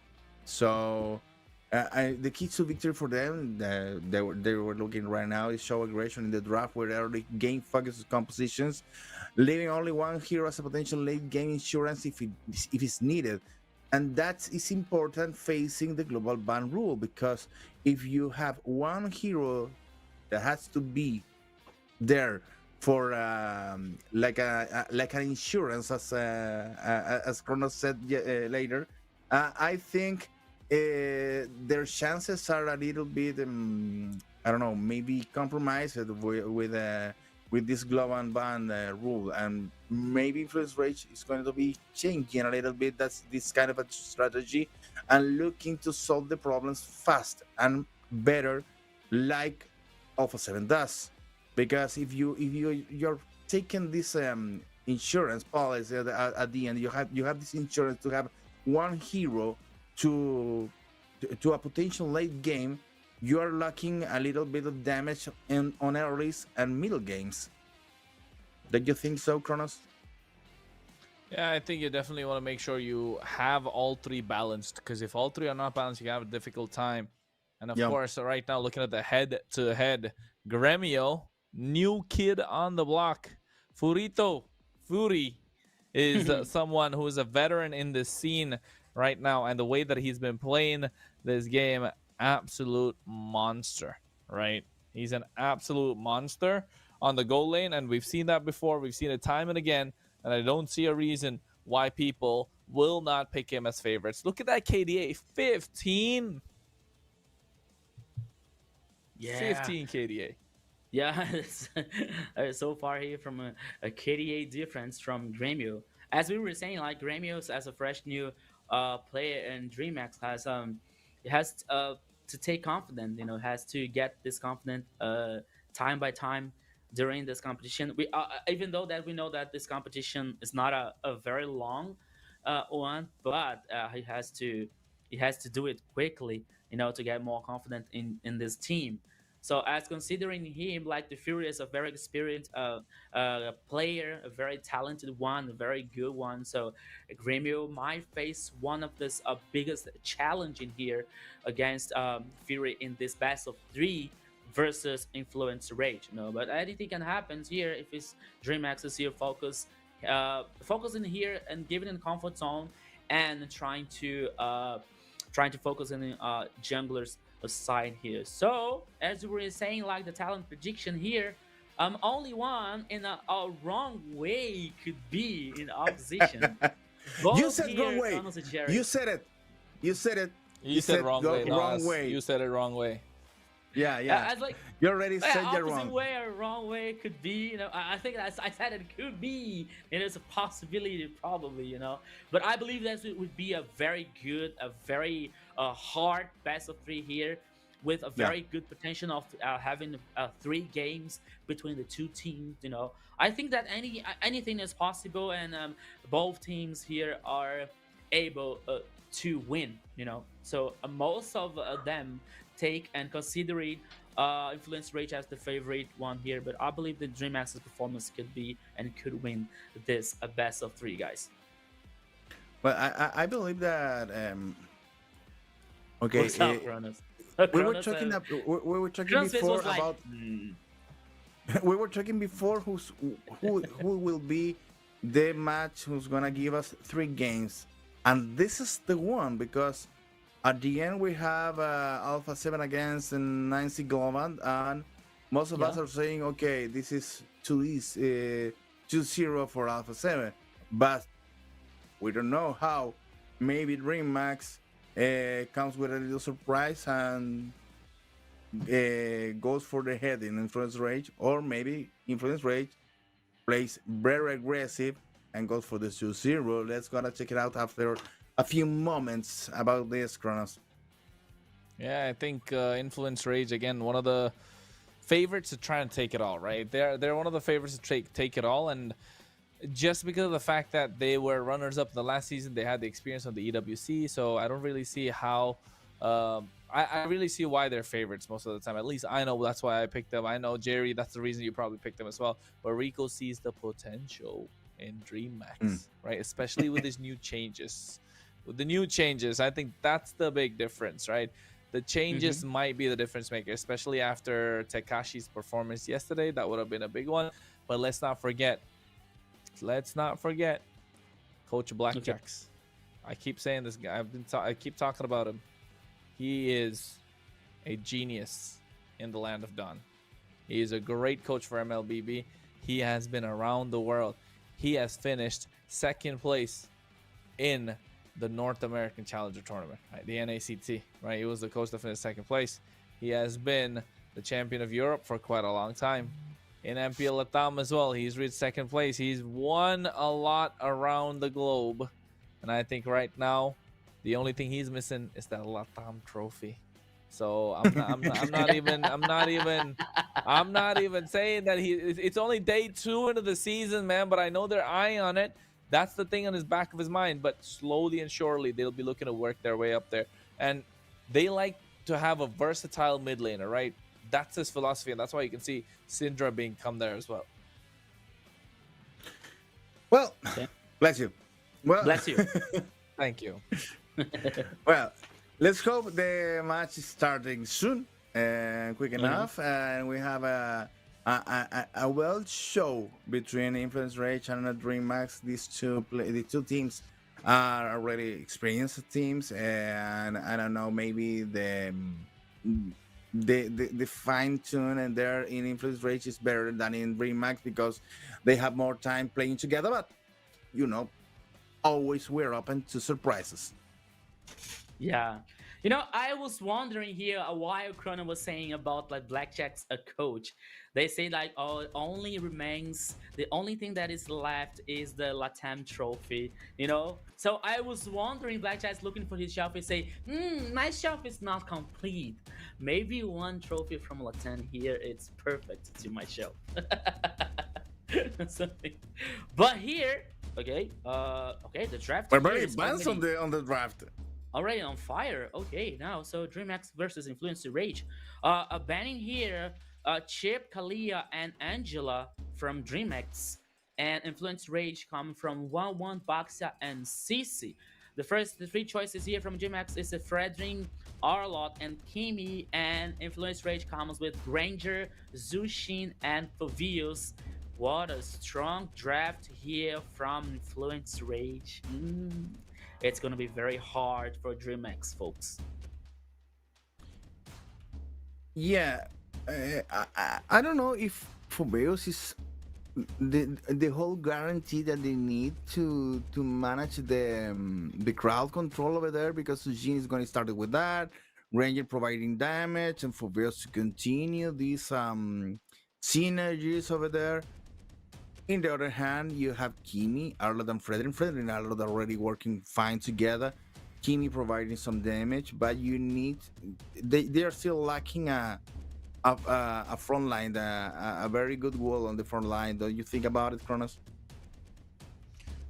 So the key to victory for them, they were looking right now, is show aggression in the draft where they already gain focus compositions, leaving only one hero as a potential late game insurance if it's needed. And that is important facing the global ban rule, because if you have one hero that has to be there for like an insurance, as Kronos said later, I think their chances are a little bit I don't know, maybe compromised with this global ban rule, and maybe influence rate is going to be changing a little bit. That's this kind of a strategy, and looking to solve the problems fast and better, like Alpha 7 does. Because if you're taking this insurance policy at the end, you have this insurance to have one hero to a potential late game. You are lacking a little bit of damage on earlys and middle games. Don't you think so, Kronos? Yeah, I think you definitely want to make sure you have all three balanced, because if all three are not balanced, you have a difficult time. And of course, right now, looking at the head-to-head, Gremio, new kid on the block, Furito Fury is someone who is a veteran in this scene right now, and the way that he's been playing this game, absolute monster, right? He's an absolute monster on the goal lane, and we've seen that before. We've seen it time and again, and I don't see a reason why people will not pick him as favorites. Look at that KDA, 15. Yeah. 15 KDA. Yeah, so far here from a KDA difference from Gremio. As we were saying, like Gremio as a fresh new player, and DreamHack has it has to take confidence, has to get this confident time by time during this competition. We even though that we know that this competition is not a very long one, but he has to do it quickly, to get more confident in this team. So as considering him, like the Fury is a very experienced player, a very talented one, a very good one. So Gremio might face one of the biggest challenge in here against Fury in this best of 3 versus Influence Rage. But anything can happen here if his DreamHack is here focusing here and giving in comfort zone, and trying to focus on the junglers side here. So as we were saying, like the talent prediction here, only one in a wrong way could be in opposition. You said wrong way. You said it. You said wrong way. Wrong way. You said it wrong way. Yeah. I was like, you already said you're opposite wrong. way or wrong way could be, I think I said it could be, and it's a possibility probably, but I believe that it would be a very good, a very hard best of 3 here, with a very good potential of having 3 games between the two teams. I think that anything is possible, and both teams here are able to win. So most of them take and considering Influence Rage as the favorite one here, but I believe that DreamHack's performance could be and could win this best of 3, guys. Well, I believe that okay. What's up, Kronos? We were talking before about we were talking before who will be the match who's gonna give us 3 games, and this is the one because at the end we have Alpha 7 against Nancy Global, and most of us are saying, okay, this is 2-0 for Alpha 7, but we don't know how. Maybe DreamMax comes with a little surprise and goes for the head in Influence Rage, or maybe Influence Rage plays very aggressive and goes for the 2-0. Let's gotta check it out after a few moments about this, Kronos. Yeah, I think Influence Rage, again, one of the favorites to try and take it all, right? They're one of the favorites to take it all, and just because of the fact that they were runners-up the last season, they had the experience of the EWC, so I don't really see how... I really see why they're favorites most of the time. At least I know that's why I picked them. I know, Jerry, that's the reason you probably picked them as well. But Rico sees the potential in DreamMax, right? Especially with his new changes. With the new changes, I think that's the big difference, right? The changes might be the difference maker, especially after Tekashi's performance yesterday. That would have been a big one. But let's not forget Coach Blackjacks. I keep saying this guy. I keep talking about him. He is a genius in the land of Dawn. He is a great coach for MLBB. He has been around the world. He has finished second place in the North American Challenger Tournament, right? The NACT, right? He was the coach that finished second place. He has been the champion of Europe for quite a long time. In MPL LATAM as well, he's reached second place. He's won a lot around the globe. And I think right now, the only thing he's missing is that LATAM trophy. So I'm not even saying that it's only day 2 into the season, man, but I know they're eyeing on it. That's the thing on his back of his mind, but slowly and surely they'll be looking to work their way up there. And they like to have a versatile mid laner, right? That's his philosophy, and that's why you can see Syndra being come there as well. Well, bless you. Well, Bless you. Thank you. Well, let's hope the match is starting soon and quick enough, and we have a well show between Influence Rage and DreamMax. These two teams are already experienced teams, and I don't know, maybe the fine tune and there in Influence Rage is better than in DreamMax because they have more time playing together. But you know, always we're open to surprises. Yeah. You know, I was wondering here while Chrono was saying about like Blackjack's a coach. They say like, oh, it only remains, the only thing that is left is the LATAM trophy, you know? So I was wondering, Blackjack's looking for his shelf and say, my shelf is not complete. Maybe one trophy from LATAM here, it's perfect to my shelf. Something. But here, okay, the draft. We're very advanced on the draft. Already on fire. Okay, now so DreamMax versus Influencer Rage. Banning here, Chip, Kalia, and Angela from DreamX, and Influence Rage come from 1-1, Baxa, and Cici. The 3 choices here from DreamX is Fredrin, Arlott, and Kimi, and Influence Rage comes with Granger, Zushin, and Fovius. What a strong draft here from Influence Rage. It's gonna be very hard for DreamX, folks. Yeah, I don't know if Foveus is the whole guarantee that they need to manage the crowd control over there, because Sujin is going to start with that, Ranger providing damage, and Foveus to continue these synergies over there. In the other hand, you have Kimi, Arlott, and Fredrin. Fredrin and Arlott are already working fine together. Kimi providing some damage, but you need they are still lacking a front line, a very good wall on the front line. Don't you think about it, Kronos?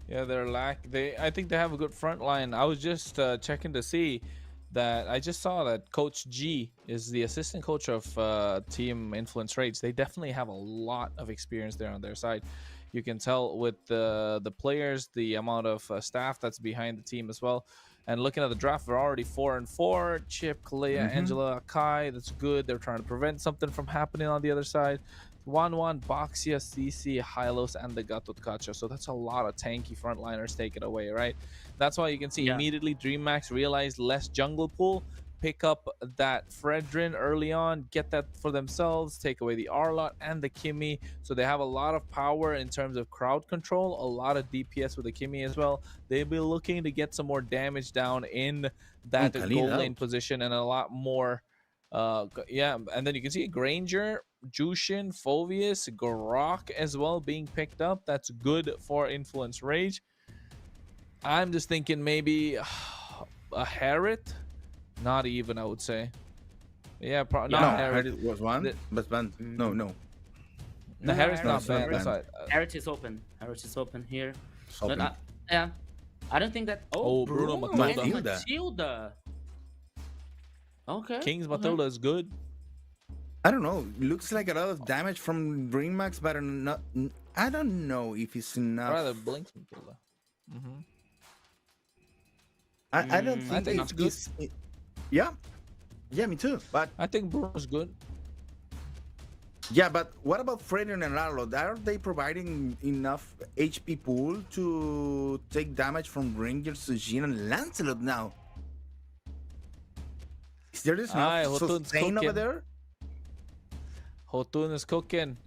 Yeah, I think they have a good front line. I was just checking to see that I just saw that Coach G is the assistant coach of Team Influence Rage. They definitely have a lot of experience there on their side. You can tell with the players, the amount of staff that's behind the team as well. And looking at the draft, we're already 4-4. Chip, Kalea, Angela, Kai. That's good. They're trying to prevent something from happening on the other side. 1-1, Boxia, CC, Hylos, and the Gatotkacha. So that's a lot of tanky frontliners take it away, right? That's why you can see Yeah. immediately DreamMax realized less jungle pool, pick up that Fredrin early on, get that for themselves, take away the Arlot and the Kimmy. So they have a lot of power in terms of crowd control, a lot of DPS with the Kimmy as well. They'll be looking to get some more damage down in that Khalid gold out. lane position and a lot more. Yeah, and then you can see Granger, Jushin, Fovius, Gorok as well being picked up. That's good for Influence Rage. I'm just thinking maybe a Harriet. Not even, I would say. Yeah, not No, Harriet. Harriet was one, but no. The Harriet's no, not it's not bad. That's bad. why- Harriet is open. Harriet is open here. It's But open. yeah, I don't think that. Oh, Bruno Matilda. and Matilda. Matilda. Okay. King's okay. Matilda is good. I don't know. Looks like a lot of damage from DreamMax, but not. I don't know if it's enough. Rather Blink's Matilda. Mm-hmm. I don't Mm, think I think it's it's good. Yeah, me too. But I think Bruno's good. yeah, but what about Freddy and Arlo? Are they providing enough HP pool to take damage from Rangers, Sujin, and Lancelot now? Is there enough Hotun's sustain over cooking. there? Hotun is cooking.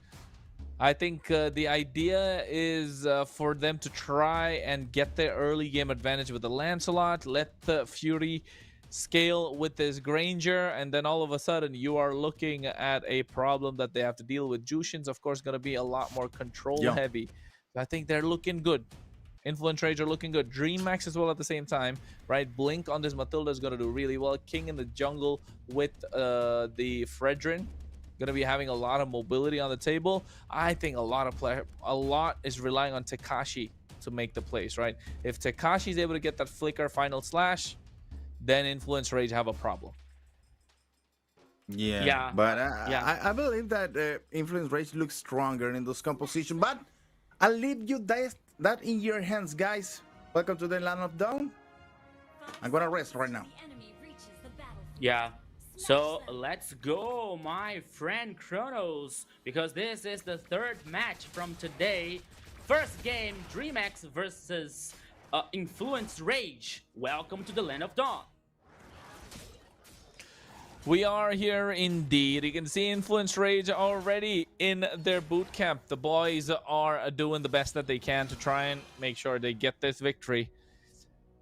I think the idea is for them to try and get their early game advantage with the Lancelot, let the Fury scale with this Granger, and then all of a sudden you are looking at a problem that they have to deal with. Jushin's, of course, going to be a lot more control heavy. So I think they're looking good. Influence Rage are looking good. DreamMax as well at the same time, right? Blink on this Matilda is going to do really well. King in the jungle with the Fredrin. Going to be having a lot of mobility on the table. I think a lot is relying on Tekashi to make the plays, right? If Tekashi is able to get that flicker final slash, then Influence Rage have a problem. Yeah. But Yeah. I believe that Influence Rage looks stronger in those compositions. But I'll leave you that in your hands, guys. Welcome to the Land of Dawn. I'm gonna rest right now. Yeah. So let's go, my friend Kronos, because this is the third match from today. First game, DreamX versus Influence Rage. Welcome to the Land of Dawn. We are here indeed. You can see Influence Rage already in their boot camp. The boys are doing the best that they can to try and make sure they get this victory.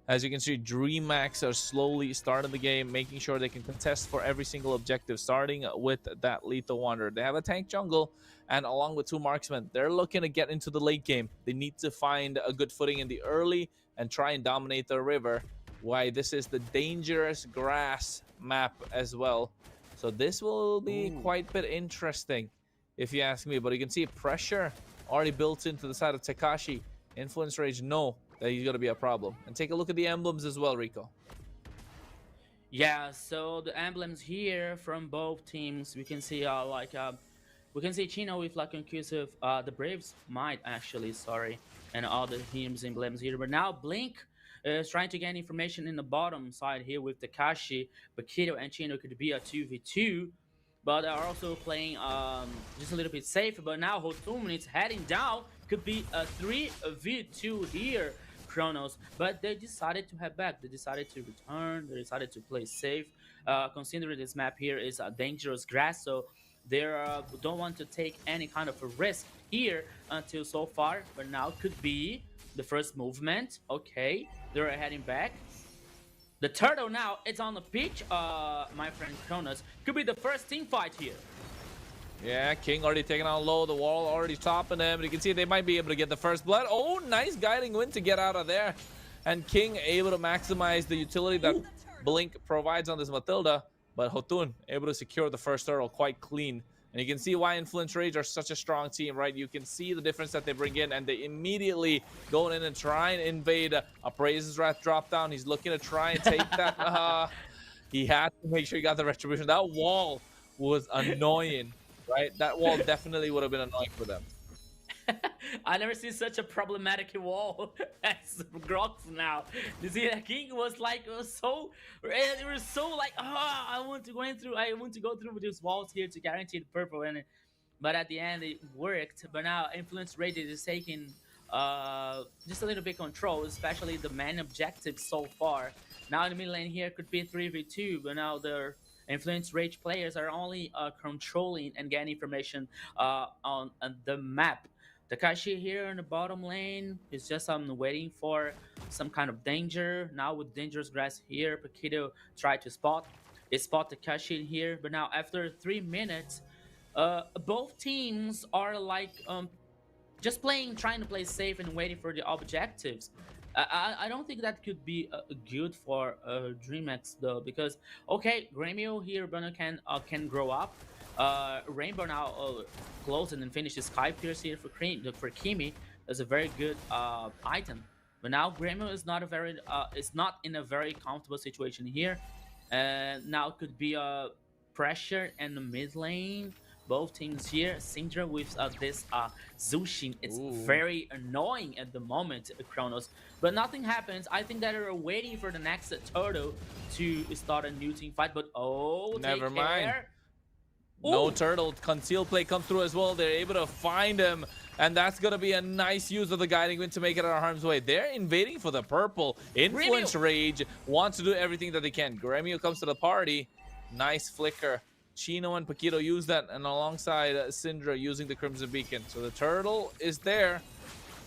As you can see, DreamMax are slowly starting the game, making sure they can contest for every single objective, starting with that Lethal Wanderer. They have a tank jungle, and along with two marksmen, they're looking to get into the late game. They need to find a good footing in the early and try and dominate the river. Why, this is the dangerous grass map as well. So this will be quite a bit interesting, if you ask me. But you can see pressure already built into the side of Tekashi. Influence Rage, no. That he's going to be a problem. And take a look at the emblems as well, Rico. Yeah, so the emblems here from both teams, we can see we can see Chino with like conclusive, the Braves might actually, sorry, and all the teams emblems here. But now Blink is trying to get information in the bottom side here with Tekashi, but Kido and Chino could be a 2v2. But are also playing just a little bit safer. But now Hotun is heading down. Could be a 3v2 here, Kronos. But they decided to head back. They decided to return. They decided to play safe. Considering this map here is a dangerous grass, so they don't want to take any kind of a risk here until so far. But now could be the first movement. Okay, they're heading back. The turtle now is on the pitch, my friend Kronos. Could be the first team fight here. Yeah, King already taken out low. The wall already topping them. You can see they might be able to get the first blood. Oh, nice guiding wind to get out of there. And King able to maximize the utility that Blink provides on this Matilda. But Hotun able to secure the first turtle quite clean. And you can see why Influence Rage are such a strong team, right? You can see the difference that they bring in, and they immediately go in and try and invade. Appraiser's Wrath drop down. He's looking to try and take that. He had to make sure he got the retribution. That wall was annoying, right? That wall definitely would have been annoying for them. I never seen such a problematic wall as Grox now. You see, the King was like, it was so like, I want to go through with these walls here to guarantee the purple, and but at the end it worked. But now Influence Rage is taking just a little bit control, especially the main objective so far. Now in the mid lane here could be 3v2, but now the Influence Rage players are only controlling and getting information on the map. Takashi here in the bottom lane is just waiting for some kind of danger. Now with dangerous grass here, Paquito tried to spot. They spot Takashi here, but now after 3 minutes, both teams are like just trying to play safe and waiting for the objectives. I don't think that could be good for DreamX though, because okay, Gremio here, Bruno can grow up. Rainbow now close and then finishes Sky Pierce here for Kimi. That's a very good item. But now Gremio is not in a very comfortable situation here. And now could be a pressure in the mid lane. Both teams here, Syndra with this Zushin. It's very annoying at the moment, Kronos. But nothing happens. I think that they're waiting for the next turtle to start a new team fight. But Never mind. Care. No turtle. Conceal play comes through as well. They're able to find him. And that's going to be a nice use of the guiding wind to make it out of harm's way. They're invading for the purple. Influence Rage wants to do everything that they can. Gremio comes to the party. Nice flicker. Chino and Paquito use that, and alongside Syndra using the Crimson Beacon. So the turtle is there.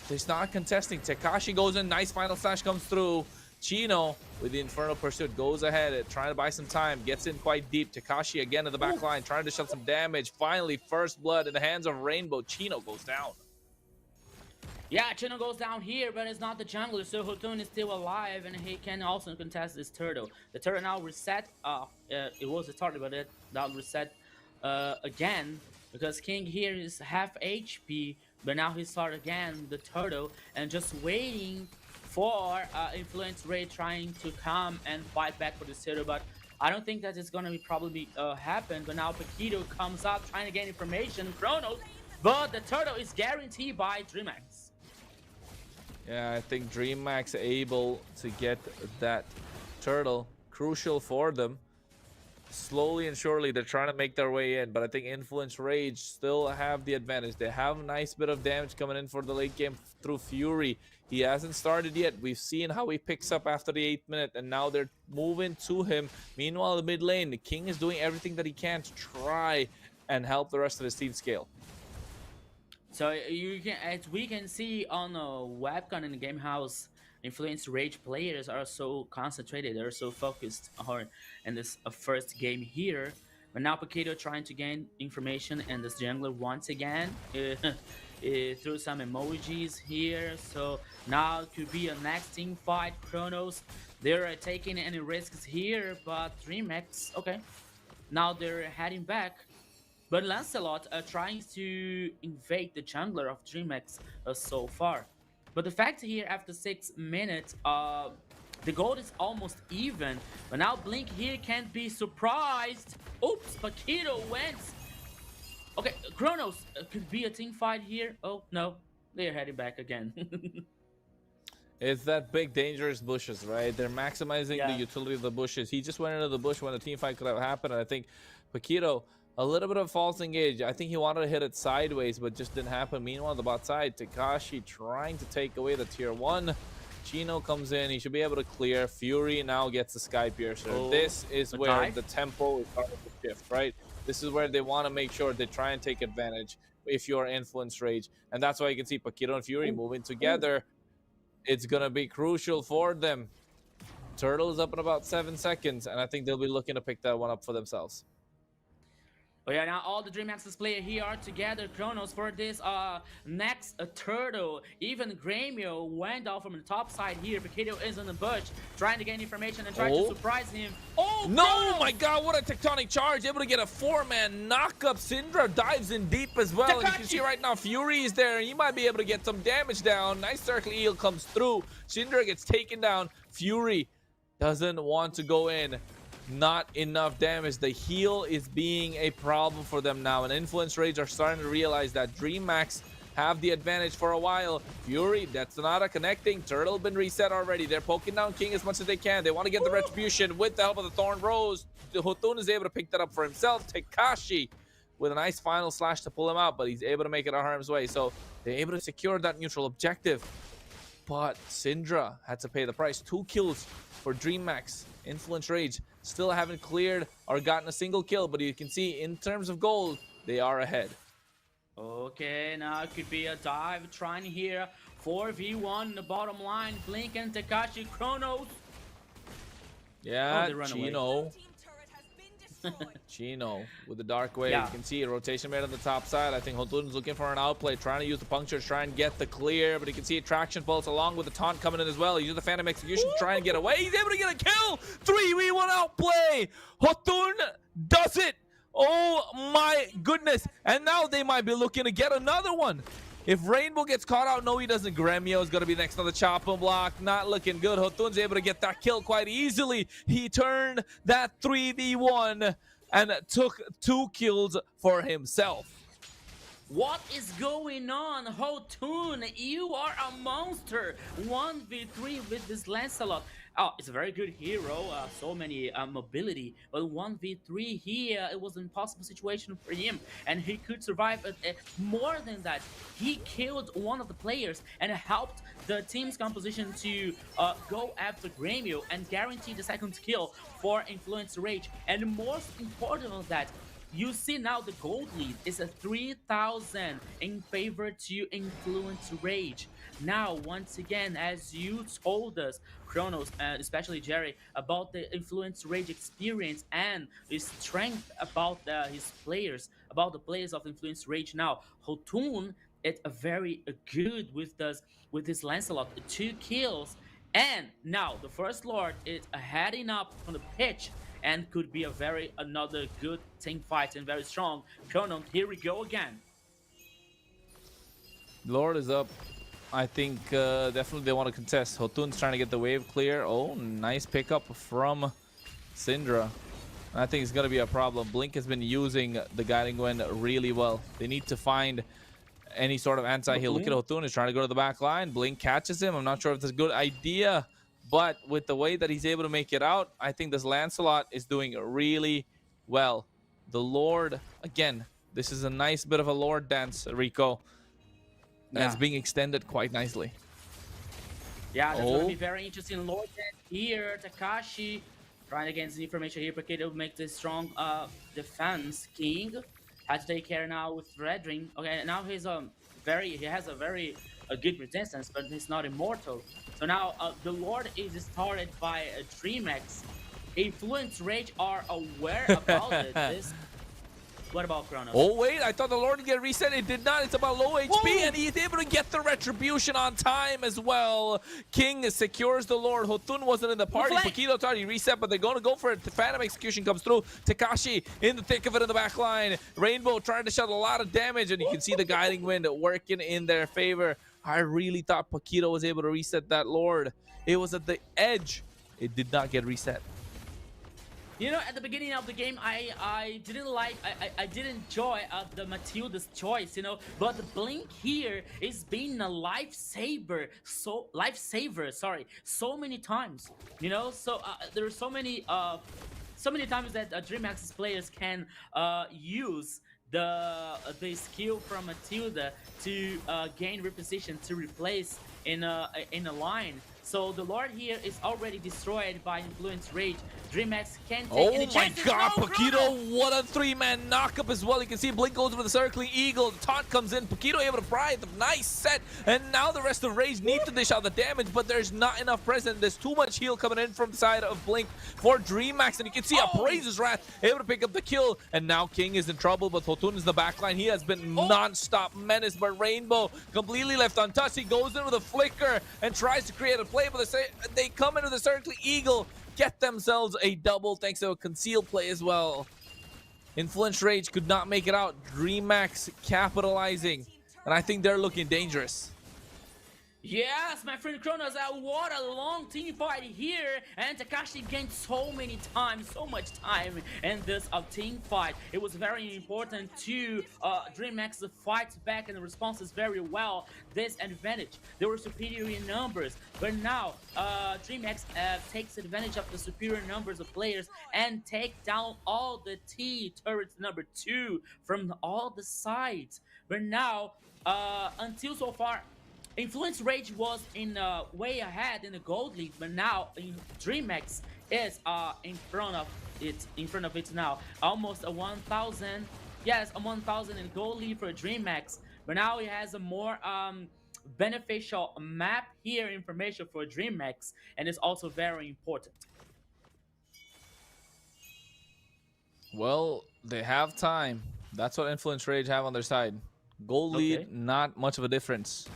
He's not contesting. Takashi goes in. Nice final slash comes through. Chino with the Infernal Pursuit goes ahead, trying to buy some time. Gets in quite deep. Takashi again in the back line, trying to shut some damage. Finally, first blood in the hands of Rainbow. Chino goes down. Yeah, Chino goes down here, but it's not the jungler, so Hotun is still alive, and he can also contest this turtle. The turtle now reset. It was a turtle, but it now reset again, because King here is half HP, but now he start again the turtle, and just waiting for Influence Ray trying to come and fight back for this turtle, but I don't think that it's gonna probably happen. But now Paquito comes up trying to get information, Chronos, but the turtle is guaranteed by DreamX. Yeah, I think DreamX able to get that turtle. Crucial for them. Slowly and surely, they're trying to make their way in. But I think Influence Rage still have the advantage. They have a nice bit of damage coming in for the late game through Fury. He hasn't started yet. We've seen how he picks up after the 8th minute. And now they're moving to him. Meanwhile, the mid lane, the King is doing everything that he can to try and help the rest of his team scale. So you can, as we can see on webcam in the game house, Influence Rage players are so concentrated, they're so focused on in this first game here. But now Paquito trying to gain information, and this jungler once again threw some emojis here. So now it could be a next team fight. Chronos, they're taking any risks here, but DreamX, okay. Now they're heading back. But Lancelot trying to invade the jungler of DreamX so far. But the fact here, after 6 minutes, the gold is almost even. But now Blink here can't be surprised. Oops, Paquito went. Okay, Kronos could be a team fight here. Oh, no. They're heading back again. It's that big dangerous bushes, right? They're maximizing the utility of the bushes. He just went into the bush when the team fight could have happened. And I think Paquito, a little bit of false engage. I think he wanted to hit it sideways, but just didn't happen. Meanwhile, the bot side, Takashi trying to take away the tier 1. Chino comes in. He should be able to clear. Fury now gets the Sky Piercer. This is where the tempo is starting to shift, right? This is where they want to make sure they try and take advantage if you're Influence Rage. And that's why you can see Paquito and Fury moving together. It's going to be crucial for them. Turtle is up in about 7 seconds, and I think they'll be looking to pick that one up for themselves. But yeah, now all the DreamX's players here are together. Kronos for this next turtle. Even Gremio went off from the top side here. Paquito is in the bush, trying to get information and trying to surprise him. Oh, no! Kronos! My God, what a tectonic charge. Able to get a 4-man knock-up. Syndra dives in deep as well. And you can see right now, Fury is there. He might be able to get some damage down. Nice circle eel comes through. Syndra gets taken down. Fury doesn't want to go in. Not enough damage. The heal is being a problem for them now, and Influence Rage are starting to realize that DreamX have the advantage for a while. Fury, that's not a connecting. Turtle been reset already. They're poking down King as much as they can. They want to get the retribution with the help of the Thorn Rose. Hotun is able to pick that up for himself. Takashi with a nice final slash to pull him out, but he's able to make it out harm's way. So they're able to secure that neutral objective. But Syndra had to pay the price. 2 kills for DreamMax. Influence Rage still haven't cleared or gotten a single kill, but you can see in terms of gold, they are ahead. Okay, now it could be a dive trying here. 4v1 the bottom line. Blink and Takashi Chronos. Yeah, they run away. Chino. Team turret has been destroyed. Chino with the dark wave. Yeah. You can see a rotation made on the top side. I think Hotun's looking for an outplay, trying to use the puncture, try and get the clear, but you can see a traction pulse along with the taunt coming in as well. He uses the Phantom Execution to try and get away. He's able to get a kill. 3v1 outplay. Hotun does it. Oh my goodness. And now they might be looking to get another one. If Rainbow gets caught out, no he doesn't. Gremio is going to be next on the chopping block. Not looking good. Hotun's able to get that kill quite easily. He turned that 3v1 and took 2 kills for himself. What is going on, Hotun? You are a monster. 1v3 with this Lancelot. Oh, it's a very good hero. So many mobility, but 1v3 here, it was an impossible situation for him, and he could survive. More than that, he killed one of the players and helped the team's composition to go after Gremio and guarantee the second kill for Influence Rage. And most important of that, you see now the gold lead is a 3,000 in favor to Influence Rage. Now, once again, as you told us, Chronos, especially Jerry, about the Influence Rage experience and his strength about his players, about the players of Influence Rage. Now, Hotun is a very good with his Lancelot, 2 kills, and now the First Lord is heading up from the pitch and could be another good team fight and very strong. Chronos, here we go again. Lord is up. I think definitely they want to contest. Hotun's trying to get the wave clear. Oh, nice pickup from Syndra. I think it's going to be a problem. Blink has been using the Guiding Wind really well. They need to find any sort of anti-heal. Look at Hotun. He's trying to go to the back line. Blink catches him. I'm not sure if that's a good idea, but with the way that he's able to make it out, I think this Lancelot is doing really well. The Lord, again, this is a nice bit of a Lord dance, Rico. And it's being extended quite nicely. Yeah, that's going to be very interesting. Lord here, Takashi trying to get some information here. Porque will make this strong defense. King has to take care now with Red Ring. Okay, now he has a very good resistance, but he's not immortal. So now the Lord is started by DreamX. Influence Rage are aware about it. What about Chronos? Oh, wait, I thought the Lord would get reset. It did not. It's about low HP, and he's able to get the retribution on time as well. King secures the Lord. Hotun wasn't in the party. Paquito thought he reset, but they're going to go for it. The Phantom Execution comes through. Takashi in the thick of it in the back line. Rainbow trying to shut a lot of damage, and you can see the Guiding Wind working in their favor. I really thought Paquito was able to reset that Lord. It was at the edge. It did not get reset. You know, at the beginning of the game, I didn't enjoy the Matilda's choice, you know, but the Blink here is being a lifesaver, so many times, you know. So there are so many times that DreamX's players can use the skill from Matilda to gain reposition, to replace in a line. So the Lord here is already destroyed by Influence Rage. DreamX can't take any chances. Oh my god, No, Paquito, what a 3-man knockup as well. You can see Blink goes for the circling eagle. The taunt comes in. Paquito able to pry the nice set. And now the rest of Rage need to dish out the damage, but there's not enough present. There's too much heal coming in from the side of Blink for DreamX. And you can see Appraiser's Wrath able to pick up the kill. And now King is in trouble, but Hotun is the backline. He has been non-stop menace, but Rainbow completely left untouched. He goes in with a flicker and tries to create a play, but they come into the circling eagle, get themselves a double thanks to a concealed play as well. Influence Rage could not make it out. DreamX capitalizing, and I think they're looking dangerous. Yes, my friend Kronos, what a long team fight here, and Takashi gained so many times, so much time in this team fight. It was very important to DreamHack fight back and responses very well. This advantage, they were superior in numbers, but now DreamHack takes advantage of the superior numbers of players and take down all the T turrets number 2 from all the sides. But now, until so far, Influence Rage was in way ahead in the gold league, but now DreamHack is in front of it now. Almost a 1,000, yes, a 1,000 in gold league for DreamHack. But now it has a more beneficial map here information for DreamHack, and it's also very important. Well, they have time. That's what Influence Rage have on their side. Goal lead, Okay. not much of a difference.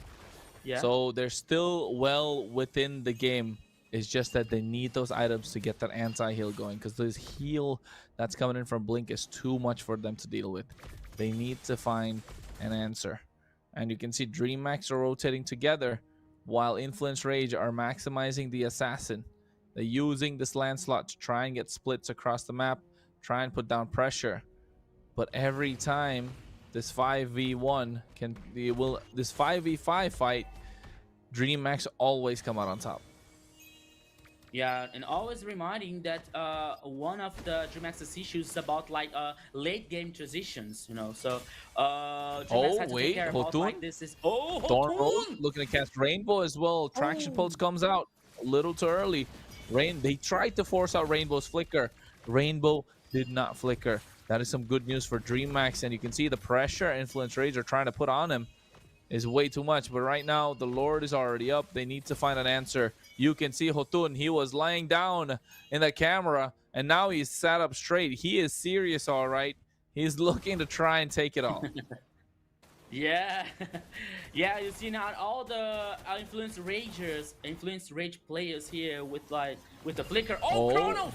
Yeah. So they're still well within the game. It's just that they need those items to get that anti-heal going, because this heal that's coming in from Blink is too much for them to deal with. They need to find an answer. And you can see DreamHack are rotating together while Influence Rage are maximizing the Assassin. They're using this land slot to try and get splits across the map, try and put down pressure. But every time this 5v1 this 5v5 fight, DreamHack always come out on top. Yeah, and always reminding that one of the DreamHack's issues is about like late game transitions, you know. So DreamHack has to take care about like this is Thorn Rose Hotun! looking to cast Rainbow as well. Traction Pulse comes out a little too early. They tried to force out Rainbow's flicker. Rainbow did not flicker. That is some good news for DreamHack, and you can see the pressure Influence Rage are trying to put on him is way too much. But right now, the Lord is already up. They need to find an answer. You can see Hotun. He was lying down in the camera, and now he's sat up straight. He is serious, all right. He's looking to try and take it all. Yeah, yeah. You see now all the influence rage players here with the flicker. Oh, Chrono!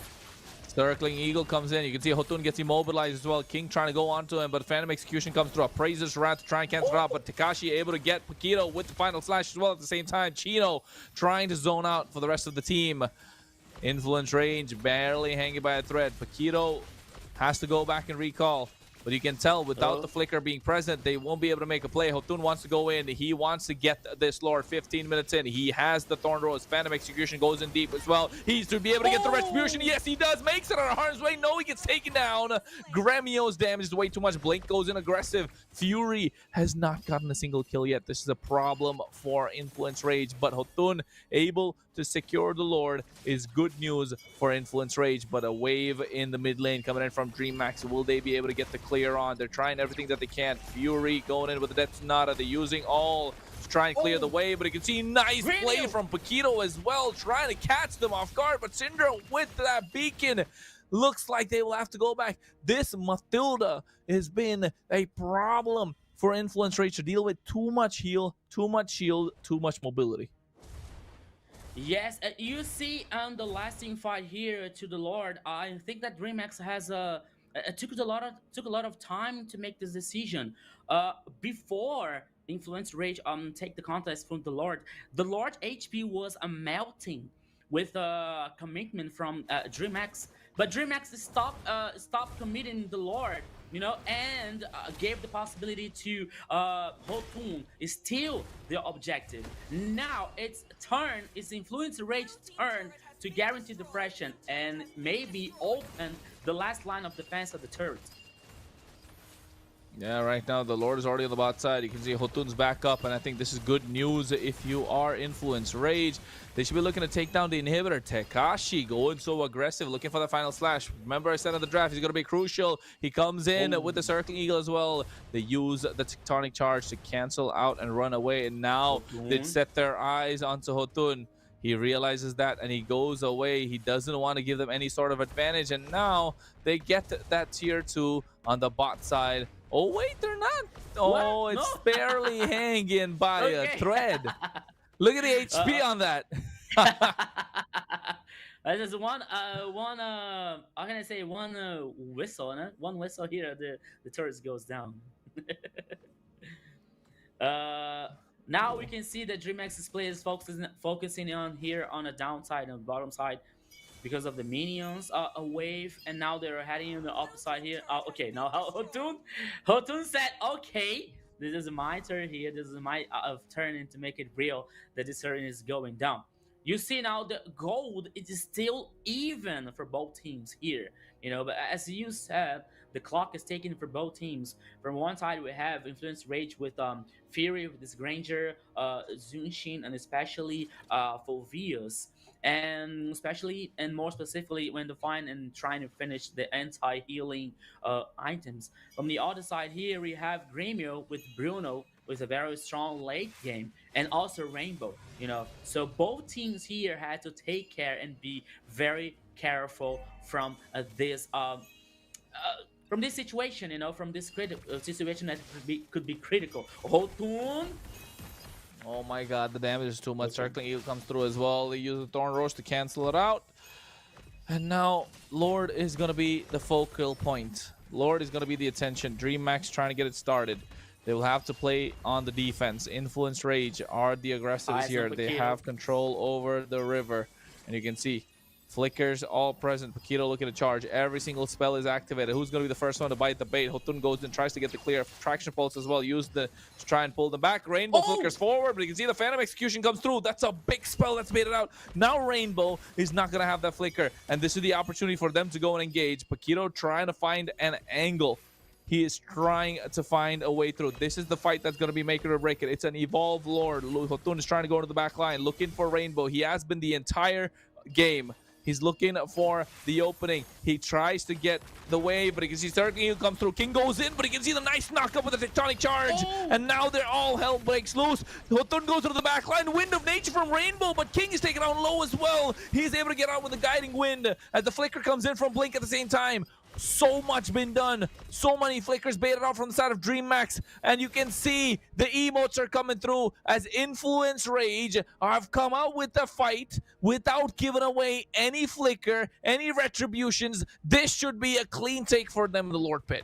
Circling Eagle comes in. You can see Hotun gets immobilized as well. King trying to go onto him, but Phantom Execution comes through. Praises Rat to try and cancel it out, but Takashi able to get Paquito with the final slash as well at the same time. Chino trying to zone out for the rest of the team. Influence Range barely hanging by a thread. Paquito has to go back and recall. But you can tell without the flicker being present, they won't be able to make a play. Hotun wants to go in. He wants to get this Lord 15 minutes in. He has the Thorn Rose. Phantom Execution goes in deep as well. He's to be able to get the Retribution. Yes, he does. Makes it on harm's way. No, he gets taken down. Gremio's damage is way too much. Blink goes in aggressive. Fury has not gotten a single kill yet. This is a problem for Influence Rage. But Hotun able to secure the Lord is good news for Influence Rage. But a wave in the mid lane coming in from DreamHack. Will they be able to get the clear on? They're trying everything that they can. Fury going in with the Detonata. They're using all to try and clear the way, but you can see nice play from Paquito as well, trying to catch them off guard. But Syndra with that beacon, looks like they will have to go back. This Matilda has been a problem for Influence Rage to deal with. Too much heal, too much shield, too much mobility. Yes, you see on the lasting fight here to the Lord, I think that DreamHack has took a lot of time to make this decision. Before Influence Rage take the contest from the Lord HP was melting with a commitment from DreamHack, but DreamHack stopped committing the Lord, you know, and gave the possibility to Hotun is still the objective. Now it's Influence Rage's turn to guarantee depression and maybe open the last line of defense of the turret. Yeah, right now the Lord is already on the bot side. You can see Hotun's back up, and I think this is good news if you are Influence Rage. They should be looking to take down the inhibitor. Tekashi going so aggressive, looking for the final slash. Remember I said in the draft, he's going to be crucial. He comes in with the Circling Eagle as well. They use the Tectonic Charge to cancel out and run away, and now they set their eyes onto Hotun. He realizes that and he goes away. He doesn't want to give them any sort of advantage, and now they get that tier 2 on the bot side. Oh, wait, they're not. Oh, What? it's No. barely hanging by a thread. Look at the HP on that. There's one how can I say, one whistle, né? One whistle here, the turret goes down. Now we can see that DreamX's play is focusing on here on the downside and bottom side because of the minions a wave, and now they're heading on the opposite side here. Okay, now Hotun said, okay, this is my turn here. This is my turn to make it real that this turn is going down. You see now the gold, it is still even for both teams here, you know. But as you said, the clock is taken for both teams. From one side, we have Influence Rage with Fury, with this Granger, Zunshin, and especially Fulvius, and especially and more specifically when defined and trying to finish the anti-healing items. From the other side here, we have Gremio with Bruno with a very strong late game, and also Rainbow, you know. So both teams here had to take care and be very careful from this situation, you know, from this situation that could be critical. Hotun. Oh my god, the damage is too much. Circling Eagle comes through as well. They use the Thorn Roach to cancel it out. And now Lord is going to be the focal point. Lord is going to be the attention. DreamMax trying to get it started. They will have to play on the defense. Influence Rage are the aggressors here. They have control over the river. And you can see flickers all present. Paquito looking to charge. Every single spell is activated. Who's going to be the first one to bite the bait? Hotun goes and tries to get the clear. Traction Pulse as well. Use to try and pull them back. Rainbow flickers forward, but you can see the Phantom Execution comes through. That's a big spell that's made it out. Now Rainbow is not going to have that flicker. And this is the opportunity for them to go and engage. Paquito trying to find an angle. He is trying to find a way through. This is the fight that's going to be make it or break it. It's an Evolve Lord. Hotun is trying to go into the back line, looking for Rainbow. He has been the entire game. He's looking for the opening. He tries to get the wave, but he can see Circling comes through. King goes in, but he can see the nice knockup with the Tectonic Charge. And now they're all hell breaks loose. Hotun goes into the back line. Wind of Nature from Rainbow, but King is taken out low as well. He's able to get out with the Guiding Wind as the flicker comes in from Blink at the same time. So much been done. So many flickers baited out from the side of DreamMax. And you can see the emotes are coming through as Influence Rage have come out with the fight without giving away any flicker, any retributions. This should be a clean take for them in the Lord Pit.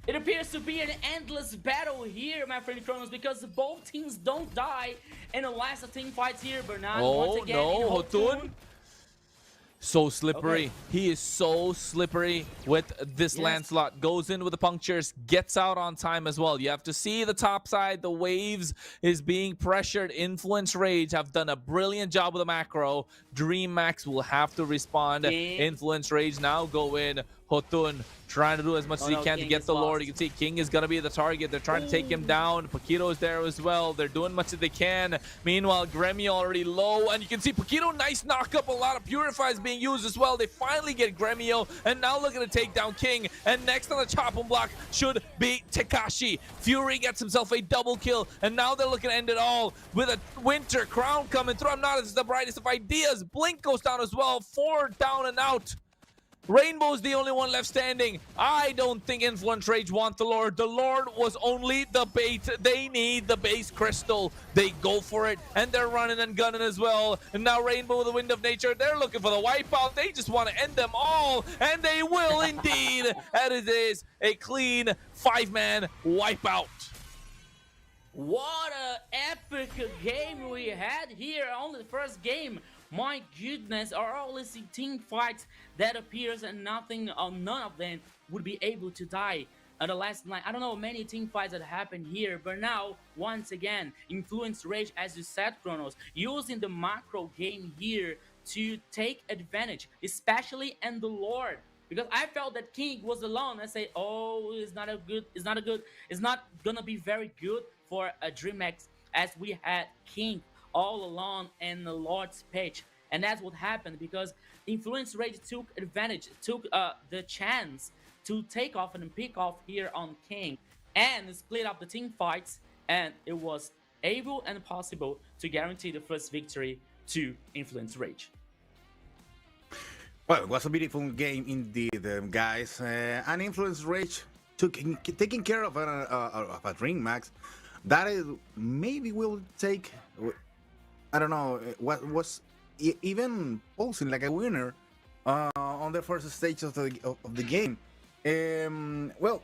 It appears to be an endless battle here, my friend Kronos, because both teams don't die in the last team fights here. Bernard once again. Hotun. So slippery. He is so slippery with this Lancelot. Goes in with the punctures, gets out on time as well. You have to see the top side. The waves is being pressured. Influence Rage have done a brilliant job with the macro. DreamMax will have to respond. Influence Rage now go in. Hotun trying to do as much as he can to get the Lord. You can see King is going to be the target. They're trying to take him down. Paquito is there as well. They're doing much as they can. Meanwhile, Gremio already low. And you can see Paquito, nice knockup. A lot of Purifies being used as well. They finally get Gremio. And now looking to take down King. And next on the chopping block should be Tekashi. Fury gets himself a double kill. And now they're looking to end it all with a Winter Crown coming through. I'm not as the brightest of ideas. Blink goes down as well. 4 down and out. Rainbow's the only one left standing. I don't think Influence Rage want the Lord. The Lord was only the bait. They need the base crystal. They go for it, and they're running and gunning as well. And now Rainbow with the Wind of Nature, they're looking for the wipeout. They just want to end them all, and they will indeed. And it is a clean 5-man wipeout. What a epic game we had here on the first game. My goodness, are all these team fights that appears and nothing or none of them would be able to die at the last night. I don't know many team fights that happened here, but now once again, Influence Rage, as you said, Kronos, using the macro game here to take advantage, especially in the Lord. Because I felt that King was alone. I say, oh, it's not gonna be very good for a DreamX, as we had King all along in the Lord's pitch. And that's what happened, because Influence Rage took advantage, took the chance to take off and pick off here on King and split up the team fights, and it was able and possible to guarantee the first victory to Influence Rage. Well, it was a beautiful game indeed, guys. And Influence Rage taking care of a DreamMax that is, maybe will take, I don't know, what was even posing like a winner on the first stage of the game. Well,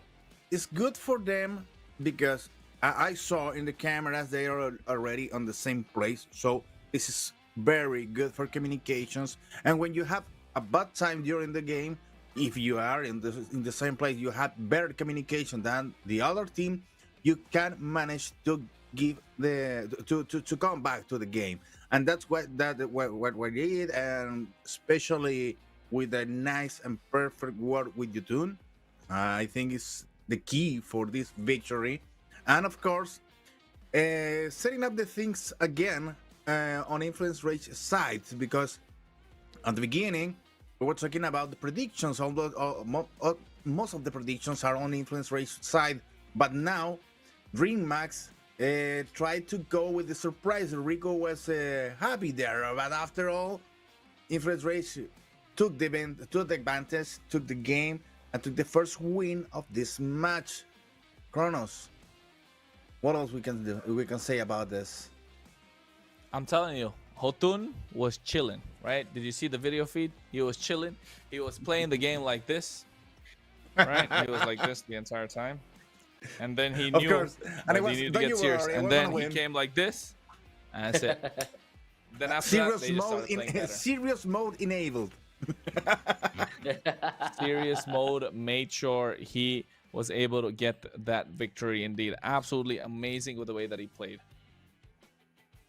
it's good for them because I saw in the cameras they are already on the same place. So this is very good for communications. And when you have a bad time during the game, if you are in the same place, you have better communication than the other team. You can manage to give to come back to the game, and that's what we did, and especially with a nice and perfect work with Yutun, I think is the key for this victory. And of course, setting up the things again on Influence Rage side, because at the beginning we were talking about the predictions, although most of the predictions are on Influence Rage side, but now DreamMax tried to go with the surprise. Rico was happy there, but after all, Influence Rage took the advantage, took the game, and took the first win of this match. Kronos, what else we can say about this? I'm telling you, Hotun was chilling, right? Did you see the video feed? He was chilling. He was playing the game like this, right? He was like this the entire time. And then he knew and he needed to get serious. And then he came like this, and that's it. Then after that, they just started playing better. Serious mode enabled. Serious mode made sure he was able to get that victory indeed. Absolutely amazing with the way that he played.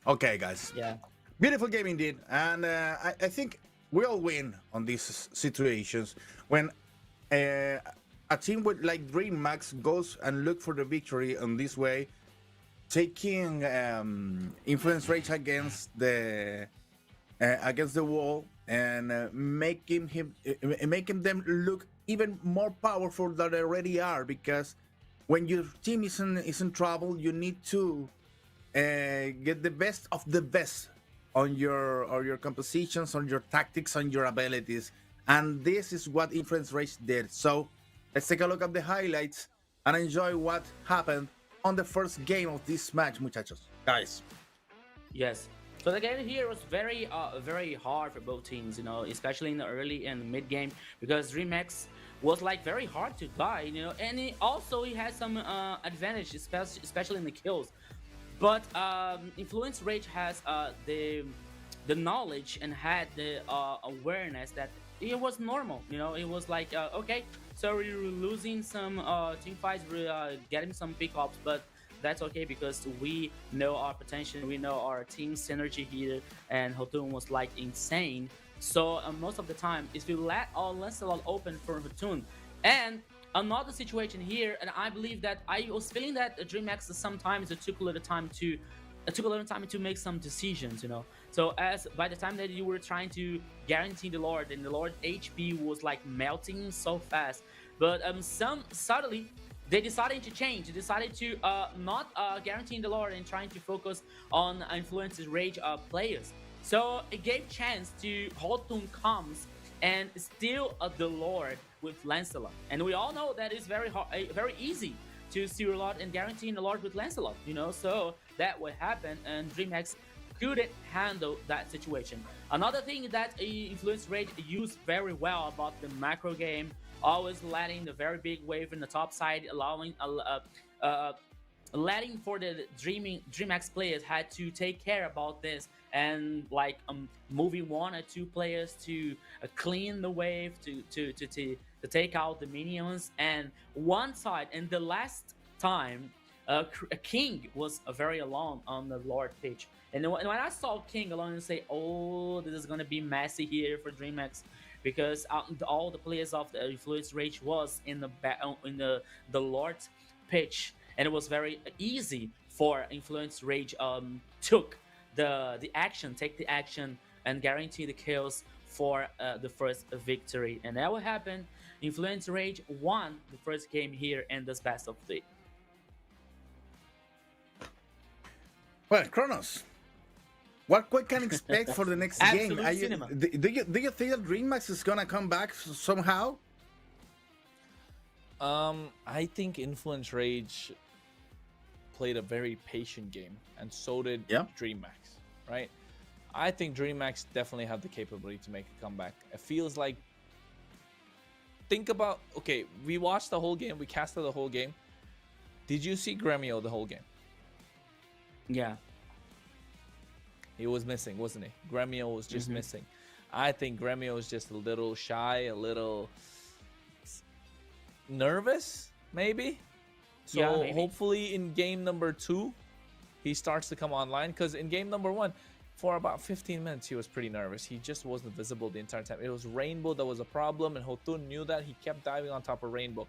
Okay, guys. Yeah. Beautiful game indeed. And I think we all win on these situations. When a team with like DreamMax goes and look for the victory on this way, taking Influence Rage against the wall, and making them look even more powerful than they already are. Because when your team is in trouble, you need to get the best of the best on your compositions, on your tactics, on your abilities, and this is what Influence Rage did. So let's take a look at the highlights and enjoy what happened on the first game of this match, muchachos. Guys. Yes. So the game here was very hard for both teams, you know, especially in the early and mid game, because DreamX was like very hard to die, you know, and he had some advantage, especially in the kills. But Influence Rage has the knowledge and had the awareness that it was normal, you know. It was like okay, so we were losing some team fights, we're getting some pickups, but that's okay because we know our potential, we know our team synergy here, and Hotun was like insane. So most of the time, if you let Lancelot open for Hotun, and another situation here, and I believe that I was feeling that DreamX sometimes it took a little time to make some decisions, you know. So as by the time that you were trying to guarantee the Lord, and the Lord HP was like melting so fast, but suddenly they decided to change. They decided to not guaranteeing the Lord and trying to focus on Influence's Rage players. So it gave chance to Hotun comes and steal the Lord with Lancelot. And we all know that it's very easy to steal a Lord and guaranteeing the Lord with Lancelot, you know. So that would happen, and DreamX couldn't handle that situation. Another thing that Influence Rage used very well about the macro game, always letting the very big wave in the top side, allowing letting for the DreamX players had to take care about this, and like moving one or two players to clean the wave, to take out the minions. And one side, and the last time King was very alone on the Lord pitch, and when I saw King alone, and say, oh, this is gonna be messy here for DreamX, because all the players of the Influence Rage was in the Lord pitch, and it was very easy for Influence Rage take the action and guarantee the kills for the first victory. And that will happen. Influence Rage won the first game here in this best of 3. Well, Kronos, what we can expect for the next game? Do you think that DreamMax is gonna come back somehow? I think Influence Rage played a very patient game, and so did DreamMax, right? I think DreamMax definitely have the capability to make a comeback. It feels like, think about, okay, we watched the whole game, we casted the whole game. Did you see Gremio the whole game? Yeah. He was missing, wasn't he? Gremio was just Mhm. missing. I think Gremio is just a little shy, a little nervous, maybe. So Yeah, maybe. hopefully in game number 2, he starts to come online. Because in game number 1, for about 15 minutes, he was pretty nervous. He just wasn't visible the entire time. It was Rainbow that was a problem, and Hotun knew that. He kept diving on top of Rainbow.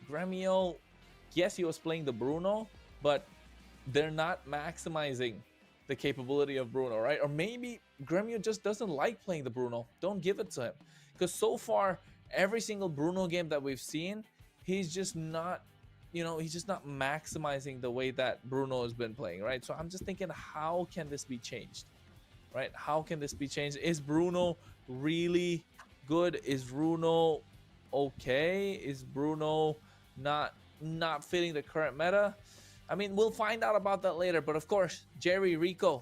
Gremio, yes, he was playing the Bruno, but they're not maximizing the capability of Bruno, right? Or maybe Gremio just doesn't like playing the Bruno. Don't give it to him. Because so far, every single Bruno game that we've seen, he's just not, he's just not maximizing the way that Bruno has been playing, right? So I'm just thinking, how can this be changed, right? How can this be changed? Is Bruno really good? Is Bruno okay? Is Bruno not fitting the current meta? I mean, we'll find out about that later. But of course, Jerry, Rico,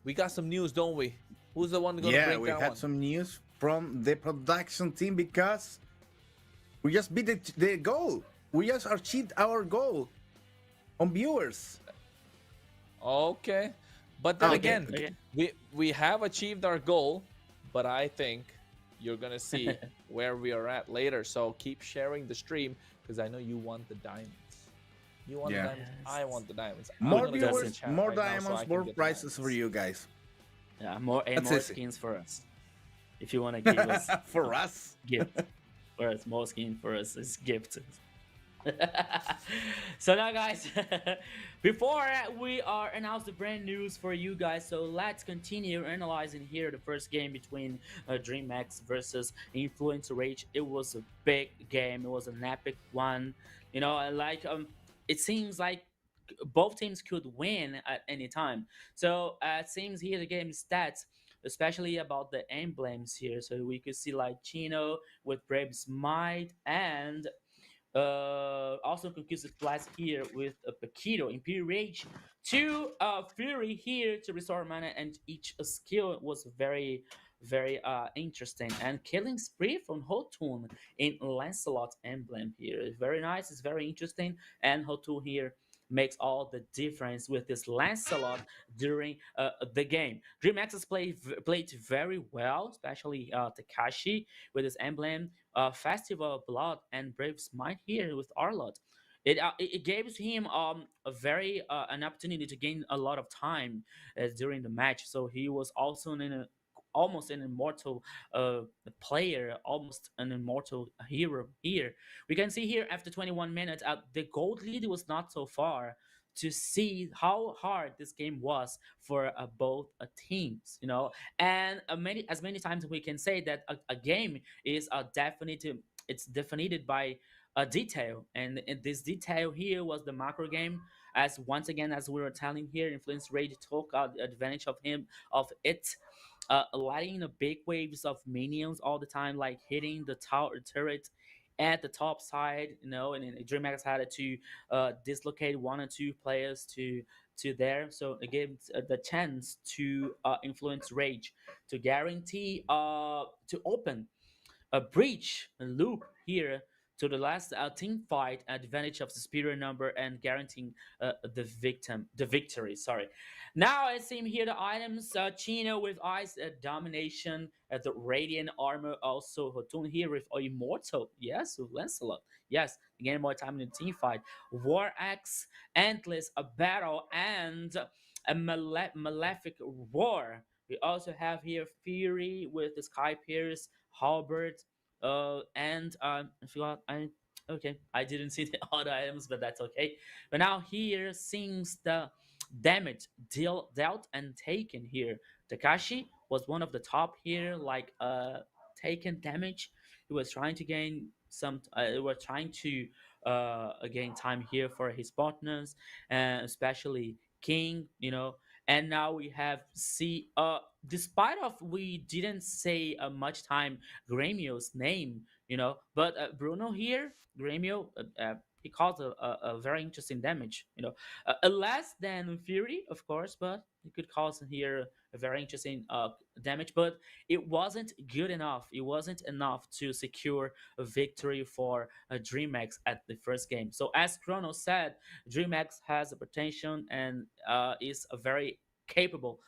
we got some news, don't we? Who's the one going to Yeah, break we that had one? some news from the production team because we just beat the goal. We just achieved our goal on viewers. Okay. But then Okay, again, okay. we have achieved our goal, but I think you're going to see where we are at later. So keep sharing the stream because I know you want the diamonds. You want Yeah. the diamonds. I want the diamonds. I'm More gonna go in viewers, chat more right now so I diamonds, can more get the prizes for diamonds. you guys. Yeah, more and That's more easy. skins for us. If you want to give us For us. gift for us, more skin for us is gift. So now, guys, before we are announce the brand news for you guys, so let's continue analyzing here the first game between DreamX versus Influence Rage. It was a big game. It was an epic one. And like it seems like both teams could win at any time. So it seems here the game stats, especially about the emblems here. So we could see like Chino with Brave Smite and also conclusive blast here with a Paquito, Imperial Rage, two Fury here to restore mana, and each skill was very interesting. And killing spree from Hotun in Lancelot emblem here is very nice. It's very interesting, and Hotun here makes all the difference with this Lancelot during the game. DreamX has played very well, especially Takashi with his emblem, Festival of Blood, and Brave Smite here with Arlott. It gave him a very an opportunity to gain a lot of time during the match. So he was also in a almost an immortal player, almost an immortal hero here. We can see here after 21 minutes, the gold lead was not so far to see how hard this game was for both teams, and as many times we can say that a game is it's definited by a detail, and this detail here was the macro game. As once again, as we were telling here, Influence Rage took advantage of it, lighting the big waves of minions all the time, like hitting the tower turret at the top side, and DreamHack had to dislocate one or two players to there, so it gives the chance to Influence Rage to guarantee to open a breach, a loop here to the last team fight, advantage of the superior number and guaranteeing the victory. Sorry. Now I see here the items: Chino with Ice Domination, the Radiant Armor, also Hotun here with Immortal. Yes, with Lancelot. Yes, again more time in the team fight. War Axe, Endless, a Battle, and a Malefic War. We also have here Fury with the Sky Pierce, Halberd, and I forgot. Okay, I didn't see the other items, but that's okay. But now here seems the damage dealt and taken here. Takashi was one of the top here, like taken damage. He was trying to gain some. He was trying to gain time here for his partners, and especially King. And now we have see. Despite of we didn't say much time Gremio's name, but Bruno here, Gremio he caused a very interesting damage. Less than Fury, of course, but he could cause here a very interesting damage. But it wasn't good enough. It wasn't enough to secure a victory for DreamHack at the first game. So as Chrono said, DreamHack has a potential and is a very capable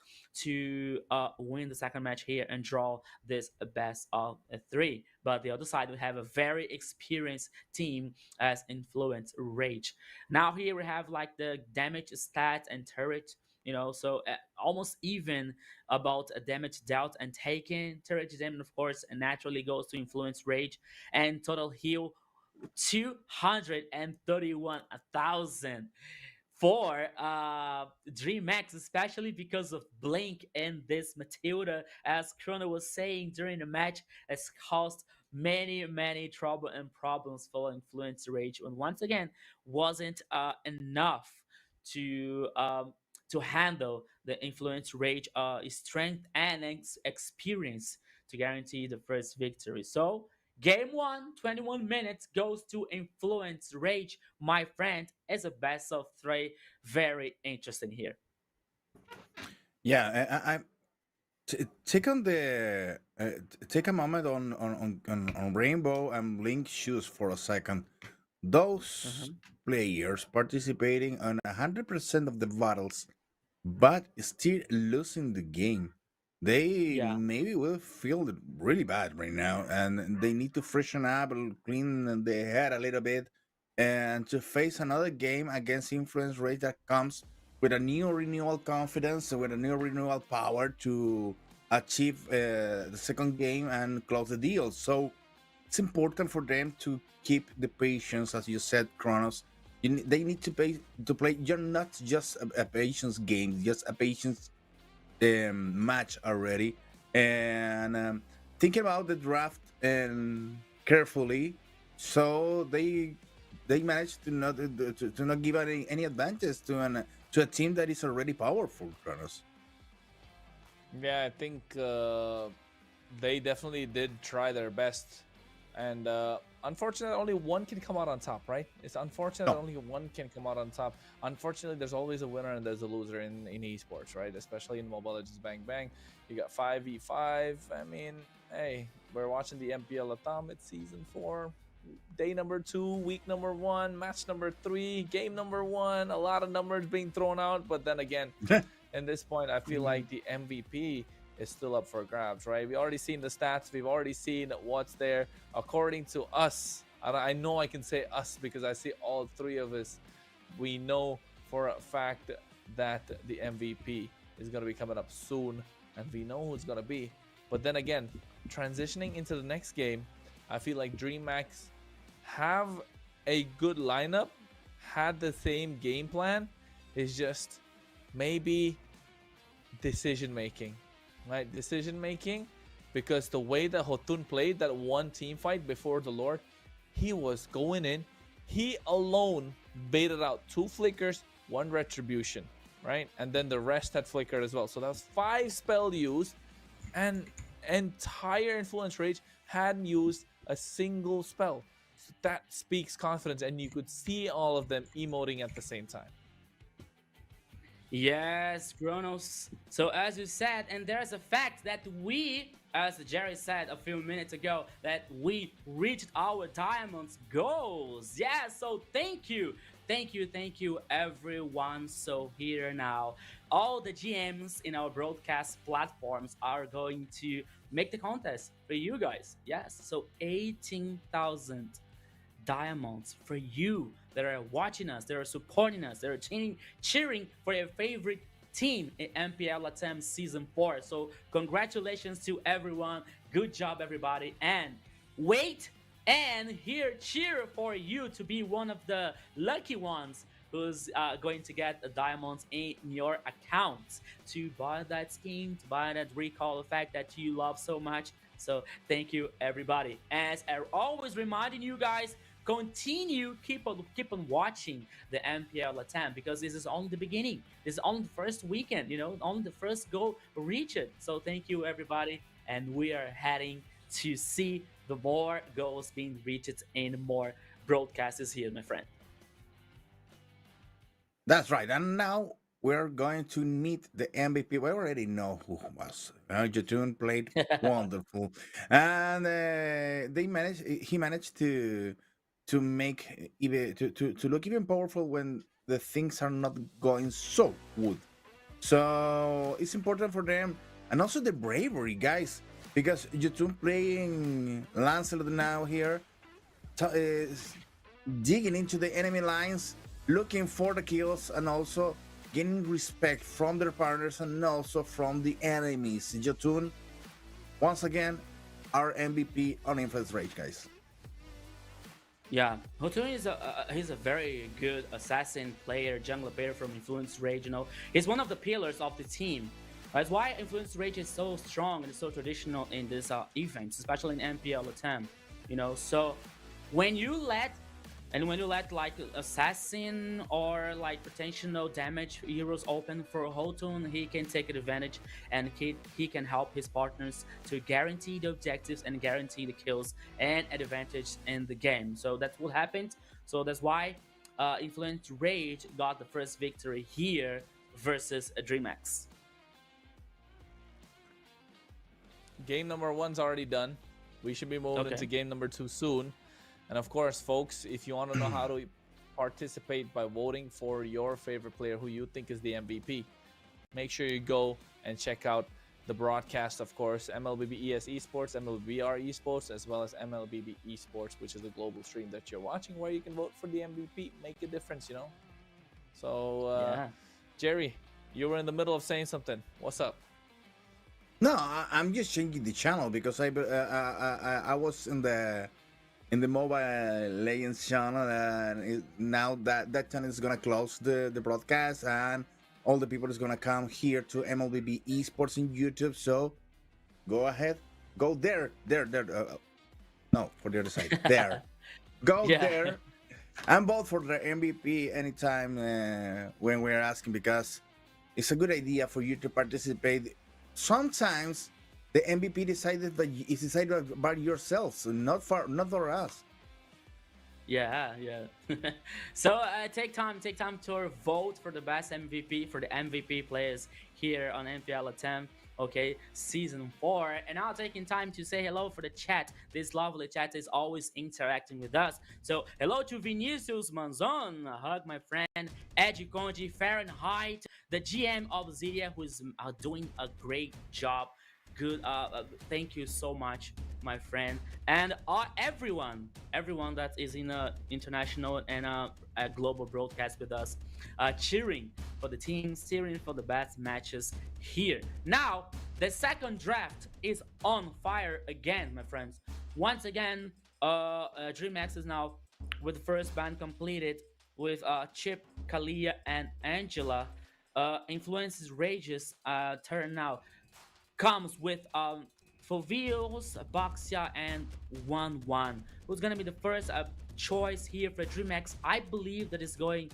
to win the second match here and draw this best of three. But the other side, we have a very experienced team as Influence Rage. Now here we have like the damage stats and turret. So almost even about damage dealt and taken. Turret damage, of course, naturally goes to Influence Rage, and total heal 231,000 for DreamHack, especially because of Blink and this Matilda, as Chrono was saying during the match, has caused many trouble and problems for Influence Rage, and once again wasn't enough to handle the Influence Rage strength and experience to guarantee the first victory. So Game 1, 21 minutes goes to Influence Rage, my friend. It's a best of three. Very interesting here. Yeah, take on the take a moment on Rainbow and Blink shoes for a second. Those players participating on 100% of the battles, but still losing the game. They Yeah. maybe will feel really bad right now, and they need to freshen up, clean their head a little bit, and to face another game against Influence Rate that comes with a new renewal confidence, with a new renewal power to achieve the second game and close the deal. So it's important for them to keep the patience, as you said, Kronos. They need to play. You're not just a patience game, just a patience match already. And thinking about the draft carefully, so they managed to not give any advantage to a team that is already powerful, Kronos. Yeah, I think they definitely did try their best, and unfortunately, only one can come out on top, right? It's unfortunate that only one can come out on top. Unfortunately, there's always a winner and there's a loser in esports, right? Especially in Mobile Legends Bang Bang. You got 5v5. I mean, hey, we're watching the MPL LATAM. It's season 4, day number 2, week number 1, match number 3, game number 1. A lot of numbers being thrown out, but then again, at this point, I feel like the MVP is still up for grabs, right? We already seen the stats. We've already seen what's there. According to us, I know I can say us because I see all three of us. We know for a fact that the MVP is going to be coming up soon, and we know who it's going to be. But then again, transitioning into the next game, I feel like DreamHack have a good lineup, had the same game plan. It's just maybe decision making, right? Decision making, because the way that Hotun played that one team fight before the Lord, he was going in. He alone baited out 2 flickers, 1 retribution, right? And then the rest had flickered as well. So that was 5 spell used, and entire Influence Rage hadn't used a single spell. So that speaks confidence, and you could see all of them emoting at the same time. Yes, Kronos. So as you said, and there's a fact that we, as Jerry said a few minutes ago, that we reached our diamonds goals. Yeah, so thank you everyone. So here now, all the GMs in our broadcast platforms are going to make the contest for you guys. Yes, so 18,000 diamonds for you that are watching us, that are supporting us, that are cheering for your favorite team in MPL LATAM Season 4. So congratulations to everyone. Good job, everybody. And wait and here cheer for you to be one of the lucky ones who's going to get the diamonds in your account to buy that skin, to buy that recall effect that you love so much. So thank you, everybody. As I always reminding you guys, continue, keep on watching the MPL LATAM, because this is only the beginning. This is only the first weekend, only the first goal reached. So thank you, everybody, and we are heading to see the more goals being reached and more broadcasts here, my friend. That's right. And now we're going to meet the MVP. We already know who was. Jotun played wonderful, and he managed to make even to look even powerful when the things are not going so good. So it's important for them, and also the bravery, guys, because Jotun playing Lancelot now here, is digging into the enemy lines, looking for the kills, and also gaining respect from their partners and also from the enemies. Jotun, once again, our MVP on Influence Rage, guys. Yeah, Hotun is he's a very good assassin player, jungler player from Influence Rage. You know, he's one of the pillars of the team. That's why Influence Rage is so strong and so traditional in this events, especially in MPL LATAM. You know, so when you let like assassin or like potential damage heroes open for Hotun, he can take advantage and he can help his partners to guarantee the objectives and guarantee the kills and advantage in the game. So that's what happened. So that's why Influence Rage got the first victory here versus DreamX. Game number 1's already done. We should be moving into game number 2 soon. And of course, folks, if you want to know how to participate by voting for your favorite player who you think is the MVP, make sure you go and check out the broadcast, of course, MLBB ES Esports, MLBR Esports, as well as MLBB Esports, which is the global stream that you're watching, where you can vote for the MVP. Make a difference, you know? So, Jerry, you were in the middle of saying something. What's up? No, I'm just changing the channel because I was in the Mobile Legends channel, and now that channel is gonna close the broadcast, and all the people is gonna come here to MLBB Esports in YouTube. So go ahead, go there. No, for the other side. There, go there, and vote for the MVP anytime when we're asking, because it's a good idea for you to participate. Sometimes the MVP decided is decided by yourselves, not for us. Yeah. So take time to vote for the best MVP, for the MVP players here on MPL LATAM. Okay, season 4, and now taking time to say hello for the chat. This lovely chat is always interacting with us. So hello to Vinicius Manzon, a hug my friend, Edgy Conji, Fahrenheit, the GM of Zidia, who is doing a great job. Good, thank you so much, my friend, and everyone that is in a international and a global broadcast with us, cheering for the teams, cheering for the best matches here. Now the second draft is on fire again, my friends. Once again, DreamX is now with the first band completed with Chip, Kalia, and Angela. Influences Rage's turn now comes with Fovios, Baxia, and 1-1. Who's gonna be the first choice here for DreamX? I believe that is going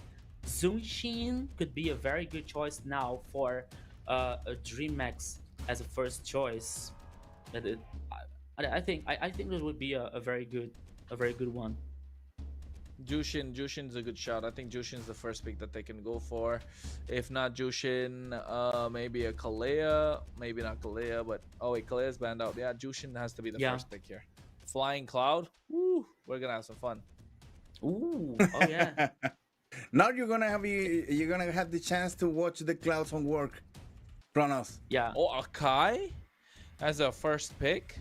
Zunshin could be a very good choice now for DreamX as a first choice. I think this would be a very good one. Jushin's a good shot. I think Jushin's the first pick that they can go for. If not Jushin, maybe a Kalea. Maybe not Kalea, but oh wait, Kalea's banned out. Yeah, Jushin has to be the first pick here. Flying Cloud. Woo, we're gonna have some fun. Ooh, oh yeah. Now you're gonna have the chance to watch the clouds on work, Kronos. Yeah. Oh, Akai as a first pick.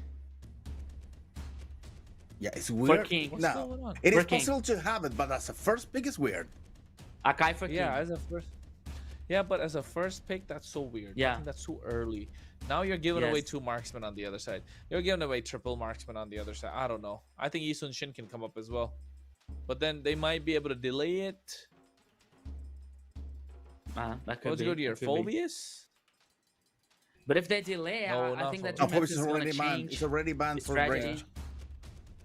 Yeah, it's weird. King. No, it is possible to have it, but as a first pick, it's weird. Akai for King. Yeah, as a first. Yeah, but as a first pick, that's so weird. Yeah, I think that's too early. Now you're giving away 2 marksmen on the other side. You're giving away triple marksmen on the other side. I don't know. I think Isun Shin can come up as well, but then they might be able to delay it. That could Let's go to your Phobius. But if they delay, I think that Phobius is already banned. It's already banned for range.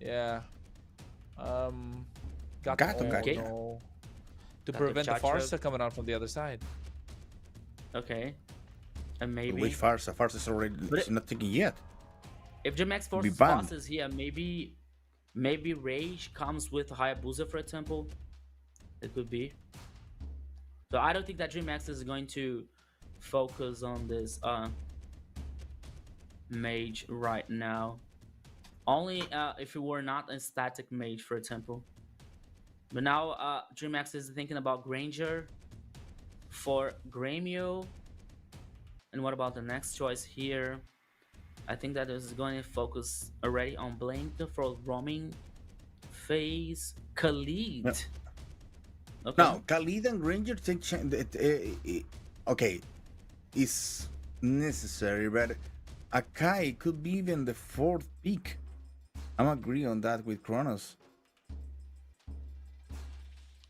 Yeah. Got no. To prevent the Farsa coming out from the other side. Okay. And maybe which Farsa? Farsa is already not taking yet. If DreamX forces Farsas here, maybe Rage comes with Hayabusa, for example. It could be. So I don't think that DreamX is going to focus on this mage right now. Only if it were not a static mage, for example. But now DreamX is thinking about Granger for Gremio. And what about the next choice here? I think that is going to focus already on Blink for roaming phase. Khalid. Yeah. Okay. Now, Khalid and Granger take okay, is necessary, but Akai could be even the fourth pick. I'm agree on that with Kronos.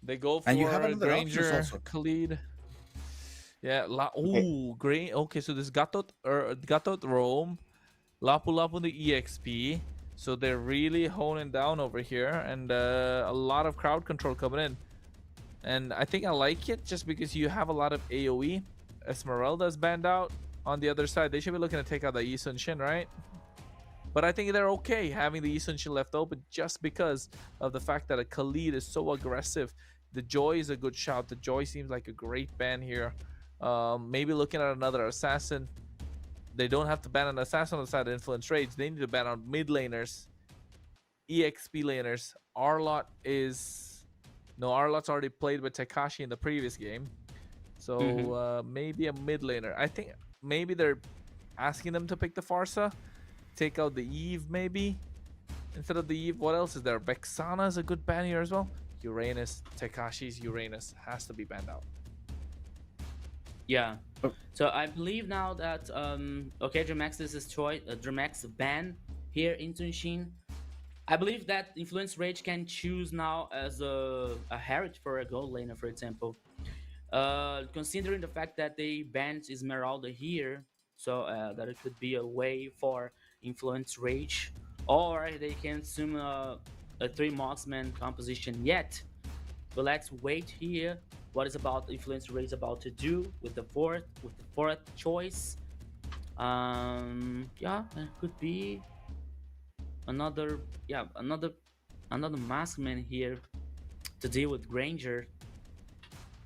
They go for And you have another options Granger, also. Khalid. Yeah, Okay. Grain. Okay, so this Gatot Rome, Lapu Lapu the EXP. So they're really honing down over here, and a lot of crowd control coming in. And I think I like it just because you have a lot of AoE. Esmeralda's banned out on the other side. They should be looking to take out the Yi Sun Shin, right? But I think they're okay having the Yi Sun Shin left open just because of the fact that a Khalid is so aggressive. The Joy is a good shout. The Joy seems like a great ban here. Maybe looking at another assassin. They don't have to ban an assassin on the side of Influence Rage. They need to ban on mid laners, EXP laners. Arlot is... No, Arlot's already played with Tekashi in the previous game. So maybe a mid laner. I think maybe they're asking them to pick the Farsa. Take out the Eve maybe. Instead of the Eve, what else is there? Vexana is a good ban here as well. Uranus, Tekashi's Uranus has to be banned out. Yeah. So I believe now that okay, Dramax is his choice. Dramax ban here in Tunshin. I believe that Influence Rage can choose now as a Herald for a gold laner, for example. Considering the fact that they banned Esmeralda here, so that it could be a way for Influence Rage, or they can assume a 3 marksman composition yet. But let's wait here. What is about Influence Rage about to do with the fourth choice? Yeah, it could be another marksman here to deal with Granger.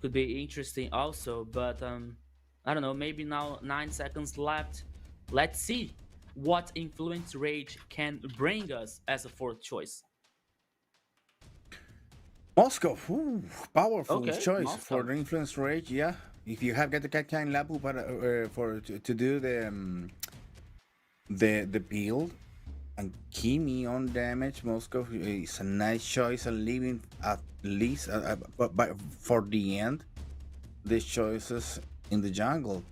Could be interesting also, but I don't know, maybe now 9 seconds left. Let's see what Influence Rage can bring us as a 4th choice. Moscow, powerful Okay, choice Moscow. for the Influence Rage. Yeah, if you have got the kind Lapu for to do the build and Kimi on damage, Moscow is a nice choice. And leaving at least but for the end, the choices in the jungle.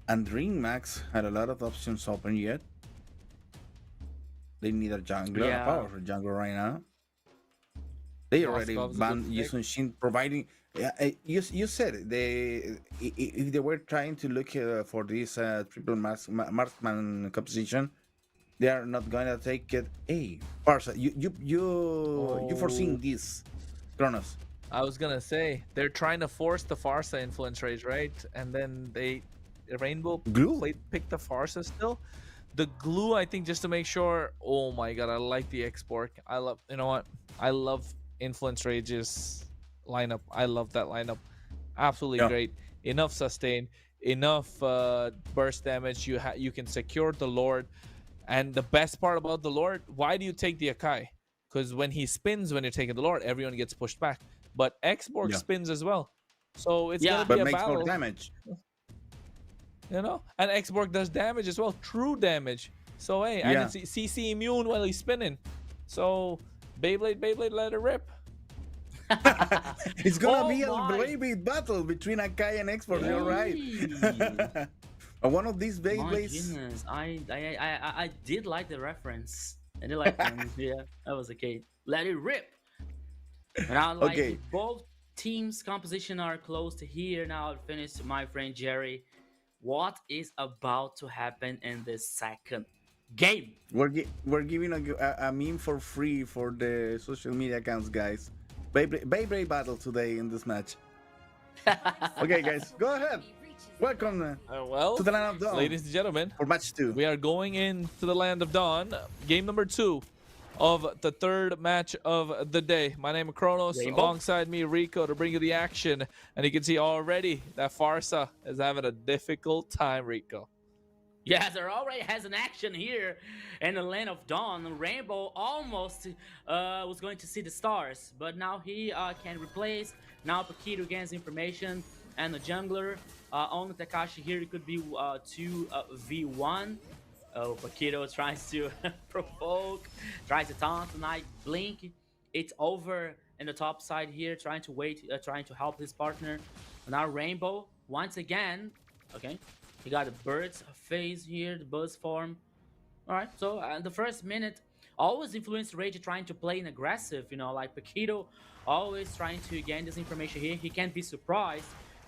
And DreamX had a lot of options open yet. They need a jungler, a powerful jungler right now. They already banned Yi Sun Shin, providing. You said it, if they were trying to look for this triple marksman composition, they are not going to take it. Hey, Parsa, you foreseeing this, Kronos? I was gonna say they're trying to force the Farsa Influence Rage, right? And then Rainbow picked the Farsa still. The glue, I think, just to make sure. Oh my god, I like the export. I love. You know what? I love Influence Rage's lineup. I love that lineup. Absolutely great. Enough sustain, enough burst damage. You can secure the Lord, and the best part about the Lord, why do you take the Akai? Because when he spins, when you're taking the Lord, everyone gets pushed back. But Xborg spins as well, so it's gonna be a makes battle. more damage. You know, and Xborg does damage as well, true damage. So hey, and it's CC immune while he's spinning. So Beyblade, let it rip. It's gonna be a Beyblade battle between Akai and Xborg. You're right. One of these Beyblades. I did like the reference. I did like them. Yeah, that was okay. Let it rip. And I like both teams' composition are close to here. Now I'll finish, my friend Jerry. What is about to happen in the second game? We're giving a meme for free for the social media accounts, guys. Beyblade battle today in this match. Okay, guys, go ahead. Welcome to the Land of Dawn. Ladies and gentlemen, for match 2. We are going into the Land of Dawn. Game number 2. of the third match of the day. My name is Kronos. Rainbow. Alongside me, Rico, to bring you the action. And you can see already that Farsa is having a difficult time, Rico. Yeah, there already has an action here in the Land of Dawn. Rainbow almost was going to see the stars, but now he can replace. Now Paquito gains information, and the jungler on Takashi here, it could be 2v1. Oh, Paquito tries to provoke, tries to taunt, tonight blink. It's over in the top side here, trying to wait, trying to help his partner. Now Rainbow, once again, okay, he got a bird's phase here, the buzz form. All right, so the first minute, always influence Rage trying to play an aggressive, you know, like Paquito always trying to gain this information here. He can't be surprised,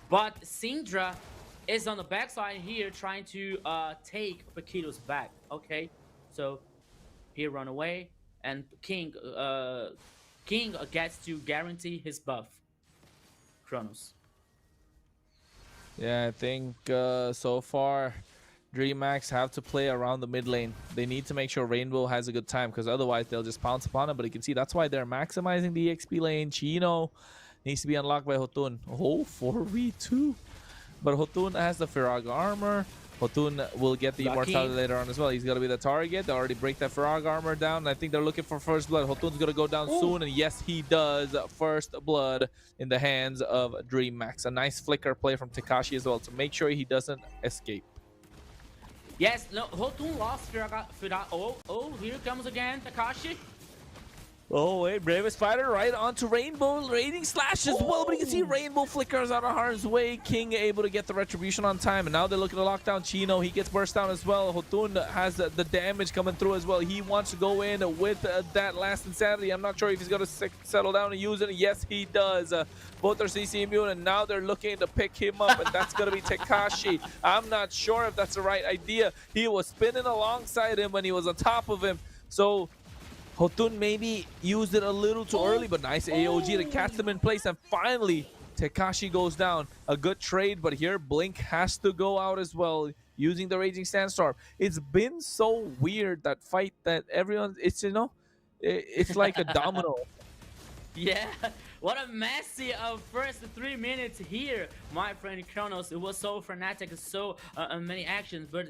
but Syndra is on the backside here trying to take Paquito's back. Okay, so he run away, and King gets to guarantee his buff. Kronos. Yeah, I think so far DreamHack have to play around the mid lane. They need to make sure Rainbow has a good time, because otherwise they'll just pounce upon him. But you can see that's why they're maximizing the XP lane. Chino needs to be unlocked by Hotun. Oh, 4v2. But Hotun has the Firag armor. Hotun will get the immortality later on as well. He's going to be the target. They already break that Firag armor down. I think they're looking for first blood. Hotun's going to go down soon. And yes, he does. First blood in the hands of DreamHack. A nice flicker play from Takashi as well to make sure he doesn't escape. Yes, no, Hotun lost Firag. Oh, here comes again Takashi. Oh, wait, Bravest Fighter right onto Rainbow, raiding slash as well, but you can see Rainbow flickers out of harm's way. King able to get the retribution on time, and now they're looking to lock down Chino. He gets burst down as well. Hotun has the damage coming through as well. He wants to go in with that last insanity. I'm not sure if he's going to settle down and use it. Yes, he does. Both are CC immune, and now they're looking to pick him up, and that's going to be Takashi. I'm not sure if that's the right idea. He was spinning alongside him when he was on top of him, so Hotun maybe used it a little too early, but nice AOG to catch them in place. And finally, Takashi goes down. A good trade, but here Blink has to go out as well, using the Raging Sandstorm. It's been so weird, that fight, that everyone, it's, you know, it's like a domino. Yeah, what a messy first 3 minutes here, my friend Kronos. It was so frenetic, so many actions, but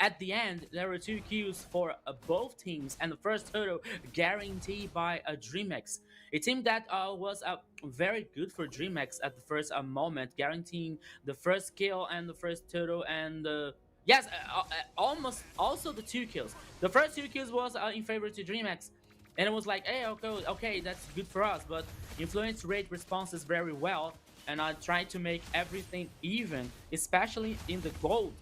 at the end there were 2 kills for both teams, and the first turtle guaranteed by DreamHack. A team that was very good for DreamHack at the first moment, guaranteeing the first kill and the first turtle, and yes, almost also the 2 kills. The first 2 kills was in favor to DreamHack. And it was like, hey, okay, that's good for us. But influence rate responses very well, and I tried to make everything even, especially in the gold.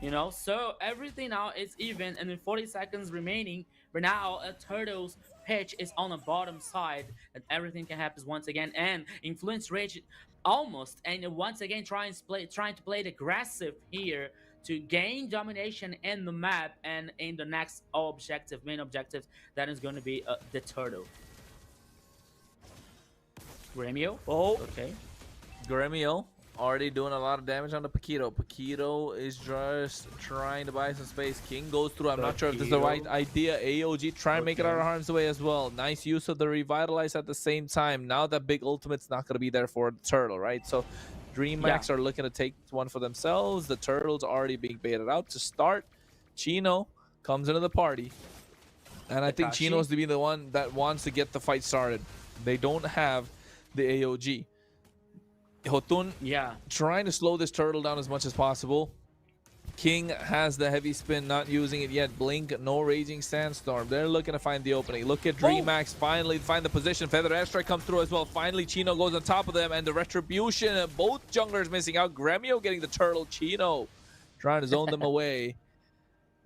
You know, so everything now is even, and in 40 seconds remaining. But now a turtle's pitch is on the bottom side, and everything can happen once again. And influence rate almost, and once again trying to play it aggressive here to gain domination in the map and in the next main objective, that is going to be the turtle. Gremio. Oh, okay. Gremio already doing a lot of damage on the Paquito. Paquito is just trying to buy some space. King goes through. I'm not sure if this is the right idea. AOG try and make it out of harm's way as well. Nice use of the Revitalize at the same time. Now that big ultimate's not going to be there for the turtle, right? So DreamHack are looking to take one for themselves. The turtle's already being baited out to start. Chino comes into the party, and I think Chino's to be the one that wants to get the fight started. They don't have the AOG. Hotun trying to slow this turtle down as much as possible. King has the heavy spin, not using it yet. Blink, no Raging Sandstorm. They're looking to find the opening. Look at DreamHack finally find the position. Feather Airstrike comes through as well. Finally, Chino goes on top of them, and the retribution. Both junglers missing out. Gremio getting the turtle. Chino trying to zone them away.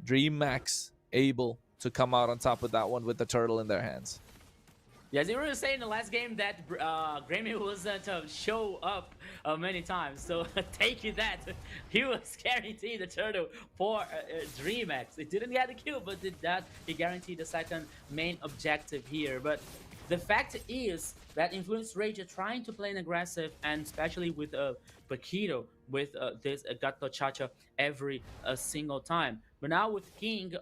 DreamHack able to come out on top of that one with the turtle in their hands. Yes, you were saying in the last game that Gremio was to show up many times. So take you that. He was guaranteed the turtle for DreamHack. It didn't get the kill, but did that. He guaranteed the second main objective here. But the fact is that Influence Rage are trying to play an aggressive, and especially with Paquito, with this Gato Chacha every single time. But now with King,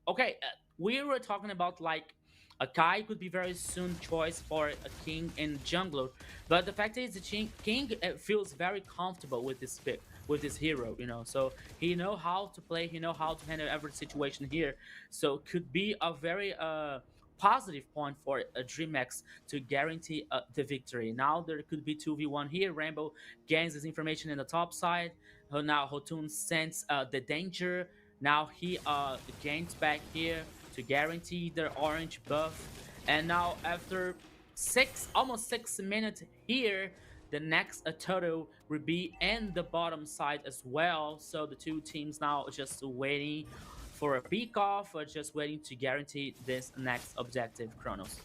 okay, we were talking about like A Kai could be very soon choice for a King and jungler, but the fact is the King feels very comfortable with this pick, with this hero, you know. So he know how to play, he know how to handle every situation here. So could be a very positive point for DreamX to guarantee the victory. Now there could be 2v1 here. Rainbow gains this information in the top side. Now Hotun sense the danger. Now he gains back here to guarantee the orange buff. And now after almost 6 minutes here, the next turtle will be in the bottom side as well. So the two teams now just waiting for a peek off or just waiting to guarantee this next objective, Kronos.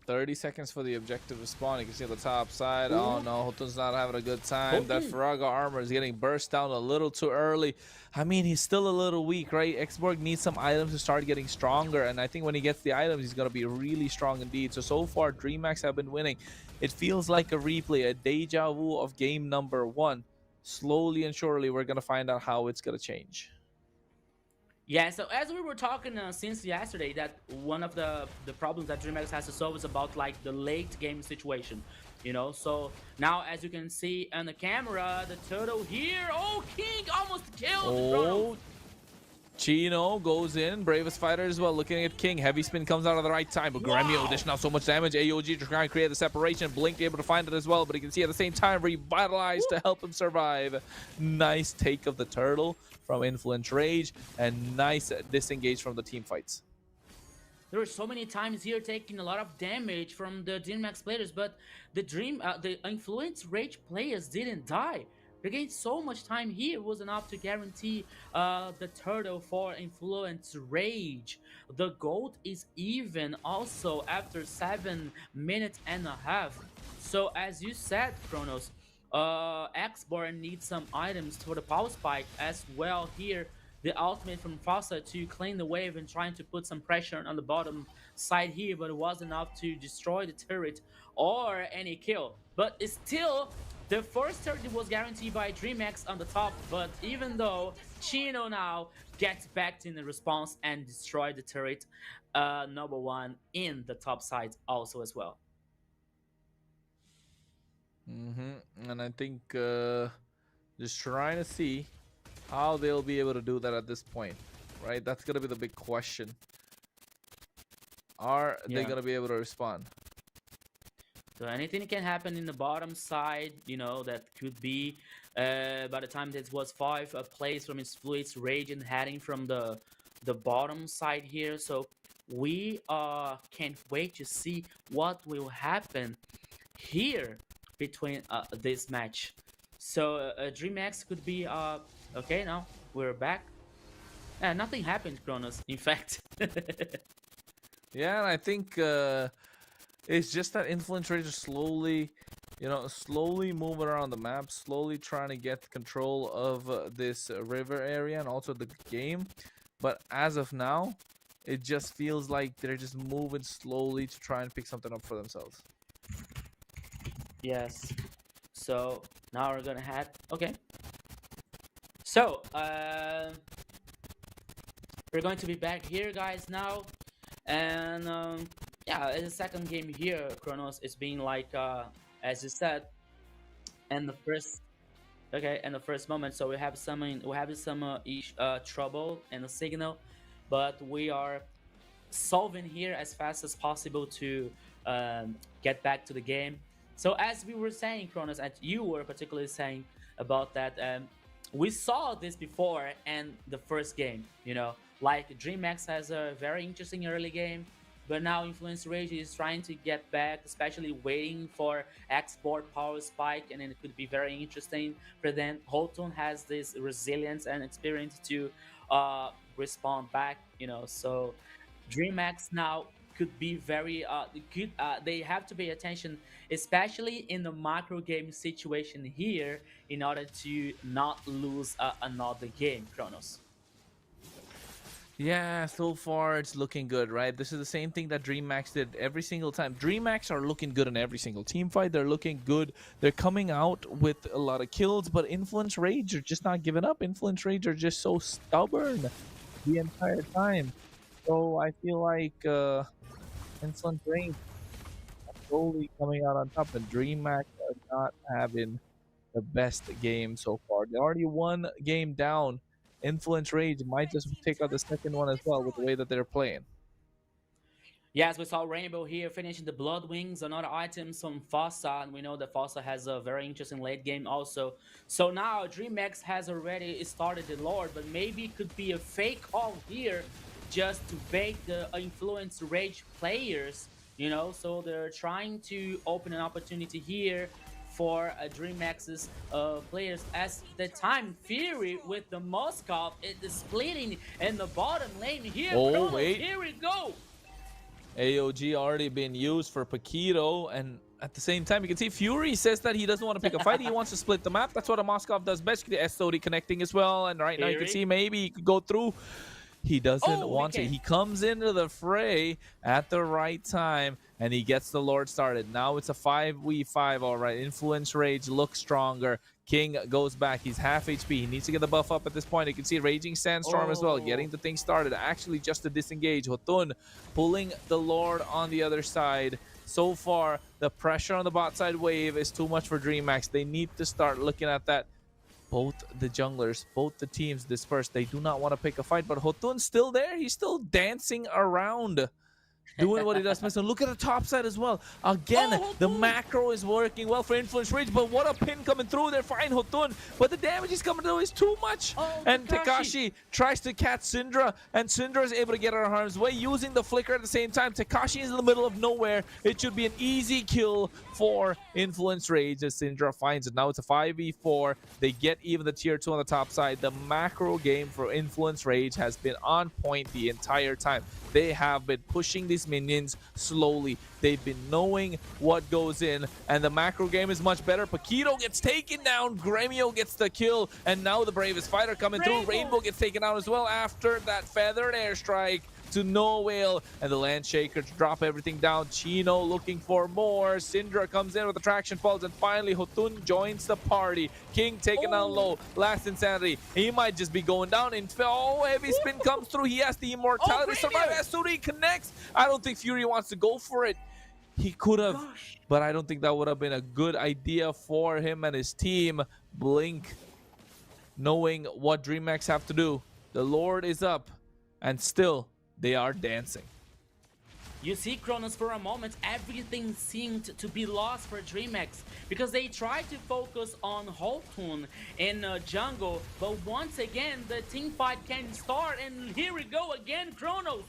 30 seconds for the objective to spawn. You can see on the top side. Ooh. Oh no, Hotun's not having a good time. That Faraga armor is getting burst down a little too early. I mean, he's still a little weak, right? Xborg needs some items to start getting stronger, and I think when he gets the items, he's going to be really strong indeed. So far, DreamHack have been winning. It feels like a replay, a deja vu of game number 1. Slowly and surely, we're going to find out how it's going to change. Yeah, so as we were talking since yesterday, that one of the problems that DreamX has to solve is about like the late game situation, you know. So now, as you can see on the camera, the turtle here, oh, King almost killed. Oh, Chino goes in, bravest fighter as well, looking at King. Heavy spin comes out at the right time, but Gremio dishing out so much damage. AOG trying to create the separation. Blink able to find it as well, but you can see at the same time revitalized to help him survive. Nice take of the turtle from Influence Rage, and nice disengage from the team fights. There were so many times here taking a lot of damage from the DreamX players, but the Influence Rage players didn't die. They gained so much time here, was enough to guarantee the turtle for Influence Rage. The gold is even also after 7 minutes and a half. So as you said, Kronos, Xborn needs some items for the power spike as well here. The ultimate from Fossa to clean the wave and trying to put some pressure on the bottom side here, but it wasn't enough to destroy the turret or any kill. But it's still, the first turret was guaranteed by DreamX on the top, but even though Chino now gets back in the response and destroy the turret number 1 in the top side also as well. And I think just trying to see how they'll be able to do that at this point, right? That's gonna be the big question. Are they gonna be able to respond? So anything can happen in the bottom side, you know, that could be by the time this was 5 plays from his Fluid's Rage and heading from the bottom side here. So we can't wait to see what will happen here between this match. So DreamX could be okay. Now we're back. Nothing happened, Kronos, in fact. Yeah, and I think it's just that Influence Rage is slowly, slowly moving around the map, slowly trying to get control of this river area and also the game. But as of now, it just feels like they're just moving slowly to try and pick something up for themselves. Yes. So now we're gonna head. Okay. So we're going to be back here, guys, now, and yeah, it's the second game here. Kronos is being like, as you said, and the first. Okay, in the first moment, so we have some trouble in the signal, but we are solving here as fast as possible to get back to the game. So as we were saying, Kronos, and you were particularly saying about that, we saw this before in the first game, like DreamX has a very interesting early game, but now Influence Rage is trying to get back, especially waiting for export power spike, and it could be very interesting for them. Hotun has this resilience and experience to respond back, so DreamX now could be very they have to pay attention, especially in the macro game situation here, in order to not lose another game, Kronos. Yeah, so far it's looking good, right? This is the same thing that DreamX did every single time. DreamX are looking good in every single team fight. They're looking good. They're coming out with a lot of kills, but Influence Rage are just not giving up. Influence Rage are just so stubborn the entire time. So I feel like Insolent Range slowly coming out on top, and DreamHack are not having the best game so far. They already one game down. Influence Rage might just take out the second one as well with the way that they're playing. Yes, we saw Rainbow here finishing the Blood Wings, another item from Fossa, and we know that Fossa has a very interesting late game also. So now DreamX has already started the Lord, but maybe it could be a fake call here just to bait the Influence Rage players, you know? So they're trying to open an opportunity here for DreamX's players. As the time Fury with the Moskov is splitting in the bottom lane here. Oh, Kronos, wait. here we go. AOG already been used for Paquito, and at the same time, you can see Fury says that he doesn't want to pick a fight. He wants to split the map. That's what a Moskov does best. The SOD connecting as well, and right now you can see maybe he could go through. He doesn't want to. He comes into the fray at the right time, and he gets the Lord started. Now it's a 5v5, all right. Influence Rage looks stronger. King goes back. He's half HP. He needs to get the buff up at this point. You can see Raging Sandstorm as well, getting the thing started. Actually, just to disengage. Hotun pulling the Lord on the other side. So far, the pressure on the bot side wave is too much for DreamHack. They need to start looking at that. Both the junglers, both the teams dispersed. They do not want to pick a fight, but Hotun's still there. He's still dancing around, doing what he does best. And look at the top side as well. Again, the macro is working well for Influence Rage, but what a pin coming through there. Fine, Hotun, but the damage is coming through is too much. And Tekashi tries to catch Syndra, and Syndra is able to get her harm's way using the flicker at the same time. Tekashi is in the middle of nowhere. It should be an easy kill for Influence Rage as Syndra finds it. Now it's a 5v4. They get even the tier 2 on the top side. The macro game for Influence Rage has been on point the entire time. They have been pushing these minions slowly. They've been knowing what goes in, and the macro game is much better. Paquito gets taken down. Gremio gets the kill, and now the bravest fighter coming through. Rainbow gets taken out as well after that feathered airstrike to no whale, and the Landshaker to drop everything down. Chino looking for more. Syndra comes in with the traction falls, and finally Hotun joins the party. King taken down low. Last Insanity. He might just be going down. And heavy spin comes through. He has the immortality. Survive. SOD connects. I don't think Fury wants to go for it. He could have, but I don't think that would have been a good idea for him and his team. Blink, knowing what DreamHack have to do. The Lord is up, and still they are dancing. You see, Kronos, for a moment, everything seemed to be lost for DreamHack because they tried to focus on Hotun in jungle, but once again, the team fight can start, and here we go again, Kronos.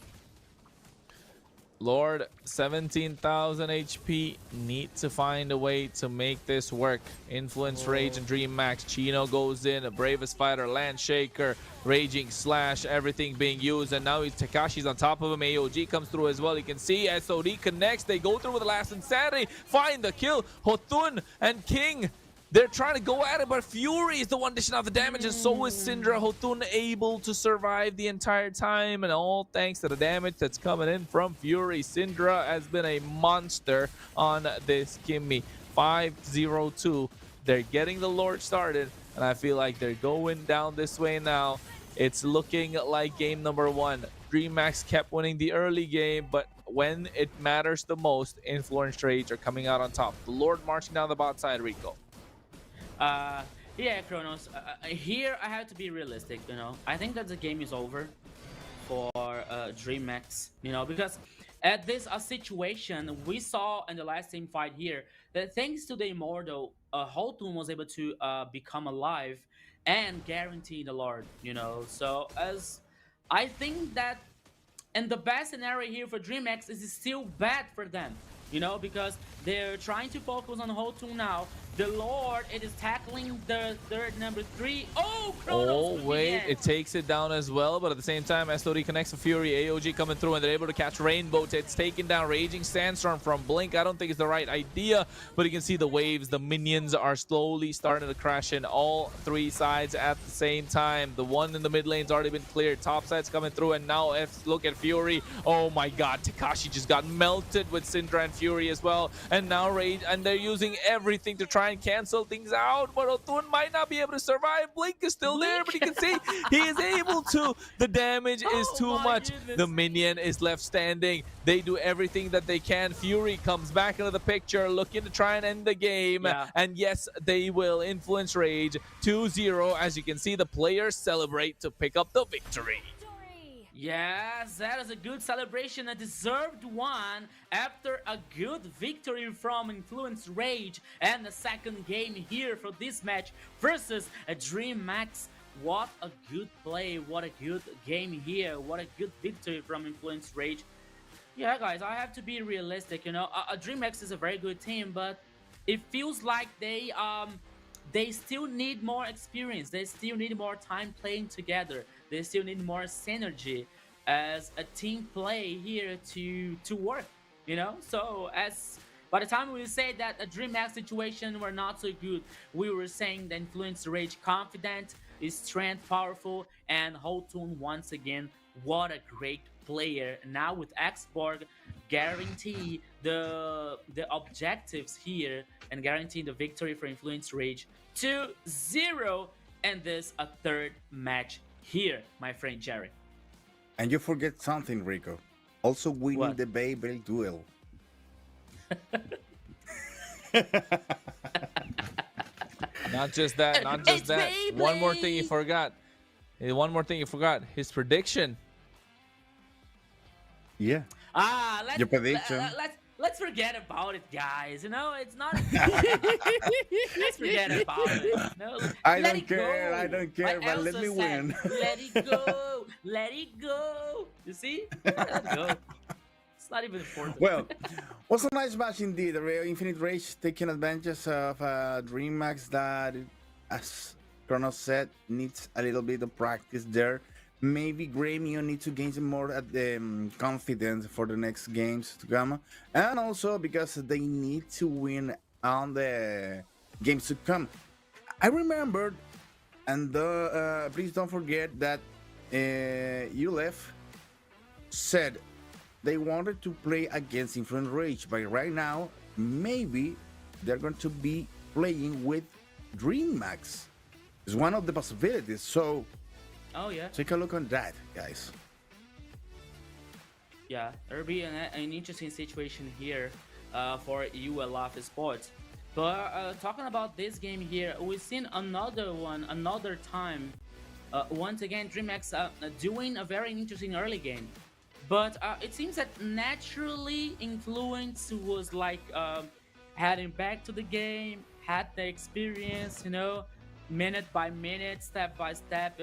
Lord, 17,000 HP, need to find a way to make this work. Influence Rage and DreamHack. Chino goes in, a bravest fighter, Landshaker, Raging Slash, everything being used, and now Tekashi's on top of him. AOG comes through as well. You can see SOD connects. They go through with the last Insanity, find the kill. Hotun and King, they're trying to go at it, but Fury is the one dishing out the damage, and so is Syndra. Hotun able to survive the entire time, and all thanks to the damage that's coming in from Fury. Syndra has been a monster on this Kimmy. 5-0-2. They're getting the Lord started, and I feel like they're going down this way now. It's looking like game number 1. DreamHack kept winning the early game, but when it matters the most, Influence Rage are coming out on top. The Lord marching down the bot side, Rico. Yeah, Kronos. Here I have to be realistic, you know. I think that the game is over for DreamHack, you know, because at this situation we saw in the last team fight here that thanks to the Immortal, Hotun was able to become alive and guarantee the Lord, you know. So as I think that, and the best scenario here for DreamHack is still bad for them, you know, because they're trying to focus on Hotun now. The Lord, it is tackling the third number 3. Oh, Kronos! Oh, wait, it takes it down as well, but at the same time, SOD connects to Fury. AOG coming through, and they're able to catch Rainbow. It's taken down. Raging Sandstorm from Blink. I don't think it's the right idea, but you can see the waves. The minions are slowly starting to crash in all 3 sides at the same time. The one in the mid lane's already been cleared. Top side's coming through, and now look at Fury. Oh my god, Tekashi just got melted with Syndra and Fury as well. And now Rage, and they're using everything to try try and cancel things out, but Otun might not be able to survive. Blink is still there, but you can see he is able to. The damage is Oh too my much. goodness. The minion is left standing. They do everything that they can. Fury comes back into the picture, looking to try and end the game. Yeah. And yes, they will influence Rage 2-0. As you can see, the players celebrate to pick up the victory. Yes, that is a good celebration, a deserved one after a good victory from Influence Rage and the second game here for this match versus a Dream Max. What a good play, what a good game here, what a good victory from Influence Rage. Yeah, guys, I have to be realistic, you know. A Dream Max is a very good team, but it feels like they still need more experience. They still need more time playing together. They still need more synergy as a team play here to work, you know. So as by the time we say that a Dream Max situation were not so good, we were saying the Influence Rage confident, is strength powerful, and Hotun once again, what a great player. Now with Xborg guarantee the objectives here and guarantee the victory for Influence Rage 2-0, and this a third match here, my friend Jerry. And you forget something, Rico. Also winning What? the Babel duel. Not just that, not just that. One more thing you forgot. His prediction. Yeah. Let's, Your prediction. let's forget about it, guys. You know, it's not. Let's forget about it. No, I let don't it care, go. I don't care, Like but let Elsa me said, win. Let it go. Let it go. You see? Let it go. It's not even important. Well, was a nice match indeed. Infinite Rage taking advantage of Dream Max that, as Kronos said, needs a little bit of practice there. Maybe Gremio needs to gain some more confidence for the next games to come. And also because they need to win on the games to come. I remembered, and please don't forget that ULEF said they wanted to play against Influence Rage, but right now, maybe they're going to be playing with Dream Max. It's one of the possibilities, so Oh yeah. take a look on that, guys. Yeah, it'll be an interesting situation here for ULF Sports. But talking about this game here, we've seen another one, another time. Once again, DreamX doing a very interesting early game. But it seems that naturally Influence was like heading back to the game, had the experience, you know, minute by minute, step by step,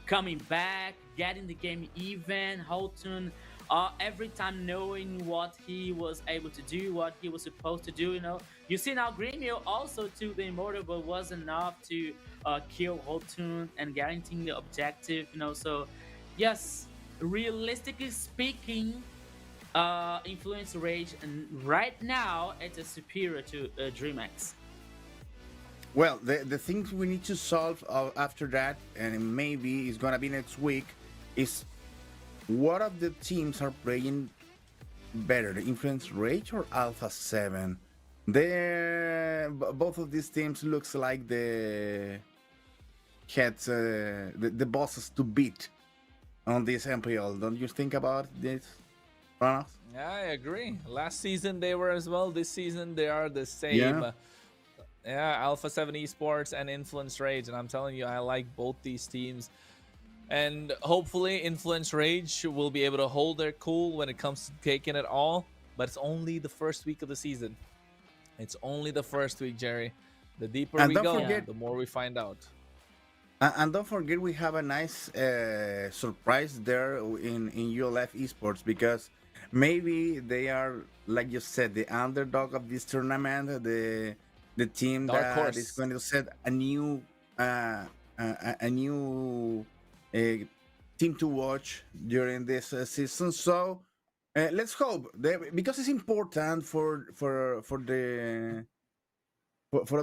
coming back, getting the game even. Houghton every time knowing what he was able to do, what he was supposed to do, you know. You see now Gremio also took the Immortal, but was enough to kill Houghton and guaranteeing the objective, you know. So yes, realistically speaking, Influence Rage and right now it is superior to DreamX. Well, the things we need to solve after that, and maybe it's gonna be next week, is what of the teams are playing better, the Influence Rage or Alpha 7? Both of these teams looks like the heads, the bosses to beat on this MPL. Don't you think about this, Ronald? Yeah, I agree. Last season they were as well. This season they are the same. Yeah. Yeah, Alpha 7 Esports and Influence Rage, and I'm telling you, I like both these teams. And hopefully Influence Rage will be able to hold their cool when it comes to taking it all. But it's only the first week of the season. It's only the first week, Jerry. The deeper And we don't go, forget- the more we find out. And don't forget, we have a nice surprise there in ULF Esports, because maybe they are, like you said, the underdog of this tournament, the team Dark that horse. is going to set a new team to watch during this season. So let's hope, because it's important for all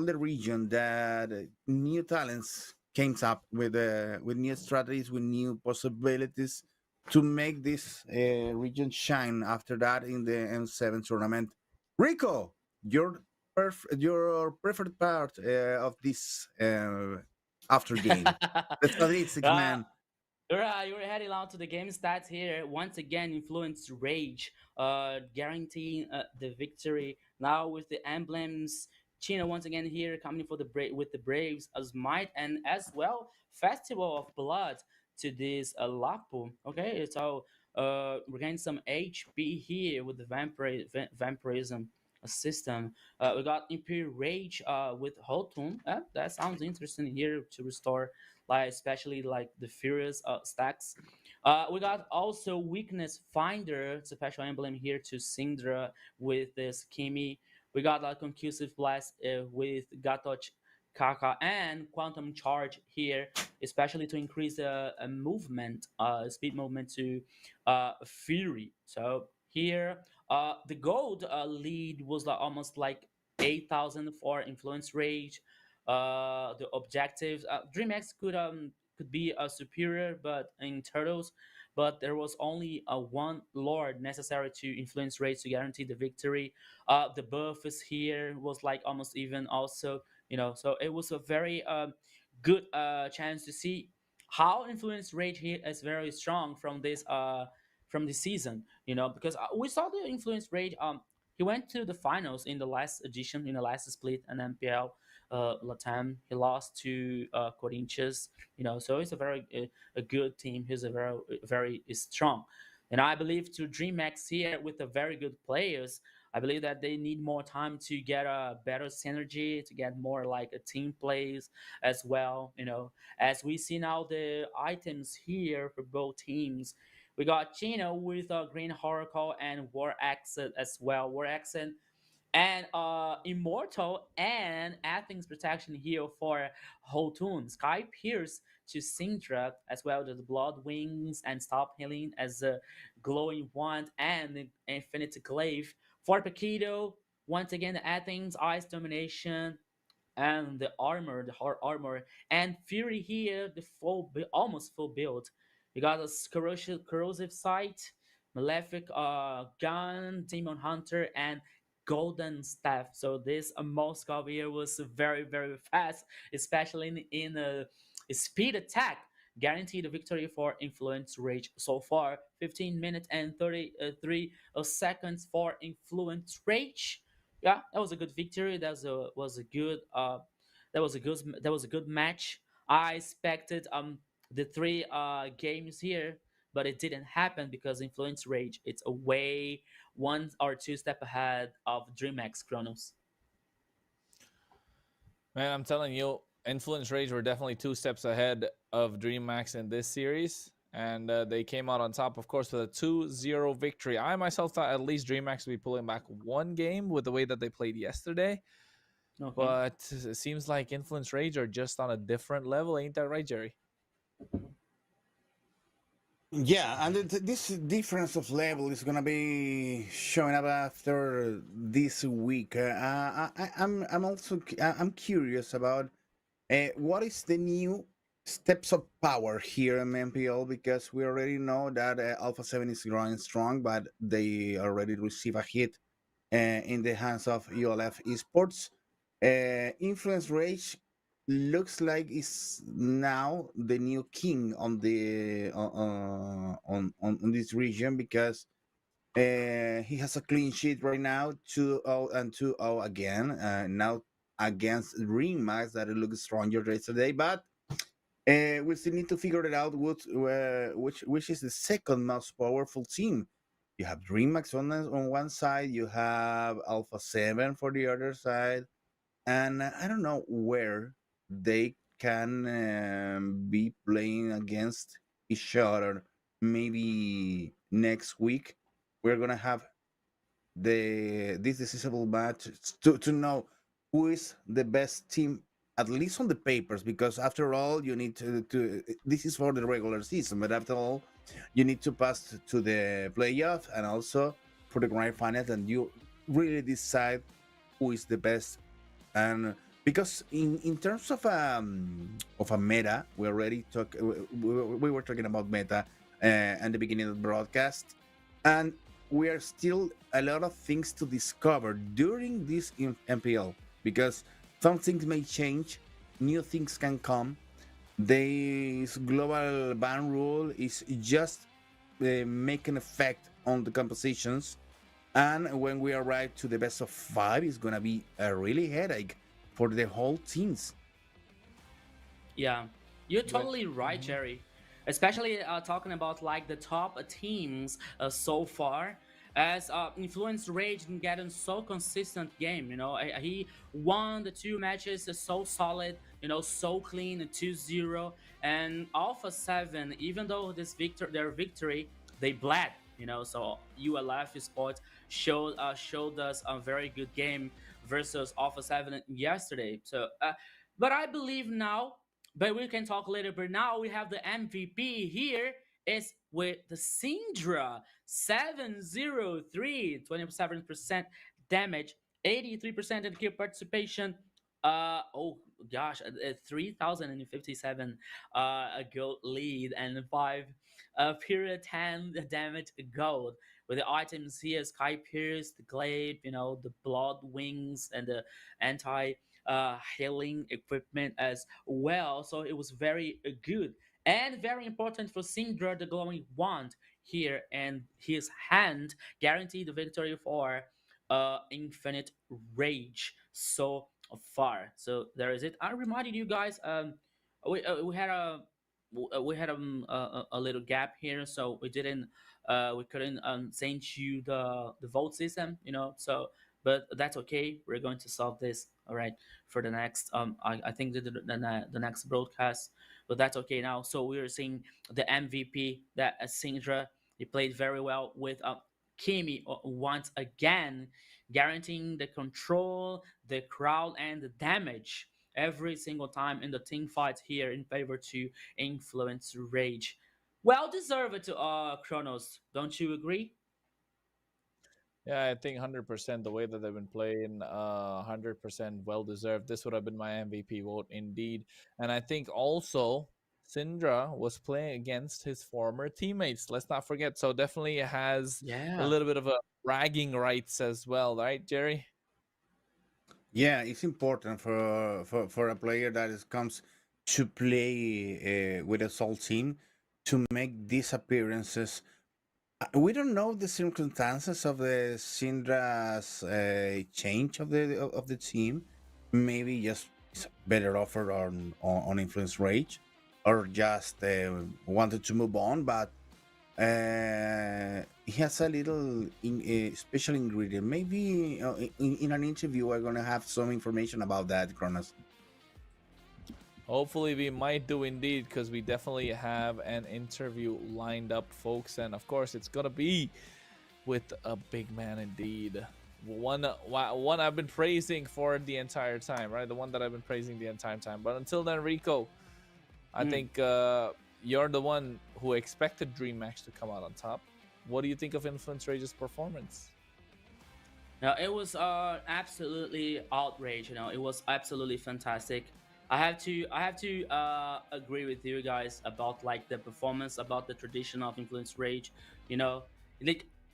the region that new talents came up with new strategies, with new possibilities to make this region shine after that in the M7 tournament. Rico, your your preferred part of this after game? The statistics, uh, man. You're heading on to the game stats here. Once again, influence rage, guaranteeing the victory. Now with the emblems, Chino once again here coming for the with the Braves as might and as well Festival of Blood to this Lapu. Okay, so we're getting some HP here with the vampirism system. We got Imperial Rage with Hotun. That sounds interesting here to restore like especially like the Furious stacks. We got also Weakness Finder, special emblem here to Syndra with this Kimi. We got like Concussive Blast with Gatoch Kaka and Quantum Charge here, especially to increase movement, speed movement to Fury. So here, the gold lead was like almost like 8,000 for Influence Rage. The objectives, DreamX could be a superior, but in Turtles, but there was only a one Lord necessary to influence rates to guarantee the victory. The buff is here was like almost even also, so it was a very good chance to see how influence rate here is very strong from this season, because we saw the influence rate. He went to the finals in the last edition, in the last split, and MPL LATAM. He lost to Corinthians, so it's a good team. He's a very strong, and I believe to DreamX here with the very good players. I believe that they need more time to get a better synergy, to get more like a team plays as well. As we see now the items here for both teams. We got Chino with a Green Oracle and War Accent as well. War Accent and Immortal and Athens Protection here for Hotun. Sky Pierce to Syndra as well as the Blood Wings and Stop Healing as a Glowing Wand and the Infinite Glaive. For Paquito, once again the Athens Ice Domination and the armor, the hard armor, and Fury here, the almost full build. You got a corrosive sight, malefic gun, demon hunter, and golden staff. So this Moscow here was very fast, especially in a speed attack. Guaranteed a victory for Influence Rage so far. 15 minutes and 33 seconds for Influence Rage. Yeah, that was a good victory. That was a good match. I expected the three games here, but it didn't happen because Influence Rage it's a way one or two step ahead of DreamX Chronos. Man, I'm telling you, Influence Rage were definitely 2 steps ahead of DreamX in this series. And they came out on top, of course, with a 2-0 victory. I myself thought at least DreamX would be pulling back one game with the way that they played yesterday. Okay. But it seems like Influence Rage are just on a different level. Ain't that right, Jerry? Yeah, and this difference of level is gonna be showing up after this week. I'm also I'm curious about what is the new steps of power here in MPL, because we already know that Alpha 7 is growing strong, but they already receive a hit in the hands of ULF Esports. Influence Rage looks like is now the new king on the on this region, because he has a clean sheet right now, 2-0 and 2-0 again. Now against Ring Max that it looks stronger yesterday, but we still need to figure it out which is the second most powerful team. You have DreamHack on one side, you have Alpha 7 for the other side, and I don't know where they can be playing against each other. Maybe next week we're gonna have this decisive match to know who is the best team, at least on the papers, because after all you need to this is for the regular season, but after all you need to pass to the playoff and also for the grand finals, and you really decide who is the best. And because in terms of a meta, we already we were talking about meta at the beginning of the broadcast, and we are still a lot of things to discover during this MPL because some things may change, new things can come. This global ban rule is just making effect on the compositions, and when we arrive to the best of five, it's gonna be a really headache for the whole teams. Yeah, you're But totally right, Jerry. Especially talking about like the top teams so far, as Influence Rage didn't get in so consistent game. You know, he won the two matches so solid. You know, so clean, 2-0, and Alpha 7. Even though their victory, they bled. You know, so ULF Sports showed us a very good game versus Alpha 7 yesterday. So, but I believe now, but we can talk later. But now we have the MVP here is with the Syndra 703, 27% damage, 83% in kill participation. Oh gosh, 3,057 a gold lead and 5 period 10 damage gold. With the items here, Sky Pierce, the Glaive, you know, the Blood Wings, and the anti healing equipment as well. So it was very good and very important for Sindra, the glowing wand here and his hand guaranteed the victory for Infinite Rage so far. So there is it. I reminded you guys, we had a little gap here, so we couldn't send you the vote system, you know. So but that's okay. We're going to solve this. All right, for the next I think the next broadcast, but that's okay now. So we are seeing the MVP that Sindra, he played very well with Kimi once again, guaranteeing the control, the crowd, and the damage every single time in the team fight here in favor to Influence Rage. Well deserved to Kronos, don't you agree? yeah, I think 100% the way that they've been playing, 100% well deserved. This would have been my MVP vote indeed. And I think also Syndra was playing against his former teammates. Let's not forget. So definitely has a Yeah. little bit of a bragging rights as well, right, Jerry? Yeah, it's important for a player that comes to play with a Soul team to make these appearances. We don't know the circumstances of the Syndra's change of the team. Maybe just it's a better offer on Influence Rage, or just wanted to move on. But he has a little special ingredient. Maybe in an interview, we're gonna have some information about that, Kronos. Hopefully, we might do indeed, because we definitely have an interview lined up, folks. And of course, it's gonna be with a big man indeed. One I've been praising for the entire time, right? The one that I've been praising the entire time. But until then, Rico, I think you're the one who expected Dream Max to come out on top. What do you think of Influence Rage's performance? Now it was absolutely outrage. You know, it was absolutely fantastic. I have to agree with you guys about like the performance, about the tradition of Influence Rage. You know,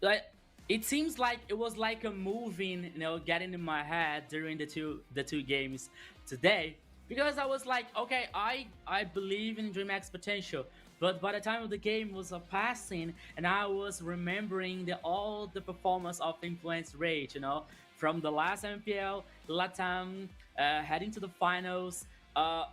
like it seems like it was like a moving, you know, getting in my head during the two games today, because I was like, okay, I believe in DreamHack's potential. But by the time of the game was passing, and I was remembering all the performance of Influence Rage, you know, from the last MPL, LATAM, heading to the finals,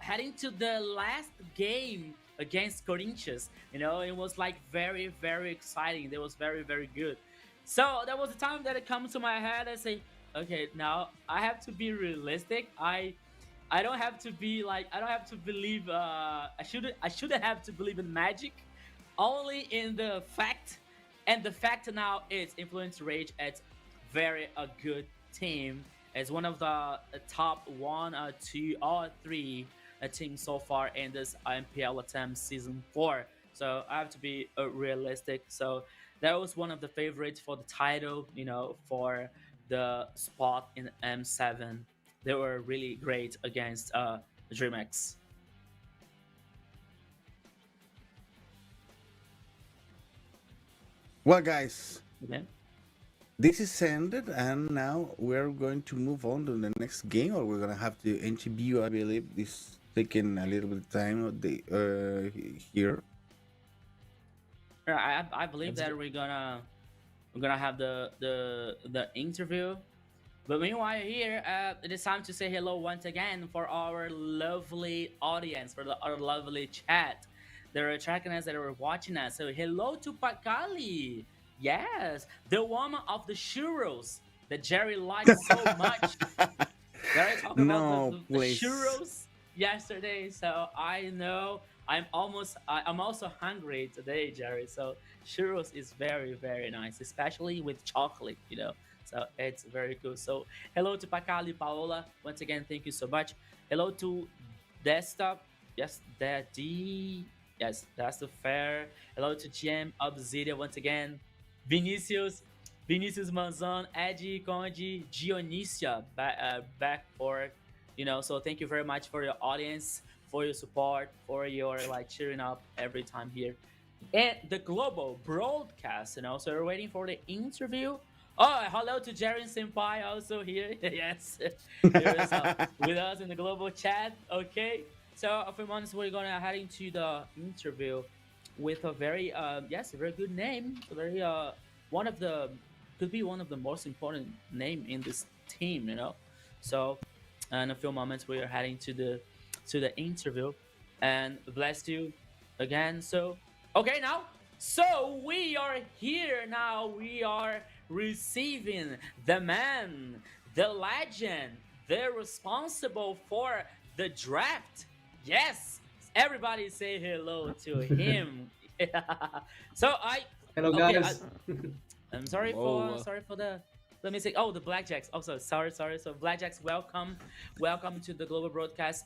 heading to the last game against Corinthians. You know, it was like very, very exciting. It was very, very good. So that was the time that it comes to my head. I say, okay, now I have to be realistic. I don't have to be like, I don't have to believe I shouldn't have to believe in magic, only in the fact. And the fact now is Influence Rage at very a good team, as one of the top one, two, or three teams so far in this MPL attempt season 4. So I have to be realistic. So that was one of the favorites for the title, you know, for the spot in M7. They were really great against DreamX. Well, guys, Okay. this is ended, and now we're going to move on to the next game, or we're gonna have to interview. I believe this taking a little bit of time of the here. Yeah, I believe that we're gonna have the interview. But meanwhile, here it is time to say hello once again for our lovely audience, for our lovely chat. They're tracking us, that are watching us. So hello to Pakali. Yes, the woman of the churros that Jerry likes so much. Jerry talked about No, the please. churros yesterday, so I know I'm also hungry today, Jerry. So churros is very nice, especially with chocolate, you know. So it's very cool. So hello to Pakali Paola. Once again, thank you so much. Hello to Desktop. Yes, Daddy. Yes, that's the fair. Hello to GM Obsidia once again. Vinicius. Vinicius Manzon, Eddie, Conde, Dionisia back for, you know. So thank you very much for your audience, for your support, for your like cheering up every time here. And the global broadcast, you know. So we're waiting for the interview. Oh, hello to Jerry Senpai also here. Yes, here is with us in the global chat. Okay, so a few months we're gonna head into the interview with a very yes, a very good name. A very one of the could be one of the most important name in this team, you know. So in a few moments we are heading to the interview, and bless you again. So okay, now so we are here now. We are receiving the man, the legend, the responsible for the draft. Yes, everybody say hello to him. So Hello, okay. guys. I'm sorry Whoa. for the. Let me say. Oh, the Blackjacks. Also, sorry. So Blackjacks, welcome to the global broadcast.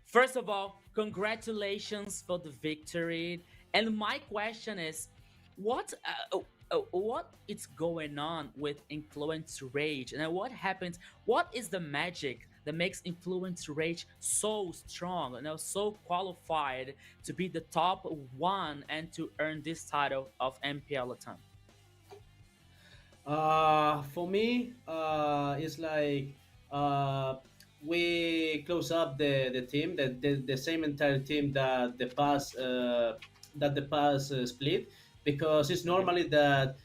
First of all, congratulations for the victory. And my question is, what is going on with Influence Rage, and what happens? What is the magic that makes Influence Rage so strong, you know, so qualified to be the top one and to earn this title of MPL LATAM? For me, it's like uh, we close up the team, the same entire team that the past split, because it's Okay. normally that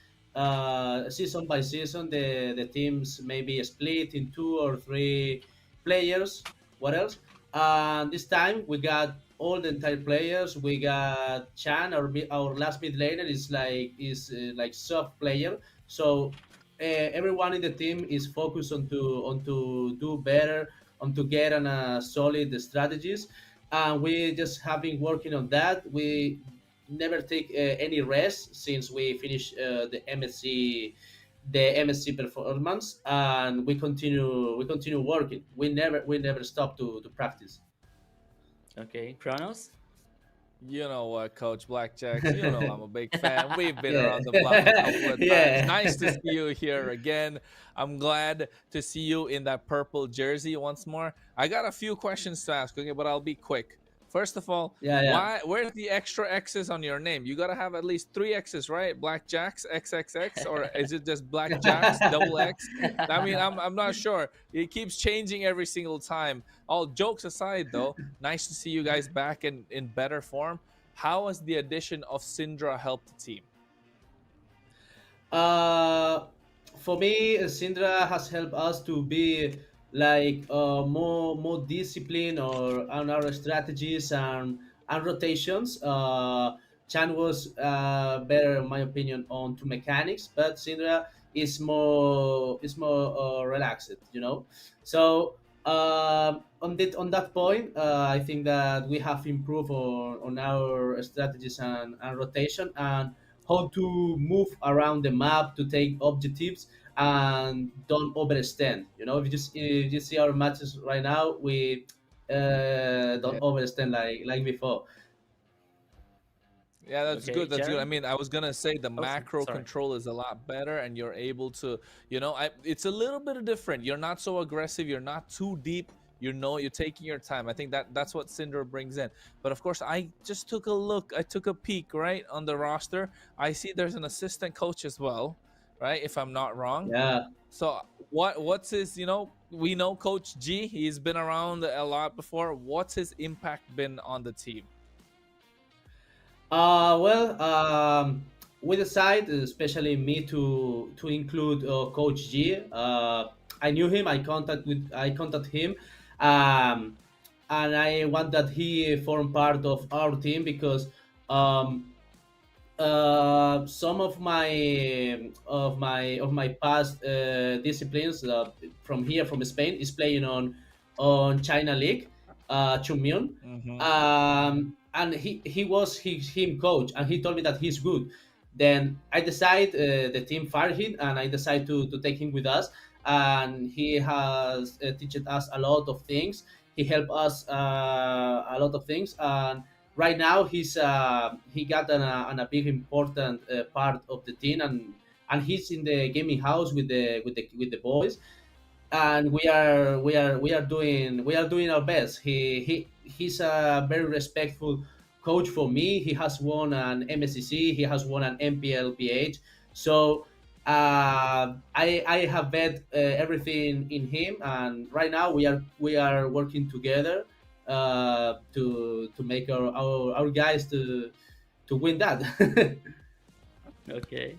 season by season the teams maybe split in two or three players. What else? And this time we got all the entire players. We got Chan, our last mid laner is like soft player, so everyone in the team is focused on to do better, on to get on a solid strategies, and we just have been working on that. We never take any rest since we finished the MSC performance, and we continue working. We never stop to practice. Okay, Kronos. You know what, Coach Blackjacks? You know I'm a big fan. We've been around the block a Yeah. couple of times. Nice to Yeah. see you here again. I'm glad to see you in that purple jersey once more. I got a few questions to ask, okay, but I'll be quick. First of all, Yeah. where's the extra X's on your name? You gotta have at least 3 X's, right? Blackjacks XXX, or is it just Blackjacks double X? I mean, I'm not sure. It keeps changing every single time. All jokes aside, though, nice to see you guys back in better form. How has the addition of Syndra helped the team? Uh, for me, Sindra has helped us to be like more disciplined or on our strategies and rotations. Chan was better, in my opinion, on to mechanics, but Sindra is more relaxed, you know. So on that point, I think that we have improved on our strategies and rotation and how to move around the map to take objectives and don't overextend. You know, if you see our matches right now, we Yeah. don't overextend like before. Yeah, that's Okay, good. That's good. I Jerry. mean, I was gonna say the Oh, macro sorry. control is a lot better, and you're able to, it's a little bit different. You're not so aggressive. You're not too deep. You're taking your time. I think that's what Cinder brings in. But of course, I just took a look. I took a peek right on the roster. I see there's an assistant coach as well. right? If I'm not wrong. Yeah. So what's his, we know Coach G, he's been around a lot before. What's his impact been on the team? Well, we decided, especially me, to include Coach G. I knew him. I contact him, um, and I want that he form part of our team because um, some of my past disciplines from here from Spain is playing on China League, Chungmyeon, Mm-hmm. and he was him coach, and he told me that he's good. Then I decide the team fired him, and I decide to take him with us, and he has teached us a lot of things. He helped us a lot of things, and right now he got a big important part of the team, and he's in the gaming house with the boys, and we are doing our best. He's a very respectful coach for me. He has won an MSCC, he has won an MPL PH, so I have bet everything in him, and right now we are working together to make our guys to win that. Okay.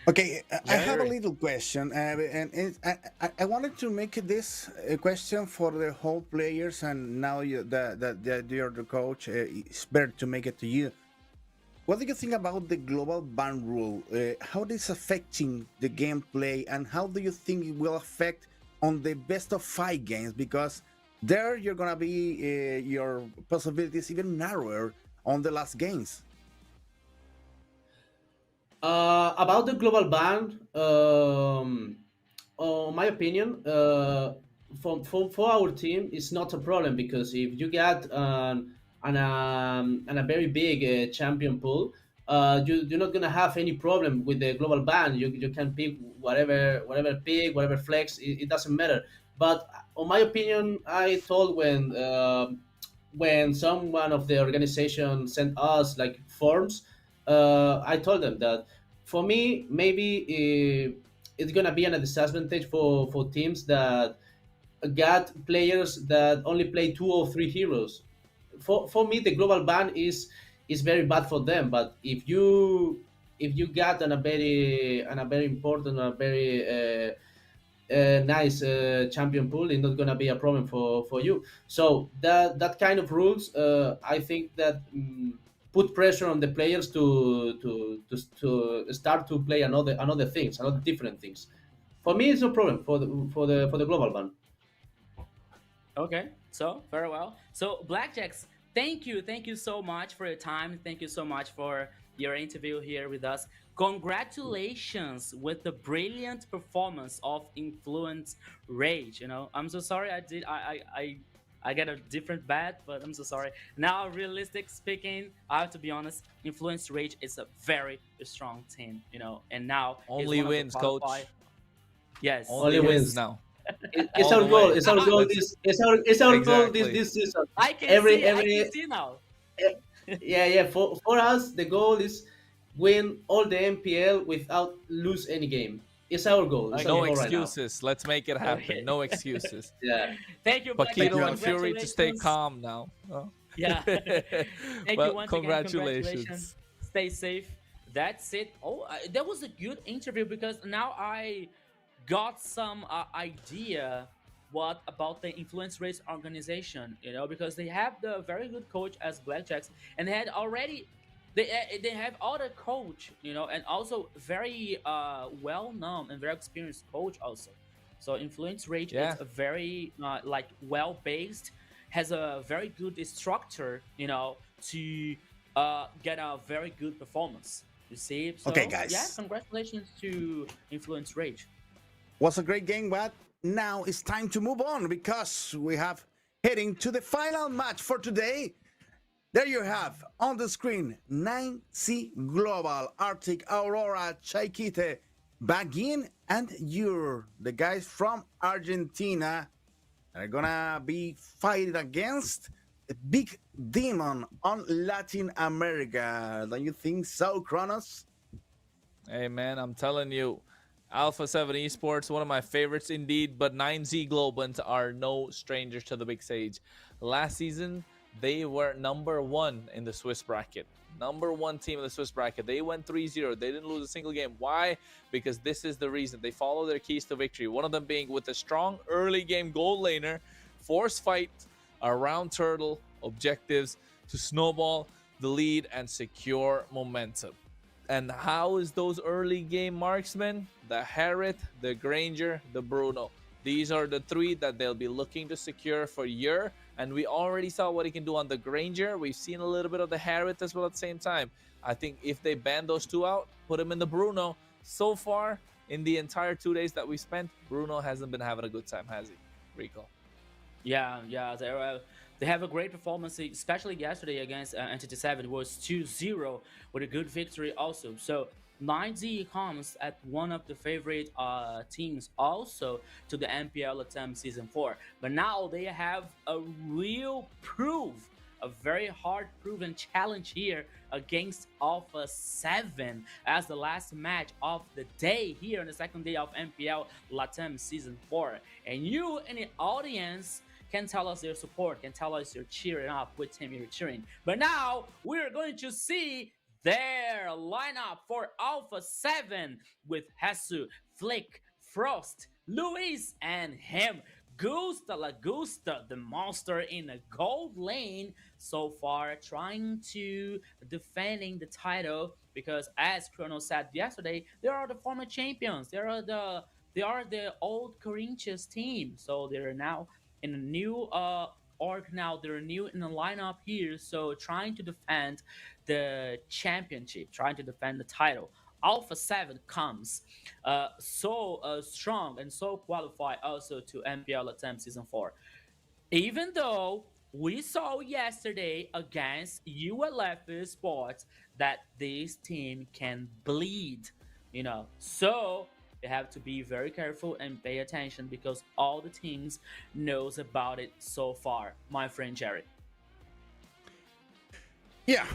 Okay, I have a Very. little question, I wanted to make this a question for the whole players, and now that you're the coach, it's better to make it to you. What do you think about the global ban rule? How this affecting the gameplay, and how do you think it will affect on the best of 5 games? Because there you're gonna be your possibilities even narrower on the last games. About the global ban, my opinion, for our team, it's not a problem because if you get a very big champion pool, you're not gonna have any problem with the global ban. You can pick whatever pick, whatever flex. It doesn't matter. But on my opinion, I told when someone of the organization sent us like forms, I told them that for me maybe it's gonna be an disadvantage for teams that got players that only play 2 or 3 heroes. For me, the global ban is very bad for them. But if you got an a very important, a very nice champion pool, it's not gonna be a problem for you. So that kind of rules, I think that put pressure on the players to start to play another things, another different things. For me, it's no problem for the global ban. Okay, so very well. So Blackjacks, thank you so much for your time. Thank you so much for your interview here with us. Congratulations with the brilliant performance of Influence Rage. I'm so sorry I get a different bet, but I'm so sorry. Now, realistic speaking, I have to be honest. Influence Rage is a very strong team. And now is Only one of the wins, qualified. coach. Yes. Only Only yes. wins wins. now. It's All our the goal. way. It's our goal. Let's It's our goal this exactly. this season. I can Every see. I every can see now. yeah. For us, the goal is win all the MPL without lose any game. It's our goal. It's our No Okay. goal right now. excuses. Let's make it happen. Okay. No excuses. Yeah. Thank you, Thank Blackjacks. you, Paquito and Alex. Fury to stay Congratulations. calm now. Oh. Yeah. Thank you Well, once again. Congratulations. congratulations. Stay safe. That's it. Oh, that was a good interview because now I got some idea what about the influence race organization. Because they have the very good coach as Blackjacks, and they had already they have other coach, and also very well known and very experienced coach also. So influence rage is Yeah. a very like well based, has a very good structure, to get a very good performance. You see, so Okay, yeah, guys. congratulations to influence rage. Was a great game, but now it's time to move on because we have heading to the final match for today. There you have on the screen 9C Global, Arctic Aurora, Chaikite, Bagin, and Ur, the guys from Argentina, are gonna be fighting against a big demon on Latin America. Don't you think so, Kronos? Hey man, I'm telling you, Alpha 7 Esports, one of my favorites indeed, but 9Z Globant are no strangers to the big stage. Last season, they were #1 in the Swiss bracket. #1 team in the Swiss bracket. They went 3-0. They didn't lose a single game. Why? Because this is the reason. They follow their keys to victory. One of them being with a strong early game gold laner, force fight around turtle, objectives to snowball the lead and secure momentum. And how is those early game marksmen? The Harriet, the Granger, the Bruno. These are the three that they'll be looking to secure for year. And we already saw what he can do on the Granger. We've seen a little bit of the Harriet as well at the same time. I think if they ban those two out, put him in the Bruno. So far, in the entire 2 days that we spent, Bruno hasn't been having a good time, has he, Rico? Yeah, they have a great performance, especially yesterday against Entity 7. It was 2-0 with a good victory also. So 9Z comes at one of the favorite teams also to the MPL LATAM Season 4. But now they have a real proof, a very hard proven challenge here against Alpha 7 as the last match of the day here on the second day of MPL LATAM Season 4. And you in the audience can tell us your support, can tell us you're cheering up with team you're cheering. But now we're going to see their lineup for Alpha 7 with Hesu, Flick, Frost, Luis, and him. Gusta La Gusta, the monster in a gold lane, so far trying to defending the title because, as Chrono said yesterday, they are the former champions. They are the old Corinthians team, so they're now in a new org now. They're new in the lineup here, so trying to defend the championship, trying to defend the title. Alpha 7 comes so strong and so qualified also to MPL LATAM Season 4. Even though we saw yesterday against ULF Sports that this team can bleed, so you have to be very careful and pay attention because all the teams knows about it so far, my friend Jerry. Yeah.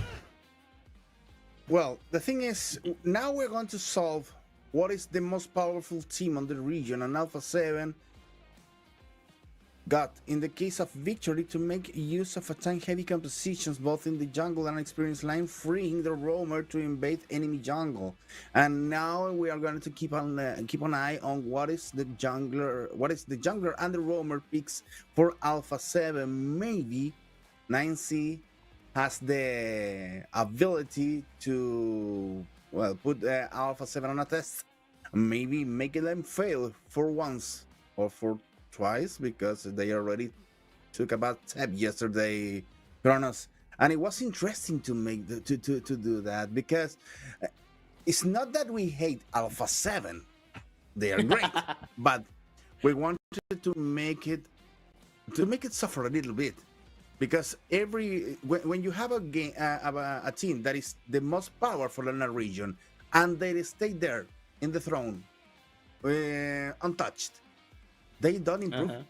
Well, the thing is, now we're going to solve what is the most powerful team on the region, and Alpha 7 got, in the case of victory, to make use of tank-heavy compositions both in the jungle and experience line, freeing the roamer to invade enemy jungle. And now we are going to keep an eye on what is the jungler and the roamer picks for Alpha 7. Maybe 9C has the ability to, well, put Alpha 7 on a test, maybe making them fail for once or for twice, because they already took a bad tap yesterday, Kronos. And it was interesting to make to do that, because it's not that we hate Alpha 7, they are great, but we wanted to make it suffer a little bit. Because when you have a team that is the most powerful in a region and they stay there in the throne untouched, they don't improve.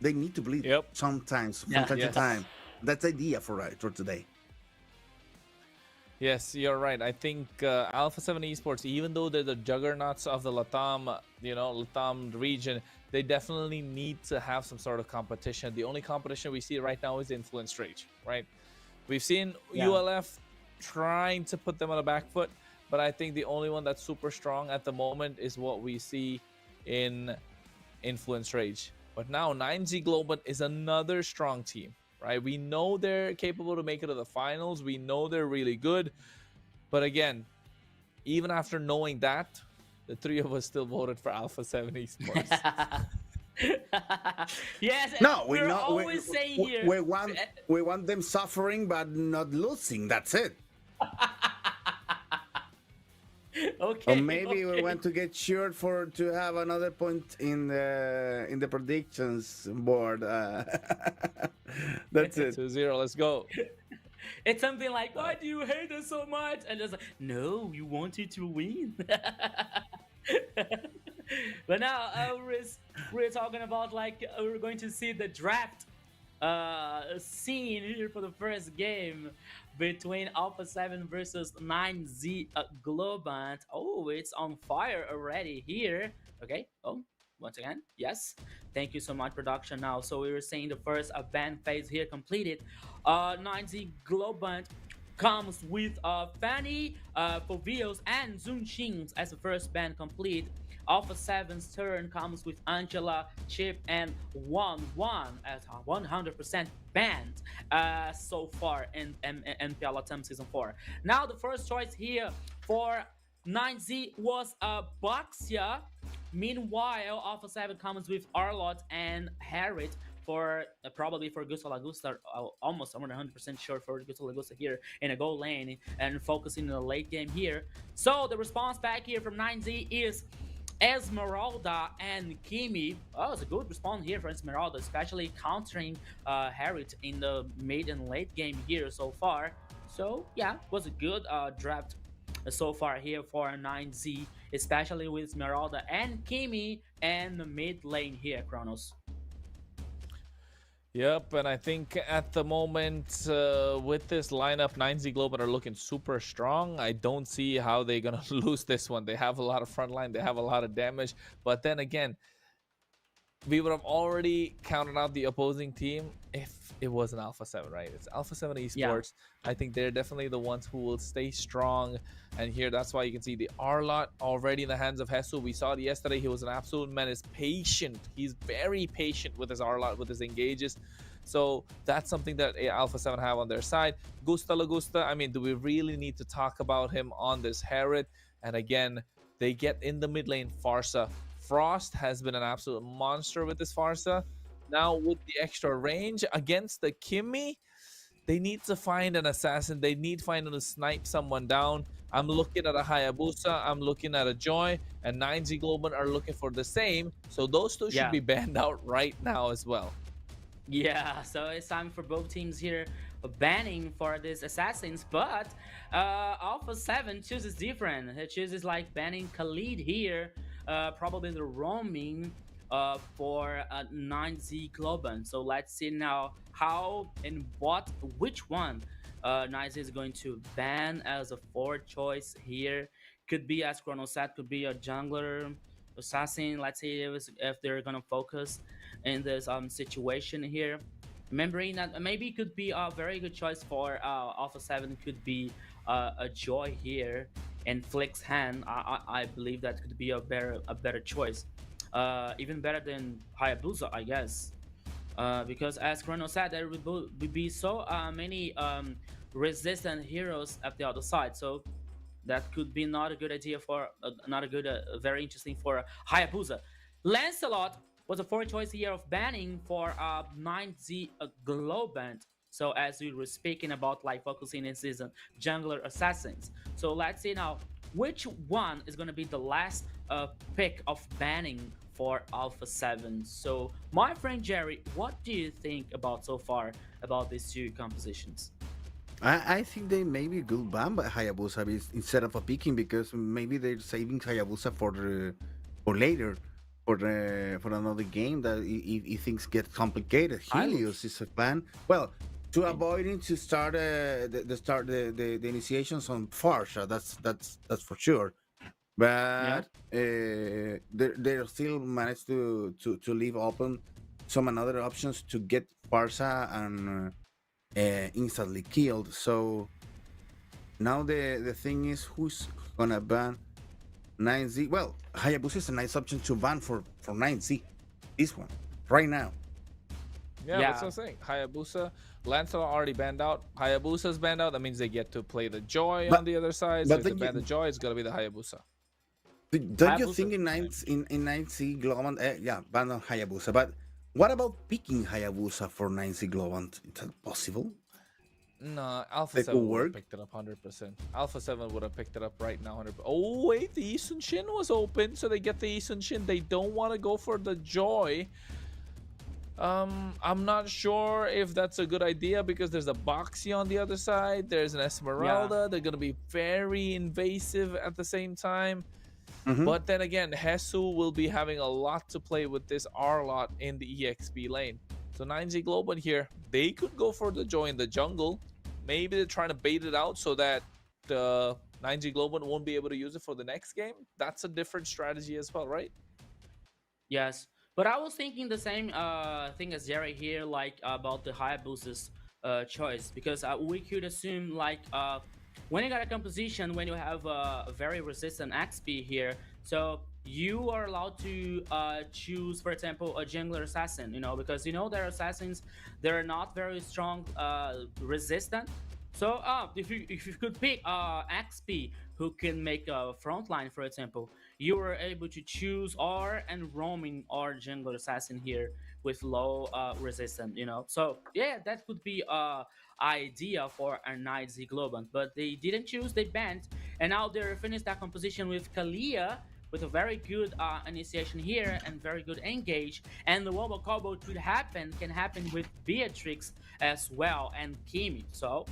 They need to bleed sometimes from time to time. That's the idea for today. Yes, you're right. I think Alpha 7 Esports, even though they're the juggernauts of the LATAM, LATAM region, they definitely need to have some sort of competition. The only competition we see right now is Influence Rage, right? We've seen ULF trying to put them on the back foot, but I think the only one that's super strong at the moment is what we see in Influence Rage. But now 9Z Global is another strong team, right? We know they're capable to make it to the finals. We know they're really good. But again, even after knowing that, the three of us still voted for Alpha 7 Esports. Yes. No, we're always saying here. We want them suffering but not losing. That's it. Okay. Or maybe we want to get cheered to have another point in the predictions board. That's it. 2-0. Let's go. It's something like, why do you hate us so much? And just like, no, you wanted to win. But now we're talking about, like, we're going to see the draft scene here for the first game between Alpha 7 versus 9Z Globant. Oh, it's on fire already here. Okay. Oh, once again, yes. Thank you so much, production. Now, so we were saying the first ban phase here completed. 9Z Globant comes with Fanny, Fovios, and Zunxing as the first band complete. Alpha 7's turn comes with Angela, Chip, and 1-1 as 100% banned so far in MPL LATAM Season 4. Now the first choice here for 9Z was Baxia. Meanwhile, Alpha 7 comes with Arlot and Harriet for probably for Gusto Lagusta, almost 100% sure for Gusto Lagusta here in a goal lane and focusing in the late game here. So the response back here from 9Z is Esmeralda and Kimi. Oh, it's a good response here for Esmeralda, especially countering Harriet in the mid and late game here so far. So yeah, was a good draft so far here for 9Z, especially with Esmeralda and Kimi and the mid lane here, Kronos. Yep, and I think at the moment with this lineup, 9Z Global are looking super strong. I don't see how they're going to lose this one. They have a lot of frontline, they have a lot of damage. But then again, we would have already counted out the opposing team if it was an Alpha 7, right? It's Alpha 7 Esports. Yeah. I think they're definitely the ones who will stay strong. And here, that's why you can see the R-Lot already in the hands of Hesu. We saw it yesterday. He was an absolute menace. Patient. He's very patient with his R-Lot, with his engages. So that's something that Alpha 7 have on their side. Gusta Lagusta, I mean, do we really need to talk about him on this Herod? And again, they get in the mid lane Farsa. Frost has been an absolute monster with this Farsa. Now with the extra range against the Kimi, they need to find an assassin. They need to find to snipe someone down. I'm looking at a Hayabusa. I'm looking at a Joy. And 9Z Global are looking for the same. So those two should be banned out right now as well. Yeah, so it's time for both teams here banning for these assassins, but Alpha 7 chooses different. He chooses like banning Khalid here, probably the roaming for 9Z Global. So let's see now how and which one 9Z is going to ban as a fourth choice here. Could be, as Chrono said, could be a jungler, assassin. Let's see if they're gonna focus in this situation here. Remembering that maybe it could be a very good choice for Alpha 7 could be a Joy here and Flick's hand. I believe that could be a better choice, even better than Hayabusa, I guess, because as Chrono said, there would be so many resistant heroes at the other side. So that could be not a good idea for not a good very interesting for Hayabusa. Lancelot was a fourth choice here of banning for 9Z Globant. So as we were speaking about like focusing in season jungler assassins. So let's see now which one is going to be the last pick of banning for Alpha 7. So my friend Jerry, what do you think about so far about these two compositions? I think they maybe could ban Hayabusa instead of a picking, because maybe they're saving Hayabusa for later, for another game that if things get complicated. Helios is a plan. Well, to avoiding to start the initiations on Farsha, that's for sure. But they still managed to leave open some another options to get Farsha and instantly killed. So now the thing is, who's gonna ban 9Z? Well, Hayabusa is a nice option to ban for 9Z. This one right now. Yeah, that's what I'm saying. Hayabusa, Lancelot already banned out. Hayabusa's banned out. That means they get to play the Joy on the other side. So if they ban the Joy, it's gonna be the Hayabusa. Don't you think in 9Z Globant, ban on Hayabusa? But what about picking Hayabusa for 9Z Globant? Is that possible? No, Alpha 7 would have picked it up 100%. Alpha 7 would have picked it up right now 100%. Oh, wait, the Isun Shin was open, so they get the Isun Shin. They don't want to go for the Joy. I'm not sure if that's a good idea because there's a Boxy on the other side. There's an Esmeralda. They're going to be very invasive at the same time. But then again, Hesu will be having a lot to play with this R-Lot in the EXP lane. So 9Z Global here, they could go for the join the jungle. Maybe they're trying to bait it out so that the 9G Global won't be able to use it for the next game. That's a different strategy as well, right? Yes, but I was thinking the same thing as Jerry here, like about the Hayabusa's choice, because we could assume like when you got a composition, when you have a very resistant XP here, so you are allowed to choose, for example, a jungler assassin, because there are assassins, they're not very strong resistant. So if you could pick XP who can make a frontline, for example, you were able to choose R and roaming or jungler assassin here with low resistance. So yeah, that could be a idea for a Knight Z Globant, but they didn't choose, they banned, and now they're finished that composition with Kalia with a very good initiation here and very good engage, and the wombo combo can happen with Beatrix as well and Kimi. So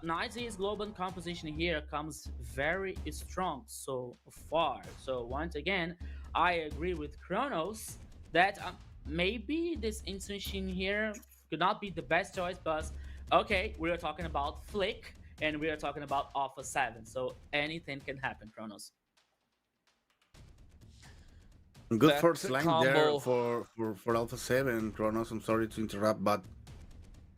Nize's global composition here comes very strong so far. So once again, I agree with Kronos that maybe this Instinction here could not be the best choice, but okay, we are talking about Flick and we are talking about Alpha 7, so anything can happen, Kronos. Good That first line there combo. for Alpha 7, Kronos. I'm sorry to interrupt, but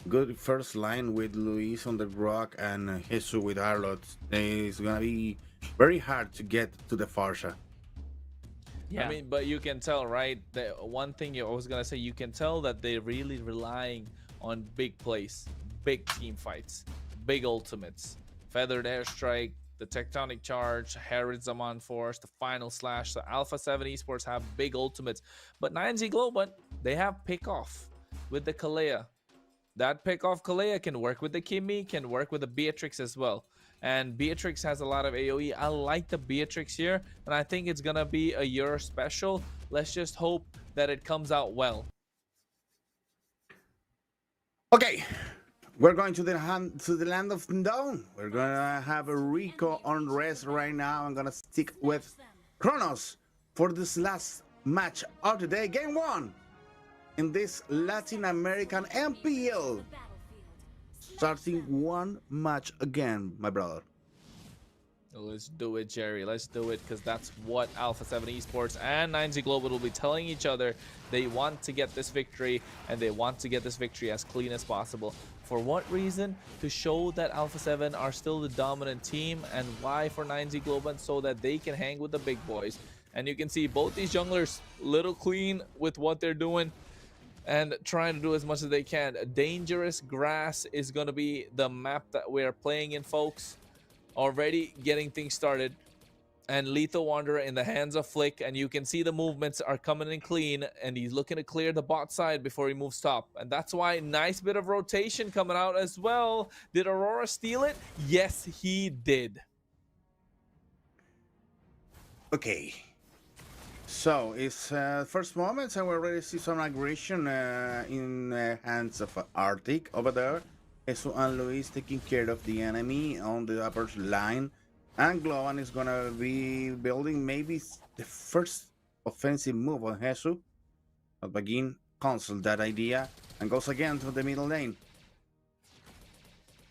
good first line with Luis on the rock and Jesus with Arlot. It's gonna be very hard to get to the Farsha. Yeah. I mean, but you can tell, right? The one thing I was gonna say, you can tell that they're really relying on big plays, big team fights, big ultimates, feathered airstrike, the tectonic charge, Herod Zaman Force, the final slash. So Alpha 7 Esports have big ultimates, but 9Z Global, they have pick off with the Kalea. That pick off Kalea can work with the Kimi, can work with the Beatrix as well. And Beatrix has a lot of AoE. I like the Beatrix here, and I think it's gonna be a Euro special. Let's just hope that it comes out well. Okay, we're going to the land of Dawn. We're gonna have a Rico on rest right now. I'm gonna stick with Kronos for this last match of the day, game 1 in this Latin American MPL. Starting one match again, my brother. Let's do it, Jerry. Let's do it, because that's what Alpha 7 Esports and 9Z Global will be telling each other. They want to get this victory, and they want to get this victory as clean as possible. For what reason? To show that Alpha 7 are still the dominant team, and why for 9Z Global? So that they can hang with the big boys. And you can see both these junglers little clean with what they're doing and trying to do as much as they can. Dangerous Grass is going to be the map that we're playing in, folks. Already getting things started. And Lethal Wanderer in the hands of Flick, and you can see the movements are coming in clean, and he's looking to clear the bot side before he moves top. And that's why nice bit of rotation coming out as well. Did Aurora steal it? Yes, he did. Okay. So it's first moments, and we already see some aggression in hands of Arctic over there. Jesus and Luis taking care of the enemy on the upper line, and Globan is gonna be building maybe the first offensive move on Jesus. But Begin cancels that idea and goes again to the middle lane.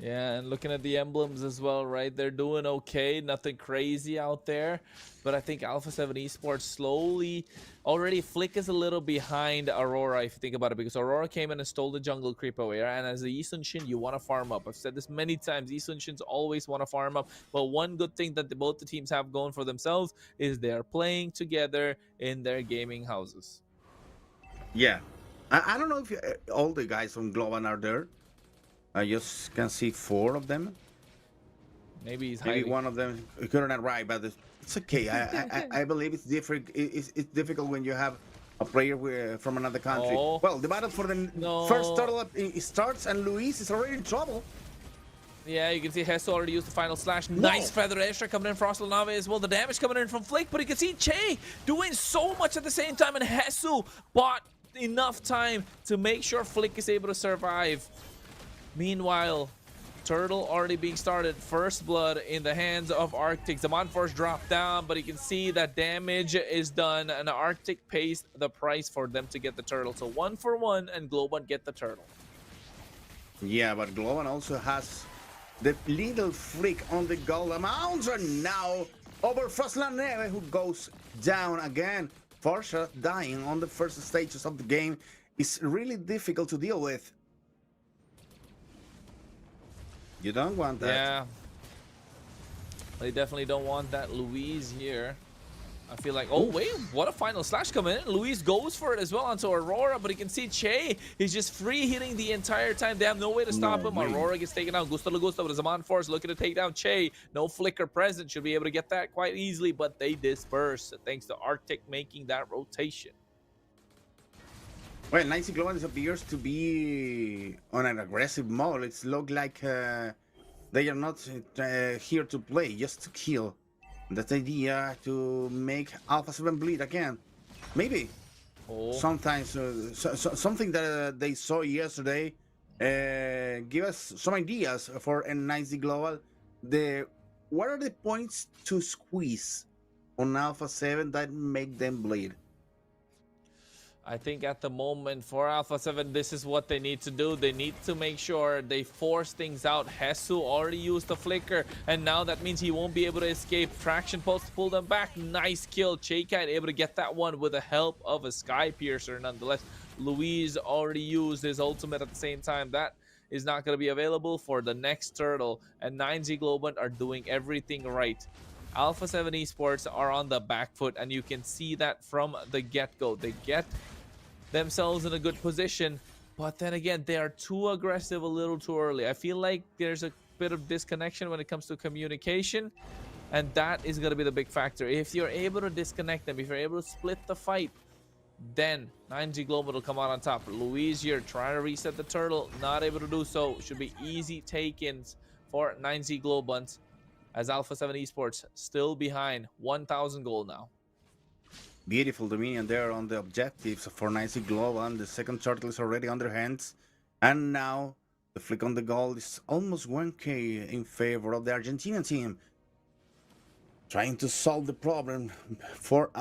Yeah, and looking at the emblems as well, right? They're doing okay, nothing crazy out there. But I think Alpha 7 Esports slowly, already Flick is a little behind Aurora, if you think about it, because Aurora came in and stole the jungle creep away, right? And as the Esun Shin, you want to farm up. I've said this many times, Esun Shins always want to farm up. But one good thing that both the teams have going for themselves is they're playing together in their gaming houses. Yeah. I don't know if all the guys from Globan are there. I just can see 4 of them. Maybe he's maybe hiding. one of them couldn't arrive, but it's okay. I believe it's different. It's difficult when you have a player from another country. Oh. Well, the battle for the first turtle starts, and Luis is already in trouble. Yeah, you can see Hess already used the final slash. Nice feather extra coming in for Nave as well. The damage coming in from Flick, but you can see Che doing so much at the same time, and Hesu bought enough time to make sure Flick is able to survive. Meanwhile, Turtle already being started. First blood in the hands of Arctic. Zaman Force dropped down, but you can see that damage is done, and Arctic pays the price for them to get the turtle. So 1 for 1, and Globan get the turtle. Yeah, but Globan also has the little freak on the gold amounts, and now over Frostland Neve, who goes down again. Forsha dying on the first stages of the game is really difficult to deal with. You don't want that. Yeah. They definitely don't want that. Louise here. I feel like, oh, wait, what a final slash coming in. Luis goes for it as well onto Aurora, but you can see Che is just free hitting the entire time. They have no way to stop him. Aurora gets taken out. Gusto Lagusta with a Zaman Force looking to take down Che. No flicker present. Should be able to get that quite easily, but they disperse thanks to Arctic making that rotation. Well, Nancy Globan appears to be on an aggressive mode. It's look like they are not here to play, just to kill. That idea to make Alpha 7 bleed again. Maybe. Sometimes something that they saw yesterday give us some ideas for N90 Global. What are the points to squeeze on Alpha 7 that make them bleed? I think at the moment for Alpha 7, this is what they need to do. They need to make sure they force things out. Hesu already used the flicker, and now that means he won't be able to escape. Traction Pulse to pull them back. Nice kill. J-Cat able to get that one with the help of a Sky Piercer. Nonetheless, Luis already used his ultimate at the same time. That is not going to be available for the next turtle, and 9Z Globant are doing everything right. Alpha 7 Esports are on the back foot, and you can see that from the get-go. They get themselves in a good position, but then again, they are too aggressive a little too early. I feel like there's a bit of disconnection when it comes to communication, and that is going to be the big factor. If you're able to disconnect them, if you're able to split the fight, then 9G Global will come out on top. Luis here trying to reset the turtle, not able to do so. Should be easy take-ins for 9Z Globant, as Alpha 7 Esports still behind 1,000 gold now. Beautiful Dominion there on the objectives for 9Z Global, and the second turtle is already on their hands. And now the flick on the gold is almost 1k in favor of the Argentinian team. Trying to solve the problem for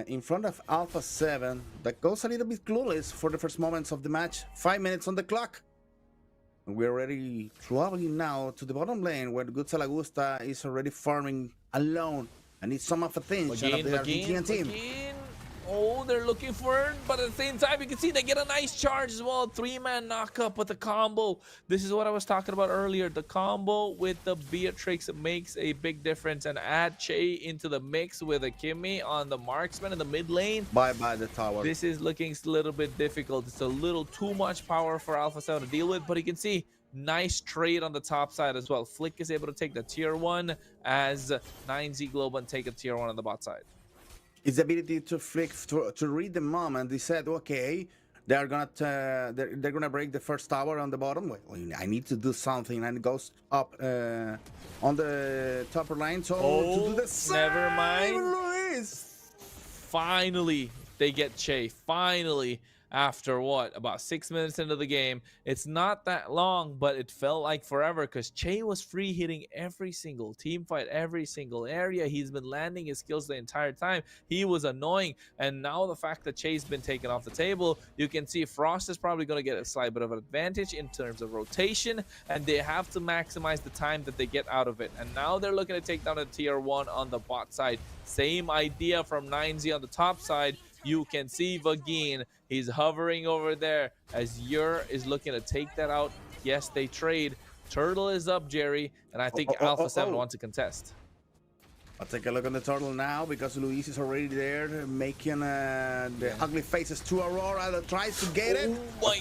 in front of Alpha 7 that goes a little bit clueless for the first moments of the match. 5 minutes on the clock. We're already traveling now to the bottom lane where Good Salagusta is already farming alone and needs some of attention of the Argentinian team. Oh, they're looking for it, but at the same time, you can see they get a nice charge as well. 3-man knockup with the combo. This is what I was talking about earlier. The combo with the Beatrix makes a big difference, and add Che into the mix with a Kimmy on the marksman in the mid lane. Bye-bye the tower. This is looking a little bit difficult. It's a little too much power for Alpha 7 to deal with, but you can see nice trade on the top side as well. Flick is able to take the tier 1 as 9Z Global and take a tier 1 on the bot side. It's the ability to flick to read the moment. They said, okay, they're gonna break the first tower on the bottom. Well, I need to do something, and it goes up on the top line. So to do the same, never mind. Luis. Finally, they get Che. Finally. After what, about 6 minutes into the game. It's not that long, but it felt like forever because Che was free hitting every single team fight, every single area. He's been landing his skills the entire time. He was annoying, and now the fact that Che's been taken off the table, you can see Frost is probably going to get a slight bit of an advantage in terms of rotation, and they have to maximize the time that they get out of it. And now they're looking to take down a tier 1 on the bot side. Same idea from 9Z on the top side. You can see Vagin, he's hovering over there as Ur is looking to take that out. Yes, they trade. Turtle is up, Jerry, and I think Alpha 7 wants to contest. I'll take a look on the turtle now because Luis is already there making the ugly faces to Aurora that tries to get it.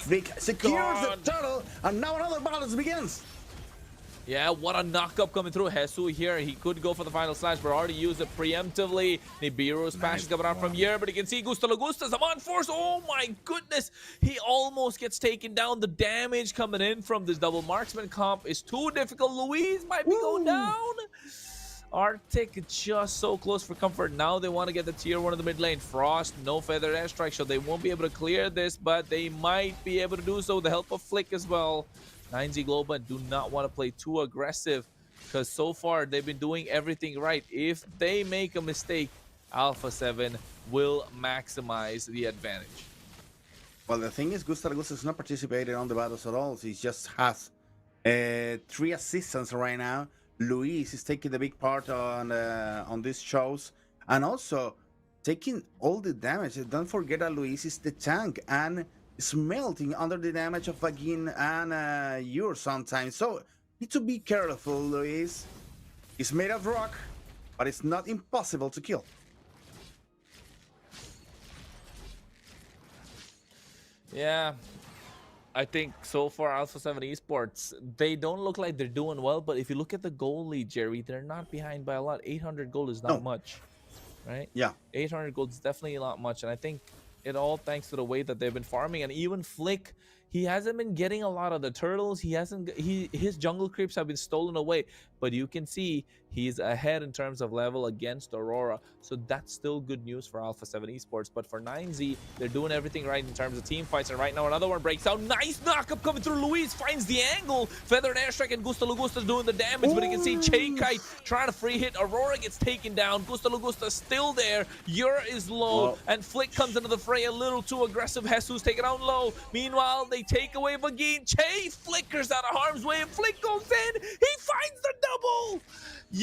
Vic secures the turtle, and now another balance begins. Yeah, what a knockup coming through. Hesu here, he could go for the final slash, but already used it preemptively. Nibiru's passion coming out from here, but you can see Gusto Lagusta, Zaman Force. Oh my goodness, he almost gets taken down. The damage coming in from this double marksman comp is too difficult. Luis might be going down. Arctic just so close for comfort. Now they want to get the tier 1 in the mid lane. Frost, no feather airstrike, so they won't be able to clear this, but they might be able to do so with the help of Flick as well. 9Z Global do not want to play too aggressive because so far they've been doing everything right. If they make a mistake, Alpha 7 will maximize the advantage. Well, the thing is, Gustav is not participating on the battles at all. He just has 3 assistants right now. Luis is taking the big part on these shows, and also taking all the damage. Don't forget that Luis is the tank and smelting under the damage of Vagin and Ur sometimes. So need to be careful, Luis. It's made of rock, but it's not impossible to kill. Yeah, I think so far Alpha 7 Esports, they don't look like they're doing well, but if you look at the goal lead, Jerry, they're not behind by a lot. 800 gold is not much, right? Yeah. 800 gold is definitely not much, and I think it all thanks to the way that they've been farming. And even Flick, he hasn't been getting a lot of the turtles. His jungle creeps have been stolen away, but you can see he's ahead in terms of level against Aurora. So that's still good news for Alpha 7 Esports. But for 9Z, they're doing everything right in terms of team fights. And right now another one breaks out. Nice knockup coming through. Luis finds the angle. Feathered Airstrike and Gusta Lugusta's doing the damage. But you can see Chain Kite trying to free hit. Aurora gets taken down. Gusta Lugusta's still there. Ur is low. And Flick comes into the fray a little too aggressive. Jesus taken out low. Meanwhile, they take away Vagin. Che flickers out of harm's way. And Flick goes in. He finds the double.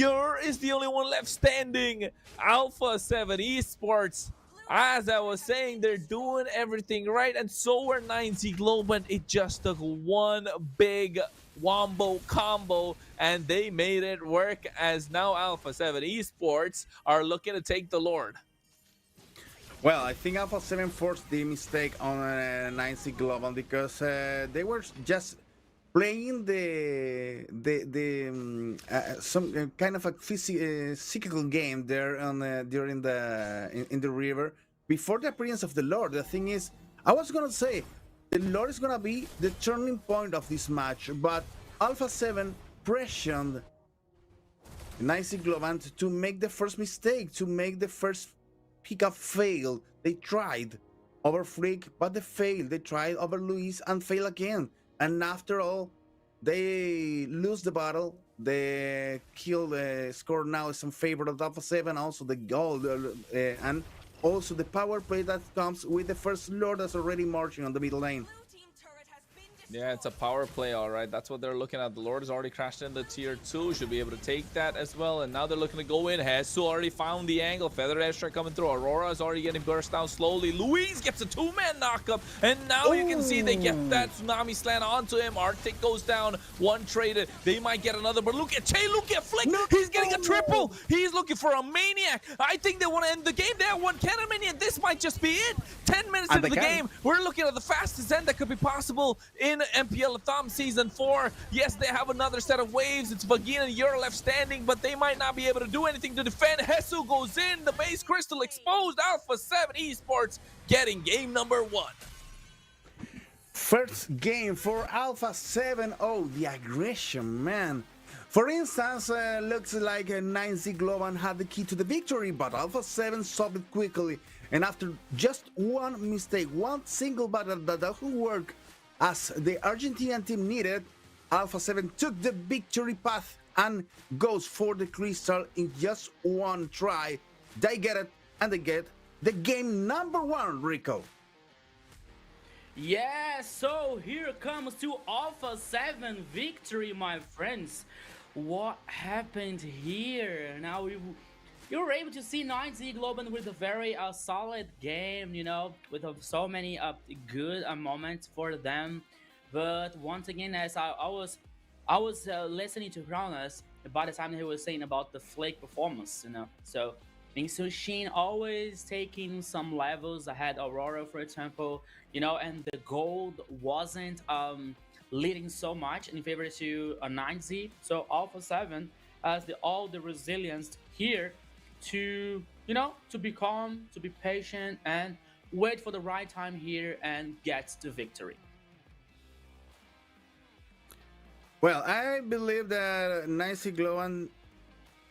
Ur is the only one left standing. Alpha 7 Esports, as I was saying, they're doing everything right, and so are 9Z Global. It just took one big wombo combo, and they made it work, as now Alpha 7 Esports are looking to take the Lord. Well, I think Alpha 7 forced the mistake on 9Z Global because they were just playing some kind of a physical game there on during in the river before the appearance of the Lord. The thing is, I was gonna say the Lord is gonna be the turning point of this match, but Alpha 7 pressured 9Z Global to make the first mistake, to make the first pickup fail. They tried over Freak, but they failed. They tried over Luis and failed again. And after all, they lose the battle. The kill score now is in favor of Alpha 7. Also the goal and also the power play that comes with the first Lord that's already marching on the middle lane. Yeah, it's a power play, all right. That's what they're looking at. The Lord has already crashed into tier 2. Should be able to take that as well. And now they're looking to go in. Jesus already found the angle. Feathered Airstrike coming through. Aurora is already getting burst down slowly. Luis gets a 2-man knockup. And now you can see they get that tsunami slant onto him. Arctic goes down. One traded. They might get another. But look at Che. Look at Flick. He's getting a triple. He's looking for a maniac. I think they want to end the game. They have one cannon maniac. This might just be it. 10 minutes into the game. We're looking at the fastest end that could be possible in MPL LATAM Season 4. Yes, they have another set of waves. It's Vagin and Ur left standing, but they might not be able to do anything to defend. Jesus goes in. The base crystal exposed. Alpha 7 Esports getting game number 1. First game for Alpha 7. Oh, the aggression, man. For instance, looks like 9Z Global had the key to the victory, but Alpha 7 solved it quickly. And after just one mistake, one single battle that doesn't work as the Argentinian team needed, Alpha 7 took the victory path and goes for the crystal in just one try. They get it, and they get the game number 1, Rico. Yeah, so here comes to Alpha 7 victory, my friends. What happened here? Now you were able to see 9Z Global with a very solid game, you know, with so many good moments for them. But once again, as I was listening to Kronos by the time he was saying about the Flake performance, you know. So Sushin always taking some levels ahead Aurora, for example, you know, and the gold wasn't leading so much in favor to a 9Z. So Alpha 7 has all the resilience here to, you know, to be calm, to be patient, and wait for the right time here and get the victory. Well, I believe that 9Z Global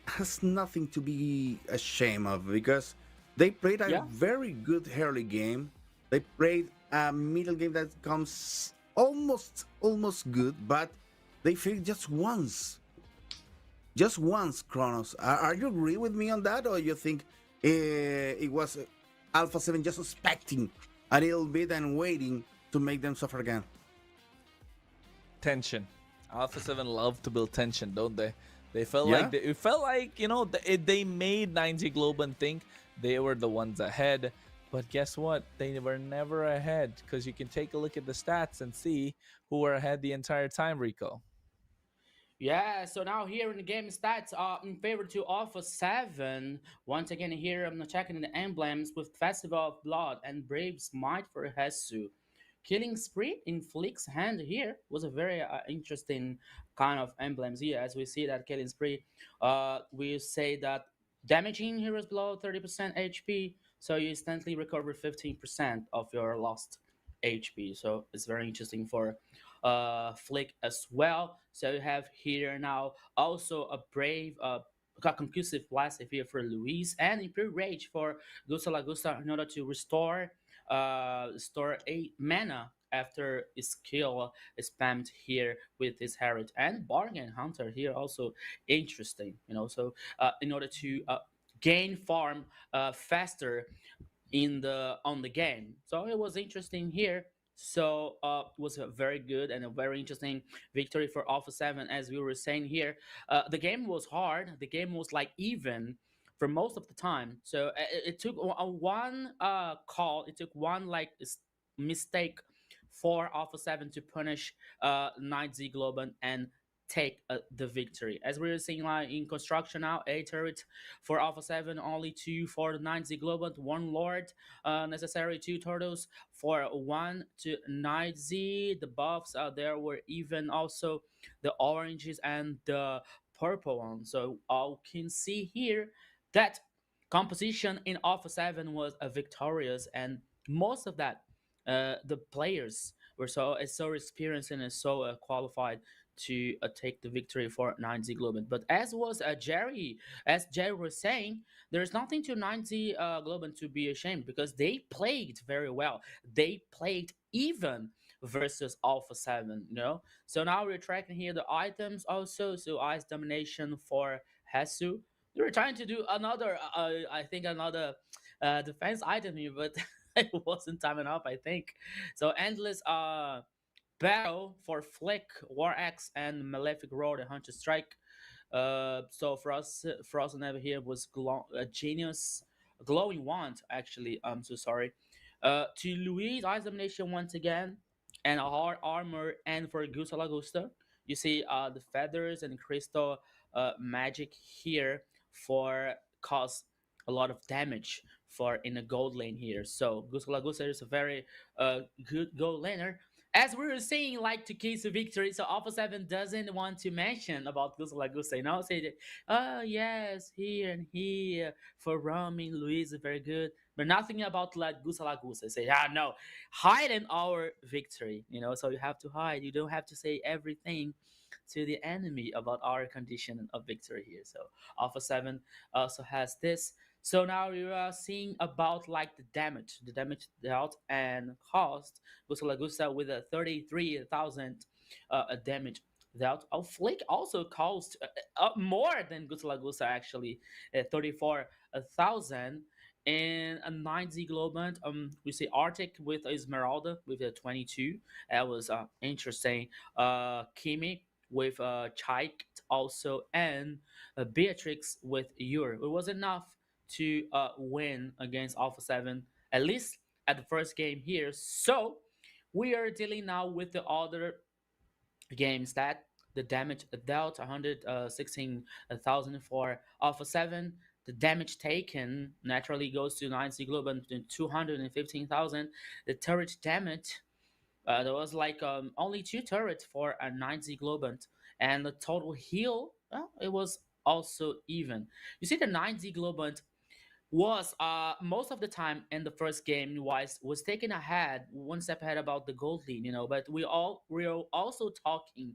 has nothing to be ashamed of because they played a very good early game. They played a middle game that comes almost good, but they failed just once, Kronos. Are you agree with me on that, or you think it was Alpha 7 just suspecting a little bit and waiting to make them suffer again? Tension. Alpha 7 love to build tension, don't they? They felt Yeah. like it felt like, they made 90 Globan think they were the ones ahead. But guess what? They were never ahead, because you can take a look at the stats and see who were ahead the entire time, Rico. Yeah, so now here in the game stats are in favor to Alpha 7. Once again, here I'm checking the emblems with Festival of Blood and Brave Smite for Hesu. Killing Spree in Flick's hand here was a very interesting kind of emblems here. As we see that Killing Spree, we say that damaging heroes below 30% HP, so you instantly recover 15% of your lost HP. So it's very interesting for Flick as well. So you have here now also a brave conclusive blast here for Luis and improved rage for Gusta Lagusta in order to store 8 mana after his skill is spammed here with his Herald and Bargain Hunter here also interesting, so in order to gain farm faster in the on the game. So it was interesting here. So it was a very good and a very interesting victory for Alpha 7. As we were saying here, the game was hard. The game was like even for most of the time. So it took one call. It took one like mistake for Alpha 7 to punish Knight Z Globan and take the victory. As we were seeing like in construction now, a turret for Alpha 7, only two for the 9Z Global, one Lord, necessary two turtles for 1 to 9Z. The buffs there were even also the oranges and the purple ones. So you can see here that composition in Alpha 7 was victorious, and most of that the players were so experienced and so qualified to take the victory for 9Z Globen. But as Jerry was saying, there's nothing to 9Z Globen to be ashamed, because they played very well. They played even versus Alpha 7, So now we're tracking here the items also. So Ice Domination for Hesu. They were trying to do another, I think another defense item here, but it wasn't time enough, I think. So Endless battle for Flick, War Axe, and Malefic Roar, the Hunter Strike. So for us, Frozen Never here was a genius, glowing wand. Actually, I'm so sorry. To Louise, Ice Domination once again, and a hard armor, and for Gusta Lagusta, you see the feathers and crystal magic here for cause a lot of damage for in the gold lane here. So Gusta Lagusta is a very good gold laner, as we were saying, like to keys to victory. So Alpha 7 doesn't want to mention about Gusta Lagusa, say that, oh yes, here and here for roaming, Luis is very good, but nothing about like Gusta Lagusa. Say, no, hide in our victory, so you have to hide. You don't have to say everything to the enemy about our condition of victory here. So Alpha 7 also has this. So now you are seeing about like the damage dealt and cost. Gusta Lagusa with a 33,000 damage dealt. Oh, Flick also cost more than Gusta Lagusa actually, 34,000. And a 9Z Globant, we see Arctic with Esmeralda with a 22. That was interesting. Kimi with Chike also, and Beatrix with Ur. It was enough to win against Alpha 7, at least at the first game here. So we are dealing now with the other games that the damage dealt 116,000 for Alpha 7. The damage taken naturally goes to 9C Global 215,000. The turret damage, there was like only two turrets for a 9Z Globant, and the total heal, well, it was also even. You see, the 9Z Globant was most of the time in the first game was taken ahead, one step ahead about the gold lead, but we're also talking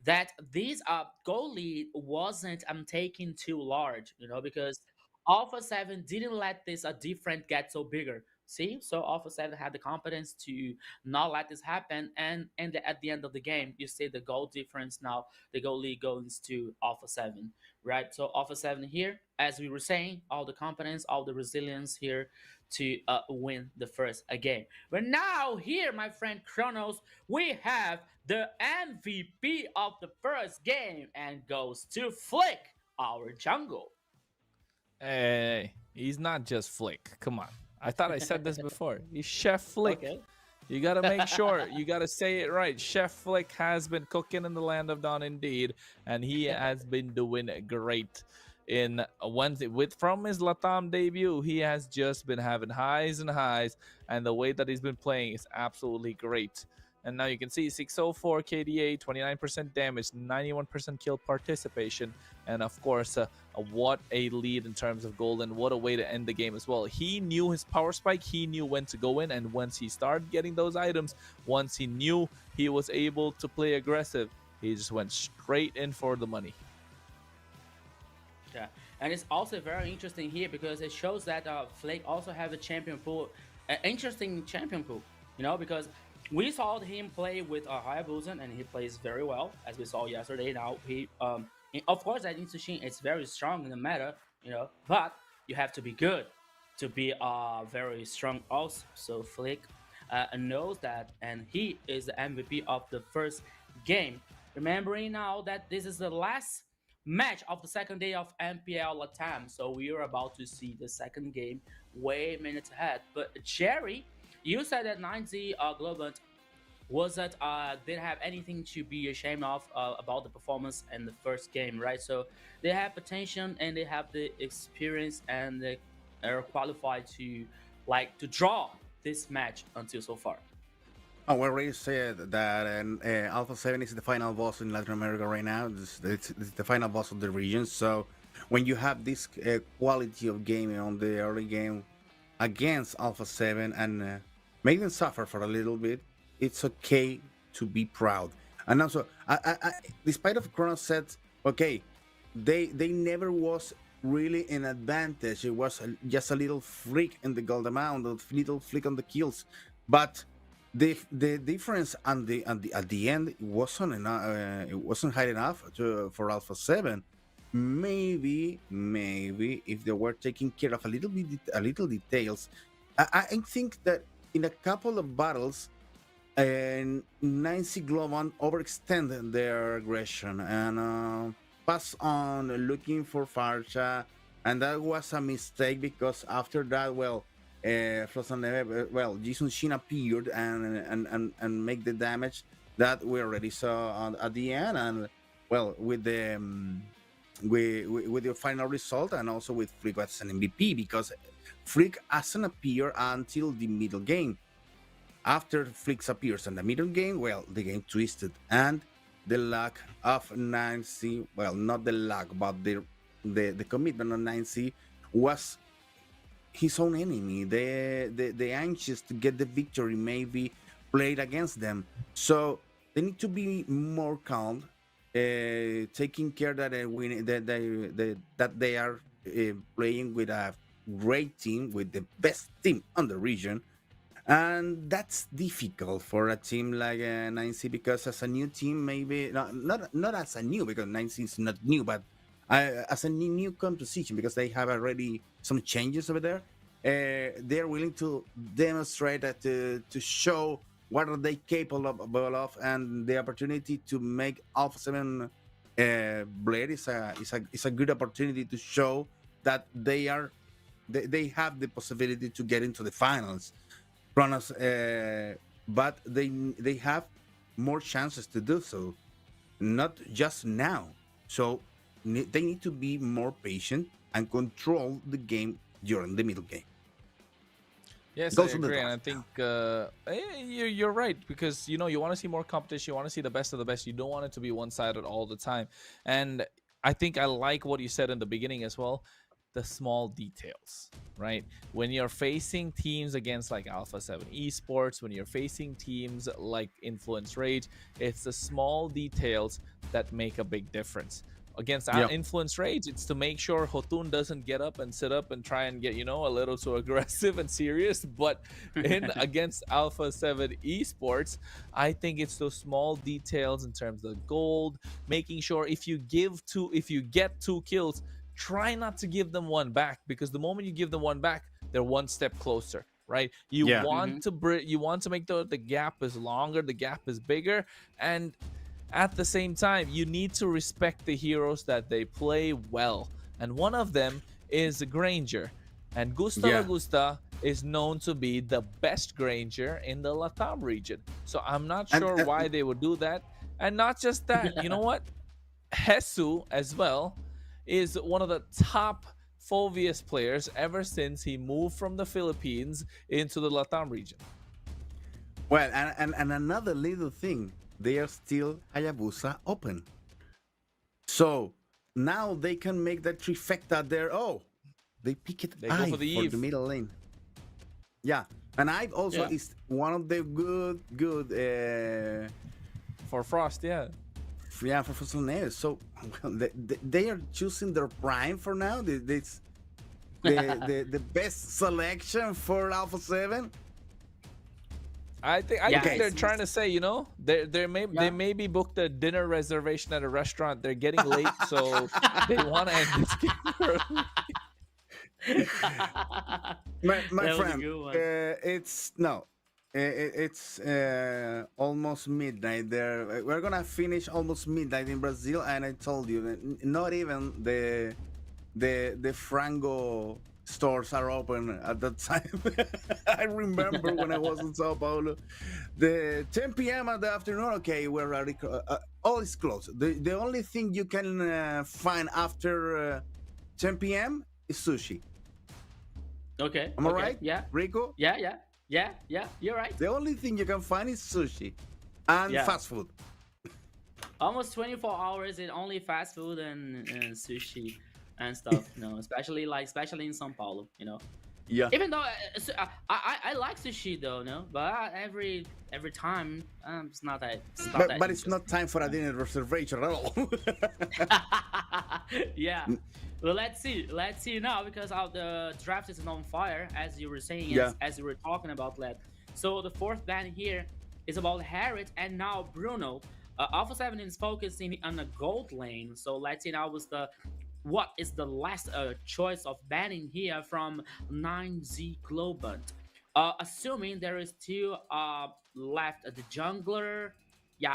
that this goal lead wasn't taken too large, because Alpha 7 didn't let this different get so bigger. See, so Alpha 7 had the competence to not let this happen, and at the end of the game, you see the goal difference now. The goal lead goes to Alpha 7, right? So Alpha 7 here, as we were saying, all the competence, all the resilience here to win the first game. But now here, my friend Kronos, we have the MVP of the first game and goes to Flick, our jungle. Hey, he's not just Flick. Come on. I thought I said this before. He's Chef Flick. Okay. You gotta make sure. You gotta say it right. Chef Flick has been cooking in the land of Dawn indeed, and he has been doing great. In Wednesday, from his LATAM debut, he has just been having highs and highs, and the way that he's been playing is absolutely great. And now you can see 604 KDA, 29% damage, 91% kill participation, and of course, what a lead in terms of gold, and what a way to end the game as well. He knew his power spike, he knew when to go in, and once he started getting those items, once he knew he was able to play aggressive, he just went straight in for the money. Yeah, and it's also very interesting here because it shows that Flake also have a champion pool, an interesting champion pool, because we saw him play with Hayabusa, and he plays very well, as we saw yesterday. Now he, of course, that Insushin is very strong in the meta, but you have to be good to be very strong also. So Flick knows that, and he is the MVP of the first game. Remembering now that this is the last match of the second day of MPL LATAM, so we are about to see the second game way minutes ahead. But Jerry, you said that 9Z Globant wasn't didn't have anything to be ashamed of about the performance in the first game, right? So they have potential and they have the experience, and they are qualified to draw this match until so far. Oh, we already said that Alpha 7 is the final boss in Latin America right now. It's the final boss of the region. So when you have this quality of gaming on the early game against Alpha 7 and make them suffer for a little bit, it's okay to be proud. And also, despite of Chronos said, okay, they never was really an advantage. It was just a little freak in the gold amount, a little flick on the kills, but the difference at the end it wasn't high enough for Alpha 7. Maybe if they were taking care of a little details, I think that in a couple of battles, Nancy Globan overextended their aggression and pass on looking for Farsha, and that was a mistake because after that, Jason Shin appeared and make the damage that we already saw at the end, and with the with the final result, and also with Freak as an MVP, because Freak hasn't appeared until the middle game. After Freak appears in the middle game, the game twisted, and the lack of 9C, not the lack, but the commitment on 9C was his own enemy. The anxious to get the victory maybe played against them. So they need to be more calm, taking care that they are playing with a great team, with the best team on the region. And that's difficult for a team like 9C, because as a new team, maybe not as a new, because 9C is not new, but as a new composition, because they have already some changes over there. They're willing to demonstrate that, to show what are they capable of, and the opportunity to make Alpha 7 Blade is a good opportunity to show that they have the possibility to get into the finals. Kronos, but they have more chances to do so, not just now. So they need to be more patient and control the game during the middle game. Yes, I agree, and I think you're right, because you want to see more competition, you want to see the best of the best. You don't want it to be one-sided all the time. And I think I like what you said in the beginning as well, the small details, right? When you're facing teams against like Alpha 7 Esports, when you're facing teams like Influence Rage, it's the small details that make a big difference. against Yep. influence rage. It's to make sure Hotun doesn't get up and sit up and try and get, a little too aggressive and serious. But in against Alpha 7 Esports, I think it's those small details in terms of gold, making sure if you get 2 kills, try not to give them one back, because the moment you give them one back, they're one step closer, right? You Yeah. want to make the gap is longer, the gap is bigger, and at the same time, you need to respect the heroes that they play well. And one of them is Granger. And Gusta Yeah. Augusta is known to be the best Granger in the LATAM region. So I'm not sure And- why they would do that. And not just that, you know what? Hesu as well is one of the top Fovius players ever since he moved from the Philippines into the LATAM region. Well, and another little thing, they are still Hayabusa open. So now they can make that trifecta there. Oh, they pick it They go for the for Eve. the middle lane. Yeah, and I've also Yeah. is one of the good For Frost, yeah. for Fusoneers. So well, they are choosing their prime for now. The best selection for Alpha 7. I think Yeah, they're it's- trying to say, they maybe booked a dinner reservation at a restaurant. They're getting late, so they want to end this game early. My That was a friend, good one. it's almost midnight there. We're gonna finish almost midnight in Brazil, and I told you that not even the Frango stores are open at that time. I remember when I was in Sao Paulo, the 10 p.m. at the afternoon. Okay, we're already all is closed. The only thing you can find after 10 p.m. is sushi. Okay. Am I okay, right? Yeah. Rico? Yeah. You're right. The only thing you can find is sushi and Yeah. fast food. Almost 24 hours in only fast food and sushi and stuff. Especially in São Paulo. Yeah. Even though I like sushi though, but every time it's not that. But it's not time for a dinner reservation at all. Yeah. Well, let's see now, because the draft is on fire, as you were saying, Yeah. as you were talking about that. So the fourth ban here is about Harriet and now Bruno. Alpha 7 is focusing on the gold lane. So let's see now what is the last choice of banning here from 9Z Globant. Assuming there is still left the jungler,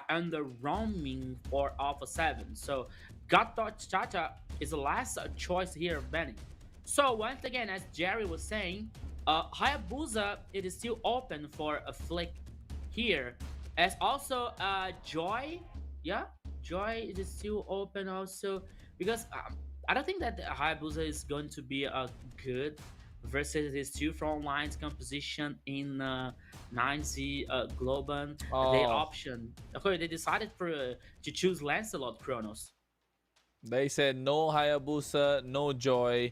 and the roaming for Alpha 7. So Gato Chacha is the last choice here of banning. So once again, as Jerry was saying, Hayabusa, it is still open for a flick here. As also Joy, Joy it is still open also, because I don't think that Hayabusa is going to be a good versus his two front lines composition in 9Z Globan. They option. Okay, they decided to choose Lancelot Kronos. They said no Hayabusa, no Joy.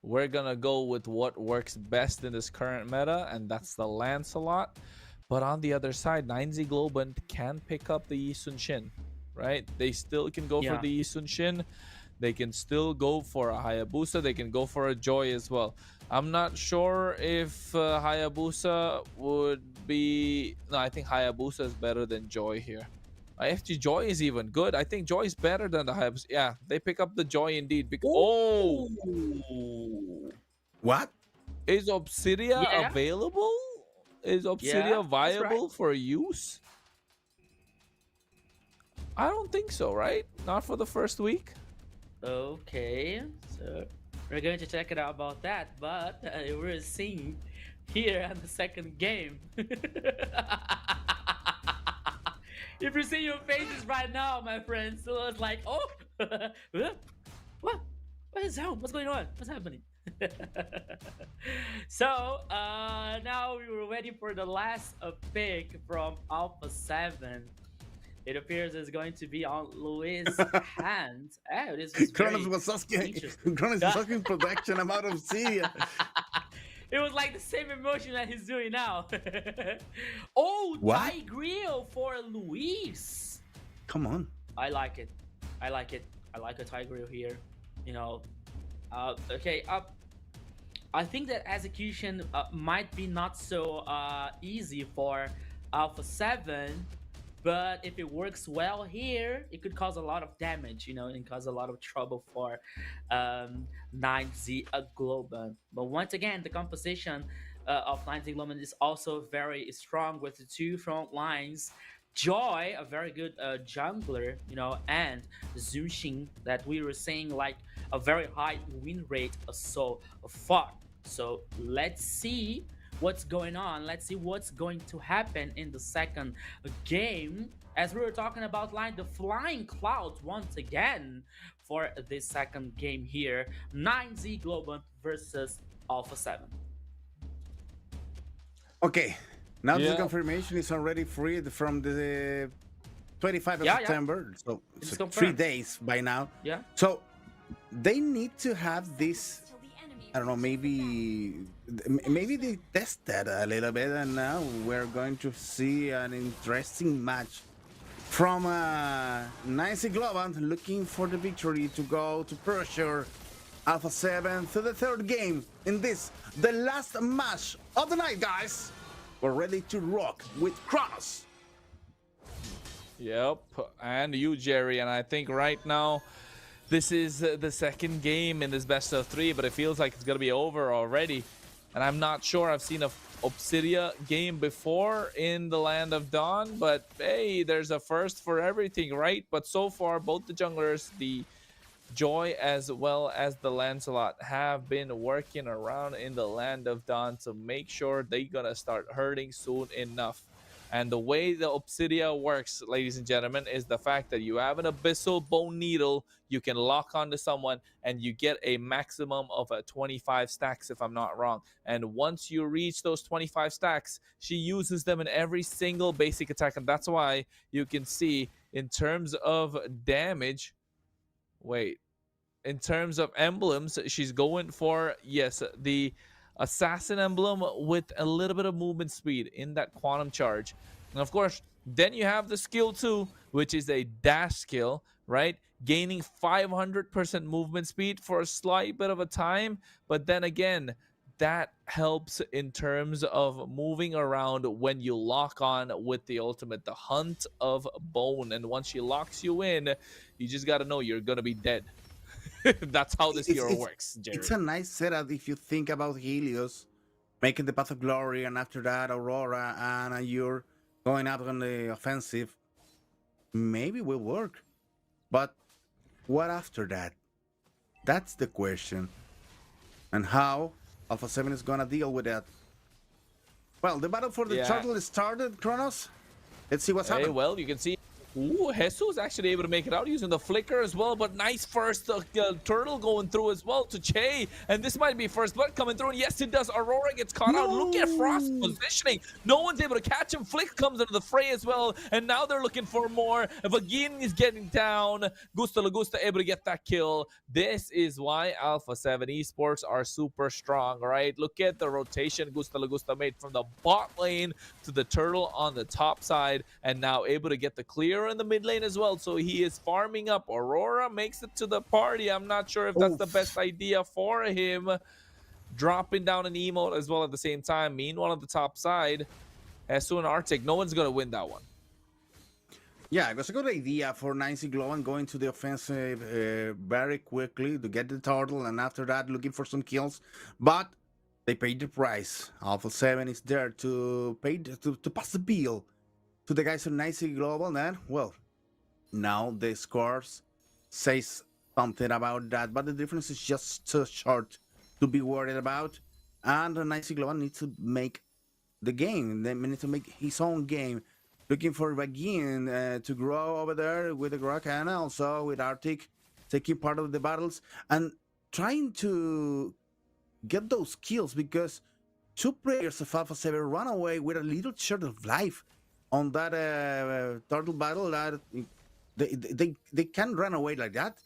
We're gonna go with what works best in this current meta, and that's the Lancelot. But on the other side, 9Z Globant can pick up the Yi Sun Shin, right? They still can go for the Yi Sun Shin. They can still go for a Hayabusa. They can go for a Joy as well. I'm not sure if Hayabusa would be... No, I think Hayabusa is better than Joy here. FG Joy is even good. I think Joy is better than the Hayabusa. Yeah, they pick up the Joy indeed. Oh! What? Is Obsidia available? Is Obsidia viable for use? I don't think so, right? Not for the first week. Okay, so we're going to check it out about that, but we're seeing here on the second game. If you see your faces right now, my friends, so it's like, oh, what is that? What's going on? What's happening? So now we were waiting for the last pick from Alpha 7. It appears it's going to be on Luis' hands. Oh, this is Kronos was asking production about Obsidia. It was like the same emotion that he's doing now. Oh, Thai Grill for Luis. Come on. I like it. I like it. I like a Tiger here. You know, okay. I think that execution might be not so easy for Alpha 7, but if it works well here, it could cause a lot of damage, you know, and cause a lot of trouble for 9Z Globan. But once again, the composition of 9Z Globan is also very strong with the two front lines. Joy, a very good jungler, you know, and Zunshin that we were saying like a very high win rate so far. So let's see what's going on. Let's see what's going to happen in the second game. As we were talking about, like the flying clouds once again for this second game here. 9Z Global versus Alpha 7. Okay, now the Yeah. confirmation is already freed from the 25th of Yeah, yeah. September, so It's it's 3 confirmed. days by now. Yeah. So they need to have this. I don't know. Maybe they tested a little bit, and now we're going to see an interesting match from Nancy Globan looking for the victory to go to pressure Alpha 7 to the third game in this, the last match of the night, guys. We're ready to rock with Cross. Yep, and you, Jerry. And I think right now, this is the second game in this best of 3, but it feels like it's going to be over already. And I'm not sure I've seen a Obsidia game before in the Land of Dawn, but hey, there's a first for everything, right? But so far, both the junglers, the Joy as well as the Lancelot, have been working around in the Land of Dawn to make sure they're gonna start hurting soon enough. And the way the Obsidia works, ladies and gentlemen, is the fact that you have an Abyssal Bone Needle, you can lock onto someone, and you get a maximum of 25 stacks, if I'm not wrong. And once you reach those 25 stacks, she uses them in every single basic attack. And that's why you can see, in terms of damage, in terms of emblems, she's going for, yes, the assassin emblem with a little bit of movement speed in that quantum charge. And of course, then you have the skill 2, which is a dash skill, right? Gaining 500% movement speed for a slight bit of a time. But then again, that helps in terms of moving around when you lock on with the ultimate, the Hunt of Bone. And once she locks you in, you just got to know you're going to be dead. That's how this hero works, Jerry. It's a nice setup if you think about Helios making the Path of Glory, and after that Aurora, and you're going out on the offensive. Maybe will work, but what after that? That's the question. And how Alpha 7 is gonna deal with that? Well, the battle for the turtle started, Kronos. Let's see what's happening. Well, you can see. Ooh, Jesus actually able to make it out using the flicker as well, but nice first turtle going through as well to Che, and this might be first blood coming through, and yes it does. Aurora gets caught out. Look at Frost's positioning. No one's able to catch him. Flick comes into the fray as well, and now they're looking for more. Vagin is getting down. Gusta Lagusta able to get that kill. This is why Alpha 7 Esports are super strong, right? Look at the rotation Gusta Lagusta made from the bot lane to the turtle on the top side, and now able to get the clear in the mid lane as well. So he is farming up. Aurora makes it to the party. I'm not sure if that's the best idea for him. Dropping down an emote as well at the same time. Meanwhile, on the top side, Esu and Arctic, no one's going to win that one. Yeah, it was a good idea for Nancy Globan going to the offensive very quickly to get the turtle, and after that looking for some kills. But they paid the price. Alpha 7 is there to pay to pass the bill to the guys on Nancy Global. And well, now the scores says something about that, but the difference is just too short to be worried about. And Nancy Global needs to make the game. They need to make his own game. Looking for Vagin to grow over there with the Grok, and also with Arctic taking part of the battles and trying to get those kills, because two players of Alpha 7 run away with a little short of life on that turtle battle. That they can run away like that.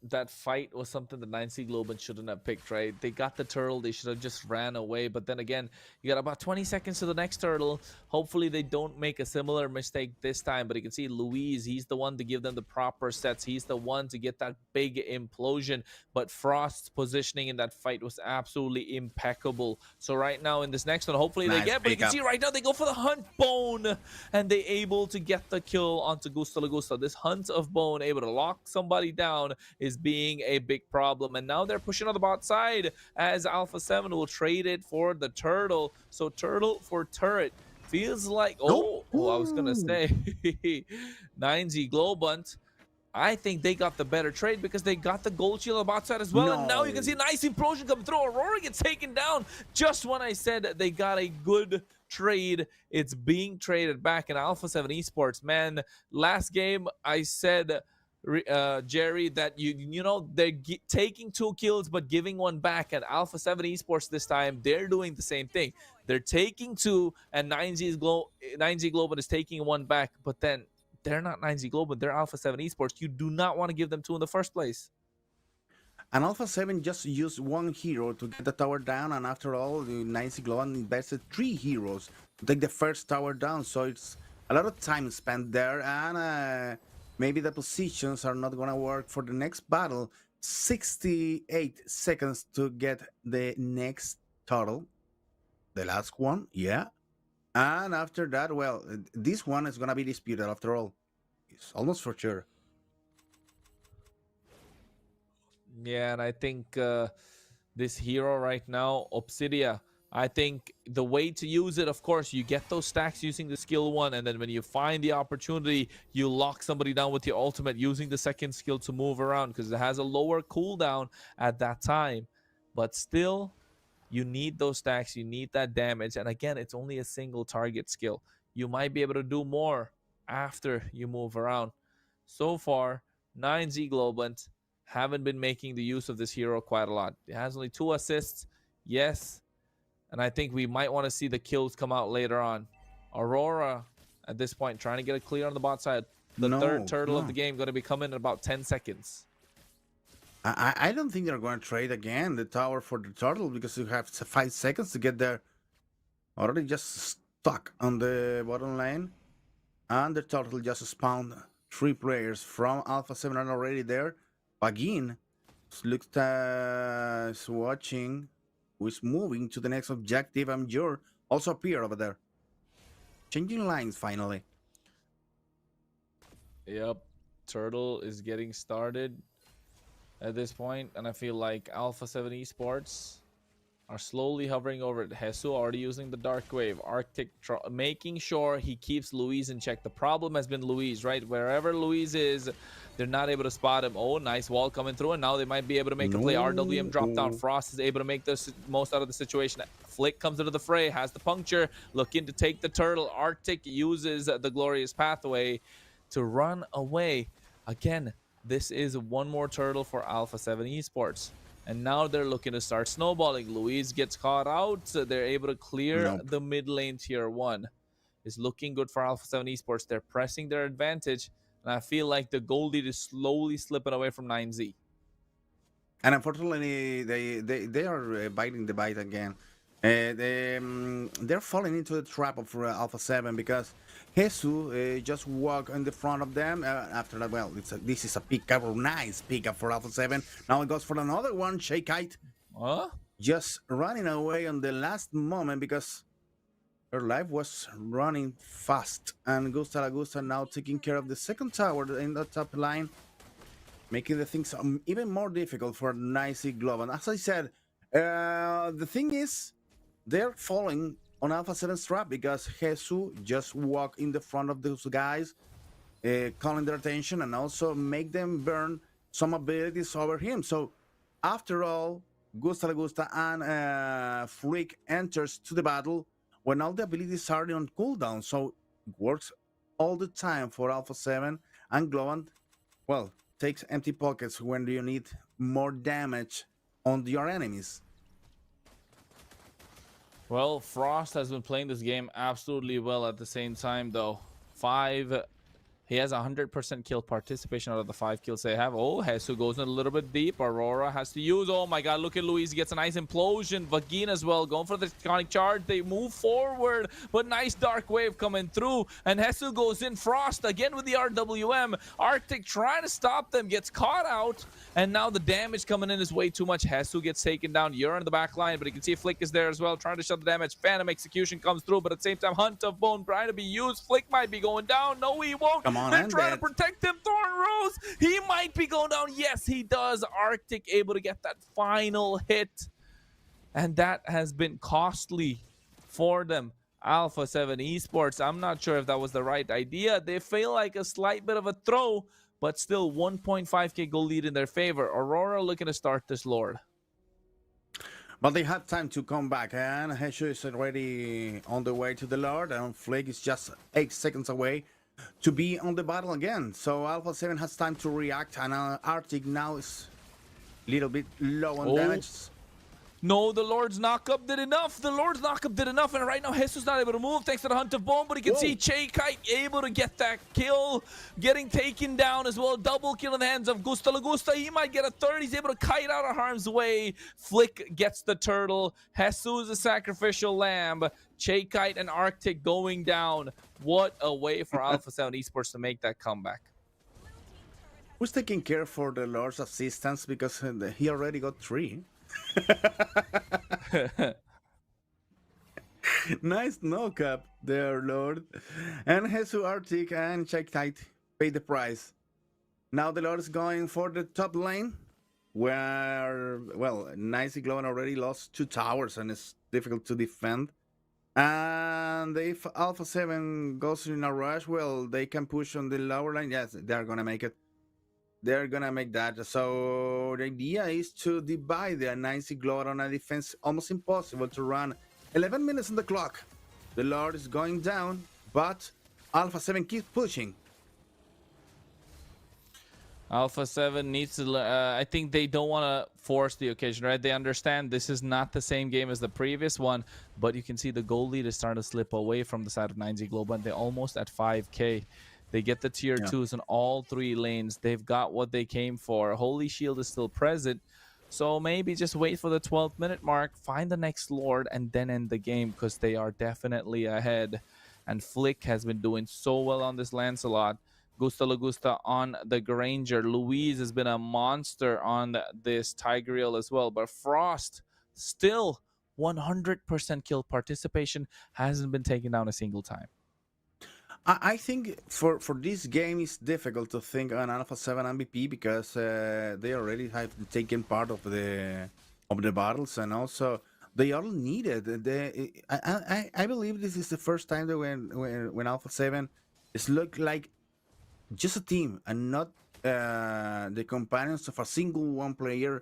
that fight was something that 9C Globan shouldn't have picked, right? They got the turtle, they should have just ran away. But then again, you got about 20 seconds to the next turtle. Hopefully they don't make a similar mistake this time. But you can see Luis, he's the one to give them the proper sets. He's the one to get that big implosion. But Frost's positioning in that fight was absolutely impeccable. So right now in this next one, hopefully they get, but you can see right now they go for the hunt bone and they able to get the kill onto Gusta Lagusta. This hunt of bone able to lock somebody down is being a big problem. And now they're pushing on the bot side as Alpha 7 will trade it for the turtle. So turtle for turret feels like, I was gonna say 9Z Globant. I think they got the better trade because they got the gold shield on the bot side as well. And now you can see a nice implosion coming through. Aurora gets taken down just when I said that they got a good trade. It's being traded back in Alpha 7 Esports. Man, last game I said, Jerry, that you know they're taking 2 kills but giving 1 back. At Alpha 7 Esports this time, they're doing the same thing. They're taking 2 and 9Z Global is taking 1 back, but then they're not 9Z Global, they're Alpha 7 Esports. You do not want to give them 2 in the first place. And Alpha 7 just used 1 hero to get the tower down, and after all, the 9Z Global invested 3 heroes to take the first tower down, so it's a lot of time spent there, and maybe the positions are not gonna work for the next battle. 68 seconds to get the next turtle. The last one, yeah. And after that, well, this one is gonna be disputed after all. It's almost for sure. Yeah, and I think this hero right now, Obsidia, I think the way to use it, of course, you get those stacks using the skill 1, and then when you find the opportunity, you lock somebody down with your ultimate using the second skill to move around because it has a lower cooldown at that time. But still, you need those stacks, you need that damage, and again, it's only a single target skill. You might be able to do more after you move around. So far, 9Z Globant haven't been making the use of this hero quite a lot. It has only 2 assists, yes, and I think we might want to see the kills come out later on. Aurora, at this point, trying to get a clear on the bot side. The third turtle of the game going to be coming in about 10 seconds. I don't think they're going to trade again the tower for the turtle because you have 5 seconds to get there. Already just stuck on the bottom lane. And the turtle just spawned 3 players from Alpha 7 are already there. Pagin looks is watching, who is moving to the next objective. I'm sure also appear over there. Changing lines finally. Yep, turtle is getting started at this point, and I feel like Alpha 7 Esports are slowly hovering over it. Hesu already using the Dark Wave. Arctic making sure he keeps Luis in check. The problem has been Luis, right? Wherever Luis is, they're not able to spot him. Oh, nice wall coming through, and now they might be able to make a play. RWM drop down. Frost is able to make the most out of the situation. Flick comes into the fray, has the puncture, looking to take the turtle. Arctic uses the glorious pathway to run away. Again, this is 1 more turtle for Alpha 7 Esports. And now they're looking to start snowballing. Luis gets caught out. So they're able to clear the mid lane tier 1. It's looking good for Alpha 7 Esports. They're pressing their advantage. And I feel like the gold lead is slowly slipping away from 9Z. And unfortunately, they are biting the bite again. They're falling into the trap of Alpha 7 because Jesus just walked in the front of them. After that, well, this is a pickup, a nice pickup for Alpha 7. Now it goes for another one. Shakeite just running away on the last moment because her life was running fast. And Gusta Lagusta now taking care of the second tower in the top line, making the things even more difficult for 9Z Global. As I said, the thing is, they're falling on Alpha 7's trap because Jesus just walked in the front of those guys, calling their attention and also make them burn some abilities over him. So after all, Gusta Lagusta and Freak enters to the battle when all the abilities are on cooldown. So it works all the time for Alpha 7, and Globant, well, takes empty pockets when you need more damage on your enemies. Well, Frost has been playing this game absolutely well at the same time, though. 5 He has 100% kill participation out of the 5 kills they have. Oh, Hesu goes in a little bit deep. Aurora has to use. Oh my god, look at Luis. He gets a nice implosion. Vagin as well, going for the iconic charge. They move forward, but nice dark wave coming through. And Hesu goes in. Frost again with the RWM. Arctic trying to stop them, gets caught out. And now the damage coming in is way too much. Hesu gets taken down. You're in the back line, but you can see Flick is there as well, trying to shut the damage. Phantom execution comes through, but at the same time, Hunt of Bone trying to be used. Flick might be going down. No, he won't. Come on, they're trying to protect him. Thorn Rose, he might be going down. Yes, he does. Arctic able to get that final hit. And that has been costly for them. Alpha 7 Esports, I'm not sure if that was the right idea. They feel like a slight bit of a throw, but still 1.5k goal lead in their favor. Aurora looking to start this Lord. But they had time to come back, and Heshu is already on the way to the Lord, and Flake is just 8 seconds away to be on the battle again. So Alpha 7 has time to react, and Arctic now is a little bit low on damage. No, the Lord's knockup did enough. The Lord's knockup did enough, and right now Jesus not able to move thanks to the Hunt of Bone, but he can see Che Kite able to get that kill, getting taken down as well. Double kill in the hands of Gusta Lagusta. He might get a third. He's able to kite out of harm's way. Flick gets the turtle. Jesus a sacrificial lamb. Che Kite and Arctic going down. What a way for Alpha 7 Esports to make that comeback. Who's taking care for the Lord's assistance, because he already got 3. Nice knock-up there, Lord. And Hesu, Arctic, and Check Tight pay the price. Now the Lord is going for the top lane, where, well, Nicey Glowan already lost 2 towers, and it's difficult to defend. And if Alpha 7 goes in a rush, well, they can push on the lower line. Yes, they're gonna make it. They're gonna make that. So the idea is to divide the Nicey Glowan on a defense. Almost impossible to run. 11 minutes on the clock. The Lord is going down, but Alpha 7 keeps pushing. Alpha 7 needs to, I think they don't want to force the occasion, right? They understand this is not the same game as the previous one, but you can see the goal lead is starting to slip away from the side of 9Z Global. They're almost at 5k. They get the tier 2s in all 3 lanes. They've got what they came for. Holy Shield is still present. So maybe just wait for the 12th minute mark, find the next Lord, and then end the game, because they are definitely ahead. And Flick has been doing so well on this Lancelot. Gusta Lagusta on the Granger. Louise has been a monster on this Tigreal as well. But Frost, still 100% kill participation, hasn't been taken down a single time. I think for this game it's difficult to think on Alpha 7 MVP, because they already have taken part of the battles, and also they all need it. I believe this is the first time that when Alpha 7 is look like just a team and not the companions of a single one player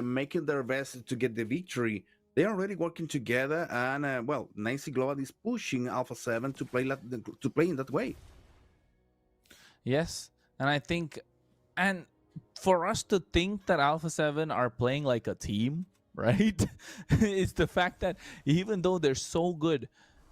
making their best to get the victory. They're already working together, and well, Nicey Global is pushing Alpha 7 to play in that way. Yes, and I think, and for us to think that Alpha 7 are playing like a team, right? It's the fact that even though they're so good,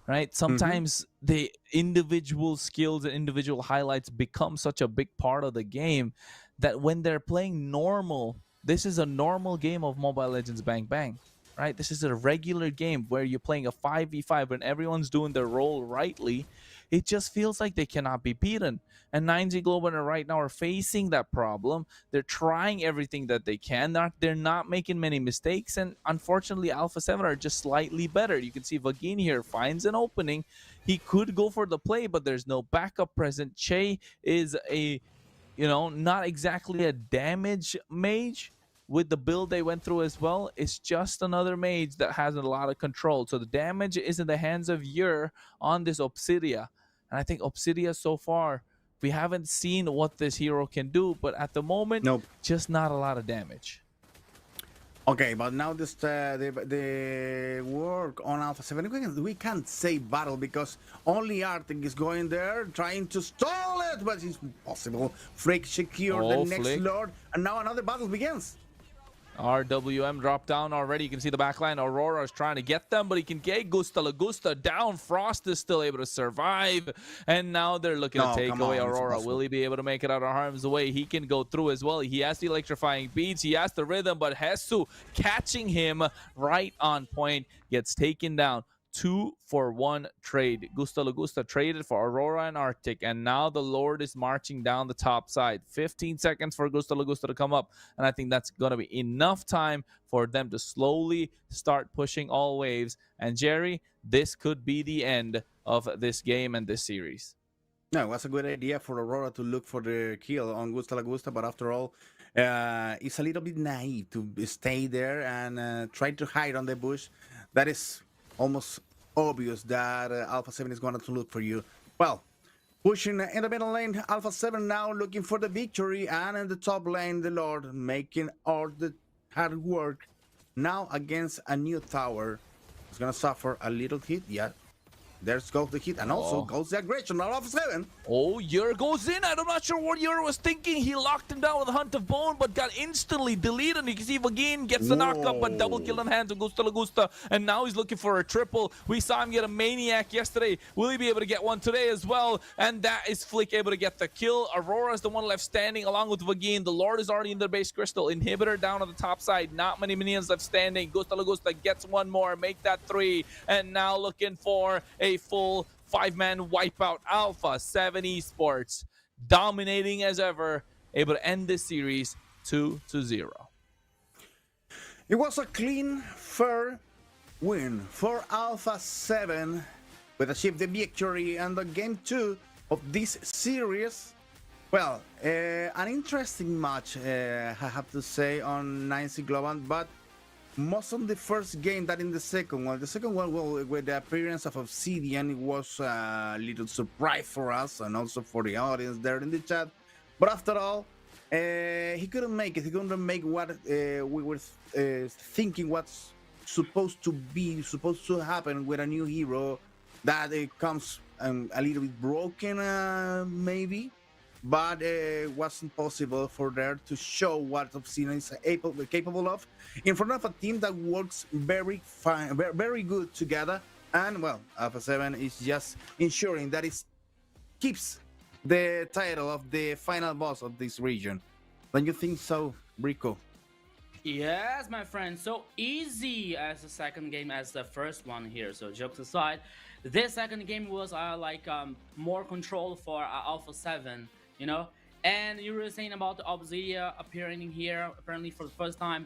right? Sometimes the individual skills and individual highlights become such a big part of the game that when they're playing normal, this is a normal game of Mobile Legends Bang Bang. Right? This is a regular game where you're playing a 5v5 and everyone's doing their role rightly. It just feels like they cannot be beaten. And 9Z Global right now are facing that problem. They're trying everything that they can. They're not making many mistakes. And unfortunately, Alpha 7 are just slightly better. You can see Vagin here finds an opening. He could go for the play, but there's no backup present. Che is a, not exactly a damage mage. With the build they went through as well, it's just another mage that has a lot of control. So the damage is in the hands of Yer on this Obsidia. And I think Obsidia so far, we haven't seen what this hero can do, but at the moment, just not a lot of damage. Okay, but now this the work on Alpha 7, we can't say battle, because only Arctic is going there trying to stall it, but it's impossible. Freak secured the next Lord, and now another battle begins. RWM dropped down already. You can see the backline. Aurora is trying to get them, but he can get Gusta Lagusta down. Frost is still able to survive. And now they're looking to take away Aurora. Will he be able to make it out of harm's way? He can go through as well. He has the electrifying beats. He has the rhythm, but Hesu catching him right on point. Gets taken down. 2-for-1 trade. Gusta Lagusta traded for Aurora and Arctic, and now the Lord is marching down the top side. 15 seconds for Gusta Lagusta to come up, and I think that's going to be enough time for them to slowly start pushing all waves. And Jerry, this could be the end of this game and this series. No, it was a good idea for Aurora to look for the kill on Gusta Lagusta, but after all, it's a little bit naive to stay there and try to hide on the bush. That is almost obvious that Alpha 7 is going to look for you. Well, pushing in the middle lane, Alpha 7 now looking for the victory, and in the top lane, the Lord making all the hard work. Now against a new tower. It's going to suffer a little hit, yeah. There goes the hit, and also goes the aggression of Alpha 7. Oh, Yer goes in. I'm not sure what Yer was thinking. He locked him down with a Hunt of Bone, but got instantly deleted. And you can see Vagin gets the knockup, but double kill in hands of Gusta Lagusta. And now he's looking for a triple. We saw him get a Maniac yesterday. Will he be able to get one today as well? And that is Flick able to get the kill. Aurora is the one left standing along with Vagin. The Lord is already in the base crystal. Inhibitor down on the top side. Not many minions left standing. Gusta Lagusta gets one more. Make that 3. And now looking for a full 5-man wipeout. Alpha 7 Esports dominating as ever, able to end this series 2-0. It was a clean, fair win for Alpha 7 with achieved the victory and the game 2 of this series. Well, an interesting match, I have to say, on 9C Global, but most on the first game than in the second one. The second one, well, with the appearance of Obsidian, it was a little surprise for us and also for the audience there in the chat. But after all, he couldn't make it. He couldn't make what we were thinking what's supposed to happen with a new hero that comes a little bit broken, maybe. But it wasn't possible for there to show what Obsidian is capable of in front of a team that works very fine, very good together. And well, Alpha 7 is just ensuring that it keeps the title of the final boss of this region. Don't you think so, Rico? Yes, my friend. So easy as the second game as the first one here. So jokes aside, this second game was more control for Alpha 7. You know, and you were saying about the Obsidia appearing here apparently for the first time.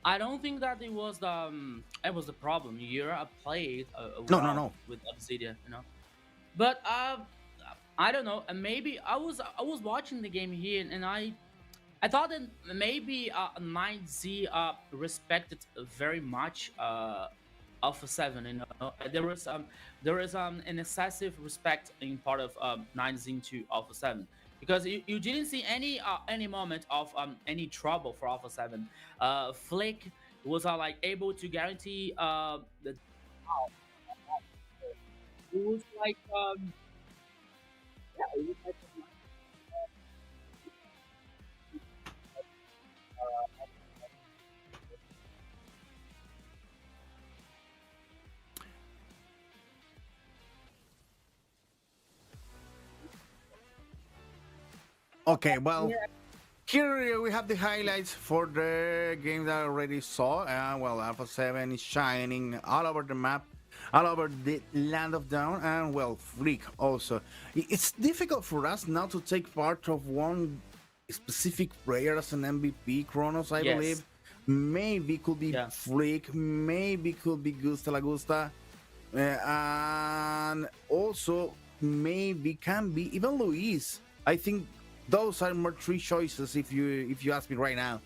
I don't think that it was the problem. Europe played no with Obsidia, you know. But I don't know. Maybe I was watching the game here, and I thought that maybe 9Z respected very much Alpha 7. You know, there is an excessive respect in part of 9Z to Alpha 7. Because you didn't see any moment of any trouble for Alpha 7. Flick was able to guarantee the. It was like yeah, it was like. Okay, well, here we have the highlights for the game that I already saw. Well, Alpha 7 is shining all over the map, all over the land of Dawn, and well, Flick also. It's difficult for us now to take part of one specific player as an MVP, Kronos, I believe. Maybe could be Flick, maybe could be Gusta Lagusta, and also maybe can be even Luis. I think those are more 3 choices if you ask me right now.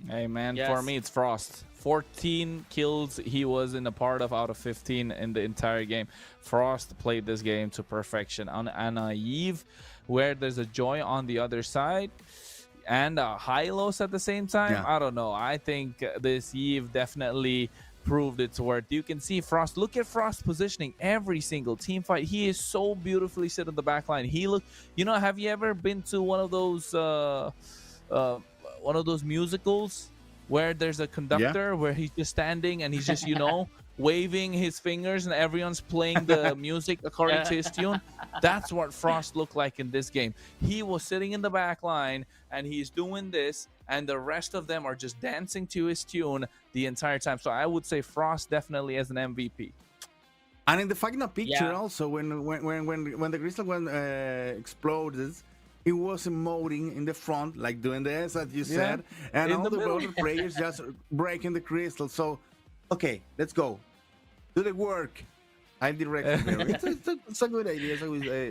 Hey man, for me it's Frost. 14 kills he was in a part of out of 15 in the entire game. Frost played this game to perfection. On a Eve where there's a Joy on the other side and a Hylos at the same time. I don't know. I think this Eve definitely proved its worth. You can see Frost. Look at Frost positioning every single team fight. He is so beautifully set in the back line. He look, you know, have you ever been to one of those musicals where there's a Yeah. conductor where he's just standing and he's just waving his fingers and everyone's playing the music according to his tune. That's what Frost looked like in this game. He was sitting in the back line and he's doing this, and the rest of them are just dancing to his tune the entire time. So I would say Frost definitely as an MVP. And in the final picture, Yeah. also when the crystal one exploded, he was emoting in the front, like doing this, as you Yeah, said, and in all the the middle. other players just breaking the crystal. So, okay, let's go, do the work. I directed there. It's a good idea.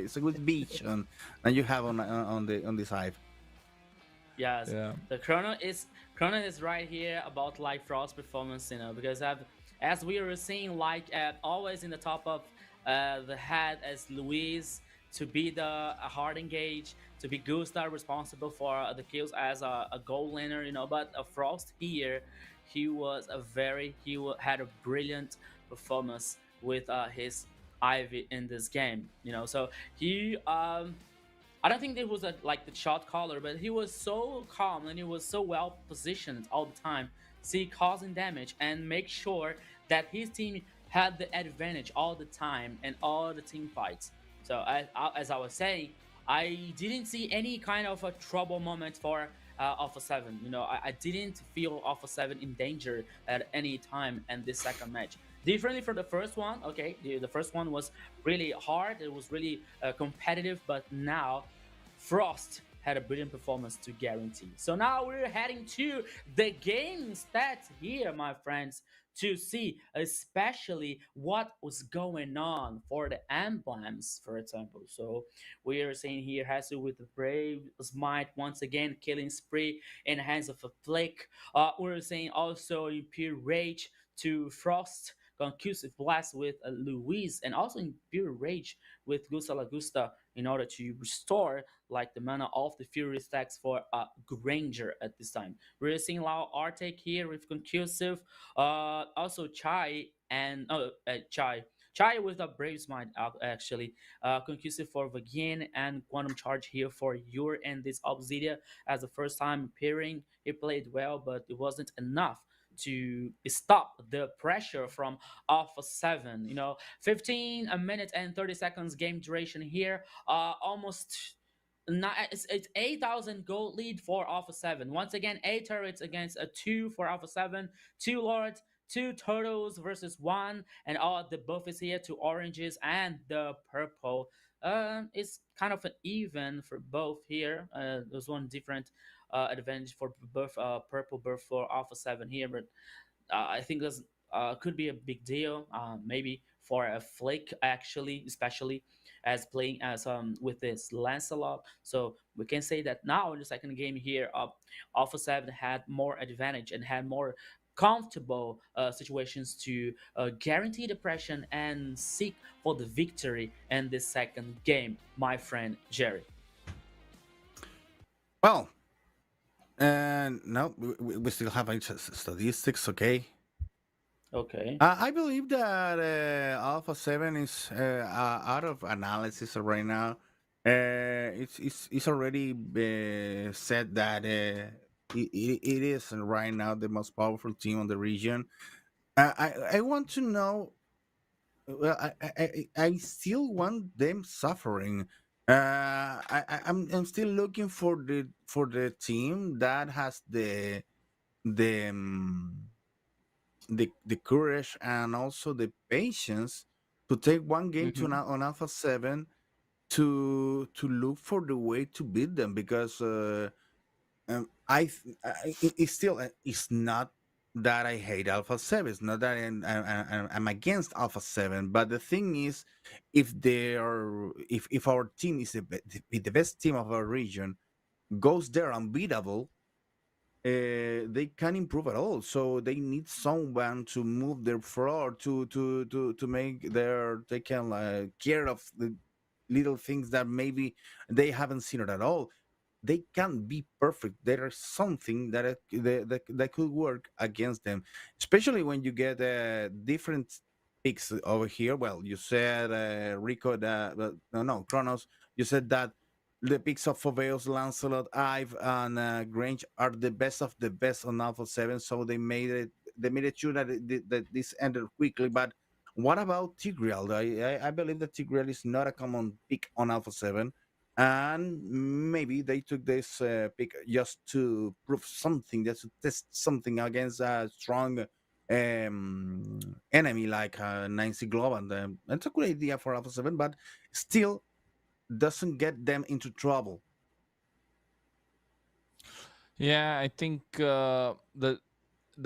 It's a good beach, and you have on the side. Yes, Yeah. the Chrono is right here about like Frost performance, because as we were seeing, like always in the top of the head as Luis, to be the hard engage, to be Gustav responsible for the kills as a goal laner, But Frost here, had a brilliant performance with his Ivy in this game, So he I don't think it was like the shot caller, but he was so calm and he was so well positioned all the time, see causing damage and make sure that his team had the advantage all the time and all the team fights. So as I was saying, I didn't see any kind of a trouble moment for Alpha 7. I didn't feel Alpha 7 in danger at any time in this second match. Differently from the first one, okay, the first one was really hard, it was really competitive, but now Frost had a brilliant performance to guarantee. So now we're heading to the game stats here, my friends, to see especially what was going on for the emblems, for example. So we are seeing here Hasu with the Brave Smite once again, killing spree in the hands of a Flick. We're seeing also Impure Rage to Frost, Concussive Blast with Luis, and also Impure Rage with Gusta Lagusta in order to restore like the mana of the Fury stacks for Granger at this time. We're seeing Lao Artek here with Concussive, also Chai and Chai with a Brave Smite actually, Concussive for Vagin and Quantum Charge here for Ur and this Obsidia as the first time appearing. He played well, but it wasn't enough to stop the pressure from Alpha 7. 15 a minute and 30 seconds game duration here. Almost not, it's 8,000 gold lead for Alpha 7. Once again, 8 turrets against a 2 for Alpha 7. 2 lords, 2 turtles versus 1, and all the buff is here, 2 oranges and the purple. It's kind of an even for both here. There's one different advantage for buff, purple buff for Alpha 7 here, but I think this could be a big deal, maybe for a Flick actually, especially as playing as with this Lancelot. So we can say that now in the second game here, Alpha 7 had more advantage and had more comfortable situations to guarantee the pressure and seek for the victory in this second game, my friend Jerry. Well, and no, we still have statistics. Okay, Okay. I believe that Alpha 7 is out of analysis right now. It's already said that it is right now the most powerful team on the region. I want to know. Well, I still want them suffering. I'm still looking for the team that has the um, the courage and also the patience to take one game to Mm-hmm. on Alpha 7 to look for the way to beat them, because it's still it's not that I hate Alpha 7. It's not that I'm against Alpha 7, but the thing is, if our team is the best team of our region, goes there unbeatable, they can improve at all. So they need someone to move their floor to make their they can care of the little things that maybe they haven't seen it at all. They can't be perfect. There is something that could work against them, especially when you get different picks over here. Well, you said Rico that no, Kronos. You said that the picks of Foveos, Lancelot, Ive, and Grange are the best of the best on Alpha 7, so they made it. They made it sure that that this ended quickly. But what about Tigreal? I believe that Tigreal is not a common pick on Alpha 7, and maybe they took this pick just to prove something, just to test something against a strong enemy like 9C Global. And that's a good idea for Alpha 7, but still doesn't get them into trouble. Yeah, I think the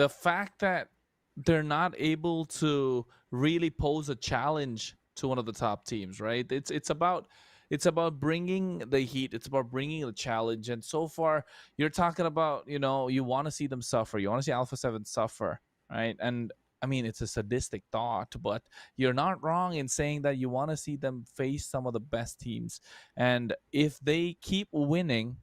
fact that they're not able to really pose a challenge to one of the top teams, right? It's about bringing the heat. It's about bringing the challenge. And so far, you're talking about, you want to see them suffer. You want to see Alpha 7 suffer, right? And I mean, it's a sadistic thought, but you're not wrong in saying that you want to see them face some of the best teams. And if they keep winning,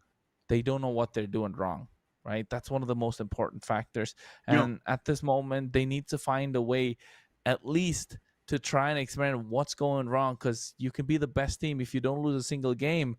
they don't know what they're doing wrong, right? That's one of the most important factors. And at this moment, they need to find a way, at least, to try and experiment what's going wrong, because you can be the best team if you don't lose a single game.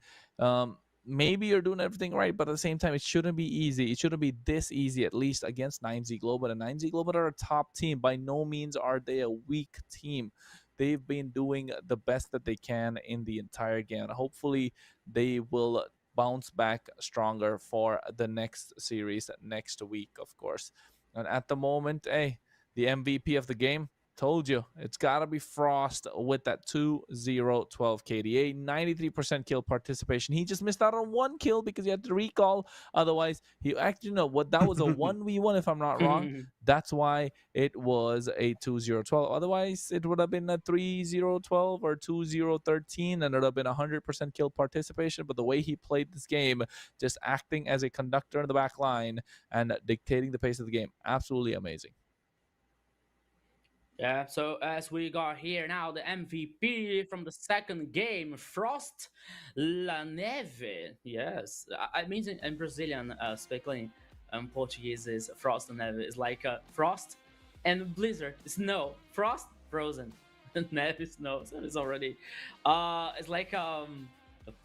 Maybe you're doing everything right, but at the same time, it shouldn't be easy. It shouldn't be this easy, at least against 9Z Global. And 9Z Global are a top team. By no means are they a weak team. They've been doing the best that they can in the entire game. Hopefully, they will bounce back stronger for the next series next week, of course. And at the moment, hey, the MVP of the game, told you, it's got to be Frost with that 2-0-12 KDA, 93% kill participation. He just missed out on one kill because he had to recall. Otherwise, he actually, that was a 1v1 if I'm not wrong. That's why it was a 2-0-12. Otherwise, it would have been a 3-0-12 or 2-0-13, and it would have been 100% kill participation. But the way he played this game, just acting as a conductor in the back line and dictating the pace of the game, absolutely amazing. Yeah, so as we got here now, the MVP from the second game, Frost La Neve. Yes, I mean in Brazilian, speaking Portuguese is Frost La Neve. It's like frost and blizzard, snow, frost, frozen, and neve, snow. So it's already, it's like a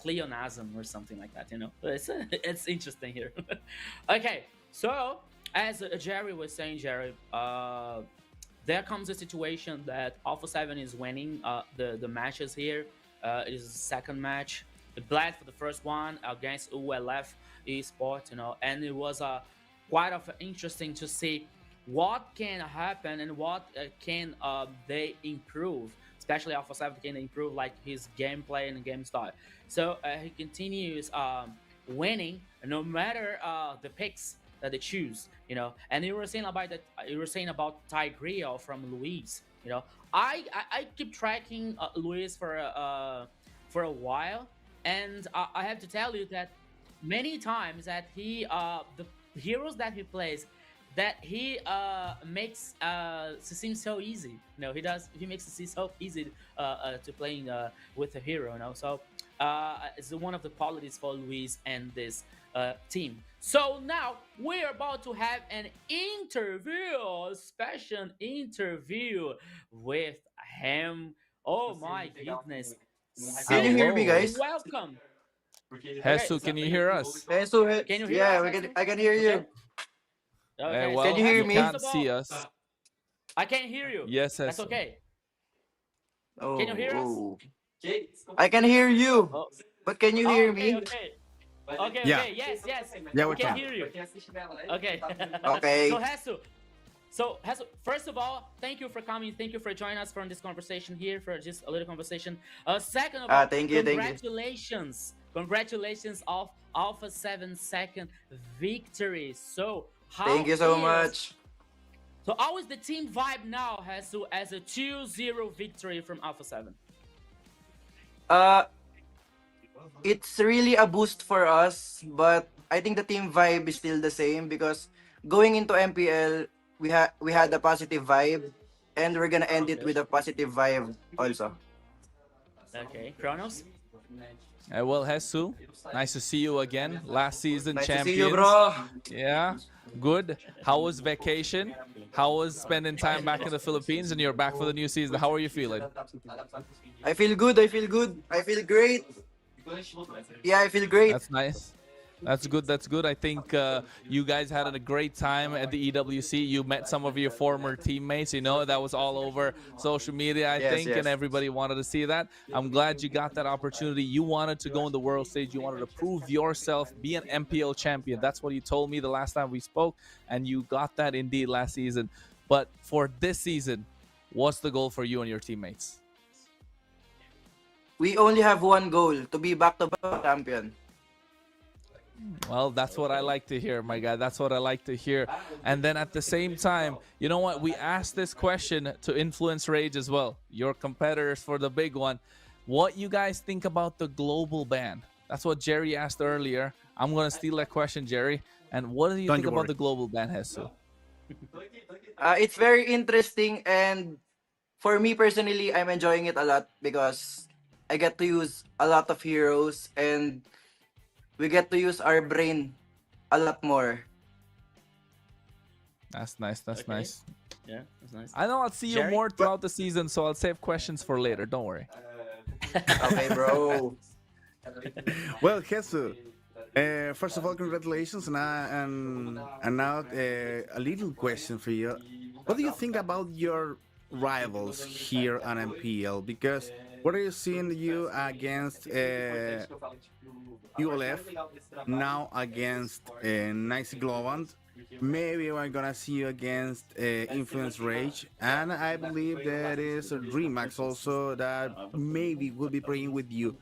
pleonasm or something like that, It's interesting here. Okay, so as Jerry was saying, Jerry, there comes a situation that Alpha 7 is winning the matches here. It is the second match. It bled for the first one against ULF Esports, and it was quite of interesting to see what can happen and what can they improve. Especially Alpha 7 can improve like his gameplay and game style. So he continues winning no matter the picks that they choose, And you were saying about Tigreal from Luis, I keep tracking Luis for a while, and I have to tell you that many times that he the heroes that he plays, that he makes seem so easy. He makes it seem so easy to playing with a hero. So it's one of the qualities for Luis and this team. So now we're about to have an interview, a special interview with him. Oh my goodness! Can you hear me, guys? Welcome. Jesus, can you hear us? Jesus, Can you hear yeah, us, I can hear you. Okay. Well, Can you hear you me? can't see us. I can't hear you. Yes, that's Jesus. okay. Oh, Can you hear us? I can hear you, Oh. but can you hear Okay, me? okay. Okay, Yeah. okay, yes. Yeah, we we can can. hear you. Okay. Okay. So Hesu, first of all, thank you for coming. Thank you for joining us for this conversation here, for just a little conversation. Second of all, thank you. congratulations. Congratulations of Alpha 7 second victory. So Thank you so much. So how is the team vibe now, Hesu, as a 2-0 victory from Alpha 7? It's really a boost for us, but I think the team vibe is still the same because going into MPL, we had a positive vibe, and we're gonna end it with a positive vibe also. Okay, Kronos. Well, Jesus, nice to see you again. Last season Nice champions. to see you, bro. Yeah, good. How was vacation? How was spending time back in the Philippines? And you're back for the new season. How are you feeling? I feel good. I feel great. Yeah, I feel great. That's nice. That's good. That's good. I think you guys had a great time at the EWC. You met some of your former teammates. You know, that was all over social media, I Yes, think, and yes. everybody wanted to see that. I'm glad you got that opportunity. You wanted to go on the world stage. You wanted to prove yourself, be an MPL champion. That's what you told me the last time we spoke, and you got that indeed last season. But for this season, what's the goal for you and your teammates? We only have one goal, to be back-to-back champion. Well, that's what I like to hear, my guy. That's what I like to hear. And then at the same time, you know what? We asked this question to Influence Rage as well, your competitors for the big one. What you guys think about the global ban? That's what Jerry asked earlier. I'm going to steal that question, Jerry. And what do you think about the global ban, Jesus? It's very interesting, and for me personally, I'm enjoying it a lot because I get to use a lot of heroes and we get to use our brain a lot more. That's nice. That's nice. Yeah, that's nice. I know I'll see you Jerry? more throughout the season, so I'll save questions for later. Don't worry. Okay, bro. Well, Jesus, first of all, congratulations, and now a little question for you. What do you think about your rivals here on MPL? Because what are you seeing you against ULF, now against Nice Globant? Maybe we're gonna see you against Influence Rage, and I believe there is a Dreamax also that maybe will be playing with you.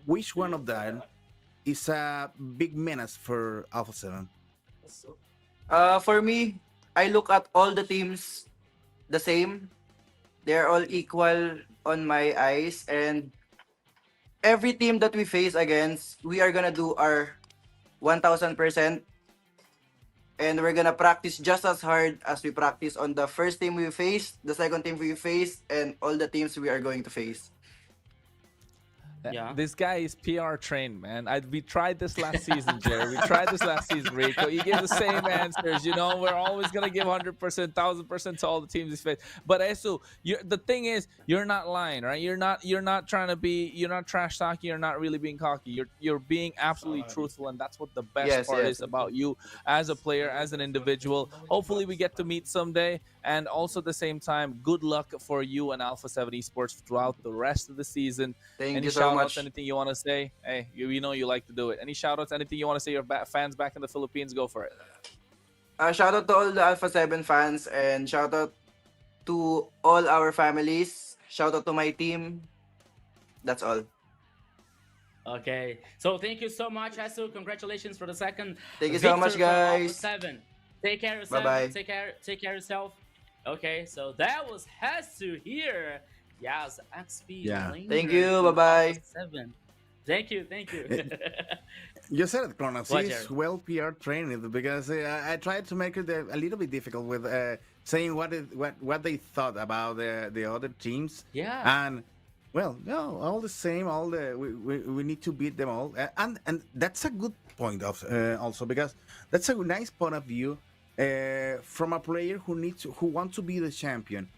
Which one of them is a big menace for Alpha 7? For me, I look at all the teams the same. They're all equal on my eyes, and every team that we face against, we are gonna do our 1000%, and we're gonna practice just as hard as we practice on the first team we faced, the second team we faced, and all the teams we are going to face. Yeah. This guy is PR trained, man. We tried this last season, Jerry. We tried this last season, Rico. You gave the same answers. You know, we're always gonna give 100%, 1000% to all the teams we face. But Esu, the thing is, you're not lying, right? You're not trying to be. You're not trash talking. You're not really being cocky. You're being absolutely truthful, and that's what the best part is about you as a player, as an individual. Hopefully, we get to meet someday. And also at the same time, good luck for you and Alpha 7 Esports throughout the rest of the season. Thank Any you so shout outs, much. anything you want to say? Hey, you know you like to do it. Any shout outs, anything you want to say your fans back in the Philippines? Go for it. Shout out to all the Alpha 7 fans, and shout out to all our families. Shout out to my team. That's all. Okay, so thank you so much, Esu. Congratulations for the second. Thank you so much, victory for Alpha guys. 7. Take care of yourself. Bye-bye. Take care of yourself. Okay, so that was Hesu here. Yes, XP. Yeah. Linger Thank you. in Bye-bye. Alpha 7. Thank you. You said it, Kronos. What, He's Jerry? well PR trained because I tried to make it a little bit difficult with saying what they thought about the other teams. Yeah. And well, no, all the same. All the we need to beat them all, and that's a good point of also because that's a nice point of view from a player who wants to be the champion.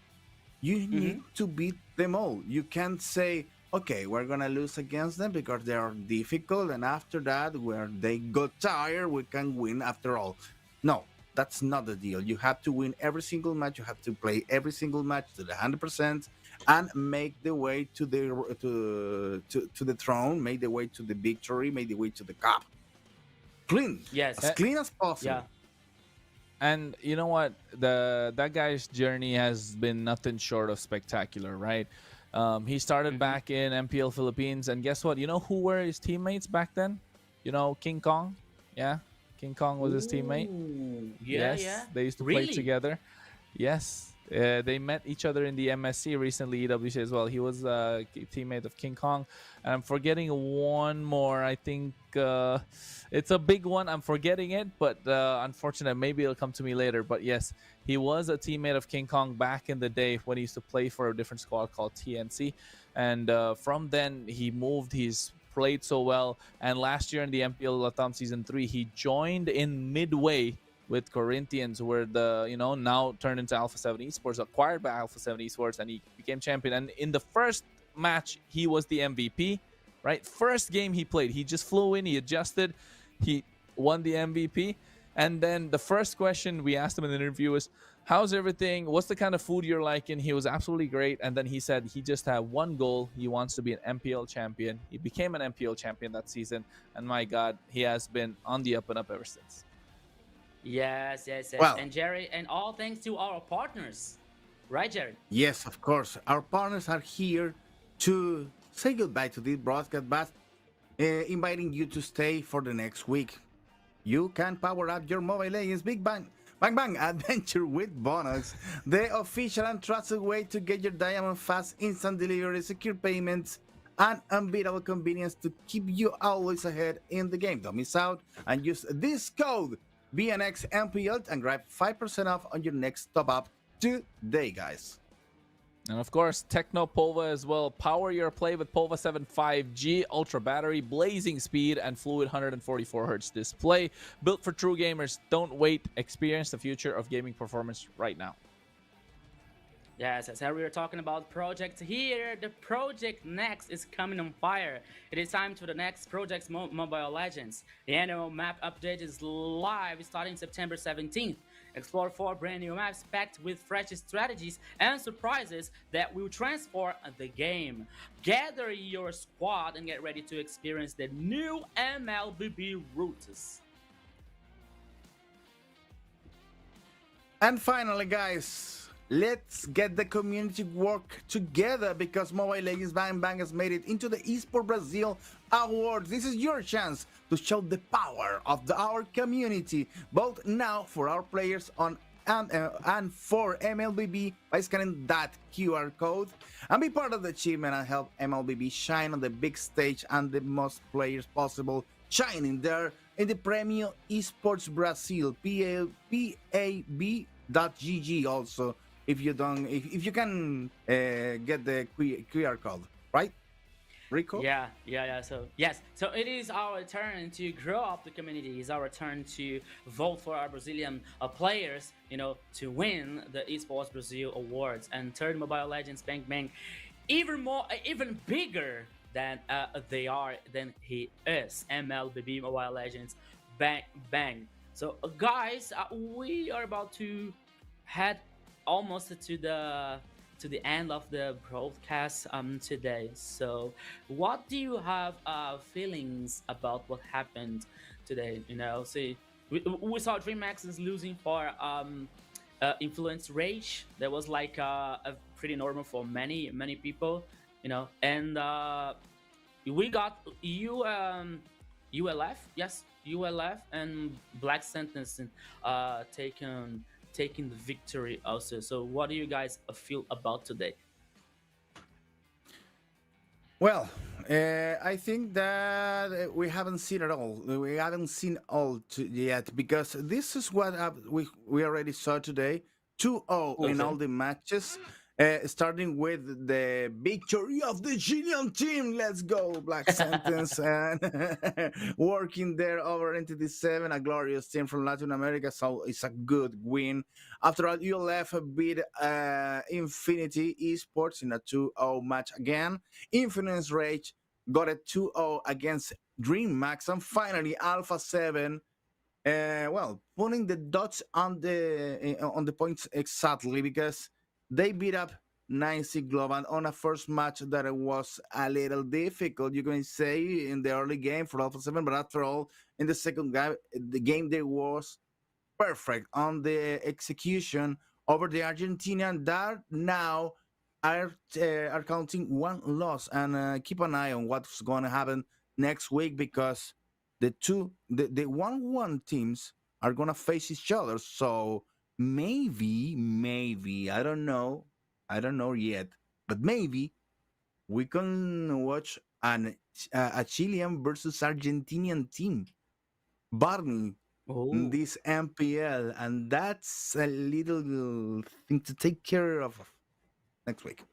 You need to beat them all. You can't say, okay, we're gonna lose against them because they are difficult, and after that, where they got tired, we can win after all. No, that's not the deal. You have to win every single match. You have to play every single match to the 100%, and make the way to the throne, make the way to the victory, make the way to the cup. Clean, Yes. as clean as possible. Yeah. And you know what? That guy's journey has been nothing short of spectacular, right? He started back in MPL Philippines, and guess what? You know who were his teammates back then? You know, King Kong? Yeah, King Kong was his teammate. Yeah, Yes, yeah. they used to Really? play together. Yes. They met each other in the MSC recently, EWC as well. He was a teammate of King Kong. And I'm forgetting one more. I think it's a big one. I'm forgetting it, but unfortunately, maybe it'll come to me later. But yes, he was a teammate of King Kong back in the day when he used to play for a different squad called TNC. And from then, he moved. He's played so well. And last year in the MPL LATAM Season 3, he joined in midway with Corinthians, where now turned into Alpha 7 Esports, acquired by Alpha 7 Esports, and he became champion. And in the first match, he was the MVP. right? First game he played, he just flew in, he adjusted, he won the MVP. And then the first question we asked him in the interview was, how's everything? What's the kind of food you're liking? He was absolutely great. And then he said he just had one goal. He wants to be an MPL champion. He became an MPL champion that season. And my God, he has been on the up and up ever since. Yes, yes, yes. Well, And Jerry, and all thanks to our partners, right, Jerry? yes, of course. Our partners are here to say goodbye to this broadcast, but inviting you to stay for the next week. You can power up your Mobile Legends Bang Bang adventure with bonus, the official and trusted way to get your diamond fast, instant delivery, secure payments, and unbeatable convenience to keep you always ahead in the game. Don't miss out and use this code BNXMPL and grab 5% off on your next top up today, guys. And of course, Techno Pova as well. Power your play with Pova 7 5G, ultra battery, blazing speed, and fluid 144 Hz display. Built for true gamers. Don't wait. Experience the future of gaming performance right now. Yes, as we were talking about projects here, the project next is coming on fire. It is time to the next project's Mobile Legends. The annual map update is live starting September 17th. Explore 4 brand new maps packed with fresh strategies and surprises that will transform the game. Gather your squad and get ready to experience the new MLBB routes. And finally, guys, let's get the community work together because Mobile Legends Bang Bang has made it into the Esport Brazil Awards. This is your chance to show the power of our community, both now for our players and for MLBB by scanning that QR code and be part of the achievement and help MLBB shine on the big stage and the most players possible shining there in the Premio Esports Brazil, PAB.GG also. If you can get the QR code, right, Rico? Yeah. So yes, so it is our turn to grow up the community. It's our turn to vote for our Brazilian players, to win the Esports Brazil Awards and turn Mobile Legends Bang Bang even bigger than he is. MLBB Mobile Legends Bang Bang. So guys, we are about to head almost to the end of the broadcast today. So what do you have feelings about what happened today? See, we saw DreamHack is losing for Influence Rage. That was like a pretty normal for many people, and we got ULF, yes, ULF and Black Sentence taking the victory also. So what do you guys feel about today? Well, I think that we haven't seen it all. We haven't seen yet because this is what we already saw today. 2-0 in all the matches, starting with the victory of the Chilean team. Let's go, Black Sentence, and working there over Entity 7, a glorious team from Latin America. So it's a good win. After all, ULF beat Infinity Esports in a 2-0 match again. Influence Rage got a 2-0 against DreamHack, and finally Alpha 7. Putting the dots on the points exactly because they beat up 90 Global on a first match that it was a little difficult, you can say, in the early game for Alpha 7, but after all, in the second game, the game they was perfect on the execution over the Argentinian that now are counting one loss and keep an eye on what's going to happen next week because the 1-1 teams are going to face each other. So maybe I don't know yet, but maybe we can watch a Chilean versus Argentinian team battling this MPL, and that's a little thing to take care of next week.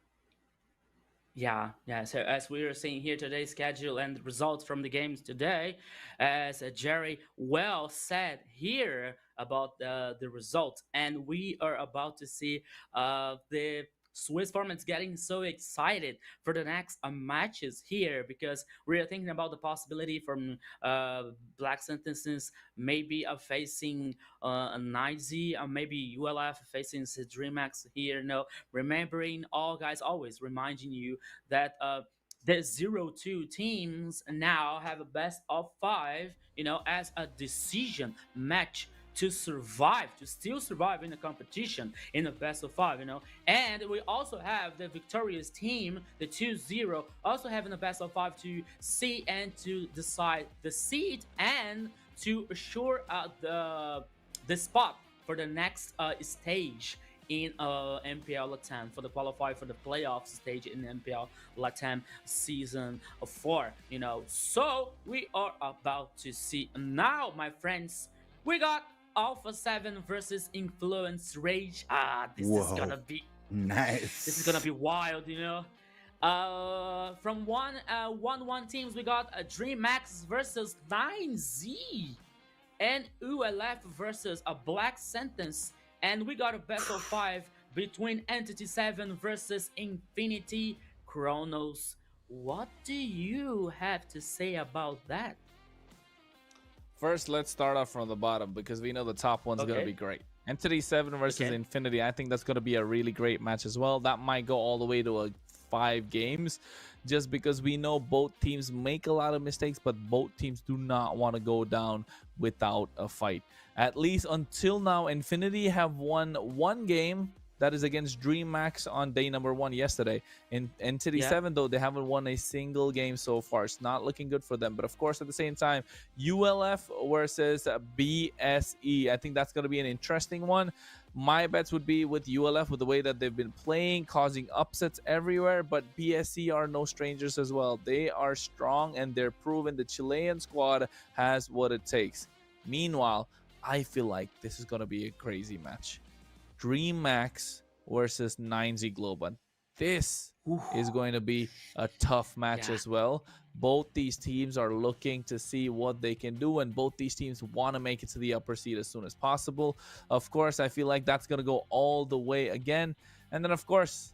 Yeah. So as we were seeing here today's schedule and the results from the games today, as Jerry well said here about the results, and we are about to see the Swiss format's getting so excited for the next matches here because we're thinking about the possibility from Black Sentences maybe facing a 9Z, or maybe ULF facing DreamHack here. No, remembering all guys, always reminding you that the 0-2 teams now have a best of 5, as a decision match to survive, to still survive in the competition in the best of 5, And we also have the victorious team, the 2-0, also having the best of 5 to see and to decide the seed and to assure the spot for the next stage in MPL LATAM for the qualify for the playoff stage in MPL LATAM season 4. So we are about to see now, my friends. We got Alpha 7 versus Influence Rage. This is Whoa. gonna be Nice. this is gonna be wild. From 1-1 teams, we got a DreamHack versus 9Z and ULF versus a Black Sentence, and we got a best of 5 between Entity 7 versus Infinity Chronos. What do you have to say about that? First, let's start off from the bottom because we know the top one's going to Okay. be great. Entity 7 versus Okay. Infinity. I think that's going to be a really great match as well. That might go all the way to a 5 games just because we know both teams make a lot of mistakes, but both teams do not want to go down without a fight. At least until now, Infinity have won 1 game. That is against DreamHack on day number 1 yesterday. In Entity Yeah. 7, though, they haven't won a single game so far. It's not looking good for them. But of course, at the same time, ULF versus BSE. I think that's going to be an interesting one. My bets would be with ULF with the way that they've been playing, causing upsets everywhere. But BSE are no strangers as well. They are strong and they're proven the Chilean squad has what it takes. Meanwhile, I feel like this is going to be a crazy match. DreamHack versus 9Z Global. This is going to be a tough match as well. Both these teams are looking to see what they can do, and both these teams want to make it to the upper seed as soon as possible. Of course, I feel like that's going to go all the way again. And then, of course,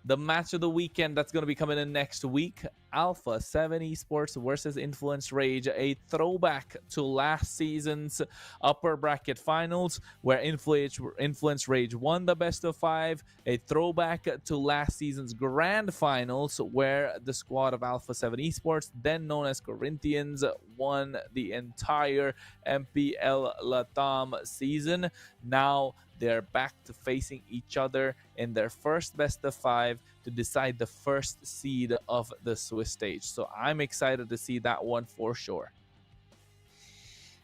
the match of the weekend that's going to be coming in next week, Alpha 7 Esports versus Influence Rage, a throwback to last season's upper bracket finals where Influence Rage won the best of 5, a throwback to last season's grand finals where the squad of Alpha 7 Esports, then known as Corinthians, won the entire MPL LATAM season. Now they're back to facing each other in their first best of 5 to decide the first seed of the Swiss stage. So I'm excited to see that one for sure.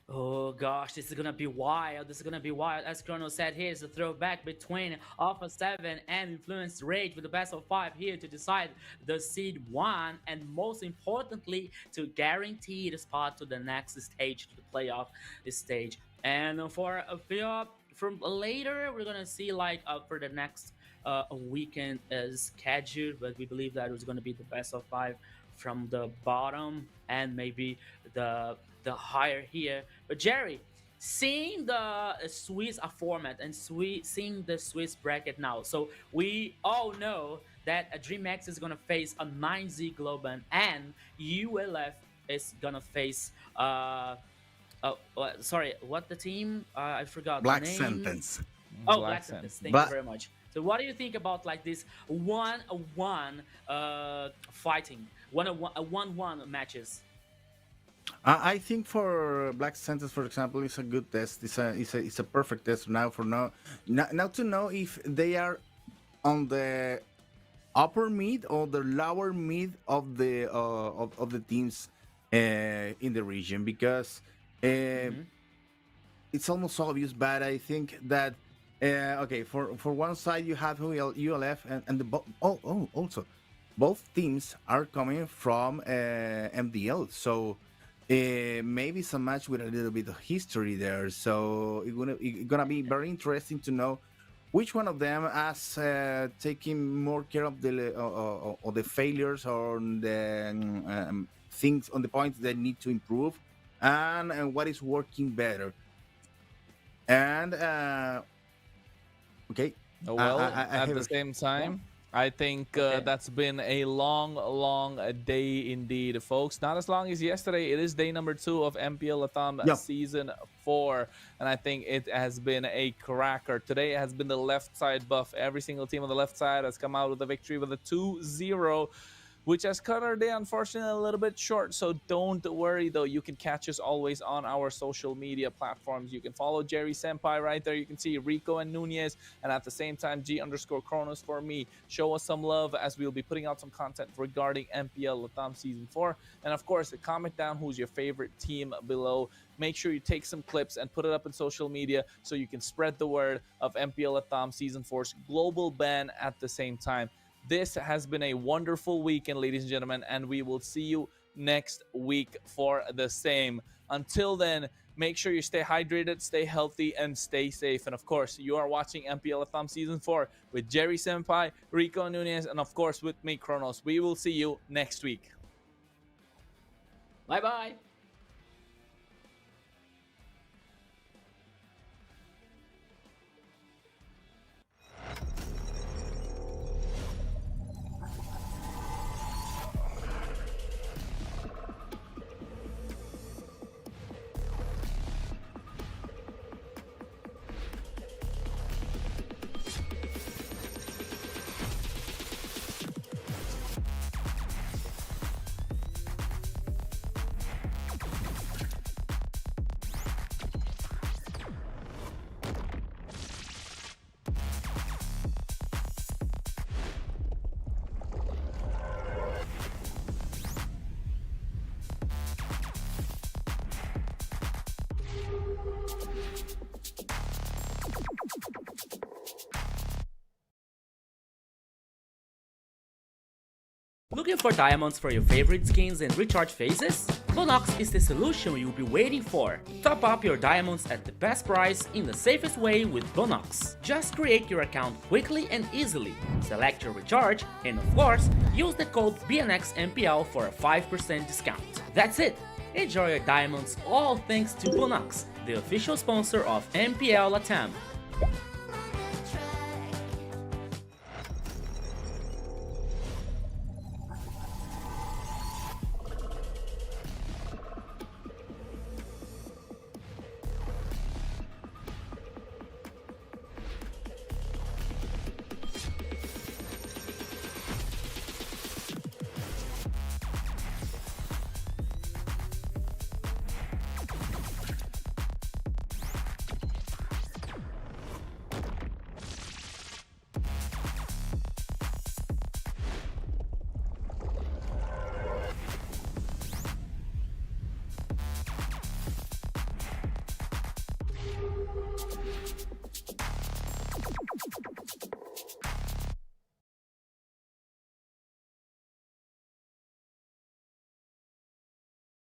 Oh gosh, this is gonna be wild. This is gonna be wild. As Chrono said, here's a throwback between Alpha 7 and Influence Rage with the best of 5 here to decide the seed 1 and most importantly to guarantee the spot to the next stage, to the playoff stage. And for a few from later, we're gonna see like for the next weekend is scheduled, but we believe that it was gonna be the best of 5 from the bottom and maybe the higher here. But Jerry, seeing the Swiss format and seeing the Swiss bracket now, so we all know that DreamHack is gonna face a 9Z Global and ULF is gonna face sorry, what the team? I forgot Black the name. Sentence. Oh, Black Sentence. Thank But- you very much. So, what do you think about like this 1-1 fighting, 1-1 matches? I think for Black Sentence, for example, it's a good test. It's a perfect test now to know if they are on the upper mid or the lower mid of the teams in the region, because it's almost obvious. But I think that okay, for one side you have ULF and also both teams are coming from MDL, so maybe some match with a little bit of history there. So it's gonna be very interesting to know which one of them has taking more care of the failures or the things on the points that need to improve, and what is working better. And okay. Well, I at have the a- same time, I think that's been a long day indeed, folks. Not as long as yesterday. It is day number 2 of MPL LATAM Season 4. And I think it has been a cracker. Today it has been the left side buff. Every single team on the left side has come out with a victory with a 2-0. Which has cut our day, unfortunately, a little bit short. So don't worry, though. You can catch us always on our social media platforms. You can follow Jerry Senpai right there. You can see Rico and Nunez. And at the same time, G_Kronos for me. Show us some love as we'll be putting out some content regarding MPL LATAM Season 4. And, of course, comment down who's your favorite team below. Make sure you take some clips and put it up in social media so you can spread the word of MPL LATAM Season 4's global ban at the same time. This has been a wonderful weekend, ladies and gentlemen, and we will see you next week for the same. Until then, make sure you stay hydrated, stay healthy, and stay safe. And of course, you are watching MPL LATAM Season 4 with Jerry Senpai, Rico Nunez, and of course with me, Kronos. We will see you next week. Bye-bye. Looking for diamonds for your favorite skins and recharge phases? Bonox is the solution you'll be waiting for. Top up your diamonds at the best price in the safest way with Bonox. Just create your account quickly and easily, select your recharge, and of course, use the code BNXMPL for a 5% discount. That's it! Enjoy your diamonds all thanks to Bonox, the official sponsor of MPL LATAM.